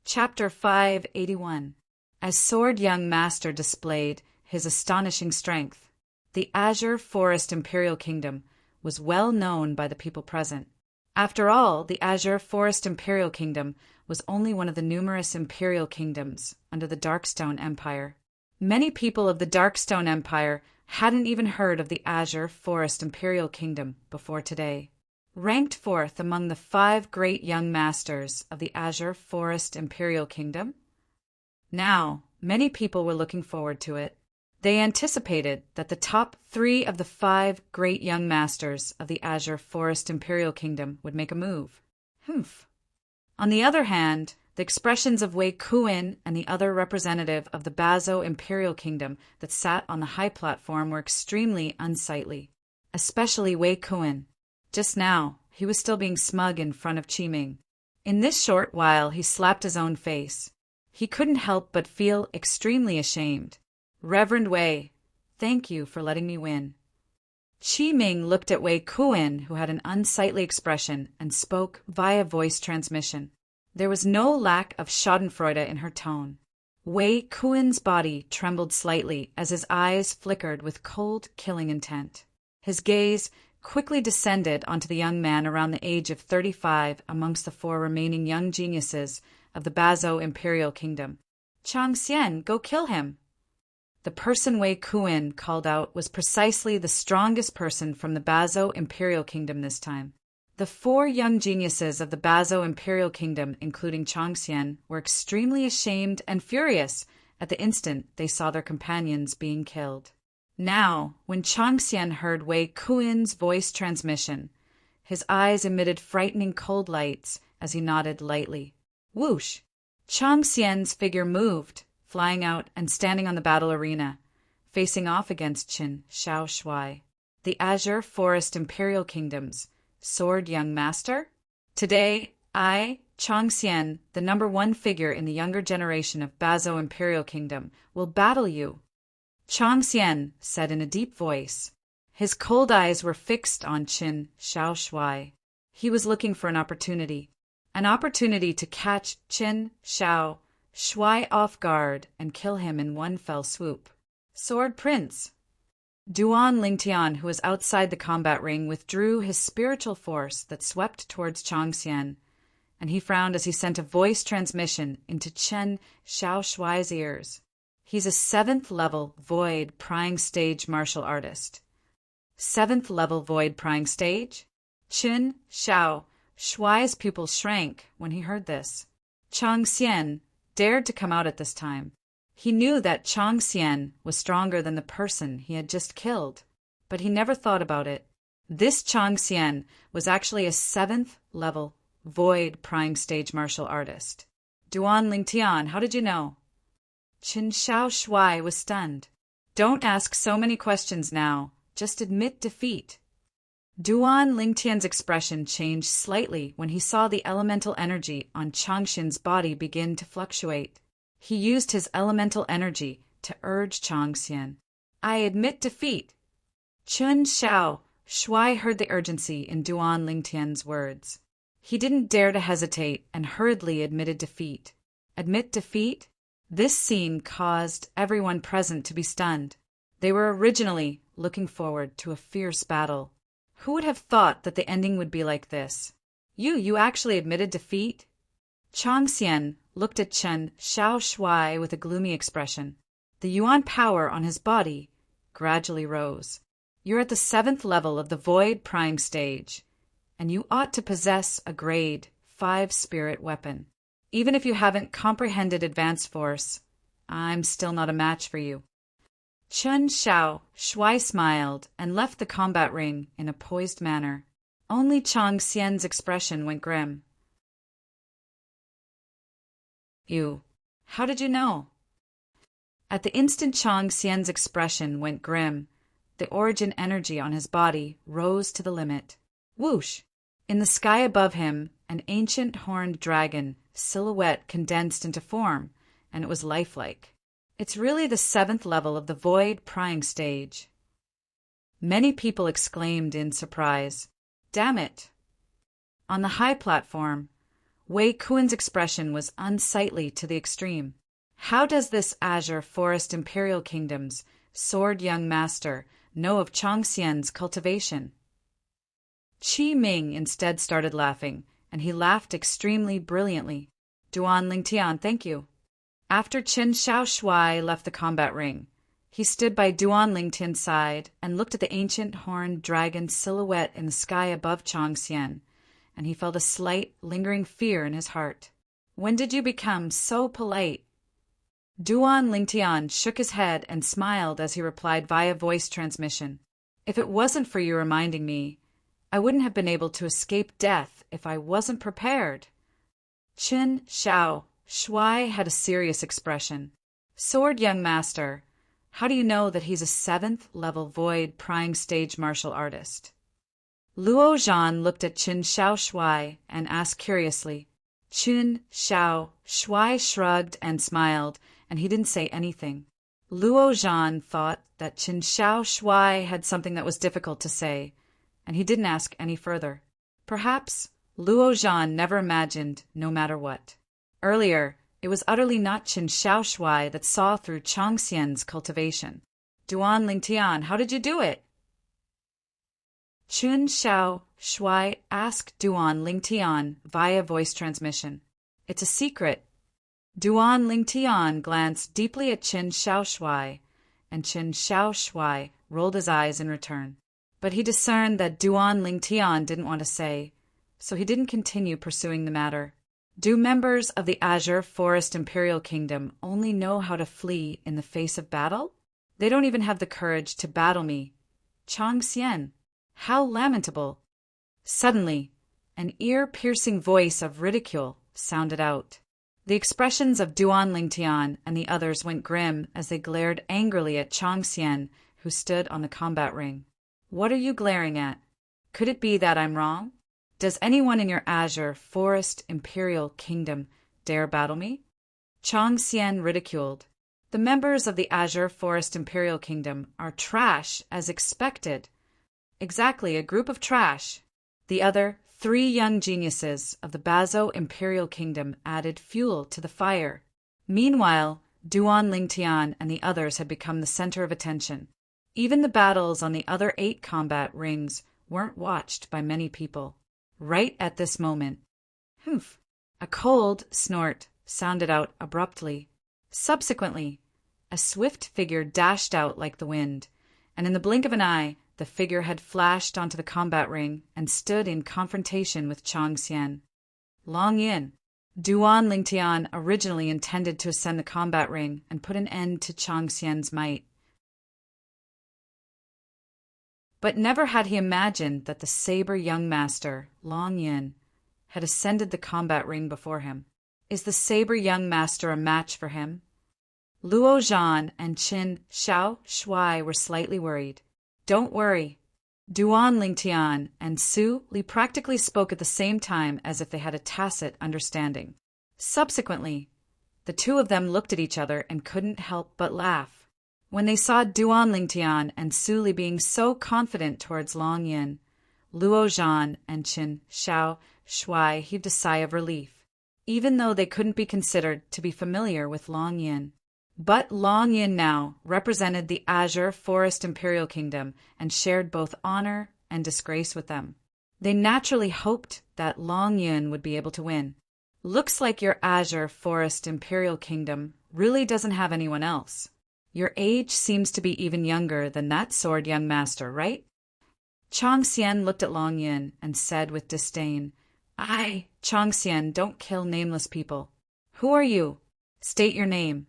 Chapter 581. As Sword Young Master displayed his astonishing strength, the Azure Forest Imperial Kingdom was well known by the people present. After all, the Azure Forest Imperial Kingdom was only one of the numerous imperial kingdoms under the Darkstone Empire. Many people of the Darkstone Empire hadn't even heard of the Azure Forest Imperial Kingdom before today. Ranked 4th among the 5 great young masters of the Azure Forest Imperial Kingdom? Now, many people were looking forward to it. They anticipated that the top 3 of the 5 great young masters of the Azure Forest Imperial Kingdom would make a move. Humph. On the other hand, the expressions of Wei Kuin and the other representative of the Bazhou Imperial Kingdom that sat on the high platform were extremely unsightly, especially Wei Kuin. Just now, he was still being smug in front of Qiming. In this short while, he slapped his own face. He couldn't help but feel extremely ashamed. Reverend Wei, thank you for letting me win. Qiming looked at Wei Kuin, who had an unsightly expression, and spoke via voice transmission. There was no lack of schadenfreude in her tone. Wei Kuin's body trembled slightly as his eyes flickered with cold, killing intent. His gaze quickly descended onto the young man around the age of 35 amongst the 4 remaining young geniuses of the Bazhou Imperial Kingdom. Chang Xian, go kill him! The person Wei Kuin called out was precisely the strongest person from the Bazhou Imperial Kingdom this time. The 4 young geniuses of the Bazhou Imperial Kingdom, including Chang Xian, were extremely ashamed and furious at the instant they saw their companions being killed. Now, when Chang Xian heard Wei Kuin's voice transmission, his eyes emitted frightening cold lights as he nodded lightly. Whoosh! Chang Xian's figure moved, flying out and standing on the battle arena, facing off against Chen Xiaoshui, the Azure Forest Imperial Kingdom's Sword Young Master. Today, I, Chang Xian, the #1 figure in the younger generation of Bazhou Imperial Kingdom, will battle you. Chang Xian said in a deep voice. His cold eyes were fixed on Chen Xiaoshui. He was looking for an opportunity to catch Chen Xiaoshui off guard and kill him in one fell swoop. Sword Prince. Duan Lingtian, who was outside the combat ring, withdrew his spiritual force that swept towards Changxian, and he frowned as he sent a voice transmission into Chen Xiaoshuai's ears. He's a 7th level void prying stage martial artist. 7th level void prying stage? Chen Xiaoshuai's pupils shrank when he heard this. Changxian dared to come out at this time. He knew that Changxian was stronger than the person he had just killed, but he never thought about it. This Changxian was actually a 7th level void prying stage martial artist. Duan Lingtian, how did you know? Qin Xiaoshuai was stunned. Don't ask so many questions now. Just admit defeat. Duan Lingtian's expression changed slightly when he saw the elemental energy on Changxian's body begin to fluctuate. He used his elemental energy to urge Changxian. I admit defeat. Chen Xiaoshuai heard the urgency in Duan Lingtian's words. He didn't dare to hesitate and hurriedly admitted defeat. Admit defeat? This scene caused everyone present to be stunned. They were originally looking forward to a fierce battle. Who would have thought that the ending would be like this? You actually admitted defeat? Changxian looked at Chen Xiaoshuai with a gloomy expression. The yuan power on his body gradually rose. You're at the 7th level of the void prying stage, and you ought to possess a grade 5 spirit weapon. Even if you haven't comprehended advanced force, I'm still not a match for you. Chen Xiaoshuai smiled and left the combat ring in a poised manner. Only Changxian's expression went grim. How did you know? At the instant Changxian's expression went grim, the origin energy on his body rose to the limit. Whoosh! In the sky above him, an ancient horned dragon silhouette condensed into form, and it was lifelike. It's really the 7th level of the void prying stage. Many people exclaimed in surprise, Damn it! On the high platform, Wei Kuan's expression was unsightly to the extreme. How does this Azure Forest Imperial Kingdom's sword young master know of Changxian's cultivation? Qi Ming instead started laughing, and he laughed extremely brilliantly. Duan Lingtian, thank you. After Qin Xiaoshuai left the combat ring, he stood by Duan Lingtian's side and looked at the ancient horned dragon silhouette in the sky above Changxian, and he felt a slight, lingering fear in his heart. When did you become so polite? Duan Lingtian shook his head and smiled as he replied via voice transmission. If it wasn't for you reminding me, I wouldn't have been able to escape death if I wasn't prepared. Qin Xiaoshuai had a serious expression. Sword young master, how do you know that he's a 7th level void prying stage martial artist? Luo Zhan looked at Qin Xiaoshuai and asked curiously. Qin Xiaoshuai shrugged and smiled, and he didn't say anything. Luo Zhan thought that Qin Xiaoshuai had something that was difficult to say, and he didn't ask any further. Perhaps Luo Zhan never imagined no matter what. Earlier, it was utterly not Qin Xiaoshuai that saw through Changxian's cultivation. Duan Lingtian, how did you do it? Qin Xiaoshuai asked Duan Lingtian via voice transmission. It's a secret. Duan Lingtian glanced deeply at Qin Xiaoshuai, and Qin Xiaoshuai rolled his eyes in return. But he discerned that Duan Lingtian didn't want to say, so he didn't continue pursuing the matter. Do members of the Azure Forest Imperial Kingdom only know how to flee in the face of battle? They don't even have the courage to battle me. Changxian, how lamentable! Suddenly, an ear-piercing voice of ridicule sounded out. The expressions of Duan Lingtian and the others went grim as they glared angrily at Changxian, who stood on the combat ring. What are you glaring at? Could it be that I'm wrong? Does anyone in your Azure Forest Imperial Kingdom dare battle me? Changxian ridiculed. The members of the Azure Forest Imperial Kingdom are trash as expected. Exactly, a group of trash. The other 3 young geniuses of the Bazo Imperial Kingdom added fuel to the fire. Meanwhile, Duan Lingtian and the others had become the center of attention. Even the battles on the other 8 combat rings weren't watched by many people. Right at this moment, humph, a cold snort sounded out abruptly. Subsequently, a swift figure dashed out like the wind, and in the blink of an eye, the figure had flashed onto the combat ring and stood in confrontation with Chang Xian. Long Yin. Duan Lingtian originally intended to ascend the combat ring and put an end to Chang Xian's might. But never had he imagined that the saber young master, Long Yin, had ascended the combat ring before him. Is the saber young master a match for him? Luo Zhan and Qin Xiao Shuai were slightly worried. Don't worry. Duan Lingtian and Su Li practically spoke at the same time as if they had a tacit understanding. Subsequently, the two of them looked at each other and couldn't help but laugh. When they saw Duan Lingtian and Su Li being so confident towards Long Yin, Luo Zhan and Qin Xiao Shuai heaved a sigh of relief, even though they couldn't be considered to be familiar with Long Yin. But Long Yin now represented the Azure Forest Imperial Kingdom and shared both honor and disgrace with them. They naturally hoped that Long Yin would be able to win. Looks like your Azure Forest Imperial Kingdom really doesn't have anyone else. Your age seems to be even younger than that sword young master, right? Chang Xian looked at Long Yin and said with disdain, Chang Xian, don't kill nameless people. Who are you? State your name.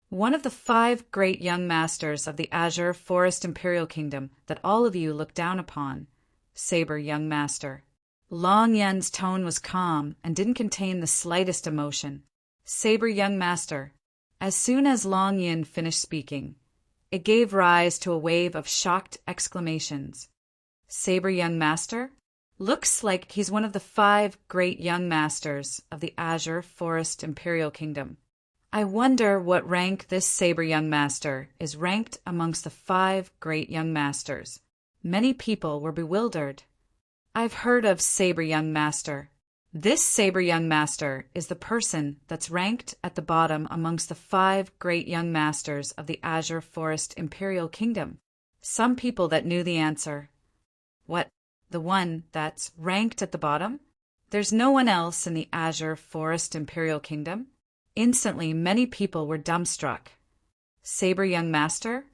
One of the 5 great young masters of the Azure Forest Imperial Kingdom that all of you look down upon. Saber young master. Long Yin's tone was calm and didn't contain the slightest emotion. Saber young master. As soon as Long Yin finished speaking, it gave rise to a wave of shocked exclamations. Saber young master? Looks like he's one of the 5 great young masters of the Azure Forest Imperial Kingdom. I wonder what rank this saber young master is ranked amongst the 5 great young masters. Many people were bewildered. I've heard of saber young master. This saber young master is the person that's ranked at the bottom amongst the 5 great young masters of the Azure Forest Imperial Kingdom. Some people that knew the answer. What? The one that's ranked at the bottom? There's no one else in the Azure Forest Imperial Kingdom? Instantly, many people were dumbstruck. Saber young master?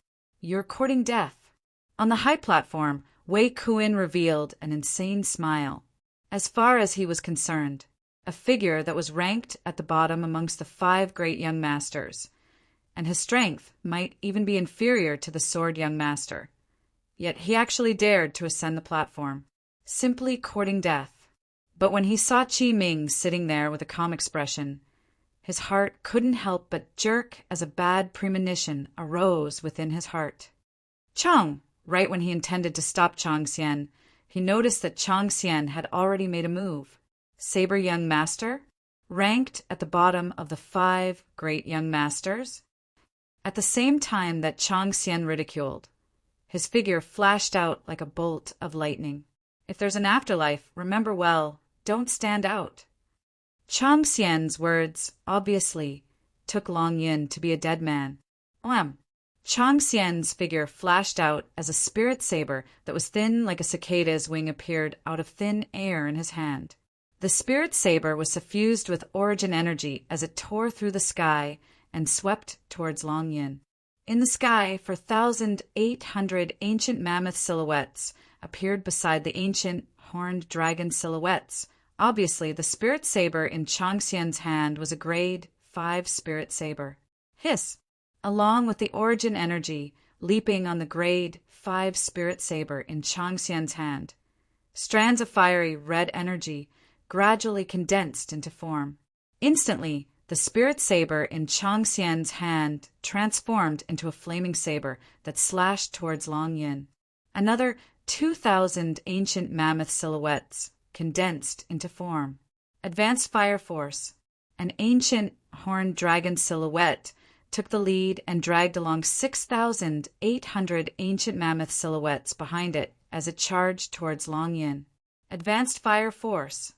You're courting death. On the high platform, Wei Kuin revealed an insane smile. As far as he was concerned, a figure that was ranked at the bottom amongst the 5 great young masters, and his strength might even be inferior to the sword young master. Yet he actually dared to ascend the platform, simply courting death. But when he saw Qi Ming sitting there with a calm expression, his heart couldn't help but jerk as a bad premonition arose within his heart. Chang! Right when he intended to stop Chang Xian, he noticed that Chang Xian had already made a move. Saber young master? Ranked at the bottom of the 5 great young masters? At the same time that Chang Xian ridiculed, his figure flashed out like a bolt of lightning. If there's an afterlife, remember well, don't stand out. Chang Xian's words, obviously, took Long Yin to be a dead man. Chang Xian's figure flashed out as a spirit saber that was thin like a cicada's wing appeared out of thin air in his hand. The spirit saber was suffused with origin energy as it tore through the sky and swept towards Long Yin. In the sky, 4,800 ancient mammoth silhouettes appeared beside the ancient horned dragon silhouettes. Obviously, the spirit saber in Chang Xian's hand was a grade 5 spirit saber. Hiss! Along with the origin energy leaping on the grade 5 spirit saber in Chang Xian's hand, strands of fiery red energy gradually condensed into form. Instantly, the spirit saber in Chang Xian's hand transformed into a flaming saber that slashed towards Long Yin. Another 2,000 ancient mammoth silhouettes condensed into form. Advanced Fire Force, an ancient horned dragon silhouette, took the lead and dragged along 6,800 ancient mammoth silhouettes behind it as it charged towards Long Yin. Advanced Fire Force.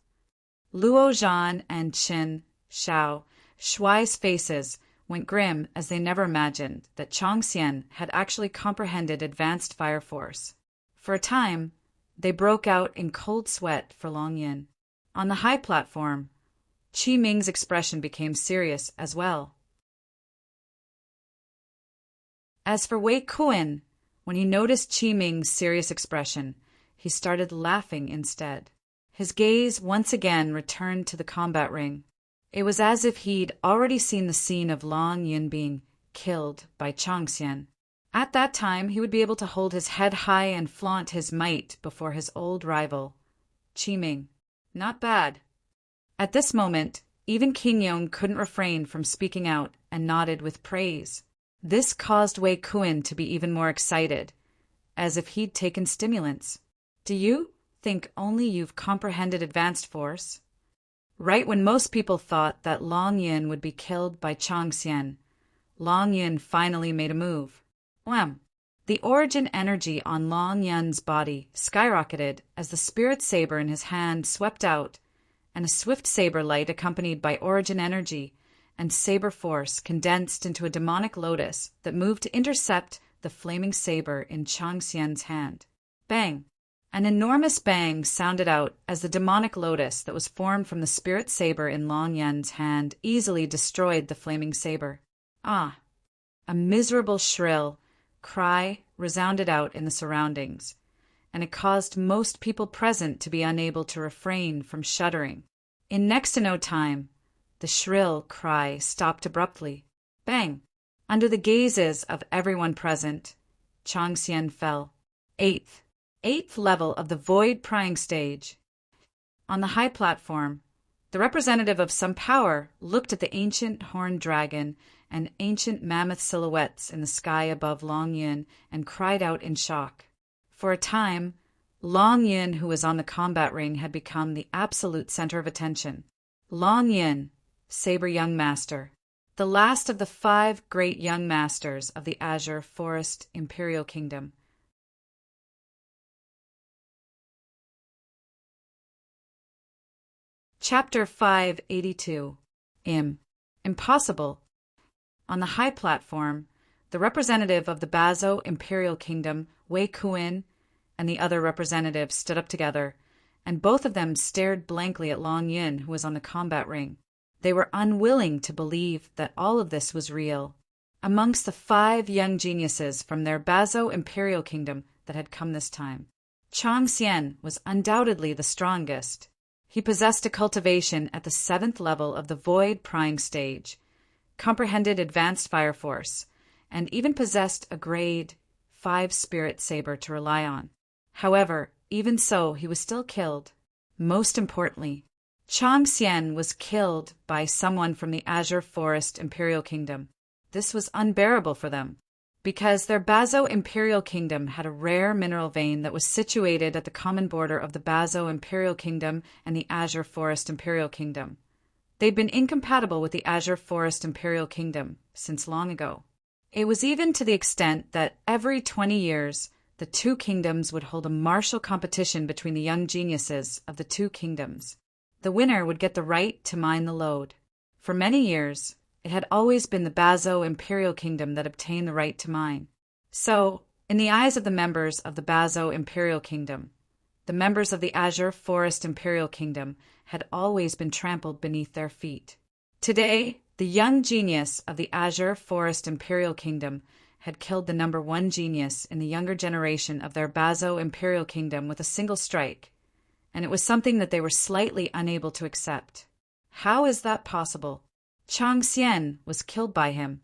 Luo Zhan and Qin Xiao Shuai's faces went grim as they never imagined that Changxian had actually comprehended advanced fire force. For a time, they broke out in cold sweat for Long Yin. On the high platform, Qi Ming's expression became serious as well. As for Wei Kuan, when he noticed Qi Ming's serious expression, he started laughing instead. His gaze once again returned to the combat ring. It was as if he'd already seen the scene of Long Yin being killed by Changxian. At that time, he would be able to hold his head high and flaunt his might before his old rival, Qi Ming. Not bad. At this moment, even King Yong couldn't refrain from speaking out and nodded with praise. This caused Wei Kuan to be even more excited, as if he'd taken stimulants. Do you think only you've comprehended advanced force? Right when most people thought that Long Yin would be killed by Changxian, Long Yin finally made a move. Wham! The origin energy on Long Yin's body skyrocketed as the spirit saber in his hand swept out, and a swift saber light accompanied by origin energy and saber force condensed into a demonic lotus that moved to intercept the flaming saber in Changxian's hand. Bang! An enormous bang sounded out as the demonic lotus that was formed from the spirit saber in Long Yin's hand easily destroyed the flaming saber. Ah! A miserable shrill cry resounded out in the surroundings, and it caused most people present to be unable to refrain from shuddering. In next to no time, the shrill cry stopped abruptly. Bang! Under the gazes of everyone present, Changxian fell. Eighth level of the void prying stage. On the high platform, the representative of some power looked at the ancient horned dragon and ancient mammoth silhouettes in the sky above Long Yin and cried out in shock. For a time, Long Yin, who was on the combat ring, had become the absolute center of attention. Long Yin, Saber Young Master, the last of the 5 great young masters of the Azure Forest Imperial Kingdom. Chapter 582. Impossible. On the high platform, the representative of the Bazo Imperial Kingdom, Wei Kuan, and the other representatives stood up together, and both of them stared blankly at Long Yin, who was on the combat ring. They were unwilling to believe that all of this was real. Amongst the 5 young geniuses from their Bazo Imperial Kingdom that had come this time, Changxian was undoubtedly the strongest. He possessed a cultivation at the 7th level of the void prying stage, comprehended advanced fire force, and even possessed a grade 5 spirit saber to rely on. However, even so, he was still killed. Most importantly, Changxian was killed by someone from the Azure Forest Imperial Kingdom. This was unbearable for them, because their Bazo Imperial Kingdom had a rare mineral vein that was situated at the common border of the Bazo Imperial Kingdom and the Azure Forest Imperial Kingdom. They'd been incompatible with the Azure Forest Imperial Kingdom since long ago. It was even to the extent that every 20 years, the 2 kingdoms would hold a martial competition between the young geniuses of the 2 kingdoms. The winner would get the right to mine the lode. For many years, it had always been the Bazo Imperial Kingdom that obtained the right to mine. So, in the eyes of the members of the Bazo Imperial Kingdom, the members of the Azure Forest Imperial Kingdom had always been trampled beneath their feet. Today, the young genius of the Azure Forest Imperial Kingdom had killed the number 1 genius in the younger generation of their Bazo Imperial Kingdom with a single strike, and it was something that they were slightly unable to accept. How is that possible? Changxian was killed by him.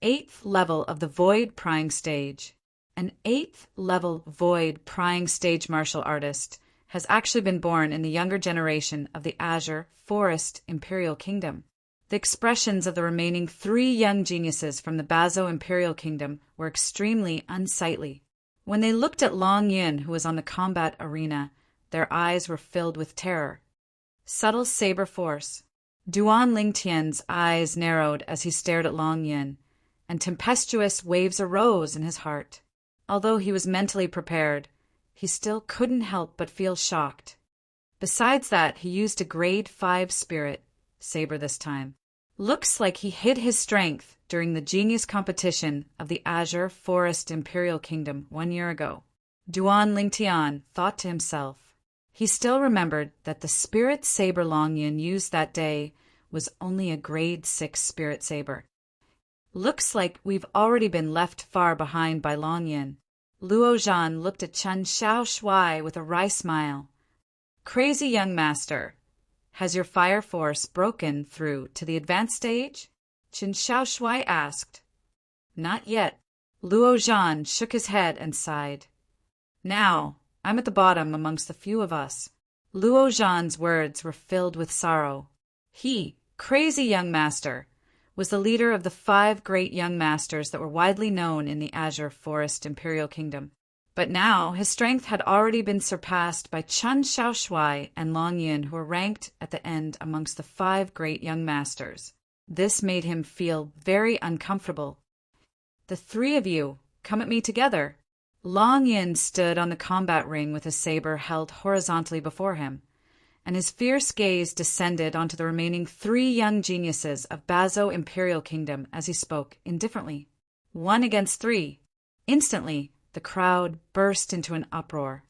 8th level of the void prying stage. An 8th level void prying stage martial artist has actually been born in the younger generation of the Azure Forest Imperial Kingdom. The expressions of the remaining 3 young geniuses from the Bazo Imperial Kingdom were extremely unsightly. When they looked at Long Yin, who was on the combat arena, their eyes were filled with terror. Subtle saber force. Duan Lingtian's eyes narrowed as he stared at Long Yin, and tempestuous waves arose in his heart. Although he was mentally prepared, he still couldn't help but feel shocked. Besides that, he used a grade 5 spirit saber this time. Looks like he hid his strength during the genius competition of the Azure Forest Imperial Kingdom 1 year ago. Duan Lingtian thought to himself. He still remembered that the spirit saber Longyin used that day was only a grade 6 spirit saber. Looks like we've already been left far behind by Longyin. Luo Zhan looked at Chen Xiaoshui with a wry smile. Crazy young master, has your fire force broken through to the advanced stage? Chen Xiaoshui asked. Not yet. Luo Zhan shook his head and sighed. Now, I'm at the bottom amongst the few of us. Luo Zhan's words were filled with sorrow. He, crazy young master, was the leader of the 5 great young masters that were widely known in the Azure Forest Imperial Kingdom. But now his strength had already been surpassed by Chen Xiaoshui and Longyin, who were ranked at the end amongst the 5 great young masters. This made him feel very uncomfortable. The 3 of you, come at me together. Longyin stood on the combat ring with his saber held horizontally before him, and his fierce gaze descended onto the remaining 3 young geniuses of Bazo Imperial Kingdom as he spoke indifferently. 1 against 3. Instantly, the crowd burst into an uproar.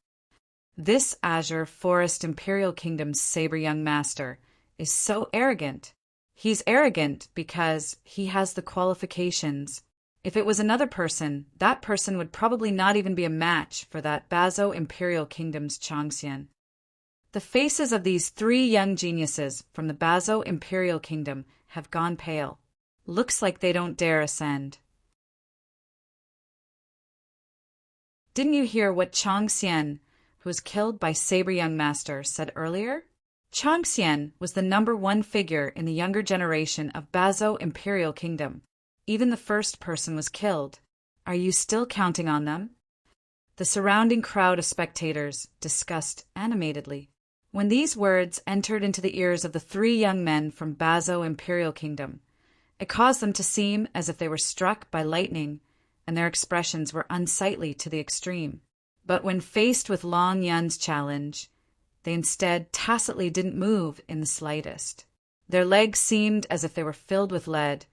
This Azure Forest Imperial Kingdom's saber young master is so arrogant. He's arrogant because he has the qualifications. If it was another person, that person would probably not even be a match for that Bazo Imperial Kingdom's Changxian. The faces of these 3 young geniuses from the Bazo Imperial Kingdom have gone pale. Looks like they don't dare ascend. Didn't you hear what Changxian, who was killed by Saber Young Master, said earlier? Changxian was the number 1 figure in the younger generation of Bazo Imperial Kingdom. Even the first person was killed. Are you still counting on them? The surrounding crowd of spectators discussed animatedly. When these words entered into the ears of the 3 young men from Bazo Imperial Kingdom, it caused them to seem as if they were struck by lightning, and their expressions were unsightly to the extreme. But when faced with Long Yun's challenge, they instead tacitly didn't move in the slightest. Their legs seemed as if they were filled with lead,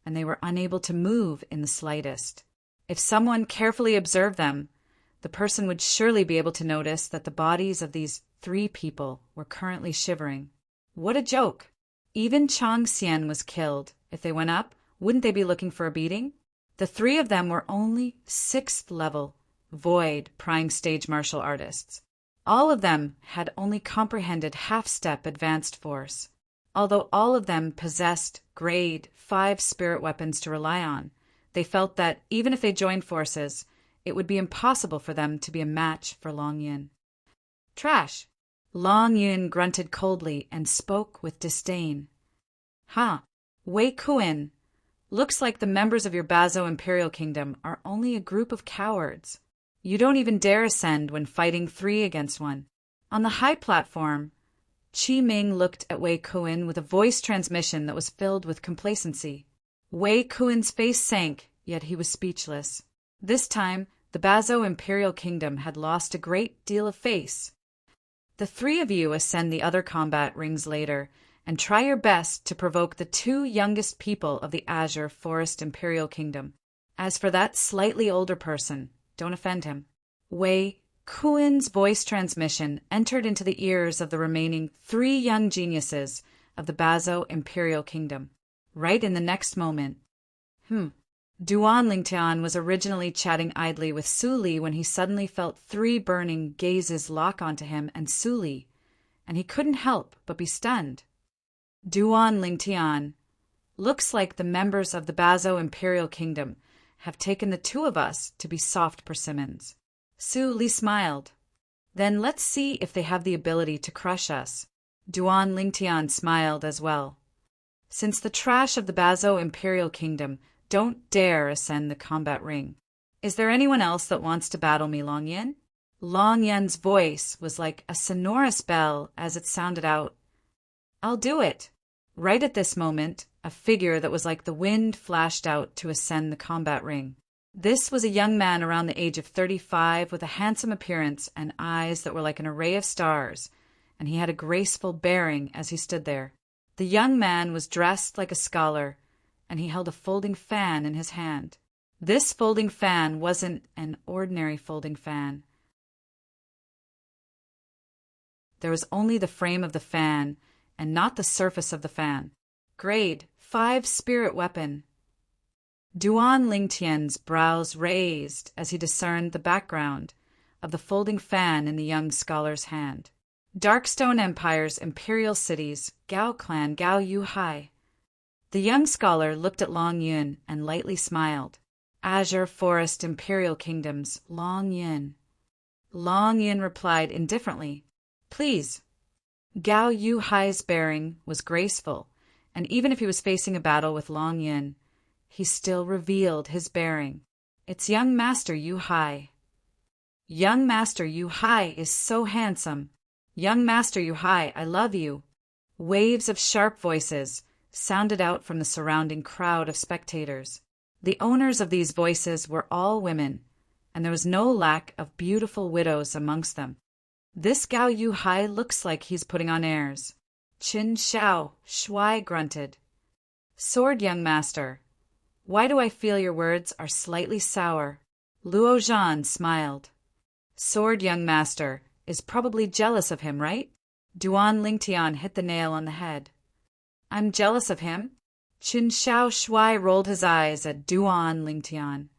and they were unable to move in the slightest. If someone carefully observed them, the person would surely be able to notice that the bodies of these 3 people were currently shivering. What a joke! Even Changxian was killed. If they went up, wouldn't they be looking for a beating? The 3 of them were only 6th level, void prying stage martial artists. All of them had only comprehended half-step advanced force. Although all of them possessed grade 5 spirit weapons to rely on, they felt that even if they joined forces, it would be impossible for them to be a match for Long Yun. Trash! Long Yun grunted coldly and spoke with disdain. Wei Kuan, looks like the members of your Bazo Imperial Kingdom are only a group of cowards. You don't even dare ascend when fighting 3 against 1. On the high platform, Qi Ming looked at Wei Kuan with a voice transmission that was filled with complacency. Wei Kuan's face sank, yet he was speechless. This time, the Bazo Imperial Kingdom had lost a great deal of face. The 3 of you ascend the other combat rings later, and try your best to provoke the 2 youngest people of the Azure Forest Imperial Kingdom. As for that slightly older person, don't offend him. Wei Kuan's voice transmission entered into the ears of the remaining 3 young geniuses of the Bazo Imperial Kingdom. Right in the next moment. Duan Lingtian was originally chatting idly with Su Li when he suddenly felt 3 burning gazes lock onto him and Su Li, and he couldn't help but be stunned. Duan Lingtian, looks like the members of the Bazo Imperial Kingdom have taken the 2 of us to be soft persimmons. Su Li smiled. Then let's see if they have the ability to crush us. Duan Lingtian smiled as well. Since the trash of the Bazo Imperial Kingdom don't dare ascend the combat ring, is there anyone else that wants to battle me, Long Yun? Long Yun's voice was like a sonorous bell as it sounded out. I'll do it. Right at this moment, a figure that was like the wind flashed out to ascend the combat ring. This was a young man around the age of 35 with a handsome appearance and eyes that were like an array of stars, and he had a graceful bearing as he stood there. The young man was dressed like a scholar, and he held a folding fan in his hand. This folding fan wasn't an ordinary folding fan. There was only the frame of the fan, and not the surface of the fan. Grade 5 spirit weapon. Duan Lingtian's brows raised as he discerned the background of the folding fan in the young scholar's hand. Darkstone Empire's imperial cities, Gao Clan, Gao Yu Hai. The young scholar looked at Long Yun and lightly smiled. Azure Forest Imperial Kingdoms, Long Yun. Long Yun replied indifferently, "Please." Gao Yu Hai's bearing was graceful, and even if he was facing a battle with Long Yun, he still revealed his bearing. "It's young Master Yu Hai." "Young Master Yu Hai is so handsome. Young Master Yu Hai, I love you." Waves of sharp voices sounded out from the surrounding crowd of spectators. The owners of these voices were all women, and there was no lack of beautiful widows amongst them. "This Gao Yu Hai looks like he's putting on airs." Qin Xiao Shuai grunted. "Sword, young master. Why do I feel your words are slightly sour?" Luo Zhan smiled. "Sword, young master, is probably jealous of him, right?" Duan Lingtian hit the nail on the head. "I'm jealous of him?" Qin Xiao Shuai rolled his eyes at Duan Lingtian.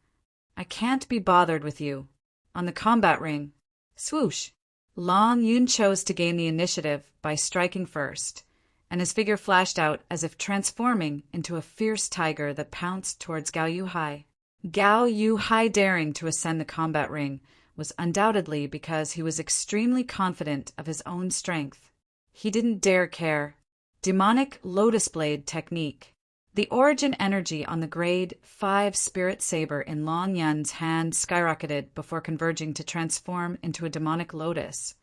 "I can't be bothered with you. On the combat ring." Swoosh! Long Yun chose to gain the initiative by striking first, and his figure flashed out as if transforming into a fierce tiger that pounced towards Gao Yu Hai. Gao Yu Hai daring to ascend the combat ring was undoubtedly because he was extremely confident of his own strength. He didn't dare care. Demonic Lotus Blade technique. The origin energy on the grade 5 spirit saber in Long Yun's hand skyrocketed before converging to transform into a demonic lotus,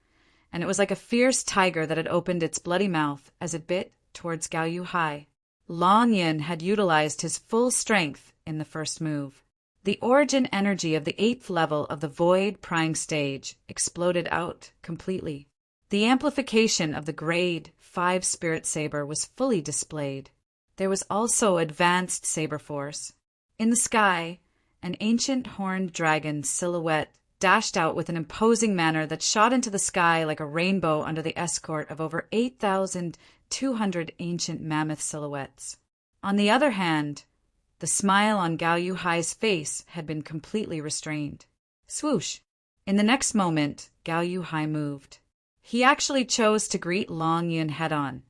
and it was like a fierce tiger that had opened its bloody mouth as it bit towards Gao Yu Hai. Long Yun had utilized his full strength in the first move. The origin energy of the 8th level of the Void Prying stage exploded out completely. The amplification of the grade 5 spirit saber was fully displayed. There was also advanced saber force. In the sky, an ancient horned dragon silhouette dashed out with an imposing manner that shot into the sky like a rainbow under the escort of over 8,200 ancient mammoth silhouettes. On the other hand, the smile on Gao Yu Hai's face had been completely restrained. Swoosh! In the next moment, Gao Yu Hai moved. He actually chose to greet Long Yun head-on,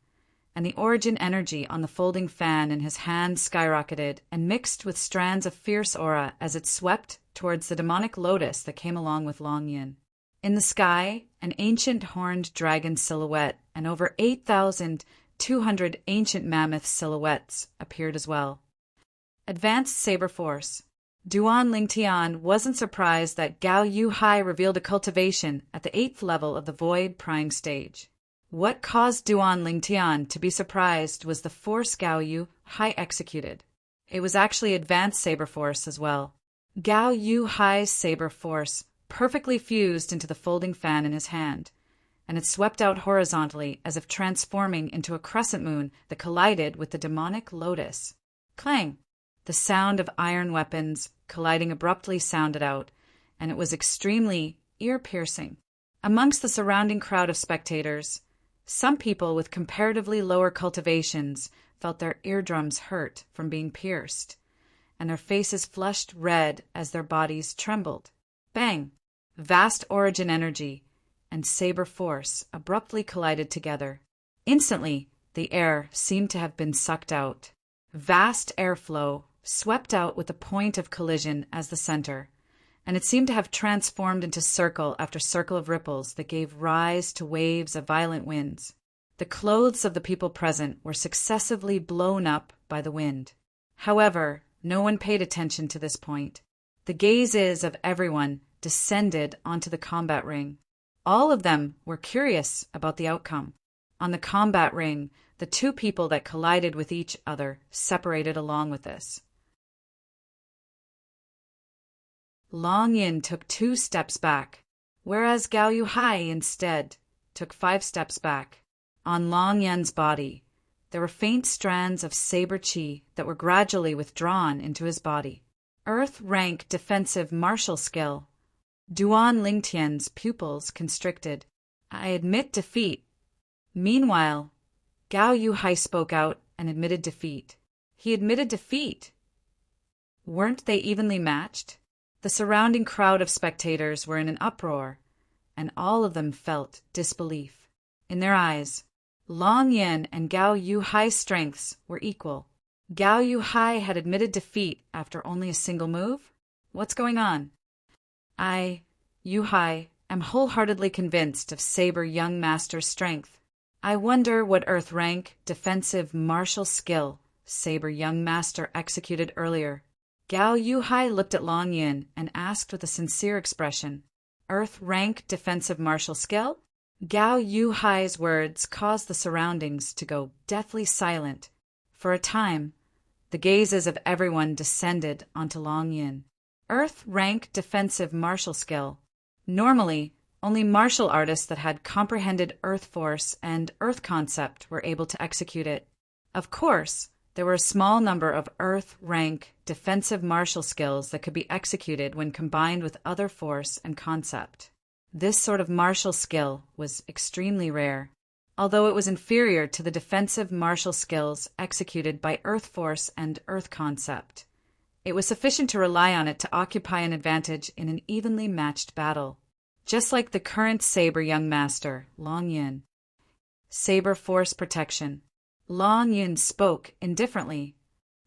and the origin energy on the folding fan in his hand skyrocketed and mixed with strands of fierce aura as it swept towards the demonic lotus that came along with Long Yun. In the sky, an ancient horned dragon silhouette and over 8,200 ancient mammoth silhouettes appeared as well. Advanced saber force. Duan Lingtian wasn't surprised that Gao Yu Hai revealed a cultivation at the 8th level of the Void Prying stage. What caused Duan Lingtian to be surprised was the force Gao Yu Hai executed. It was actually advanced saber force as well. Gao Yu Hai's saber force perfectly fused into the folding fan in his hand, and it swept out horizontally as if transforming into a crescent moon that collided with the demonic lotus. Clang! The sound of iron weapons colliding abruptly sounded out, and it was extremely ear-piercing. Amongst the surrounding crowd of spectators, some people with comparatively lower cultivations felt their eardrums hurt from being pierced, and their faces flushed red as their bodies trembled. Bang! Vast origin energy and saber force abruptly collided together. Instantly, the air seemed to have been sucked out. Vast airflow swept out with the point of collision as the center, and it seemed to have transformed into circle after circle of ripples that gave rise to waves of violent winds. The clothes of the people present were successively blown up by the wind. However, no one paid attention to this point. The gazes of everyone descended onto the combat ring. All of them were curious about the outcome. On the combat ring, the two people that collided with each other separated along with this. Long Yin took 2 steps back, whereas Gao Yu Hai instead took 5 steps back. On Long Yin's body, there were faint strands of saber chi that were gradually withdrawn into his body. Earth rank defensive martial skill. Duan Lingtian's pupils constricted. I admit defeat. Meanwhile, Gao Yuhai spoke out and admitted defeat. He admitted defeat. Weren't they evenly matched? The surrounding crowd of spectators were in an uproar, and all of them felt disbelief. In their eyes, Long Yin and Gao Yuhai's strengths were equal. Gao Yuhai had admitted defeat after only a single move? What's going on? I, Yuhai, am wholeheartedly convinced of Saber Young Master's strength. I wonder what Earth rank defensive martial skill Saber Young Master executed earlier. Gao Yuhai looked at Long Yin and asked with a sincere expression, Earth rank defensive martial skill? Gao Yuhai's words caused the surroundings to go deathly silent. For a time, the gazes of everyone descended onto Long Yin. Earth rank defensive martial skill. Normally, only martial artists that had comprehended Earth force and Earth concept were able to execute it. Of course, there were a small number of Earth rank defensive martial skills that could be executed when combined with other force and concept. This sort of martial skill was extremely rare, although it was inferior to the defensive martial skills executed by Earth force and Earth concept. It was sufficient to rely on it to occupy an advantage in an evenly matched battle, just like the current Saber Young Master, Long Yin. Saber Force Protection. Long Yin spoke indifferently.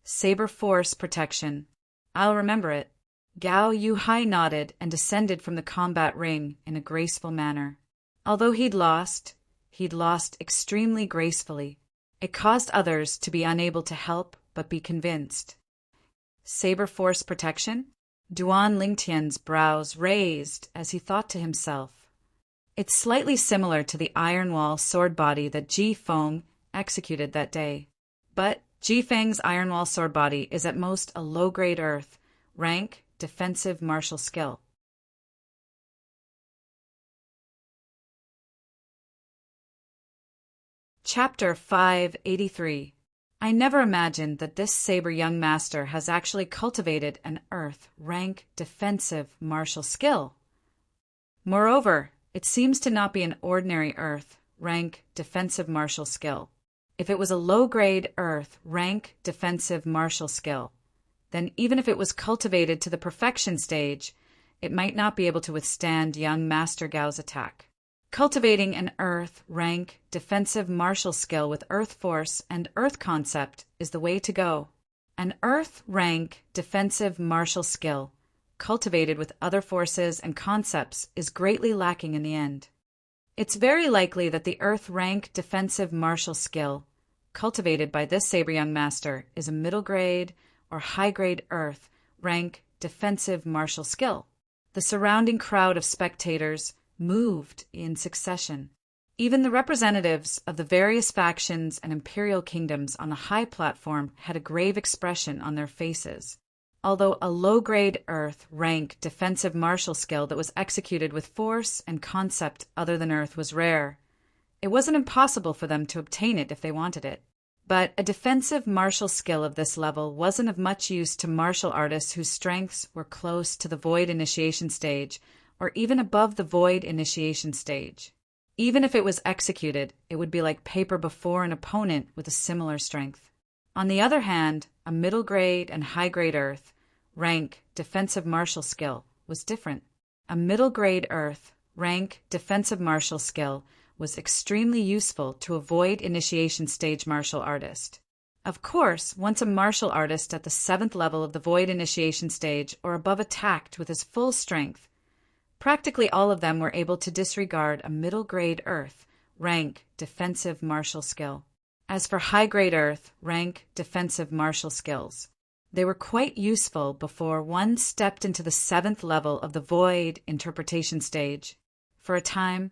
Saber Force Protection. I'll remember it. Gao Yuhai nodded and descended from the combat ring in a graceful manner. Although he'd lost extremely gracefully. It caused others to be unable to help but be convinced. Saber Force Protection? Duan Lingtian's brows raised as he thought to himself. It's slightly similar to the iron wall sword body that Ji Feng executed that day. But Ji Feng's iron wall sword body is at most a low-grade Earth, rank, defensive martial skill. Chapter 583. I never imagined that this Saber Young Master has actually cultivated an Earth rank defensive martial skill. Moreover, it seems to not be an ordinary Earth rank defensive martial skill. If it was a low-grade Earth rank defensive martial skill, then even if it was cultivated to the perfection stage, it might not be able to withstand young Master Gao's attack. Cultivating an Earth rank defensive martial skill with Earth force and Earth concept is the way to go. An Earth rank defensive martial skill, cultivated with other forces and concepts, is greatly lacking in the end. It's very likely that the Earth rank defensive martial skill, cultivated by this Saber Young Master, is a middle grade or high grade Earth rank defensive martial skill. The surrounding crowd of spectators moved in succession. Even the representatives of the various factions and imperial kingdoms on the high platform had a grave expression on their faces. Although a low-grade Earth rank defensive martial skill that was executed with force and concept other than Earth was rare, it wasn't impossible for them to obtain it if they wanted it. But a defensive martial skill of this level wasn't of much use to martial artists whose strengths were close to the Void Initiation stage or even above the Void Initiation stage. Even if it was executed, it would be like paper before an opponent with a similar strength. On the other hand, a middle grade and high grade Earth rank defensive martial skill was different. A middle grade Earth rank defensive martial skill was extremely useful to a Void Initiation stage martial artist. Of course, once a martial artist at the 7th level of the Void Initiation stage or above attacked with his full strength, practically all of them were able to disregard a middle-grade Earth rank defensive martial skill. As for high-grade Earth rank defensive martial skills, they were quite useful before one stepped into the 7th level of the Void Interpretation stage. For a time,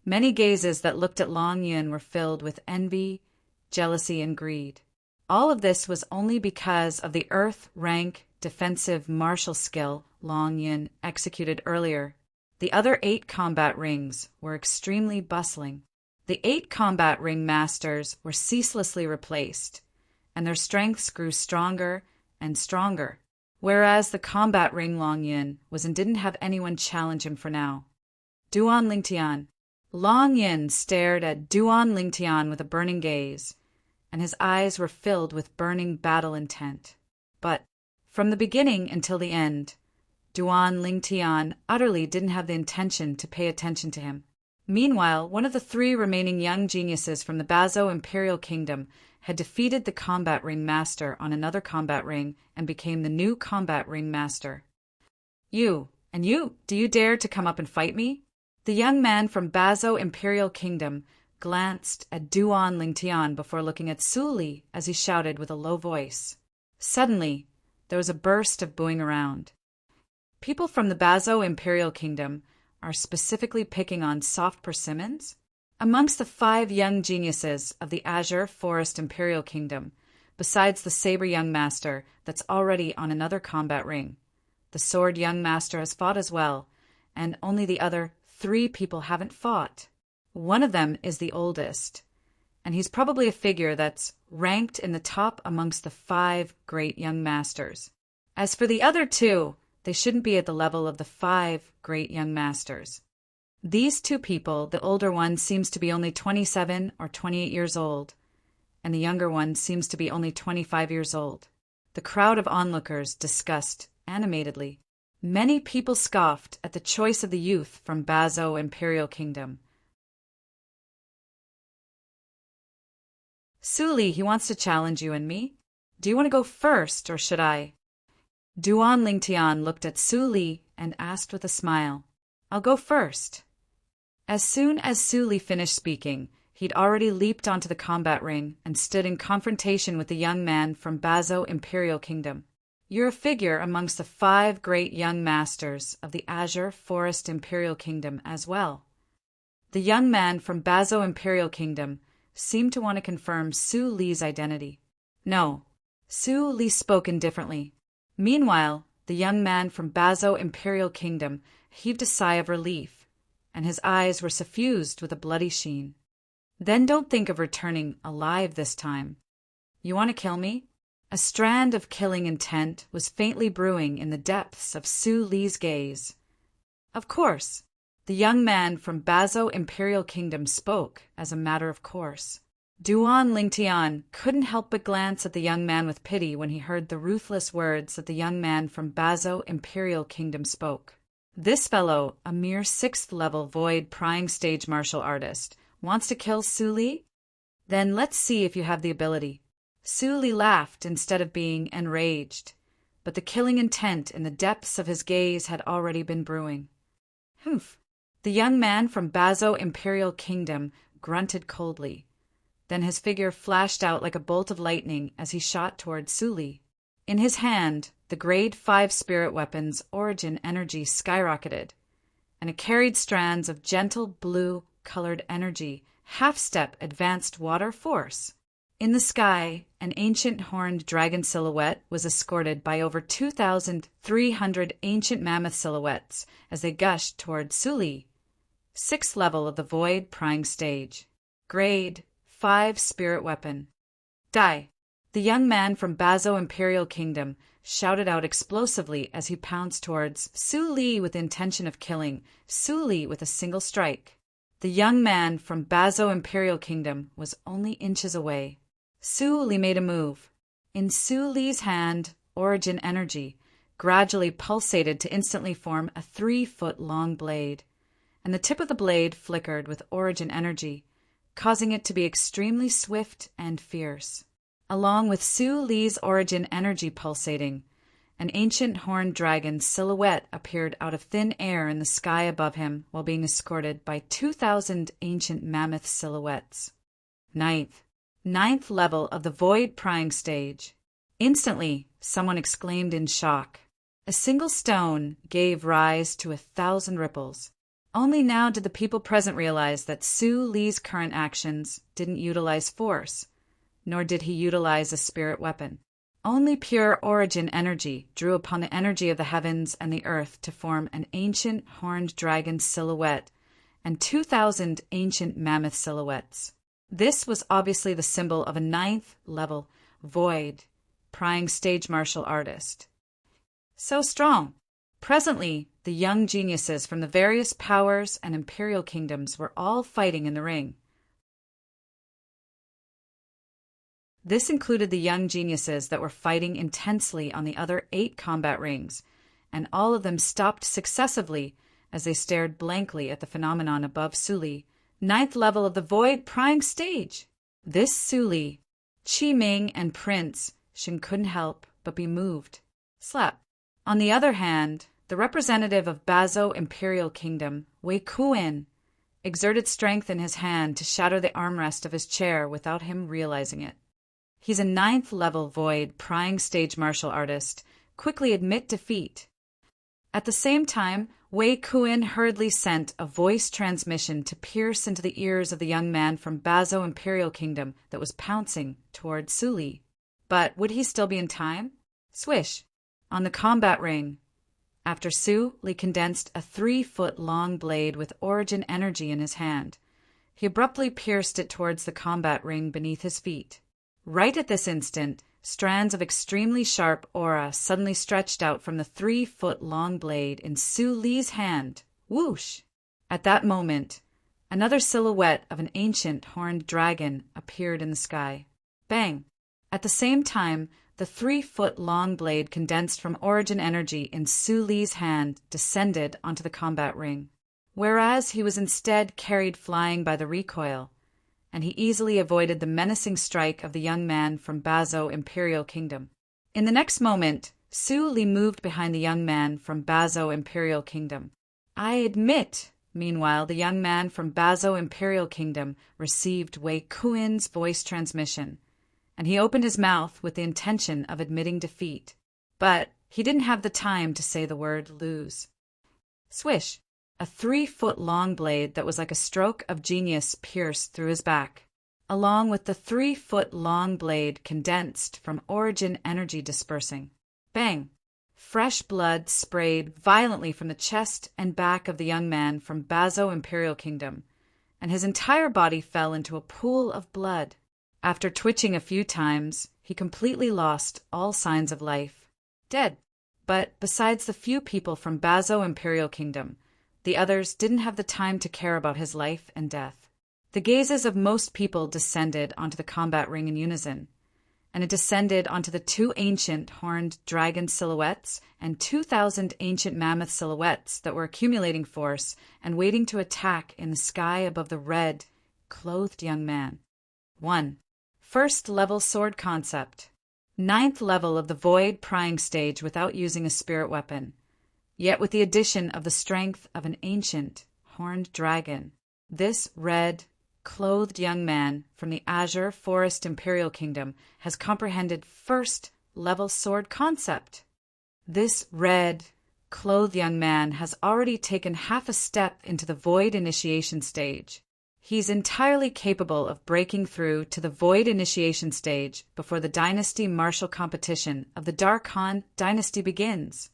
many gazes that looked at Long Yin were filled with envy, jealousy, and greed. All of this was only because of the Earth rank defensive martial skill Long Yin executed earlier. The other 8 combat rings were extremely bustling. The 8 combat ring masters were ceaselessly replaced, and their strengths grew stronger and stronger, whereas the combat ring Long Yin was and didn't have anyone challenge him for now. Duan Lingtian. Long Yin stared at Duan Lingtian with a burning gaze, and his eyes were filled with burning battle intent. But, from the beginning until the end, Duan Lingtian utterly didn't have the intention to pay attention to him. Meanwhile, one of the 3 remaining young geniuses from the Bazo Imperial Kingdom had defeated the combat ring master on another combat ring and became the new combat ring master. You, do you dare to come up and fight me? The young man from Bazo Imperial Kingdom glanced at Duan Lingtian before looking at Su Li as he shouted with a low voice. Suddenly, there was a burst of booing around. People from the Bazo Imperial Kingdom are specifically picking on soft persimmons? Amongst the 5 young geniuses of the Azure Forest Imperial Kingdom, besides the Saber Young Master that's already on another combat ring, the Sword Young Master has fought as well, and only the other 3 people haven't fought. One of them is the oldest, and he's probably a figure that's ranked in the top amongst the 5 great young masters. As for the other 2, they shouldn't be at the level of the 5 great young masters. These 2 people, the older one seems to be only 27 or 28 years old, and the younger one seems to be only 25 years old. The crowd of onlookers discussed animatedly. Many people scoffed at the choice of the youth from Bazo Imperial Kingdom. Su Li, he wants to challenge you and me. Do you want to go first, or should I? Duan Lingtian looked at Su Li and asked with a smile, I'll go first. As soon as Su Li finished speaking, he'd already leaped onto the combat ring and stood in confrontation with the young man from Bazo Imperial Kingdom. You're a figure amongst the 5 great young masters of the Azure Forest Imperial Kingdom as well. The young man from Bazo Imperial Kingdom seemed to want to confirm Su Li's identity. No, Su Li spoke indifferently. Meanwhile, the young man from Bazo Imperial Kingdom heaved a sigh of relief, and his eyes were suffused with a bloody sheen. Then don't think of returning alive this time. You want to kill me? A strand of killing intent was faintly brewing in the depths of Su Li's gaze. Of course, the young man from Bazo Imperial Kingdom spoke as a matter of course. Duan Lingtian couldn't help but glance at the young man with pity when he heard the ruthless words that the young man from Bazo Imperial Kingdom spoke. This fellow, a mere 6th-level void prying stage martial artist, wants to kill Su Li? Then let's see if you have the ability. Su Li laughed instead of being enraged, but the killing intent in the depths of his gaze had already been brewing. Humph! The young man from Bazo Imperial Kingdom grunted coldly. Then his figure flashed out like a bolt of lightning as he shot toward Su Li. In his hand, the Grade 5 spirit weapon's origin energy skyrocketed, and it carried strands of gentle blue-colored energy, half-step advanced water force. In the sky, an ancient horned dragon silhouette was escorted by over 2,300 ancient mammoth silhouettes as they gushed toward Su Li. 6th level of the void prying stage. Grade 5 spirit weapon. Die! The young man from Bazo Imperial Kingdom shouted out explosively as he pounced towards Su Li with the intention of killing Su Li with a single strike. The young man from Bazo Imperial Kingdom was only inches away. Su Li made a move. In Su Li's hand, origin energy gradually pulsated to instantly form a 3-foot-long blade, and the tip of the blade flickered with origin energy, causing it to be extremely swift and fierce. Along with Su Li's origin energy pulsating, an ancient horned dragon silhouette appeared out of thin air in the sky above him while being escorted by 2,000 ancient mammoth silhouettes. Ninth level of the void prying stage. Instantly, someone exclaimed in shock. A single stone gave rise to 1,000 ripples. Only now did the people present realize that Su Li's current actions didn't utilize force, nor did he utilize a spirit weapon. Only pure origin energy drew upon the energy of the heavens and the earth to form an ancient horned dragon silhouette and 2,000 ancient mammoth silhouettes. This was obviously the symbol of a ninth-level void prying stage martial artist. So strong. Presently, the young geniuses from the various powers and imperial kingdoms were all fighting in the ring. This included the young geniuses that were fighting intensely on the other 8 combat rings, and all of them stopped successively as they stared blankly at the phenomenon above Suli, 9th level of the void prying stage. This Suli, Qi Ming and Prince Shin couldn't help but be moved. Slap. On the other hand, the representative of Bazo Imperial Kingdom, Wei Kuin, exerted strength in his hand to shatter the armrest of his chair without him realizing it. He's a 9th level void prying stage martial artist. Quickly admit defeat. At the same time, Wei Kuin hurriedly sent a voice transmission to pierce into the ears of the young man from Bazo Imperial Kingdom that was pouncing toward Suli. But would he still be in time? Swish. On the combat ring, after Suli condensed a 3-foot-long blade with origin energy in his hand, he abruptly pierced it towards the combat ring beneath his feet. Right at this instant, strands of extremely sharp aura suddenly stretched out from the 3-foot-long blade in Suli's hand. Whoosh! At that moment, another silhouette of an ancient horned dragon appeared in the sky. Bang! At the same time, the 3-foot-long blade condensed from origin energy in Suli's hand descended onto the combat ring, whereas he was instead carried flying by the recoil, and he easily avoided the menacing strike of the young man from Bazo Imperial Kingdom. In the next moment, Suli moved behind the young man from Bazo Imperial Kingdom. I admit, meanwhile, the young man from Bazo Imperial Kingdom received Wei Kuin's voice transmission, and he opened his mouth with the intention of admitting defeat. But he didn't have the time to say the word lose. Swish! A 3-foot-long blade that was like a stroke of genius pierced through his back, along with the 3-foot-long blade condensed from origin energy dispersing. Bang! Fresh blood sprayed violently from the chest and back of the young man from Bazo Imperial Kingdom, and his entire body fell into a pool of blood. After twitching a few times, he completely lost all signs of life. Dead. But besides the few people from Bazo Imperial Kingdom, the others didn't have the time to care about his life and death. The gazes of most people descended onto the combat ring in unison, and it descended onto the 2 ancient horned dragon silhouettes and 2,000 ancient mammoth silhouettes that were accumulating force and waiting to attack in the sky above the red, clothed young man. 1. First level sword concept. 9th level of the void prying stage without using a spirit weapon, yet with the addition of the strength of an ancient horned dragon. This red, clothed young man from the Azure Forest Imperial Kingdom has comprehended first level sword concept. This red, clothed young man has already taken half a step into the void initiation stage. He's entirely capable of breaking through to the void initiation stage before the dynasty martial competition of the Dark Han dynasty begins.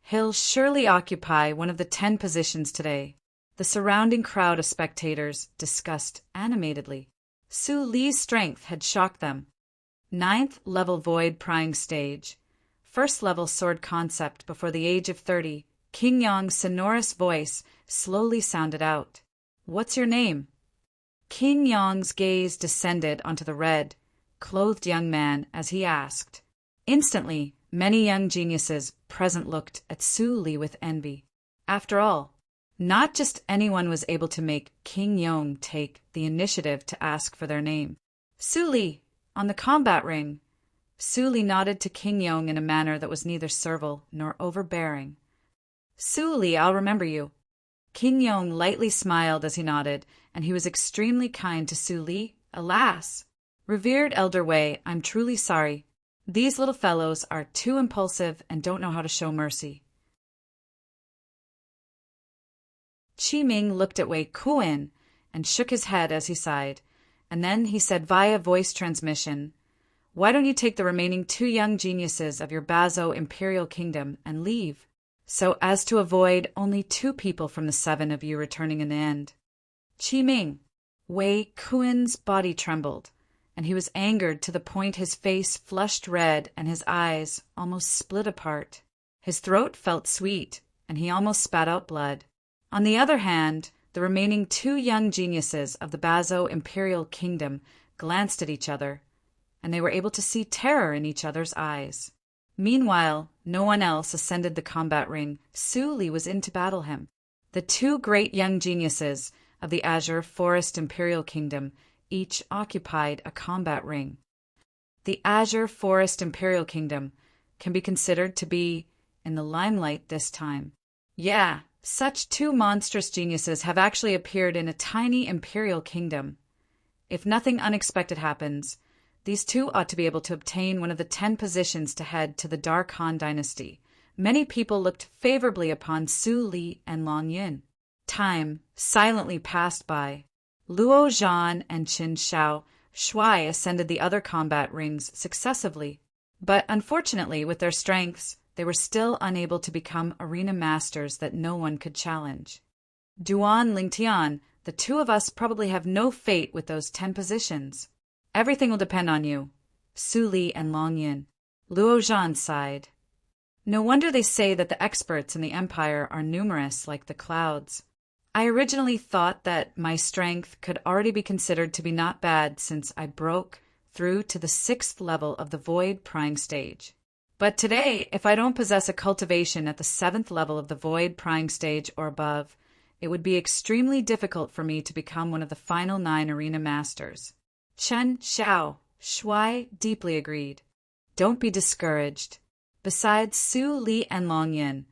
He'll surely occupy one of the 10 positions today. The surrounding crowd of spectators discussed animatedly. Suli's strength had shocked them. 9th level void prying stage. First level sword concept before the age of 30. King Yong's sonorous voice slowly sounded out. What's your name? King Yong's gaze descended onto the red, clothed young man as he asked. Instantly, many young geniuses present looked at Suli with envy. After all, not just anyone was able to make King Yong take the initiative to ask for their name. Suli, on the combat ring. Suli nodded to King Yong in a manner that was neither servile nor overbearing. Suli, I'll remember you. King Yong lightly smiled as he nodded, and he was extremely kind to Suli. Alas! Revered Elder Wei, I'm truly sorry. These little fellows are too impulsive and don't know how to show mercy. Qi Ming looked at Wei Kuin and shook his head as he sighed, and then he said via voice transmission, Why don't you take the remaining 2 young geniuses of your Bazo Imperial Kingdom and leave, so as to avoid only 2 people from the 7 of you returning in the end? Qi Ming. Wei Kuin's body trembled, and he was angered to the point his face flushed red and his eyes almost split apart. His throat felt sweet, and he almost spat out blood. On the other hand, the remaining two young geniuses of the Bazo Imperial Kingdom glanced at each other, and they were able to see terror in each other's eyes. Meanwhile, no one else ascended the combat ring. Su Li was in to battle him. The two great young geniuses of the Azure Forest Imperial Kingdom each occupied a combat ring. The Azure Forest Imperial Kingdom can be considered to be in the limelight this time. Yeah, such two monstrous geniuses have actually appeared in a tiny imperial kingdom. If nothing unexpected happens, these two ought to be able to obtain one of the 10 positions to head to the Dark Han dynasty. Many people looked favorably upon Su Li and Long Yin. Time silently passed by. Luo Zhan and Qin Shao Shuai ascended the other combat rings successively, but unfortunately with their strengths, they were still unable to become arena masters that no one could challenge. Duan Lingtian, the two of us probably have no fate with those 10 positions. Everything will depend on you. Su Li and Long Yin. Luo Zhan sighed. No wonder they say that the experts in the empire are numerous like the clouds. I originally thought that my strength could already be considered to be not bad since I broke through to the 6th level of the Void Prying stage. But today, if I don't possess a cultivation at the 7th level of the Void Prying stage or above, it would be extremely difficult for me to become one of the final 9 arena masters. Chen Xiao Shuai deeply agreed. Don't be discouraged. Besides Su Li and Long Yin,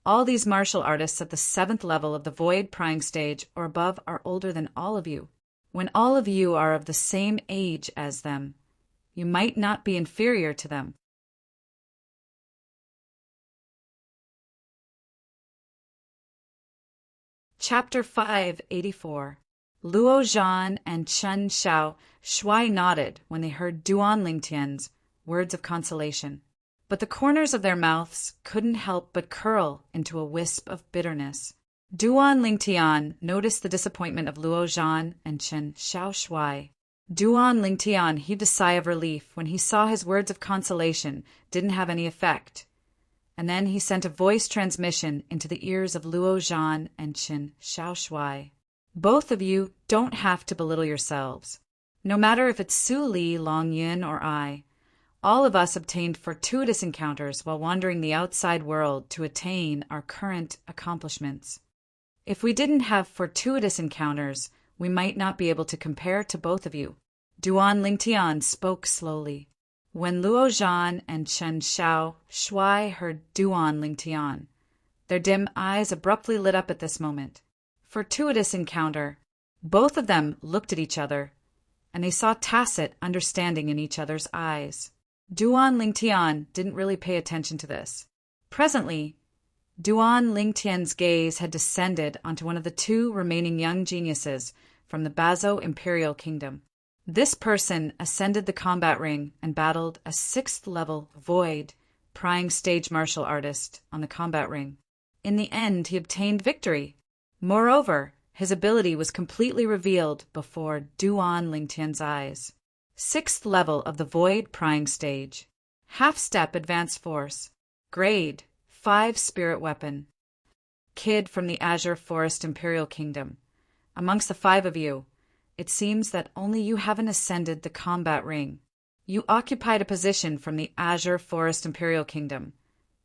all these martial artists at the 7th level of the Void Prying stage or above are older than all of you. When all of you are of the same age as them, you might not be inferior to them. Chapter 584. Luo Zhan and Chen Xiao Shuai nodded when they heard Duan Lingtian's words of consolation, but the corners of their mouths couldn't help but curl into a wisp of bitterness. Duan Lingtian noticed the disappointment of Luo Zhan and Chen Xiao Shuai. Duan Lingtian heaved a sigh of relief when he saw his words of consolation didn't have any effect, and then he sent a voice transmission into the ears of Luo Zhan and Chen Xiao Shuai. Both of you don't have to belittle yourselves. No matter if it's Su Li, Long Yin, or I, all of us obtained fortuitous encounters while wandering the outside world to attain our current accomplishments. If we didn't have fortuitous encounters, we might not be able to compare to both of you. Duan Lingtian spoke slowly. When Luo Zhan and Chen Xiao Shuai heard Duan Lingtian, their dim eyes abruptly lit up at this moment. Fortuitous encounter. Both of them looked at each other, and they saw tacit understanding in each other's eyes. Duan Lingtian didn't really pay attention to this. Presently, Duan Lingtian's gaze had descended onto one of the two remaining young geniuses from the Bazo Imperial Kingdom. This person ascended the combat ring and battled a 6th level Void Prying stage martial artist on the combat ring. In the end, he obtained victory. Moreover, his ability was completely revealed before Duan Lingtian's eyes. 6th level of the Void Prying stage. Half-step advanced force. Grade 5 spirit weapon. Kid from the Azure Forest Imperial Kingdom. Amongst the 5 of you, it seems that only you haven't ascended the combat ring. You occupied a position from the Azure Forest Imperial Kingdom.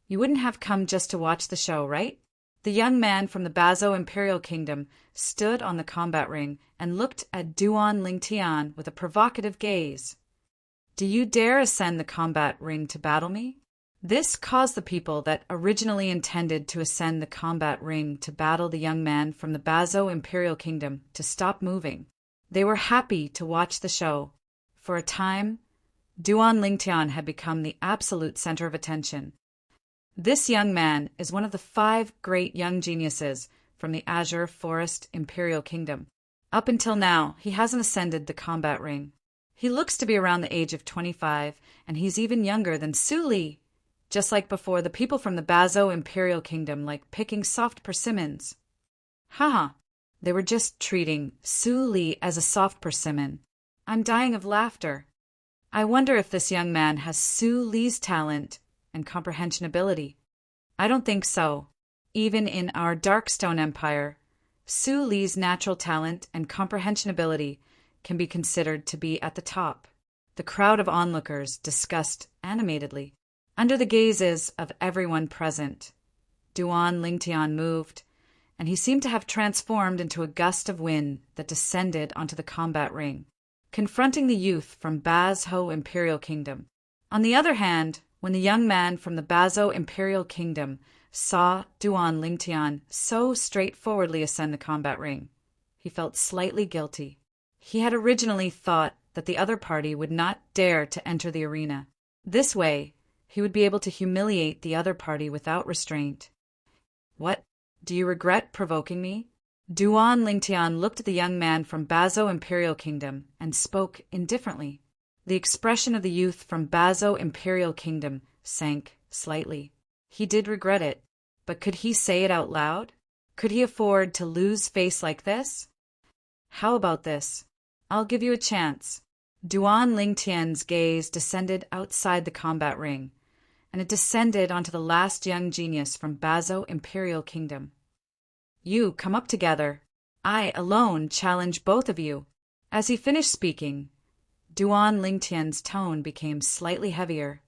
You wouldn't have come just to watch the show, right? The young man from the Bazo Imperial Kingdom stood on the combat ring and looked at Duan Lingtian with a provocative gaze. Do you dare ascend the combat ring to battle me? This caused the people that originally intended to ascend the combat ring to battle the young man from the Bazo Imperial Kingdom to stop moving. They were happy to watch the show. For a time, Duan Lingtian had become the absolute center of attention. This young man is one of the 5 great young geniuses from the Azure Forest Imperial Kingdom. Up until now, he hasn't ascended the combat ring. He looks to be around the age of 25, and he's even younger than Su Li. Just like before, the people from the Bazo Imperial Kingdom like picking soft persimmons. Haha, They were just treating Su Li as a soft persimmon. I'm dying of laughter. I wonder if this young man has Su Li's talent and comprehension ability. I don't think so. Even in our Darkstone Empire, Su Li's natural talent and comprehension ability can be considered to be at the top. The crowd of onlookers discussed animatedly. Under the gazes of everyone present, Duan Lingtian moved, and he seemed to have transformed into a gust of wind that descended onto the combat ring, confronting the youth from Bazhou Imperial Kingdom. On the other hand, when the young man from the Bazhou Imperial Kingdom saw Duan Lingtian so straightforwardly ascend the combat ring, he felt slightly guilty. He had originally thought that the other party would not dare to enter the arena. This way, he would be able to humiliate the other party without restraint. What? Do you regret provoking me? Duan Lingtian looked at the young man from Bazhou Imperial Kingdom and spoke indifferently. The expression of the youth from Bazhou Imperial Kingdom sank slightly. He did regret it, but could he say it out loud? Could he afford to lose face like this? How about this? I'll give you a chance. Duan Lingtian's gaze descended outside the combat ring, and it descended onto the last young genius from Bazhou Imperial Kingdom. You come up together. I alone challenge both of you. As he finished speaking, Duan Lingtian's tone became slightly heavier.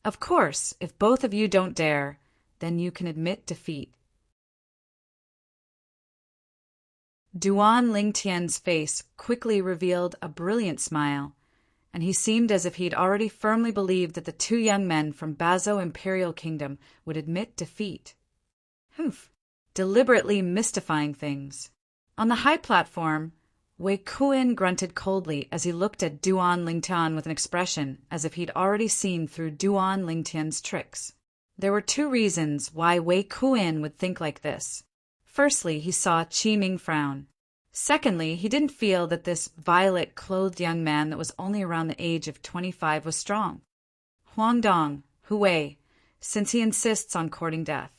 Of course, if both of you don't dare, then you can admit defeat. Duan Lingtian's face quickly revealed a brilliant smile, and he seemed as if he'd already firmly believed that the two young men from Bazhou Imperial Kingdom would admit defeat. Humph, deliberately mystifying things. On the high platform, Wei Kuan grunted coldly as he looked at Duan Lingtian with an expression as if he'd already seen through Duan Lingtian's tricks. There were two reasons why Wei Kuan would think like this. Firstly, he saw Qi Ming frown. Secondly, he didn't feel that this violet-clothed young man that was only around the age of 25 was strong. Huangdong, Hu Wei, since he insists on courting death,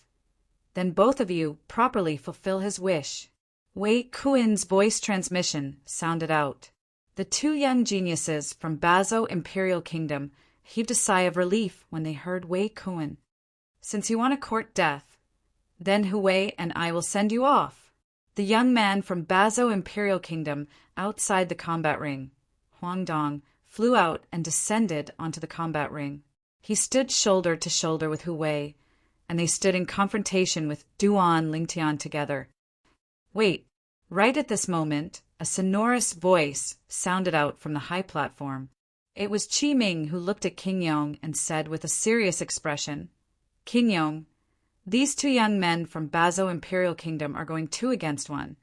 then both of you properly fulfill his wish. Wei Kuan's voice transmission sounded out. The two young geniuses from Bazhou Imperial Kingdom heaved a sigh of relief when they heard Wei Kuan. Since you want to court death, then Hu Wei and I will send you off. The young man from Bazhou Imperial Kingdom outside the combat ring, Huangdong, flew out and descended onto the combat ring. He stood shoulder to shoulder with Hu Wei, and they stood in confrontation with Duan Lingtian together. Wait, right at this moment, a sonorous voice sounded out from the high platform. It was Qi Ming who looked at King Yong and said with a serious expression, King Yong, these two young men from Bazhou Imperial Kingdom are going 2 against 1,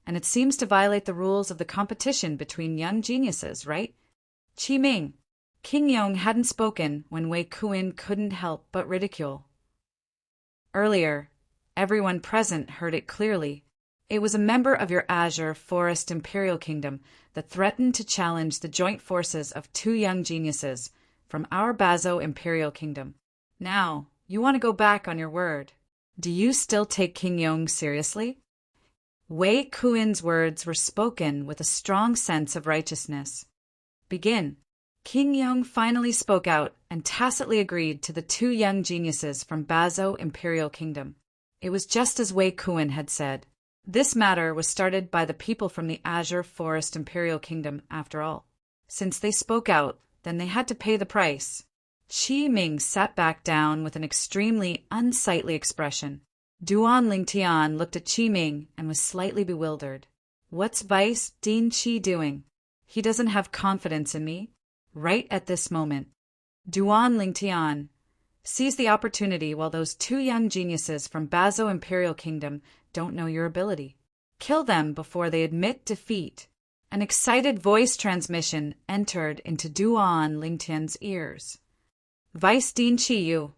and it seems to violate the rules of the competition between young geniuses, right? Qi Ming. King Yong hadn't spoken when Wei Kuan couldn't help but ridicule. Earlier, everyone present heard it clearly. It was a member of your Azure Forest Imperial Kingdom that threatened to challenge the joint forces of 2 young geniuses from our Bazhou Imperial Kingdom. Now, you want to go back on your word. Do you still take King Yong seriously? Wei Kuan's words were spoken with a strong sense of righteousness. Begin. King Yong finally spoke out and tacitly agreed to the 2 young geniuses from Bazhou Imperial Kingdom. It was just as Wei Kuan had said. This matter was started by the people from the Azure Forest Imperial Kingdom, after all. Since they spoke out, then they had to pay the price. Qi Ming sat back down with an extremely unsightly expression. Duan Lingtian looked at Qi Ming and was slightly bewildered. What's Vice Dean Qi doing? He doesn't have confidence in me. Right at this moment, Duan Lingtian seized the opportunity while those 2 young geniuses from Bazhou Imperial Kingdom don't know your ability. Kill them before they admit defeat. An excited voice transmission entered into Duan Lingtian's ears. Vice Dean Qi Yu.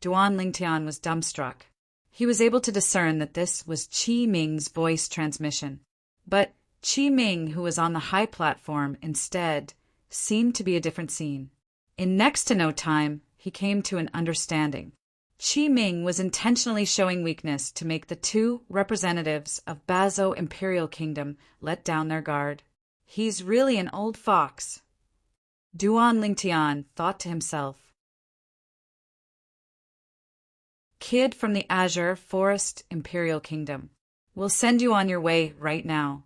Duan Lingtian was dumbstruck. He was able to discern that this was Qi Ming's voice transmission. But Qi Ming, who was on the high platform, instead, seemed to be a different scene. In next to no time, he came to an understanding. Qi Ming was intentionally showing weakness to make the two representatives of Bazo Imperial Kingdom let down their guard. He's really an old fox, Duan Lingtian thought to himself. Kid from the Azure Forest Imperial Kingdom. We'll send you on your way right now.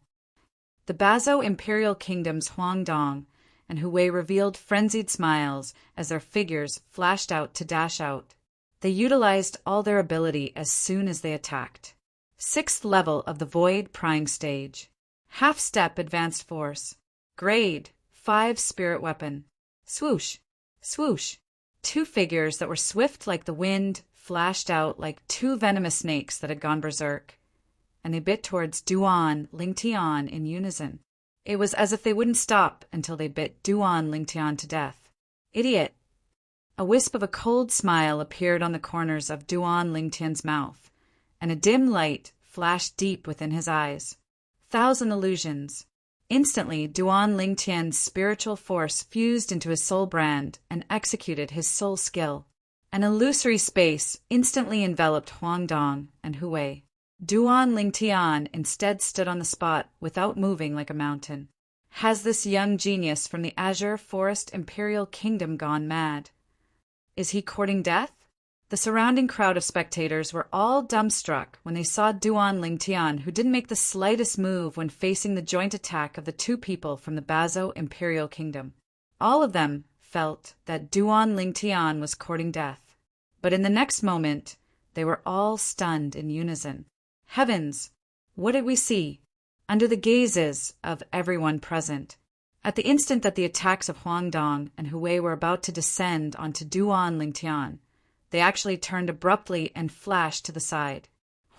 The Bazo Imperial Kingdom's Huangdong and Hui revealed frenzied smiles as their figures flashed out to dash out. They utilized all their ability as soon as they attacked. 6th level of the Void Prying Stage. Half-step advanced force. Grade 5 spirit weapon. Swoosh, swoosh. 2 figures that were swift like the wind flashed out like 2 venomous snakes that had gone berserk, and they bit towards Duan Lingtian in unison. It was as if they wouldn't stop until they bit Duan Lingtian to death. Idiot! A wisp of a cold smile appeared on the corners of Duan Lingtian's mouth, and a dim light flashed deep within his eyes. 1,000 illusions. Instantly, Duan Lingtian's spiritual force fused into his soul brand and executed his soul skill. An illusory space instantly enveloped Huangdong and Hui. Duan Lingtian instead stood on the spot without moving like a mountain. Has this young genius from the Azure Forest Imperial Kingdom gone mad? Is he courting death? The surrounding crowd of spectators were all dumbstruck when they saw Duan Lingtian, who didn't make the slightest move when facing the joint attack of the 2 people from the Bazo Imperial Kingdom. All of them felt that Duan Lingtian was courting death. But in the next moment, they were all stunned in unison. Heavens! What did we see? Under the gazes of everyone present. At the instant that the attacks of Huangdong and Hui were about to descend onto Duan Lingtian, they actually turned abruptly and flashed to the side.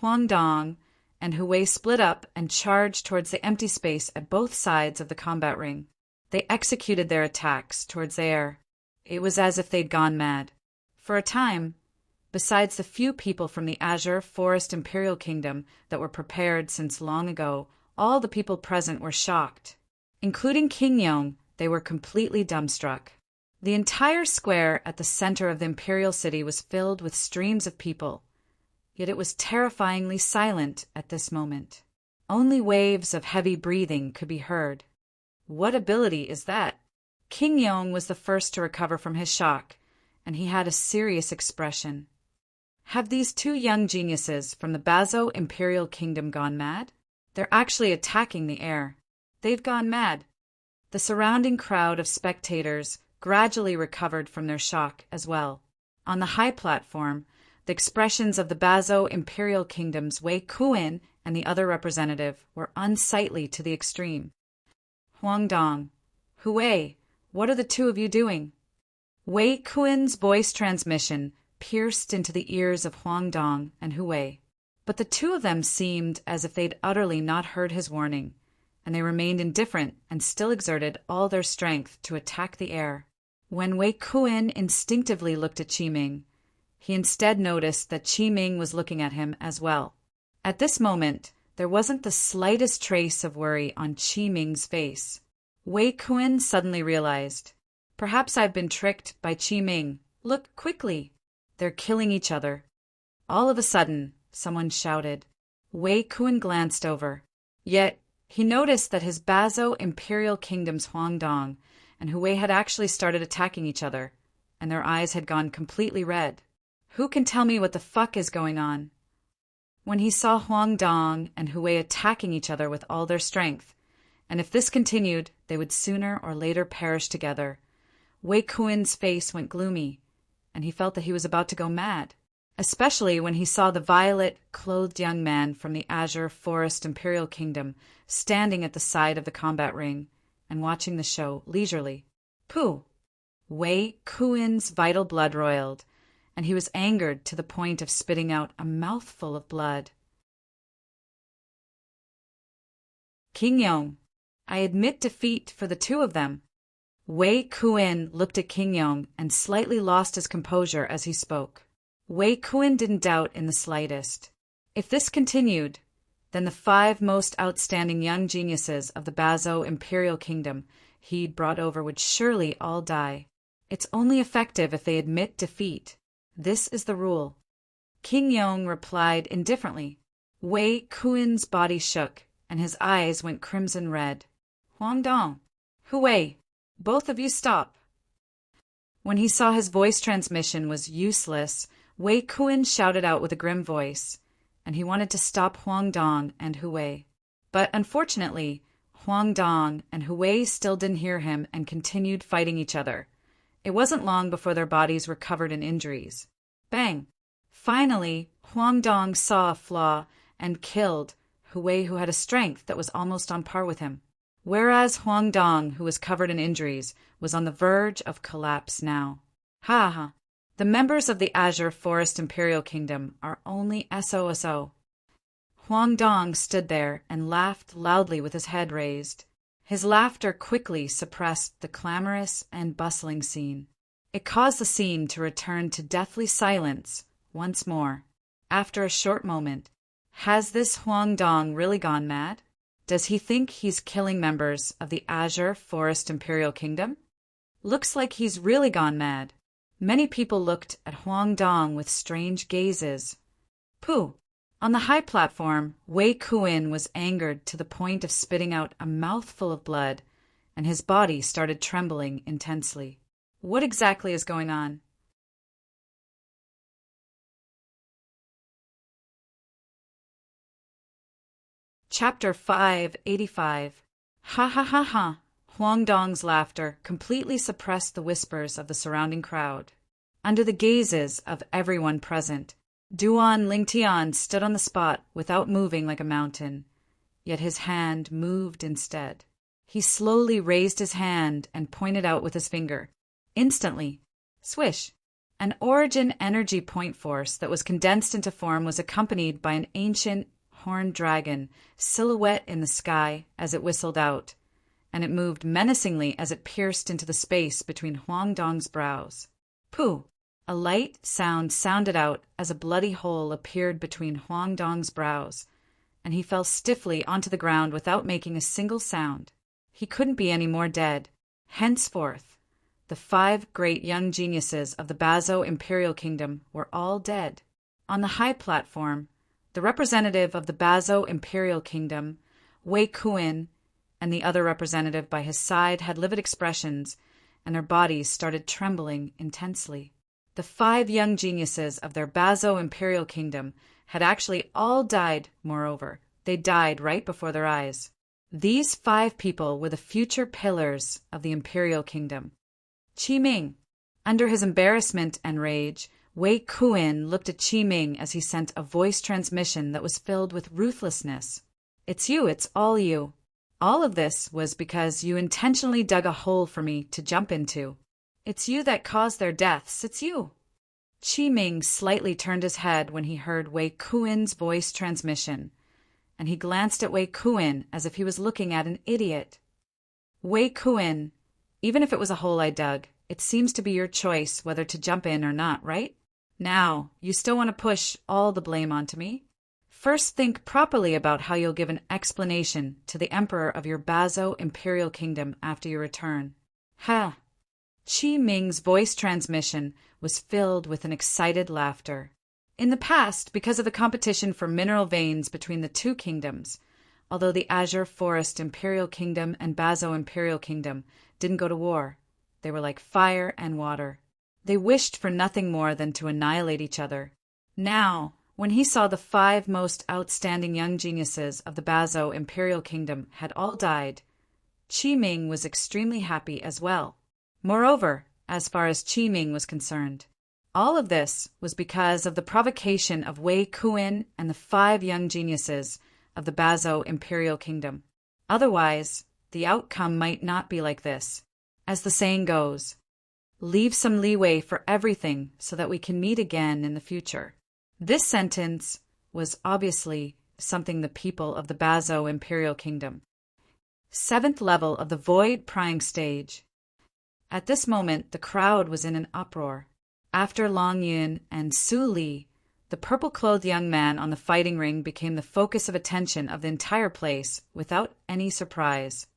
Huangdong and Hui split up and charged towards the empty space at both sides of the combat ring. They executed their attacks towards the air. It was as if they'd gone mad. For a time, besides the few people from the Azure Forest Imperial Kingdom that were prepared since long ago, all the people present were shocked. Including King Yong, they were completely dumbstruck. The entire square at the center of the imperial city was filled with streams of people, yet it was terrifyingly silent at this moment. Only waves of heavy breathing could be heard. What ability is that? King Yong was the first to recover from his shock, and he had a serious expression. Have these 2 young geniuses from the Bazo Imperial Kingdom gone mad? They're actually attacking the air. They've gone mad. The surrounding crowd of spectators gradually recovered from their shock as well. On the high platform, the expressions of the Bazo Imperial Kingdom's Wei Kuin and the other representative were unsightly to the extreme. Huangdong, Hui, what are the 2 of you doing? Wei Kuin's voice transmission pierced into the ears of Huangdong and Hui, but the 2 of them seemed as if they'd utterly not heard his warning, and they remained indifferent and still exerted all their strength to attack the air. When Wei Kuin instinctively looked at Qi Ming, he instead noticed that Qi Ming was looking at him as well. At this moment, there wasn't the slightest trace of worry on Qi Ming's face. Wei Kuin suddenly realized, perhaps I've been tricked by Qi Ming. Look quickly. They're killing each other. All of a sudden, someone shouted. Wei Kuin glanced over. Yet, he noticed that his Bazo Imperial Kingdom's Huangdong and Hui had actually started attacking each other, and their eyes had gone completely red. Who can tell me what the fuck is going on? When he saw Huangdong and Hui attacking each other with all their strength, and if this continued, they would sooner or later perish together, Wei Kuin's face went gloomy, and he felt that he was about to go mad, especially when he saw the violet-clothed young man from the Azure Forest Imperial Kingdom standing at the side of the combat ring and watching the show leisurely. Pooh! Wei Kuin's vital blood roiled, and he was angered to the point of spitting out a mouthful of blood. King Yong, I admit defeat for the 2 of them. Wei Kuin looked at King Yong and slightly lost his composure as he spoke. Wei Kuin didn't doubt in the slightest. If this continued, then the 5 most outstanding young geniuses of the Bazo Imperial Kingdom he'd brought over would surely all die. It's only effective if they admit defeat. This is the rule. King Yong replied indifferently. Wei Kuin's body shook, and his eyes went crimson red. Huang Dong, Hui, both of you stop. When he saw his voice transmission was useless, Wei Kuin shouted out with a grim voice, and he wanted to stop Huang Dong and Hui. But unfortunately, Huang Dong and Hui still didn't hear him and continued fighting each other. It wasn't long before their bodies were covered in injuries. Bang! Finally, Huang Dong saw a flaw and killed Hui, who had a strength that was almost on par with him. Whereas Huang Dong, who was covered in injuries, was on the verge of collapse now. Ha ha! The members of the Azure Forest Imperial Kingdom are only SOSO. Huang Dong stood there and laughed loudly with his head raised. His laughter quickly suppressed the clamorous and bustling scene. It caused the scene to return to deathly silence once more. After a short moment, has this Huang Dong really gone mad? Does he think he's killing members of the Azure Forest Imperial Kingdom? Looks like he's really gone mad. Many people looked at Huang Dong with strange gazes. Pooh! On the high platform, Wei Kuin was angered to the point of spitting out a mouthful of blood, and his body started trembling intensely. What exactly is going on? Chapter 585. Ha ha ha ha! Huang Dong's laughter completely suppressed the whispers of the surrounding crowd. Under the gazes of everyone present, Duan Lingtian stood on the spot without moving like a mountain, yet his hand moved instead. He slowly raised his hand and pointed out with his finger. Instantly, swish! An origin energy point force that was condensed into form was accompanied by an ancient horned dragon silhouette in the sky as it whistled out, and it moved menacingly as it pierced into the space between Huang Dong's brows. Pooh! A light sound sounded out as a bloody hole appeared between Huang Dong's brows, and he fell stiffly onto the ground without making a single sound. He couldn't be any more dead. Henceforth, the 5 great young geniuses of the Bazo Imperial Kingdom were all dead. On the high platform, the representative of the Bazo Imperial Kingdom, Wei Kuin, and the other representative by his side had livid expressions, and their bodies started trembling intensely. The 5 young geniuses of their Bazo Imperial Kingdom had actually all died, moreover. They died right before their eyes. These 5 people were the future pillars of the Imperial Kingdom. Qi Ming. Under his embarrassment and rage, Wei Kuin looked at Qi Ming as he sent a voice transmission that was filled with ruthlessness. It's you, it's all you. All of this was because you intentionally dug a hole for me to jump into. It's you that caused their deaths, it's you. Qi Ming slightly turned his head when he heard Wei Kuin's voice transmission, and he glanced at Wei Kuin as if he was looking at an idiot. Wei Kuin, even if it was a hole I dug, it seems to be your choice whether to jump in or not, right? Now, you still want to push all the blame onto me? First think properly about how you'll give an explanation to the Emperor of your Bazo Imperial Kingdom after your return. Ha! Qi Ming's voice transmission was filled with an excited laughter. In the past, because of the competition for mineral veins between the 2 kingdoms, although the Azure Forest Imperial Kingdom and Bazo Imperial Kingdom didn't go to war, they were like fire and water. They wished for nothing more than to annihilate each other. Now, when he saw the 5 most outstanding young geniuses of the Bazo Imperial Kingdom had all died, Qi Ming was extremely happy as well. Moreover, as far as Qi Ming was concerned, all of this was because of the provocation of Wei Kuin and the 5 young geniuses of the Bazo Imperial Kingdom. Otherwise, the outcome might not be like this. As the saying goes, leave some leeway for everything so that we can meet again in the future. This sentence was obviously something the people of the Bazo Imperial Kingdom. 7th level of the Void Prying Stage. At this moment, the crowd was in an uproar. After Long Yun and Su Li, the purple-clothed young man on the fighting ring became the focus of attention of the entire place without any surprise.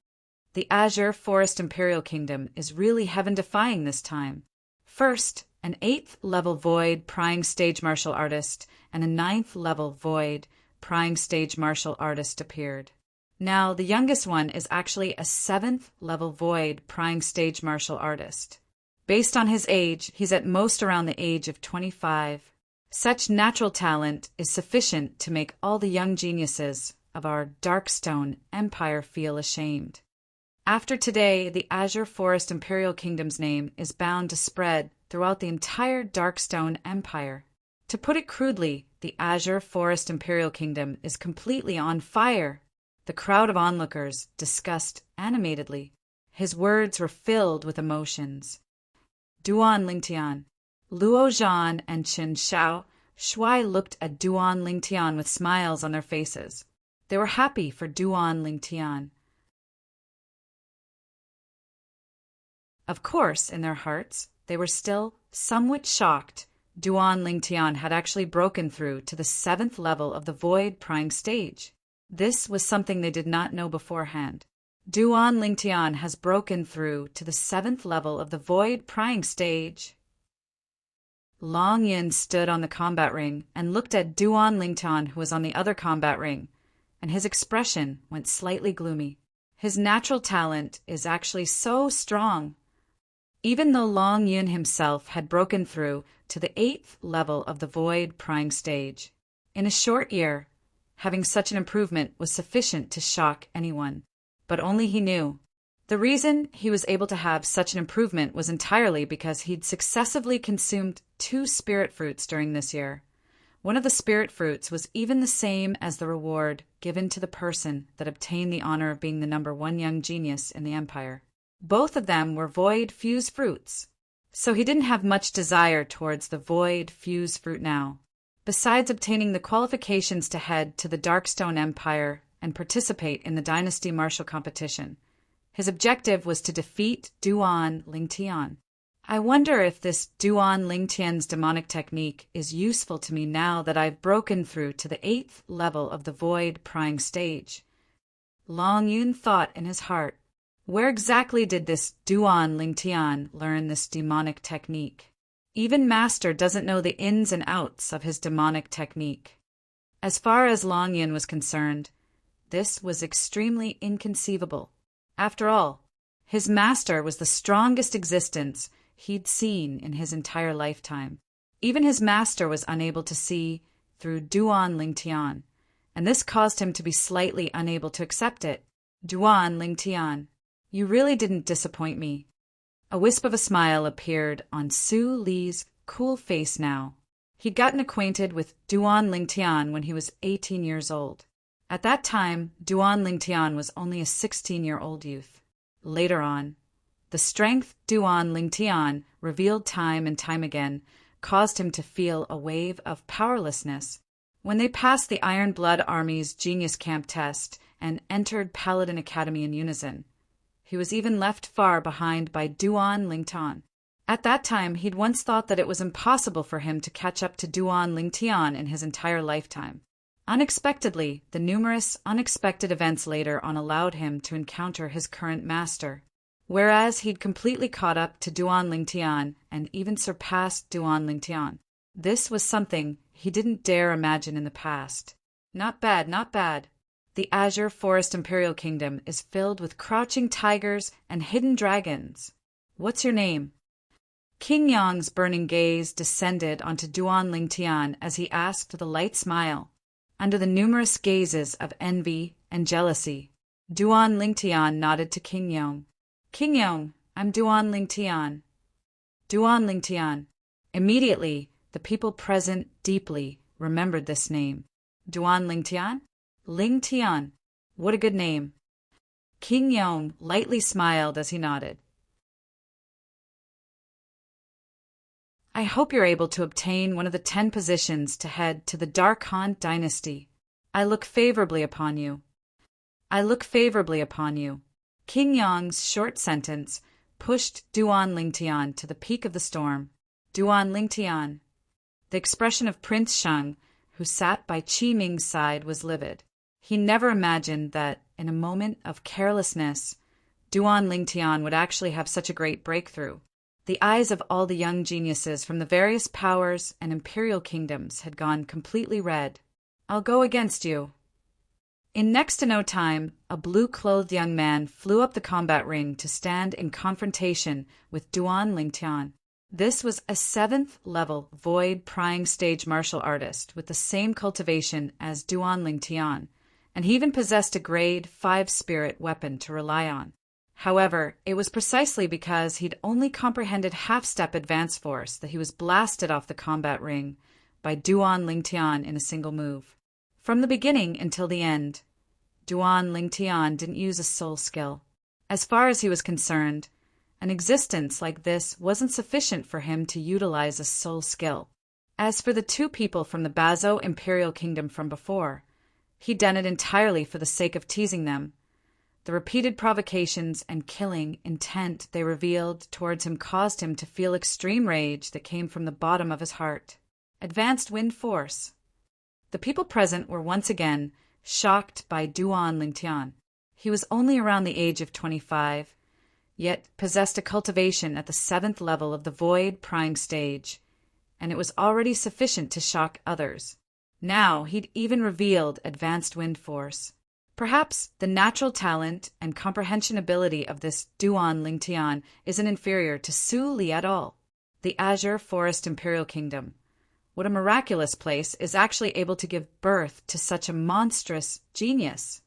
The Azure Forest Imperial Kingdom is really heaven-defying this time. First, An 8th level void prying stage martial artist and a 9th level void prying stage martial artist appeared. Now, the youngest one is actually a 7th level void prying stage martial artist. Based on his age, he's at most around the age of 25. Such natural talent is sufficient to make all the young geniuses of our Darkstone Empire feel ashamed. After today, the Azure Forest Imperial Kingdom's name is bound to spread throughout the entire Darkstone Empire. To put it crudely, the Azure Forest Imperial Kingdom is completely on fire. The crowd of onlookers discussed animatedly. His words were filled with emotions. Duan Lingtian, Luo Zhan, and Qin Xiao Shuai looked at Duan Lingtian with smiles on their faces. They were happy for Duan Lingtian. Of course, in their hearts, they were still somewhat shocked. Duan Lingtian had actually broken through to the 7th level of the Void Prying Stage. This was something they did not know beforehand. Duan Lingtian has broken through to the 7th level of the Void Prying Stage. Long Yin stood on the combat ring and looked at Duan Lingtian, who was on the other combat ring, and his expression went slightly gloomy. His natural talent is actually so strong. Even though Long Yun himself had broken through to the 8th level of the Void Prying Stage, in a short year, having such an improvement was sufficient to shock anyone. But only he knew. The reason he was able to have such an improvement was entirely because he'd successively consumed 2 spirit fruits during this year. One of the spirit fruits was even the same as the reward given to the person that obtained the honor of being the #1 young genius in the Empire. Both of them were void fuse fruits, so he didn't have much desire towards the void fuse fruit now. Besides obtaining the qualifications to head to the Darkstone Empire and participate in the Dynasty Martial Competition, his objective was to defeat Duan Lingtian. I wonder if this Duan Lingtian's demonic technique is useful to me now that I've broken through to the 8th level of the Void Prying Stage. Long Yun thought in his heart, where exactly did this Duan Lingtian learn this demonic technique? Even Master doesn't know the ins and outs of his demonic technique. As far as Long Yin was concerned, this was extremely inconceivable. After all, his master was the strongest existence he'd seen in his entire lifetime. Even his master was unable to see through Duan Lingtian, and this caused him to be slightly unable to accept it. Duan Lingtian, you really didn't disappoint me. A wisp of a smile appeared on Su Li's cool face now. He'd gotten acquainted with Duan Lingtian when he was 18 years old. At that time, Duan Lingtian was only a 16-year-old youth. Later on, the strength Duan Lingtian revealed time and time again caused him to feel a wave of powerlessness. When they passed the Iron Blood Army's Genius Camp test and entered Paladin Academy in unison, he was even left far behind by Duan Lingtian. At that time, he'd once thought that it was impossible for him to catch up to Duan Lingtian in his entire lifetime. Unexpectedly, the numerous unexpected events later on allowed him to encounter his current master. Whereas he'd completely caught up to Duan Lingtian and even surpassed Duan Lingtian. This was something he didn't dare imagine in the past. Not bad, not bad. The Azure Forest Imperial Kingdom is filled with crouching tigers and hidden dragons. What's your name? King Yang's burning gaze descended onto Duan Lingtian as he asked with a light smile. Under the numerous gazes of envy and jealousy, Duan Lingtian nodded to King Yong. King Yong, I'm Duan Lingtian. Duan Lingtian. Immediately, the people present deeply remembered this name. Duan Lingtian? Lingtian. What a good name. King Yong lightly smiled as he nodded. I hope you're able to obtain one of the 10 positions to head to the Dark Han dynasty. I look favorably upon you. I look favorably upon you. King Yong's short sentence pushed Duan Lingtian to the peak of the storm. Duan Lingtian. The expression of Prince Sheng, who sat by Qi Ming's side, was livid. He never imagined that, in a moment of carelessness, Duan Lingtian would actually have such a great breakthrough. The eyes of all the young geniuses from the various powers and imperial kingdoms had gone completely red. "I'll go against you." In next to no time, a blue-clothed young man flew up the combat ring to stand in confrontation with Duan Lingtian. This was a 7th-level void prying stage martial artist with the same cultivation as Duan Lingtian, and he even possessed a grade 5 spirit weapon to rely on. However, it was precisely because he'd only comprehended half-step advance force that he was blasted off the combat ring by Duan Lingtian in a single move. From the beginning until the end, Duan Lingtian didn't use a soul skill. As far as he was concerned, an existence like this wasn't sufficient for him to utilize a soul skill. As for the two people from the Bazo Imperial Kingdom from before, he'd done it entirely for the sake of teasing them. The repeated provocations and killing intent they revealed towards him caused him to feel extreme rage that came from the bottom of his heart. Advanced wind force. The people present were once again shocked by Duan Lingtian. He was only around the age of 25, yet possessed a cultivation at the 7th level of the void prying stage, and it was already sufficient to shock others. Now he'd even revealed advanced wind force. Perhaps the natural talent and comprehension ability of this Duan Lingtian isn't inferior to Su Li at all. The Azure Forest Imperial Kingdom. What a miraculous place is actually able to give birth to such a monstrous genius.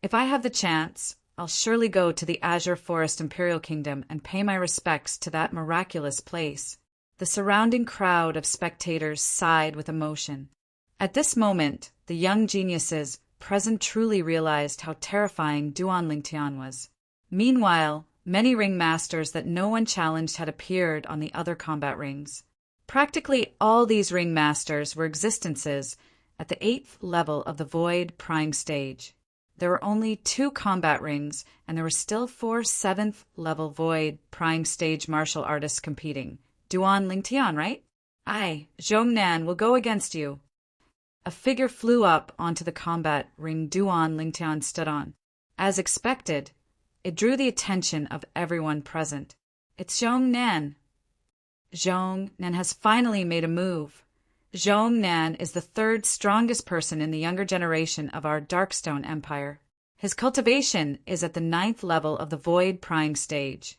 If I have the chance, I'll surely go to the Azure Forest Imperial Kingdom and pay my respects to that miraculous place. The surrounding crowd of spectators sighed with emotion. At this moment, the young geniuses present truly realized how terrifying Duan Lingtian was. Meanwhile, many ring masters that no one challenged had appeared on the other combat rings. Practically all these ring masters were existences at the 8th level of the void prying stage. There were only 2 combat rings, and there were still 4 7th level void prying stage martial artists competing. Duan Lingtian, right? Aye, Zhongnan will go against you. A figure flew up onto the combat ring Duan Lingtian stood on. As expected, it drew the attention of everyone present. It's Zhongnan. Zhongnan has finally made a move. Zhongnan is the 3rd strongest person in the younger generation of our Darkstone Empire. His cultivation is at the 9th level of the void prying stage,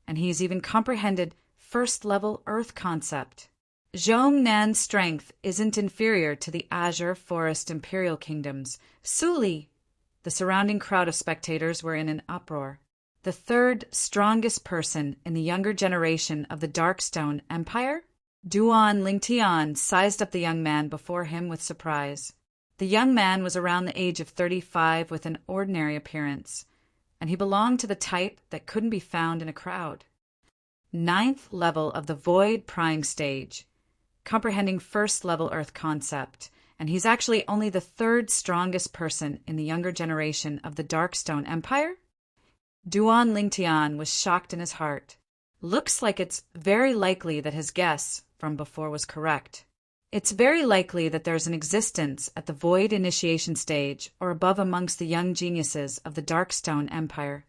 and he's even comprehended 1st level Earth concept. Zhongnan's strength isn't inferior to the Azure Forest Imperial Kingdom's. Su Li! The surrounding crowd of spectators were in an uproar. The 3rd strongest person in the younger generation of the Darkstone Empire? Duan Lingtian sized up the young man before him with surprise. The young man was around the age of 35 with an ordinary appearance, and he belonged to the type that couldn't be found in a crowd. 9th level of the void prying stage, comprehending 1st level Earth concept, and he's actually only the 3rd strongest person in the younger generation of the Darkstone Empire? Duan Lingtian was shocked in his heart. Looks like it's very likely that his guess from before was correct. It's very likely that there's an existence at the void initiation stage or above amongst the young geniuses of the Darkstone Empire.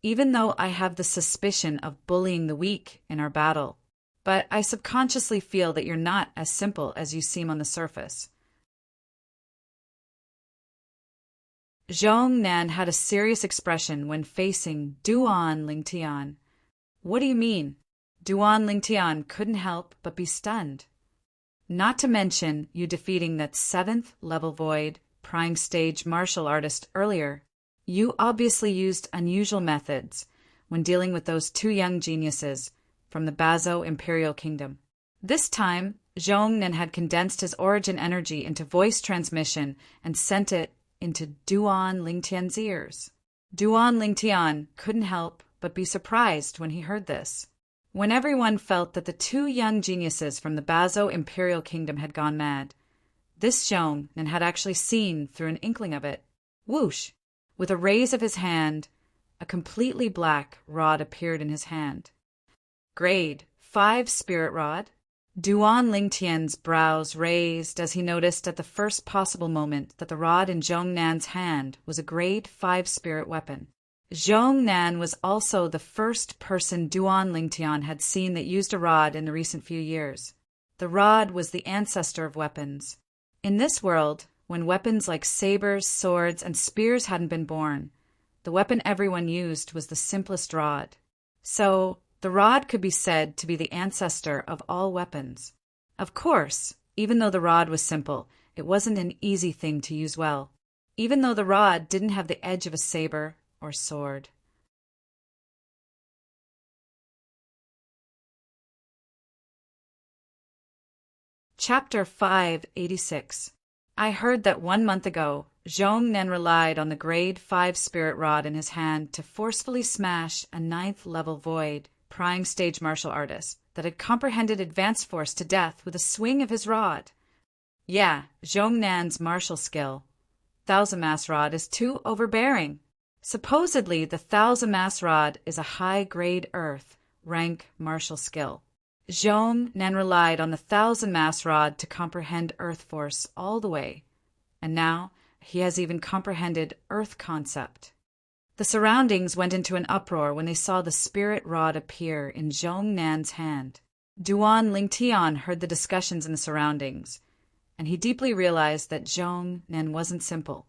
Even though I have the suspicion of bullying the weak in our battle, but I subconsciously feel that you're not as simple as you seem on the surface. Zhongnan had a serious expression when facing Duan Lingtian. What do you mean? Duan Lingtian couldn't help but be stunned. Not to mention you defeating that 7th level void prying stage martial artist earlier. You obviously used unusual methods when dealing with those 2 young geniuses from the Bazo Imperial Kingdom. This time, Zhongnan had condensed his origin energy into voice transmission and sent it into Duan Lingtian's ears. Duan Lingtian couldn't help but be surprised when he heard this. When everyone felt that the 2 young geniuses from the Bazo Imperial Kingdom had gone mad, this Zhongnan had actually seen through an inkling of it. Whoosh! With a raise of his hand, a completely black rod appeared in his hand. Grade 5 Spirit Rod. Duan Lingtian's brows raised as he noticed at the first possible moment that the rod in Zhongnan's hand was a Grade 5 spirit weapon. Zhong Nan was also the first person Duan Lingtian had seen that used a rod in the recent few years. The rod was the ancestor of weapons. In this world, when weapons like sabers, swords, and spears hadn't been born, the weapon everyone used was the simplest rod. So, the rod could be said to be the ancestor of all weapons. Of course, even though the rod was simple, it wasn't an easy thing to use well, even though the rod didn't have the edge of a saber or sword. Chapter 586. I heard that 1 month ago, Zhong Nan relied on the grade 5 spirit rod in his hand to forcefully smash a 9th level void, prying stage martial artist that had comprehended advanced force to death with a swing of his rod. Yeah, Zhong Nan's martial skill. Thousand Mass Rod is too overbearing. Supposedly, the Thousand Mass Rod is a high-grade earth, rank martial skill. Zhong Nan relied on the Thousand Mass Rod to comprehend earth force all the way, and now he has even comprehended earth concept. The surroundings went into an uproar when they saw the spirit rod appear in Zhong Nan's hand. Duan Lingtian heard the discussions in the surroundings, and he deeply realized that Zhong Nan wasn't simple.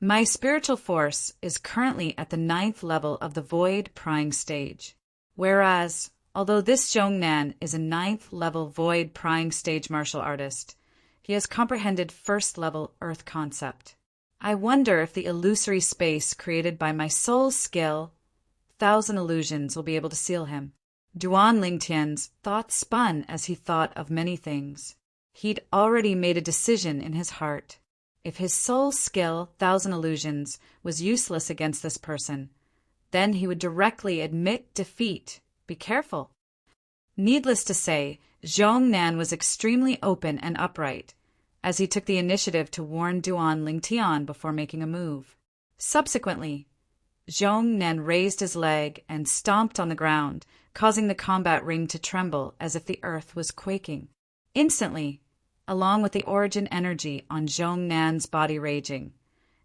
My spiritual force is currently at the 9th level of the void prying stage, whereas, although this Zhong Nan is a 9th level void prying stage martial artist, he has comprehended 1st level earth concept. I wonder if the illusory space created by my soul's skill, 1,000 illusions, will be able to seal him. Duan Lingtian's thoughts spun as he thought of many things. He'd already made a decision in his heart. If his soul's skill, 1,000 illusions, was useless against this person, then he would directly admit defeat. Be careful. Needless to say, Zhong Nan was extremely open and upright, as he took the initiative to warn Duan Lingtian before making a move. Subsequently, Zhong Nan raised his leg and stomped on the ground, causing the combat ring to tremble as if the earth was quaking. Instantly, along with the origin energy on Zhong Nan's body raging,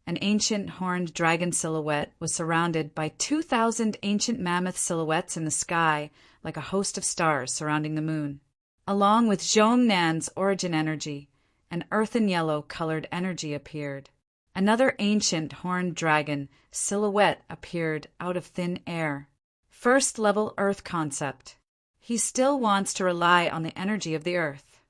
an ancient horned dragon silhouette was surrounded by 2,000 ancient mammoth silhouettes in the sky like a host of stars surrounding the moon. Along with Zhong Nan's origin energy, an earth and yellow colored energy appeared. Another ancient horned dragon silhouette appeared out of thin air. 1st level earth concept. He still wants to rely on the energy of the earth.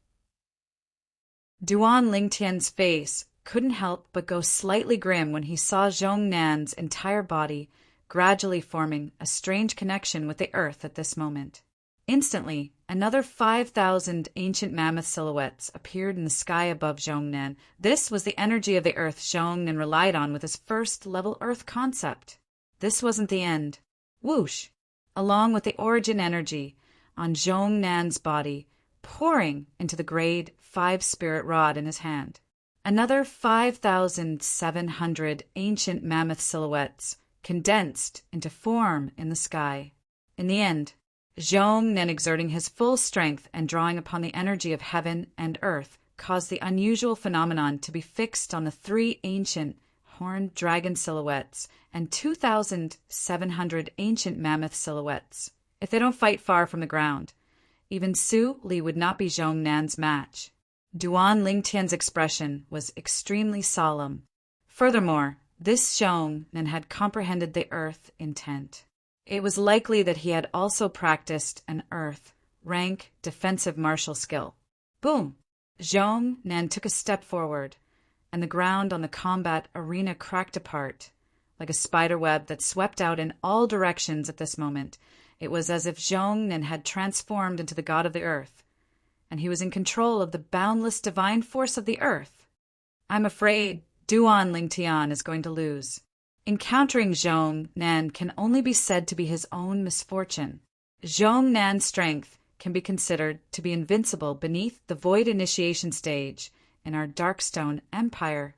Duan Lingtian's face couldn't help but go slightly grim when he saw Zhong Nan's entire body gradually forming a strange connection with the earth at this moment. Instantly, another 5,000 ancient mammoth silhouettes appeared in the sky above Zhong Nan. This was the energy of the earth Zhong Nan relied on with his 1st level earth concept. This wasn't the end. Whoosh! Along with the origin energy on Zhong Nan's body, pouring into the grade 5 spirit rod in his hand. Another 5,700 ancient mammoth silhouettes condensed into form in the sky. In the end, Zhong Nan, exerting his full strength and drawing upon the energy of heaven and earth, caused the unusual phenomenon to be fixed on the 3 ancient horned dragon silhouettes and 2,700 ancient mammoth silhouettes. If they don't fight far from the ground, even Su Li would not be Zhong Nan's match. Duan Lingtian's expression was extremely solemn. Furthermore, this Zhong Nan had comprehended the earth intent. It was likely that he had also practiced an earth, rank, defensive martial skill. Boom! Zhong Nan took a step forward, and the ground on the combat arena cracked apart, like a spider web that swept out in all directions at this moment. It was as if Zhong Nan had transformed into the god of the earth, and he was in control of the boundless divine force of the earth. I'm afraid Duan Lingtian is going to lose. Encountering Zhong Nan can only be said to be his own misfortune. Zhong Nan's strength can be considered to be invincible beneath the void initiation stage in our Darkstone Empire.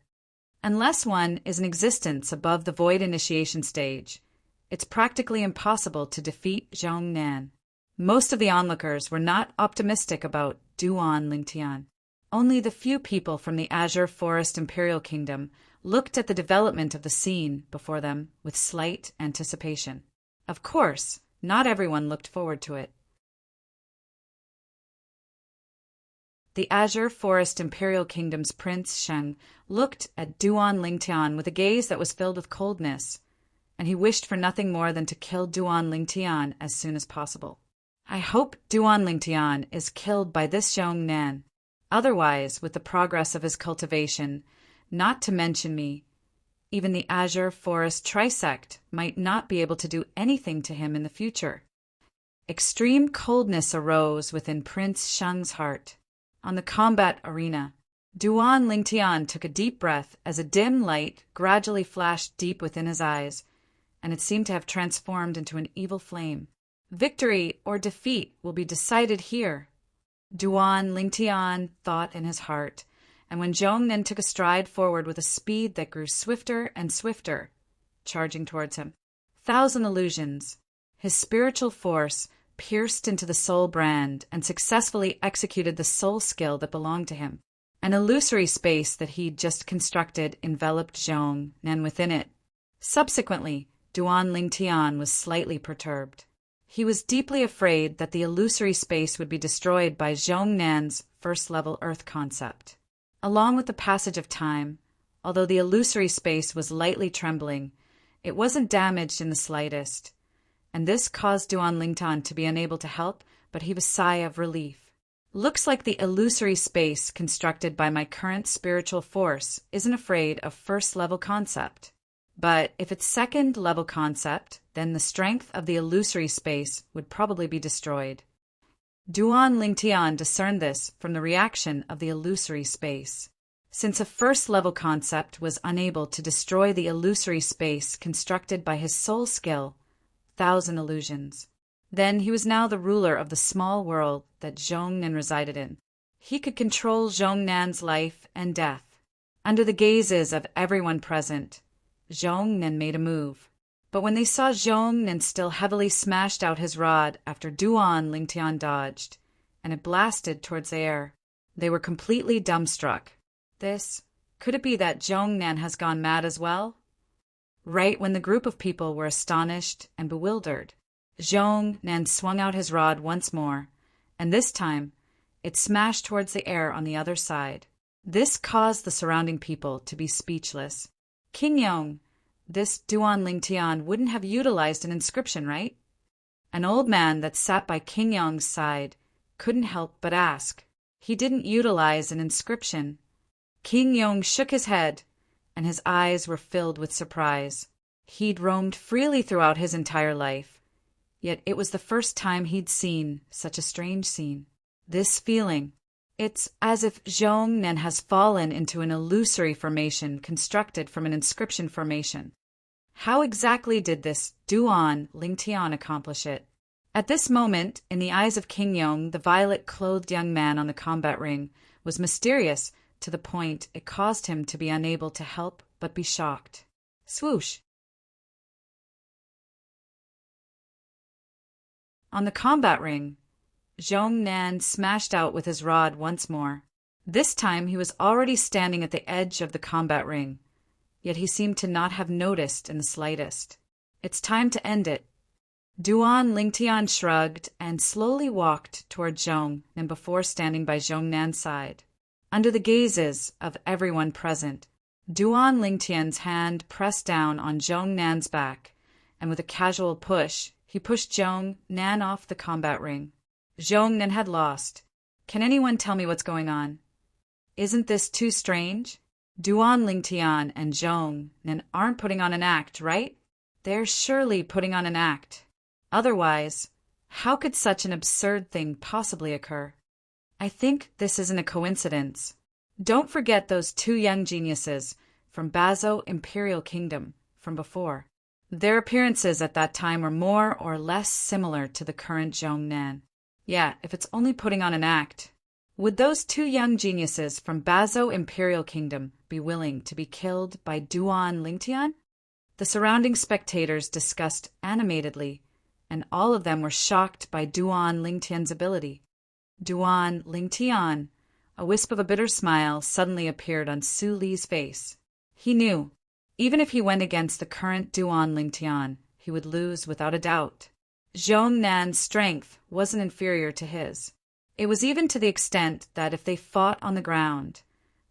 Unless one is in existence above the void initiation stage, it's practically impossible to defeat Zhong Nan. Most of the onlookers were not optimistic about Duan Lingtian. Only the few people from the Azure Forest Imperial Kingdom looked at the development of the scene before them with slight anticipation. Of course, not everyone looked forward to it. The Azure Forest Imperial Kingdom's Prince Sheng looked at Duan Lingtian with a gaze that was filled with coldness, and he wished for nothing more than to kill Duan Lingtian as soon as possible. I hope Duan Lingtian is killed by this Zhong Nan. Otherwise, with the progress of his cultivation, not to mention me, even the Azure Forest Trisect might not be able to do anything to him in the future. Extreme coldness arose within Prince Sheng's heart. On the combat arena, Duan Lingtian took a deep breath as a dim light gradually flashed deep within his eyes, and it seemed to have transformed into an evil flame. Victory or defeat will be decided here, Duan Lingtian thought in his heart, and when Zhong Nan took a stride forward with a speed that grew swifter and swifter, charging towards him. Thousand illusions. His spiritual force pierced into the soul brand and successfully executed the soul skill that belonged to him. An illusory space that he'd just constructed enveloped Zhong Nan within it. Subsequently, Duan Lingtian was slightly perturbed. He was deeply afraid that the illusory space would be destroyed by Zhong Nan's first-level Earth concept. Along with the passage of time, although the illusory space was lightly trembling, it wasn't damaged in the slightest, and this caused Duan Lingtian to be unable to help, but heave a sigh of relief. Looks like the illusory space constructed by my current spiritual force isn't afraid of first-level concept. But if it's second-level concept, then the strength of the illusory space would probably be destroyed. Duan Lingtian discerned this from the reaction of the illusory space. Since a first-level concept was unable to destroy the illusory space constructed by his soul skill, thousand illusions, then he was now the ruler of the small world that Zhong Nan resided in. He could control Zhong Nan's life and death. Under the gazes of everyone present, Zhong Nan made a move. But when they saw Zhong Nan still heavily smashed out his rod after Duan Lingtian dodged, and it blasted towards the air, they were completely dumbstruck. Could it be that Zhong Nan has gone mad as well? Right when the group of people were astonished and bewildered, Zhong Nan swung out his rod once more, and this time it smashed towards the air on the other side. This caused the surrounding people to be speechless. King Yong, this Duan Lingtian wouldn't have utilized an inscription, right? An old man that sat by King Yong's side couldn't help but ask. He didn't utilize an inscription. King Yong shook his head, and his eyes were filled with surprise. He'd roamed freely throughout his entire life, yet it was the first time he'd seen such a strange scene. This feeling, it's as if Zhong Nan has fallen into an illusory formation constructed from an inscription formation. How exactly did this Duan Lingtian accomplish it? At this moment, in the eyes of King Yong, the violet-clothed young man on the combat ring was mysterious to the point it caused him to be unable to help but be shocked. Swoosh! On the combat ring, Zhong Nan smashed out with his rod once more. This time he was already standing at the edge of the combat ring, yet he seemed to not have noticed in the slightest. It's time to end it. Duan Lingtian shrugged and slowly walked toward Zhong Nan before standing by Zhong Nan's side. Under the gazes of everyone present, Duan Lingtian's hand pressed down on Zhong Nan's back, and with a casual push, he pushed Zhong Nan off the combat ring. Zhong Nan had lost. Can anyone tell me what's going on? Isn't this too strange? Duan Lingtian and Zhong Nan aren't putting on an act, right? They're surely putting on an act. Otherwise, how could such an absurd thing possibly occur? I think this isn't a coincidence. Don't forget those two young geniuses from Bazo Imperial Kingdom from before. Their appearances at that time were more or less similar to the current Zhong Nan. Yeah, if it's only putting on an act. Would those two young geniuses from Bazo Imperial Kingdom be willing to be killed by Duan Lingtian? The surrounding spectators discussed animatedly, and all of them were shocked by Duan Lingtian's ability. Duan Lingtian, a wisp of a bitter smile suddenly appeared on Su Li's face. He knew, even if he went against the current Duan Lingtian, he would lose without a doubt. Zhong Nan's strength wasn't inferior to his. It was even to the extent that if they fought on the ground,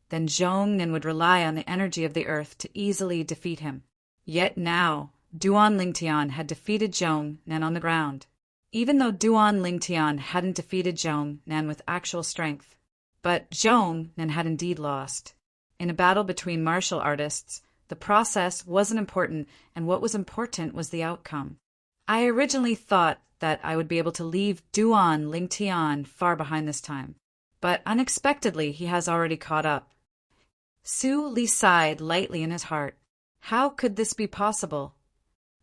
then Zhong Nan would rely on the energy of the earth to easily defeat him. Yet now, Duan Lingtian had defeated Zhong Nan on the ground, even though Duan Lingtian hadn't defeated Zhong Nan with actual strength. But Zhong Nan had indeed lost. In a battle between martial artists, the process wasn't important, and what was important was the outcome. I originally thought that I would be able to leave Duan Lingtian far behind this time, but unexpectedly he has already caught up. Su Li sighed lightly in his heart. How could this be possible?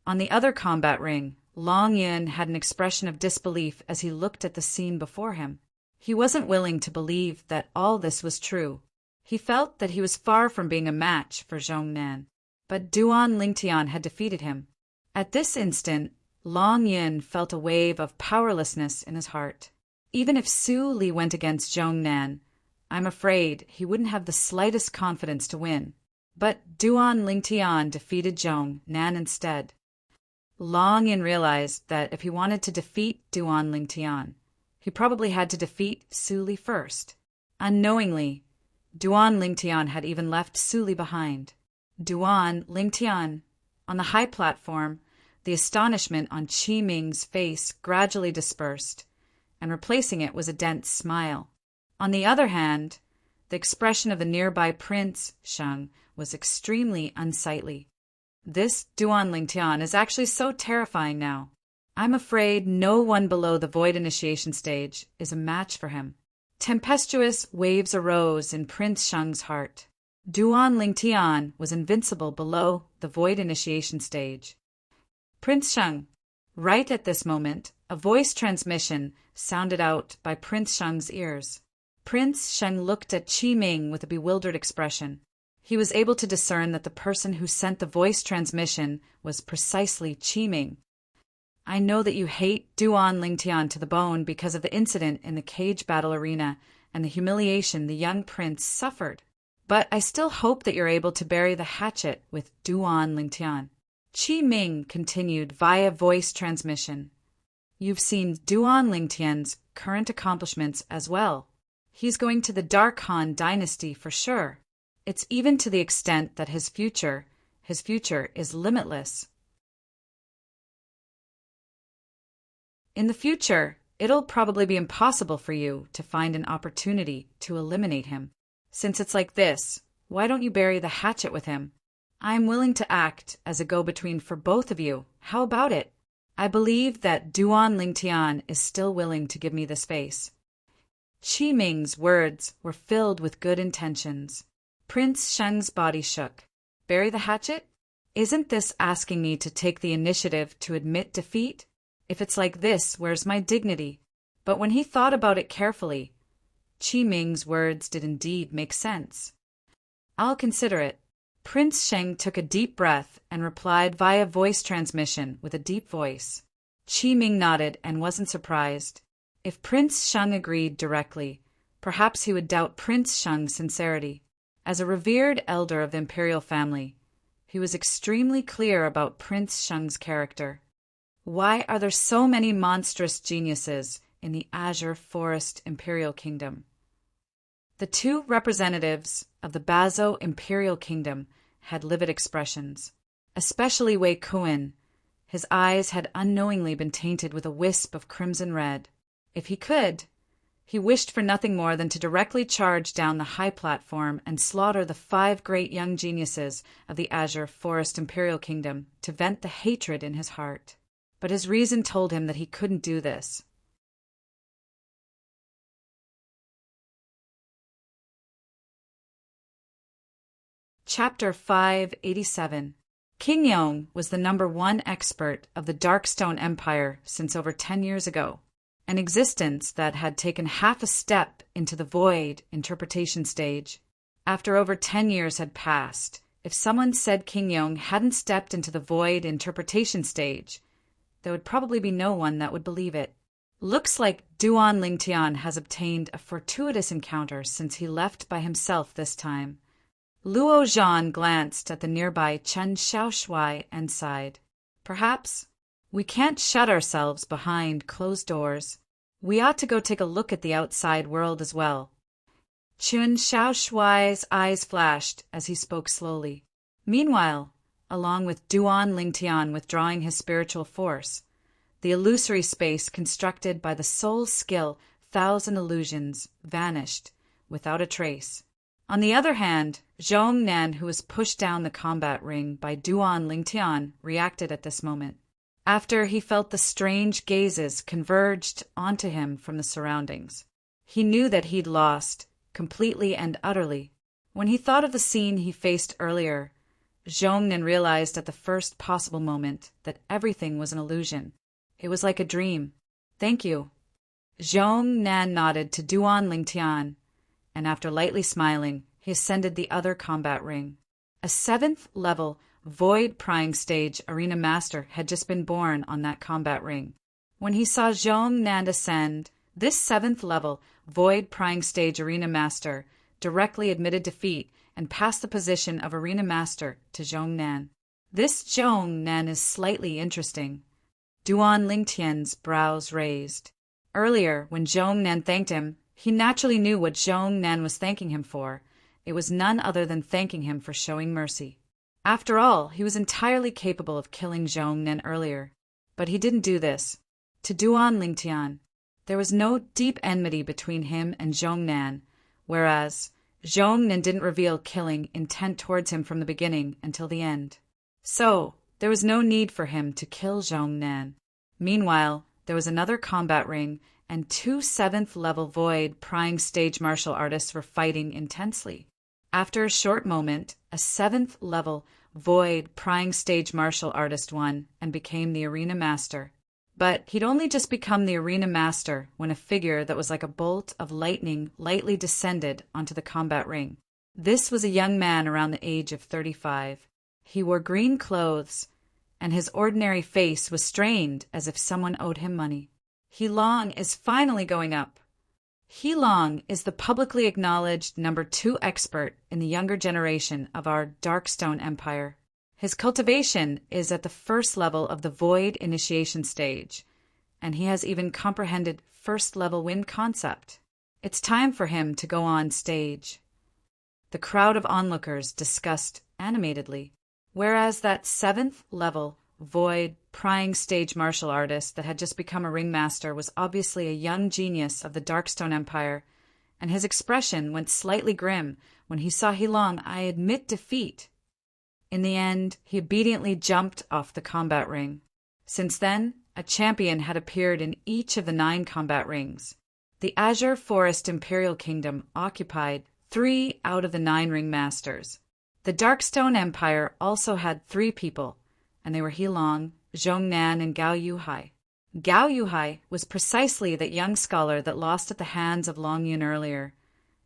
On the other combat ring, Long Yun had an expression of disbelief as he looked at the scene before him. He wasn't willing to believe that all this was true. He felt that he was far from being a match for Zhong Nan, but Duan Lingtian had defeated him. At this instant, Long Yun felt a wave of powerlessness in his heart. Even if Su Li went against Zhong Nan, I'm afraid he wouldn't have the slightest confidence to win. But Duan Lingtian defeated Zhong Nan instead. Long Yun realized that if he wanted to defeat Duan Lingtian, he probably had to defeat Su Li first. Unknowingly, Duan Lingtian had even left Su Li behind. Duan Lingtian. On the high platform, the astonishment on Qi Ming's face gradually dispersed, and replacing it was a dense smile. On the other hand, the expression of the nearby Prince Sheng was extremely unsightly. This Duan Lingtian is actually so terrifying now. I'm afraid no one below the void initiation stage is a match for him. Tempestuous waves arose in Prince Sheng's heart. Duan Lingtian was invincible below the void initiation stage. Prince Sheng. Right at this moment, a voice transmission sounded out by Prince Sheng's ears. Prince Sheng looked at Qi Ming with a bewildered expression. He was able to discern that the person who sent the voice transmission was precisely Qi Ming. I know that you hate Duan Lingtian to the bone because of the incident in the cage battle arena and the humiliation the young prince suffered. But I still hope that you're able to bury the hatchet with Duan Lingtian. Qi Ming continued via voice transmission. You've seen Duan Lingtian's current accomplishments as well. He's going to the Dark Han dynasty for sure. It's even to the extent that his future is limitless. In the future, it'll probably be impossible for you to find an opportunity to eliminate him. Since it's like this, why don't you bury the hatchet with him? I'm willing to act as a go-between for both of you. How about it? I believe that Duan Lingtian is still willing to give me the space. Qi Ming's words were filled with good intentions. Prince Sheng's body shook. Bury the hatchet? Isn't this asking me to take the initiative to admit defeat? If it's like this, where's my dignity? But when he thought about it carefully, Qi Ming's words did indeed make sense. I'll consider it. Prince Sheng took a deep breath and replied via voice transmission with a deep voice. Qi Ming nodded and wasn't surprised. If Prince Sheng agreed directly, perhaps he would doubt Prince Sheng's sincerity. As a revered elder of the imperial family, he was extremely clear about Prince Sheng's character. Why are there so many monstrous geniuses in the Azure Forest Imperial Kingdom? The two representatives of the Bazo Imperial Kingdom had livid expressions, especially Wei Kuan. His eyes had unknowingly been tainted with a wisp of crimson red. If he could, he wished for nothing more than to directly charge down the high platform and slaughter the 5 great young geniuses of the Azure Forest Imperial Kingdom to vent the hatred in his heart. But his reason told him that he couldn't do this. Chapter 587. King Yong was the #1 expert of the Darkstone Empire since over 10 years ago, an existence that had taken half a step into the void interpretation stage. After over 10 years had passed, if someone said King Yong hadn't stepped into the void interpretation stage, there would probably be no one that would believe it. Looks like Duan Lingtian has obtained a fortuitous encounter since he left by himself this time. Luo Zhan glanced at the nearby Chen Xiaoshui and sighed. Perhaps we can't shut ourselves behind closed doors. We ought to go take a look at the outside world as well. Chen Xiaoshui's eyes flashed as he spoke slowly. Meanwhile, along with Duan Lingtian withdrawing his spiritual force, the illusory space constructed by the soul's skill, thousand illusions, vanished without a trace. On the other hand, Zhong Nan, who was pushed down the combat ring by Duan Lingtian, reacted at this moment. After he felt the strange gazes converged onto him from the surroundings, he knew that he'd lost, completely and utterly. When he thought of the scene he faced earlier, Zhong Nan realized at the first possible moment that everything was an illusion. It was like a dream. Thank you. Zhong Nan nodded to Duan Lingtian, and after lightly smiling, he ascended the other combat ring. A 7th level Void Prying Stage Arena Master had just been born on that combat ring. When he saw Zhong Nan ascend, this 7th level Void Prying Stage Arena Master directly admitted defeat and passed the position of Arena Master to Zhong Nan. This Zhong Nan is slightly interesting. Duan Lingtian's brows raised. Earlier, when Zhong Nan thanked him, he naturally knew what Zhong Nan was thanking him for. It was none other than thanking him for showing mercy. After all, he was entirely capable of killing Zhong Nan earlier. But he didn't do this. To Duan Lingtian, there was no deep enmity between him and Zhong Nan, whereas Zhong Nan didn't reveal killing intent towards him from the beginning until the end. So, there was no need for him to kill Zhong Nan. Meanwhile, there was another combat ring, and 2 7th level Void Prying Stage martial artists were fighting intensely. After a short moment, a 7th level Void Prying Stage martial artist won and became the Arena Master. But he'd only just become the Arena Master when a figure that was like a bolt of lightning lightly descended onto the combat ring. This was a young man around the age of 35. He wore green clothes, and his ordinary face was strained as if someone owed him money. He Long is finally going up. He Long is the publicly acknowledged number 2 expert in the younger generation of our Darkstone Empire. His cultivation is at the 1st level of the Void Initiation stage, and he has even comprehended 1st level wind concept. It's time for him to go on stage. The crowd of onlookers discussed animatedly, whereas that 7th level Void Prying Stage martial artist that had just become a ringmaster was obviously a young genius of the Darkstone Empire, and his expression went slightly grim when he saw He Long admit defeat. In the end, he obediently jumped off the combat ring. Since then, a champion had appeared in each of the 9 combat rings. The Azure Forest Imperial Kingdom occupied 3 out of the 9 ringmasters. The Darkstone Empire also had 3 people, and they were He Long, Zhong Nan, and Gao Yuhai. Gao Yuhai was precisely that young scholar that lost at the hands of Long Yun earlier,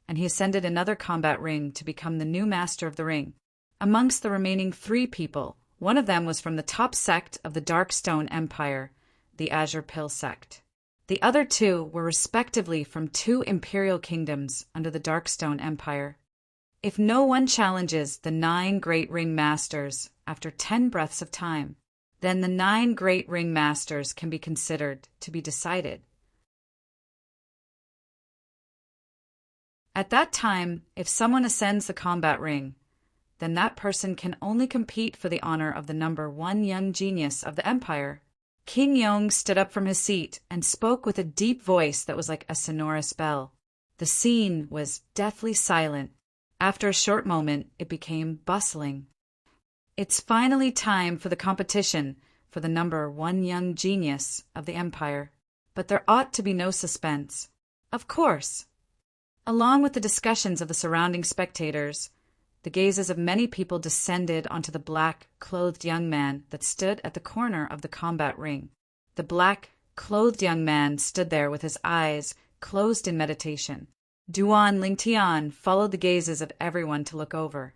and he ascended another combat ring to become the new master of the ring. Amongst the remaining 3 people, one of them was from the top sect of the Darkstone Empire, the Azure Pill sect. The other 2 were respectively from 2 imperial kingdoms under the Darkstone Empire. If no one challenges the 9 great ring masters after 10 breaths of time, then the 9 great ring masters can be considered to be decided. At that time, if someone ascends the combat ring, then that person can only compete for the honor of the number 1 young genius of the empire. King Yong stood up from his seat and spoke with a deep voice that was like a sonorous bell. The scene was deathly silent. After a short moment, it became bustling. It's finally time for the competition for the number 1 young genius of the empire. But there ought to be no suspense. Of course. Along with the discussions of the surrounding spectators, the gazes of many people descended onto the black-clothed young man that stood at the corner of the combat ring. The black-clothed young man stood there with his eyes closed in meditation. Duan Lingtian followed the gazes of everyone to look over.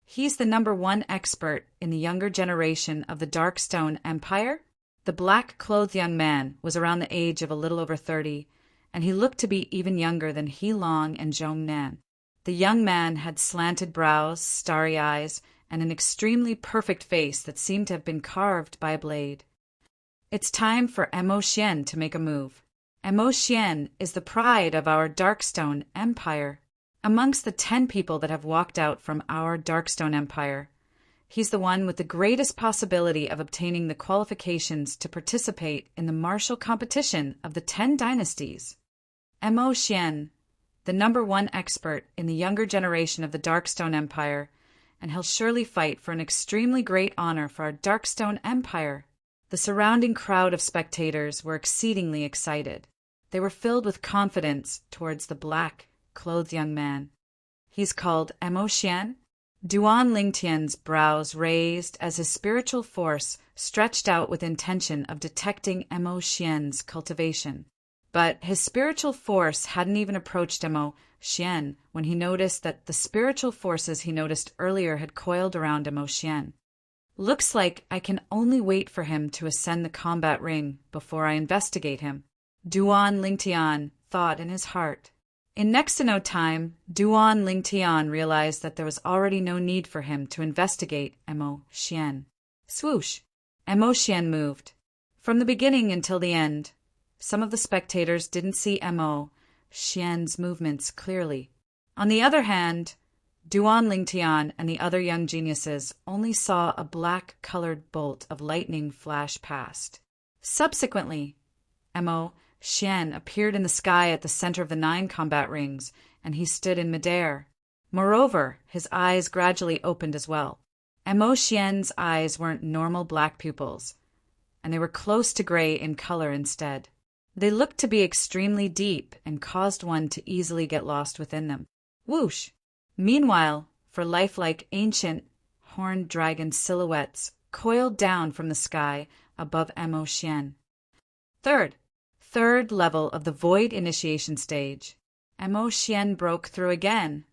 He's the number 1 expert in the younger generation of the Darkstone Empire? The black-clothed young man was around the age of a little over 30, and he looked to be even younger than He Long and Zhong Nan. The young man had slanted brows, starry eyes, and an extremely perfect face that seemed to have been carved by a blade. It's time for Emo Xian to make a move. Emo Xian is the pride of our Darkstone Empire. Amongst the 10 people that have walked out from our Darkstone Empire, he's the one with the greatest possibility of obtaining the qualifications to participate in the martial competition of the 10 dynasties. Emo Xian, the #1 expert in the younger generation of the Darkstone Empire, and he'll surely fight for an extremely great honor for our Darkstone Empire. The surrounding crowd of spectators were exceedingly excited. They were filled with confidence towards the black-clothed young man. He's called Emo Xian. Duan Lingtian's brows raised as his spiritual force stretched out with intention of detecting Emo Xian's cultivation. But his spiritual force hadn't even approached Emo Xian when he noticed that the spiritual forces he noticed earlier had coiled around Emo Xian. Looks like I can only wait for him to ascend the combat ring before I investigate him, Duan Lingtian thought in his heart. In next to no time, Duan Lingtian realized that there was already no need for him to investigate Emo Xian. Swoosh! Emo Xian moved. From the beginning until the end, some of the spectators didn't see Emo Xian's movements clearly. On the other hand, Duan Lingtian and the other young geniuses only saw a black-colored bolt of lightning flash past. Subsequently, Emo Xian appeared in the sky at the center of the 9 combat rings, and he stood in midair. Moreover, his eyes gradually opened as well. Emo Xian's eyes weren't normal black pupils, and they were close to gray in color instead. They looked to be extremely deep and caused one to easily get lost within them. Whoosh! Meanwhile, for lifelike ancient horned dragon silhouettes coiled down from the sky above Emo Xian. Third level of the void initiation stage. Emo Xian broke through again.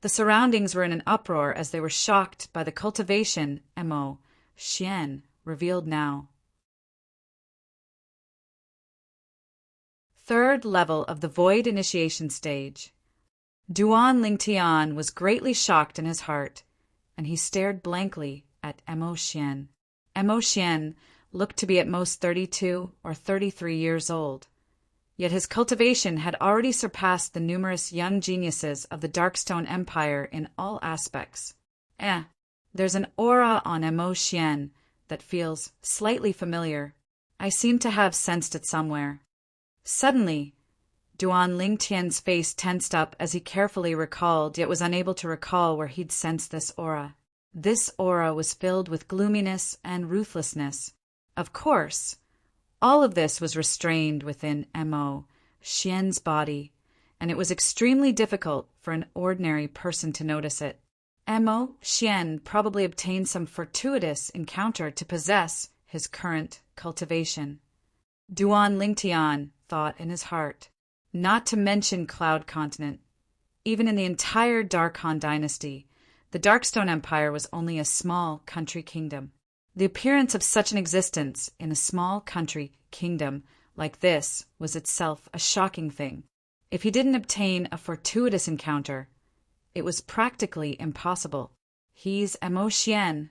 The surroundings were in an uproar as they were shocked by the cultivation Emo Xian revealed now. Third level of the void initiation stage. Duan Lingtian was greatly shocked in his heart, and he stared blankly at Emo Xian. Emo Xian looked to be at most 32 or 33 years old, yet his cultivation had already surpassed the numerous young geniuses of the Darkstone Empire in all aspects. There's an aura on Emo Xian that feels slightly familiar. I seem to have sensed it somewhere. Suddenly, Duan Lingtian's face tensed up as he carefully recalled, yet was unable to recall where he'd sensed this aura. This aura was filled with gloominess and ruthlessness. Of course, all of this was restrained within Emo Xian's body, and it was extremely difficult for an ordinary person to notice it. Emo Xian probably obtained some fortuitous encounter to possess his current cultivation. Duan Lingtian thought in his heart. Not to mention Cloud Continent. Even in the entire Darkhan dynasty, the Darkstone Empire was only a small country kingdom. The appearance of such an existence in a small country kingdom like this was itself a shocking thing. If he didn't obtain a fortuitous encounter, it was practically impossible. He's Emo Xian.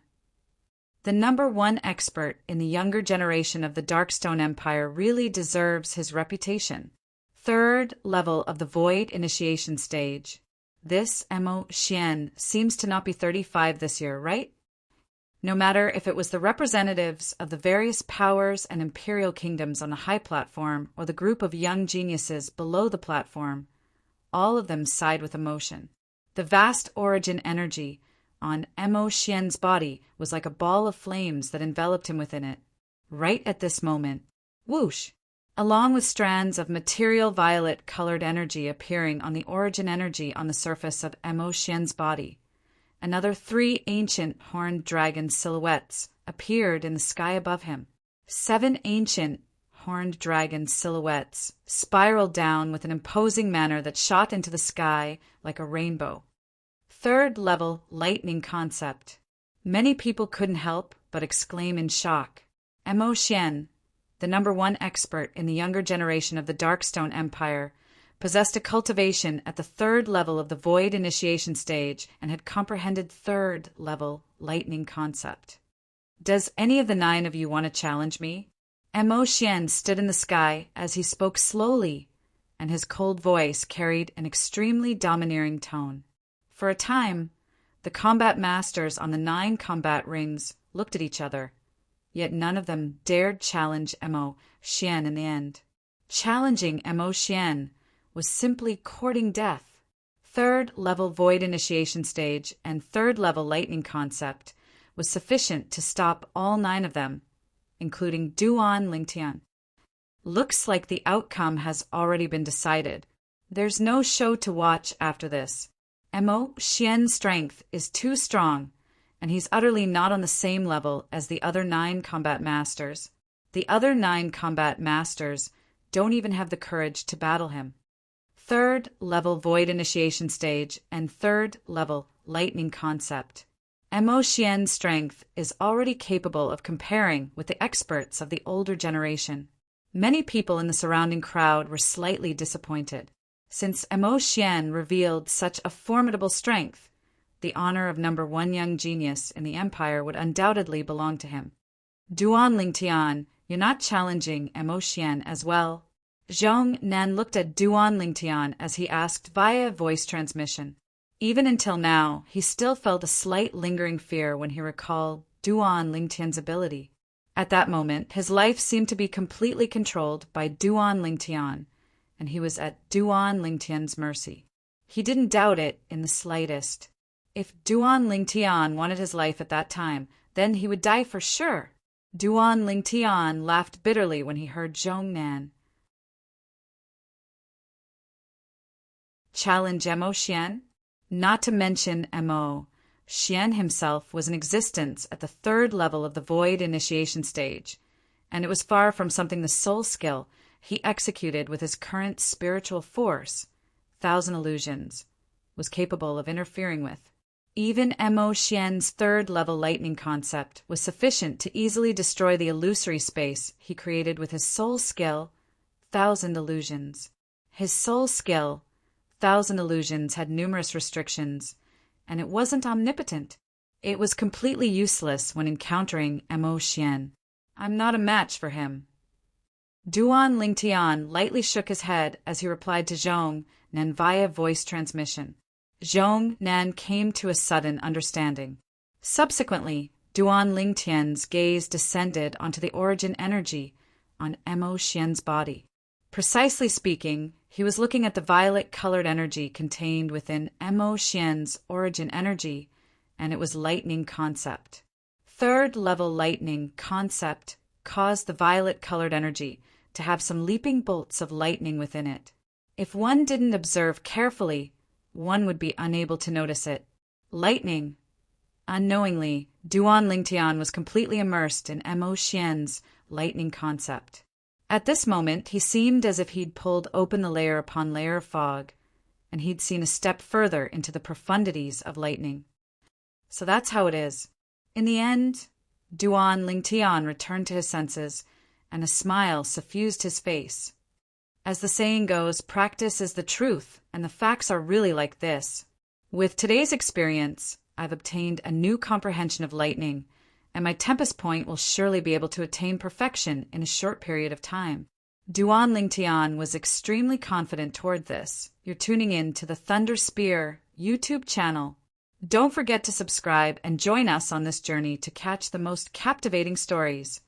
The #1 expert in the younger generation of the Darkstone Empire really deserves his reputation. Third level of the Void initiation stage. This Emo Xian seems to not be 35 this year, right? No matter if it was the representatives of the various powers and imperial kingdoms on the high platform or the group of young geniuses below the platform, all of them sighed with emotion. The vast origin energy on Emo Xian's body was like a ball of flames that enveloped him within it. Right at this moment, whoosh! Along with strands of material violet-colored energy appearing on the origin energy on the surface of Emo Xian's body, another 3 ancient horned dragon silhouettes appeared in the sky above him. 7 ancient horned dragon silhouettes spiraled down with an imposing manner that shot into the sky like a rainbow. Third level lightning concept. Many people couldn't help but exclaim in shock. Emo Xian, the #1 expert in the younger generation of the Darkstone Empire, possessed a cultivation at the third level of the void initiation stage, and had comprehended third level lightning concept. Does any of the 9 of you want to challenge me? Mo Xian stood in the sky as he spoke slowly, and his cold voice carried an extremely domineering tone. For a time, the combat masters on the 9 combat rings looked at each other, yet none of them dared challenge Mo Xian in the end. Challenging Mo Xian was simply courting death. Third level void initiation stage and third level lightning concept was sufficient to stop all 9 of them, including Duan Lingtian. Looks like the outcome has already been decided. There's no show to watch after this. Mo Xian's strength is too strong, and he's utterly not on the same level as the other 9 combat masters. The other 9 combat masters don't even have the courage to battle him. Third level void initiation stage and third level lightning concept. Mo Xian's strength is already capable of comparing with the experts of the older generation. Many people in the surrounding crowd were slightly disappointed. Since Mo Xian revealed such a formidable strength, the honor of number 1 young genius in the empire would undoubtedly belong to him. Duan Lingtian, you're not challenging Mo Xian as well? Zhong Nan looked at Duan Lingtian as he asked via voice transmission. Even until now, he still felt a slight lingering fear when he recalled Duan Lingtian's ability. At that moment, his life seemed to be completely controlled by Duan Lingtian, and he was at Duan Lingtian's mercy. He didn't doubt it in the slightest. If Duan Lingtian wanted his life at that time, then he would die for sure. Duan Lingtian laughed bitterly when he heard Zhong Nan challenge Mo Xian. Not to mention Mo Xian himself was in existence at the third level of the void initiation stage, and it was far from something the soul skill he executed with his current spiritual force, 1,000 illusions, was capable of interfering with. Even Mo Xian's third level lightning concept was sufficient to easily destroy the illusory space he created with his soul skill, 1,000 illusions. His soul skill, 1,000 illusions, had numerous restrictions, and it wasn't omnipotent. It was completely useless when encountering Mo Xian. I'm not a match for him. Duan Lingtian lightly shook his head as he replied to Zhong Nan via voice transmission. Zhong Nan came to a sudden understanding. Subsequently, Duan Lingtian's gaze descended onto the origin energy on Mo Xian's body. Precisely speaking, he was looking at the violet-colored energy contained within Mo Xian's origin energy, and it was lightning concept. Third-level lightning concept caused the violet-colored energy to have some leaping bolts of lightning within it. If one didn't observe carefully, one would be unable to notice it. Lightning. Unknowingly, Duan Lingtian was completely immersed in Mo Xian's lightning concept. At this moment, he seemed as if he'd pulled open the layer upon layer of fog, and he'd seen a step further into the profundities of lightning. So that's how it is. In the end, Duan Lingtian returned to his senses, and a smile suffused his face. As the saying goes, practice is the truth, and the facts are really like this. With today's experience, I've obtained a new comprehension of lightning, and my Tempest Point will surely be able to attain perfection in a short period of time. Duan Lingtian was extremely confident toward this. You're tuning in to the Thunder Spear YouTube channel. Don't forget to subscribe and join us on this journey to catch the most captivating stories.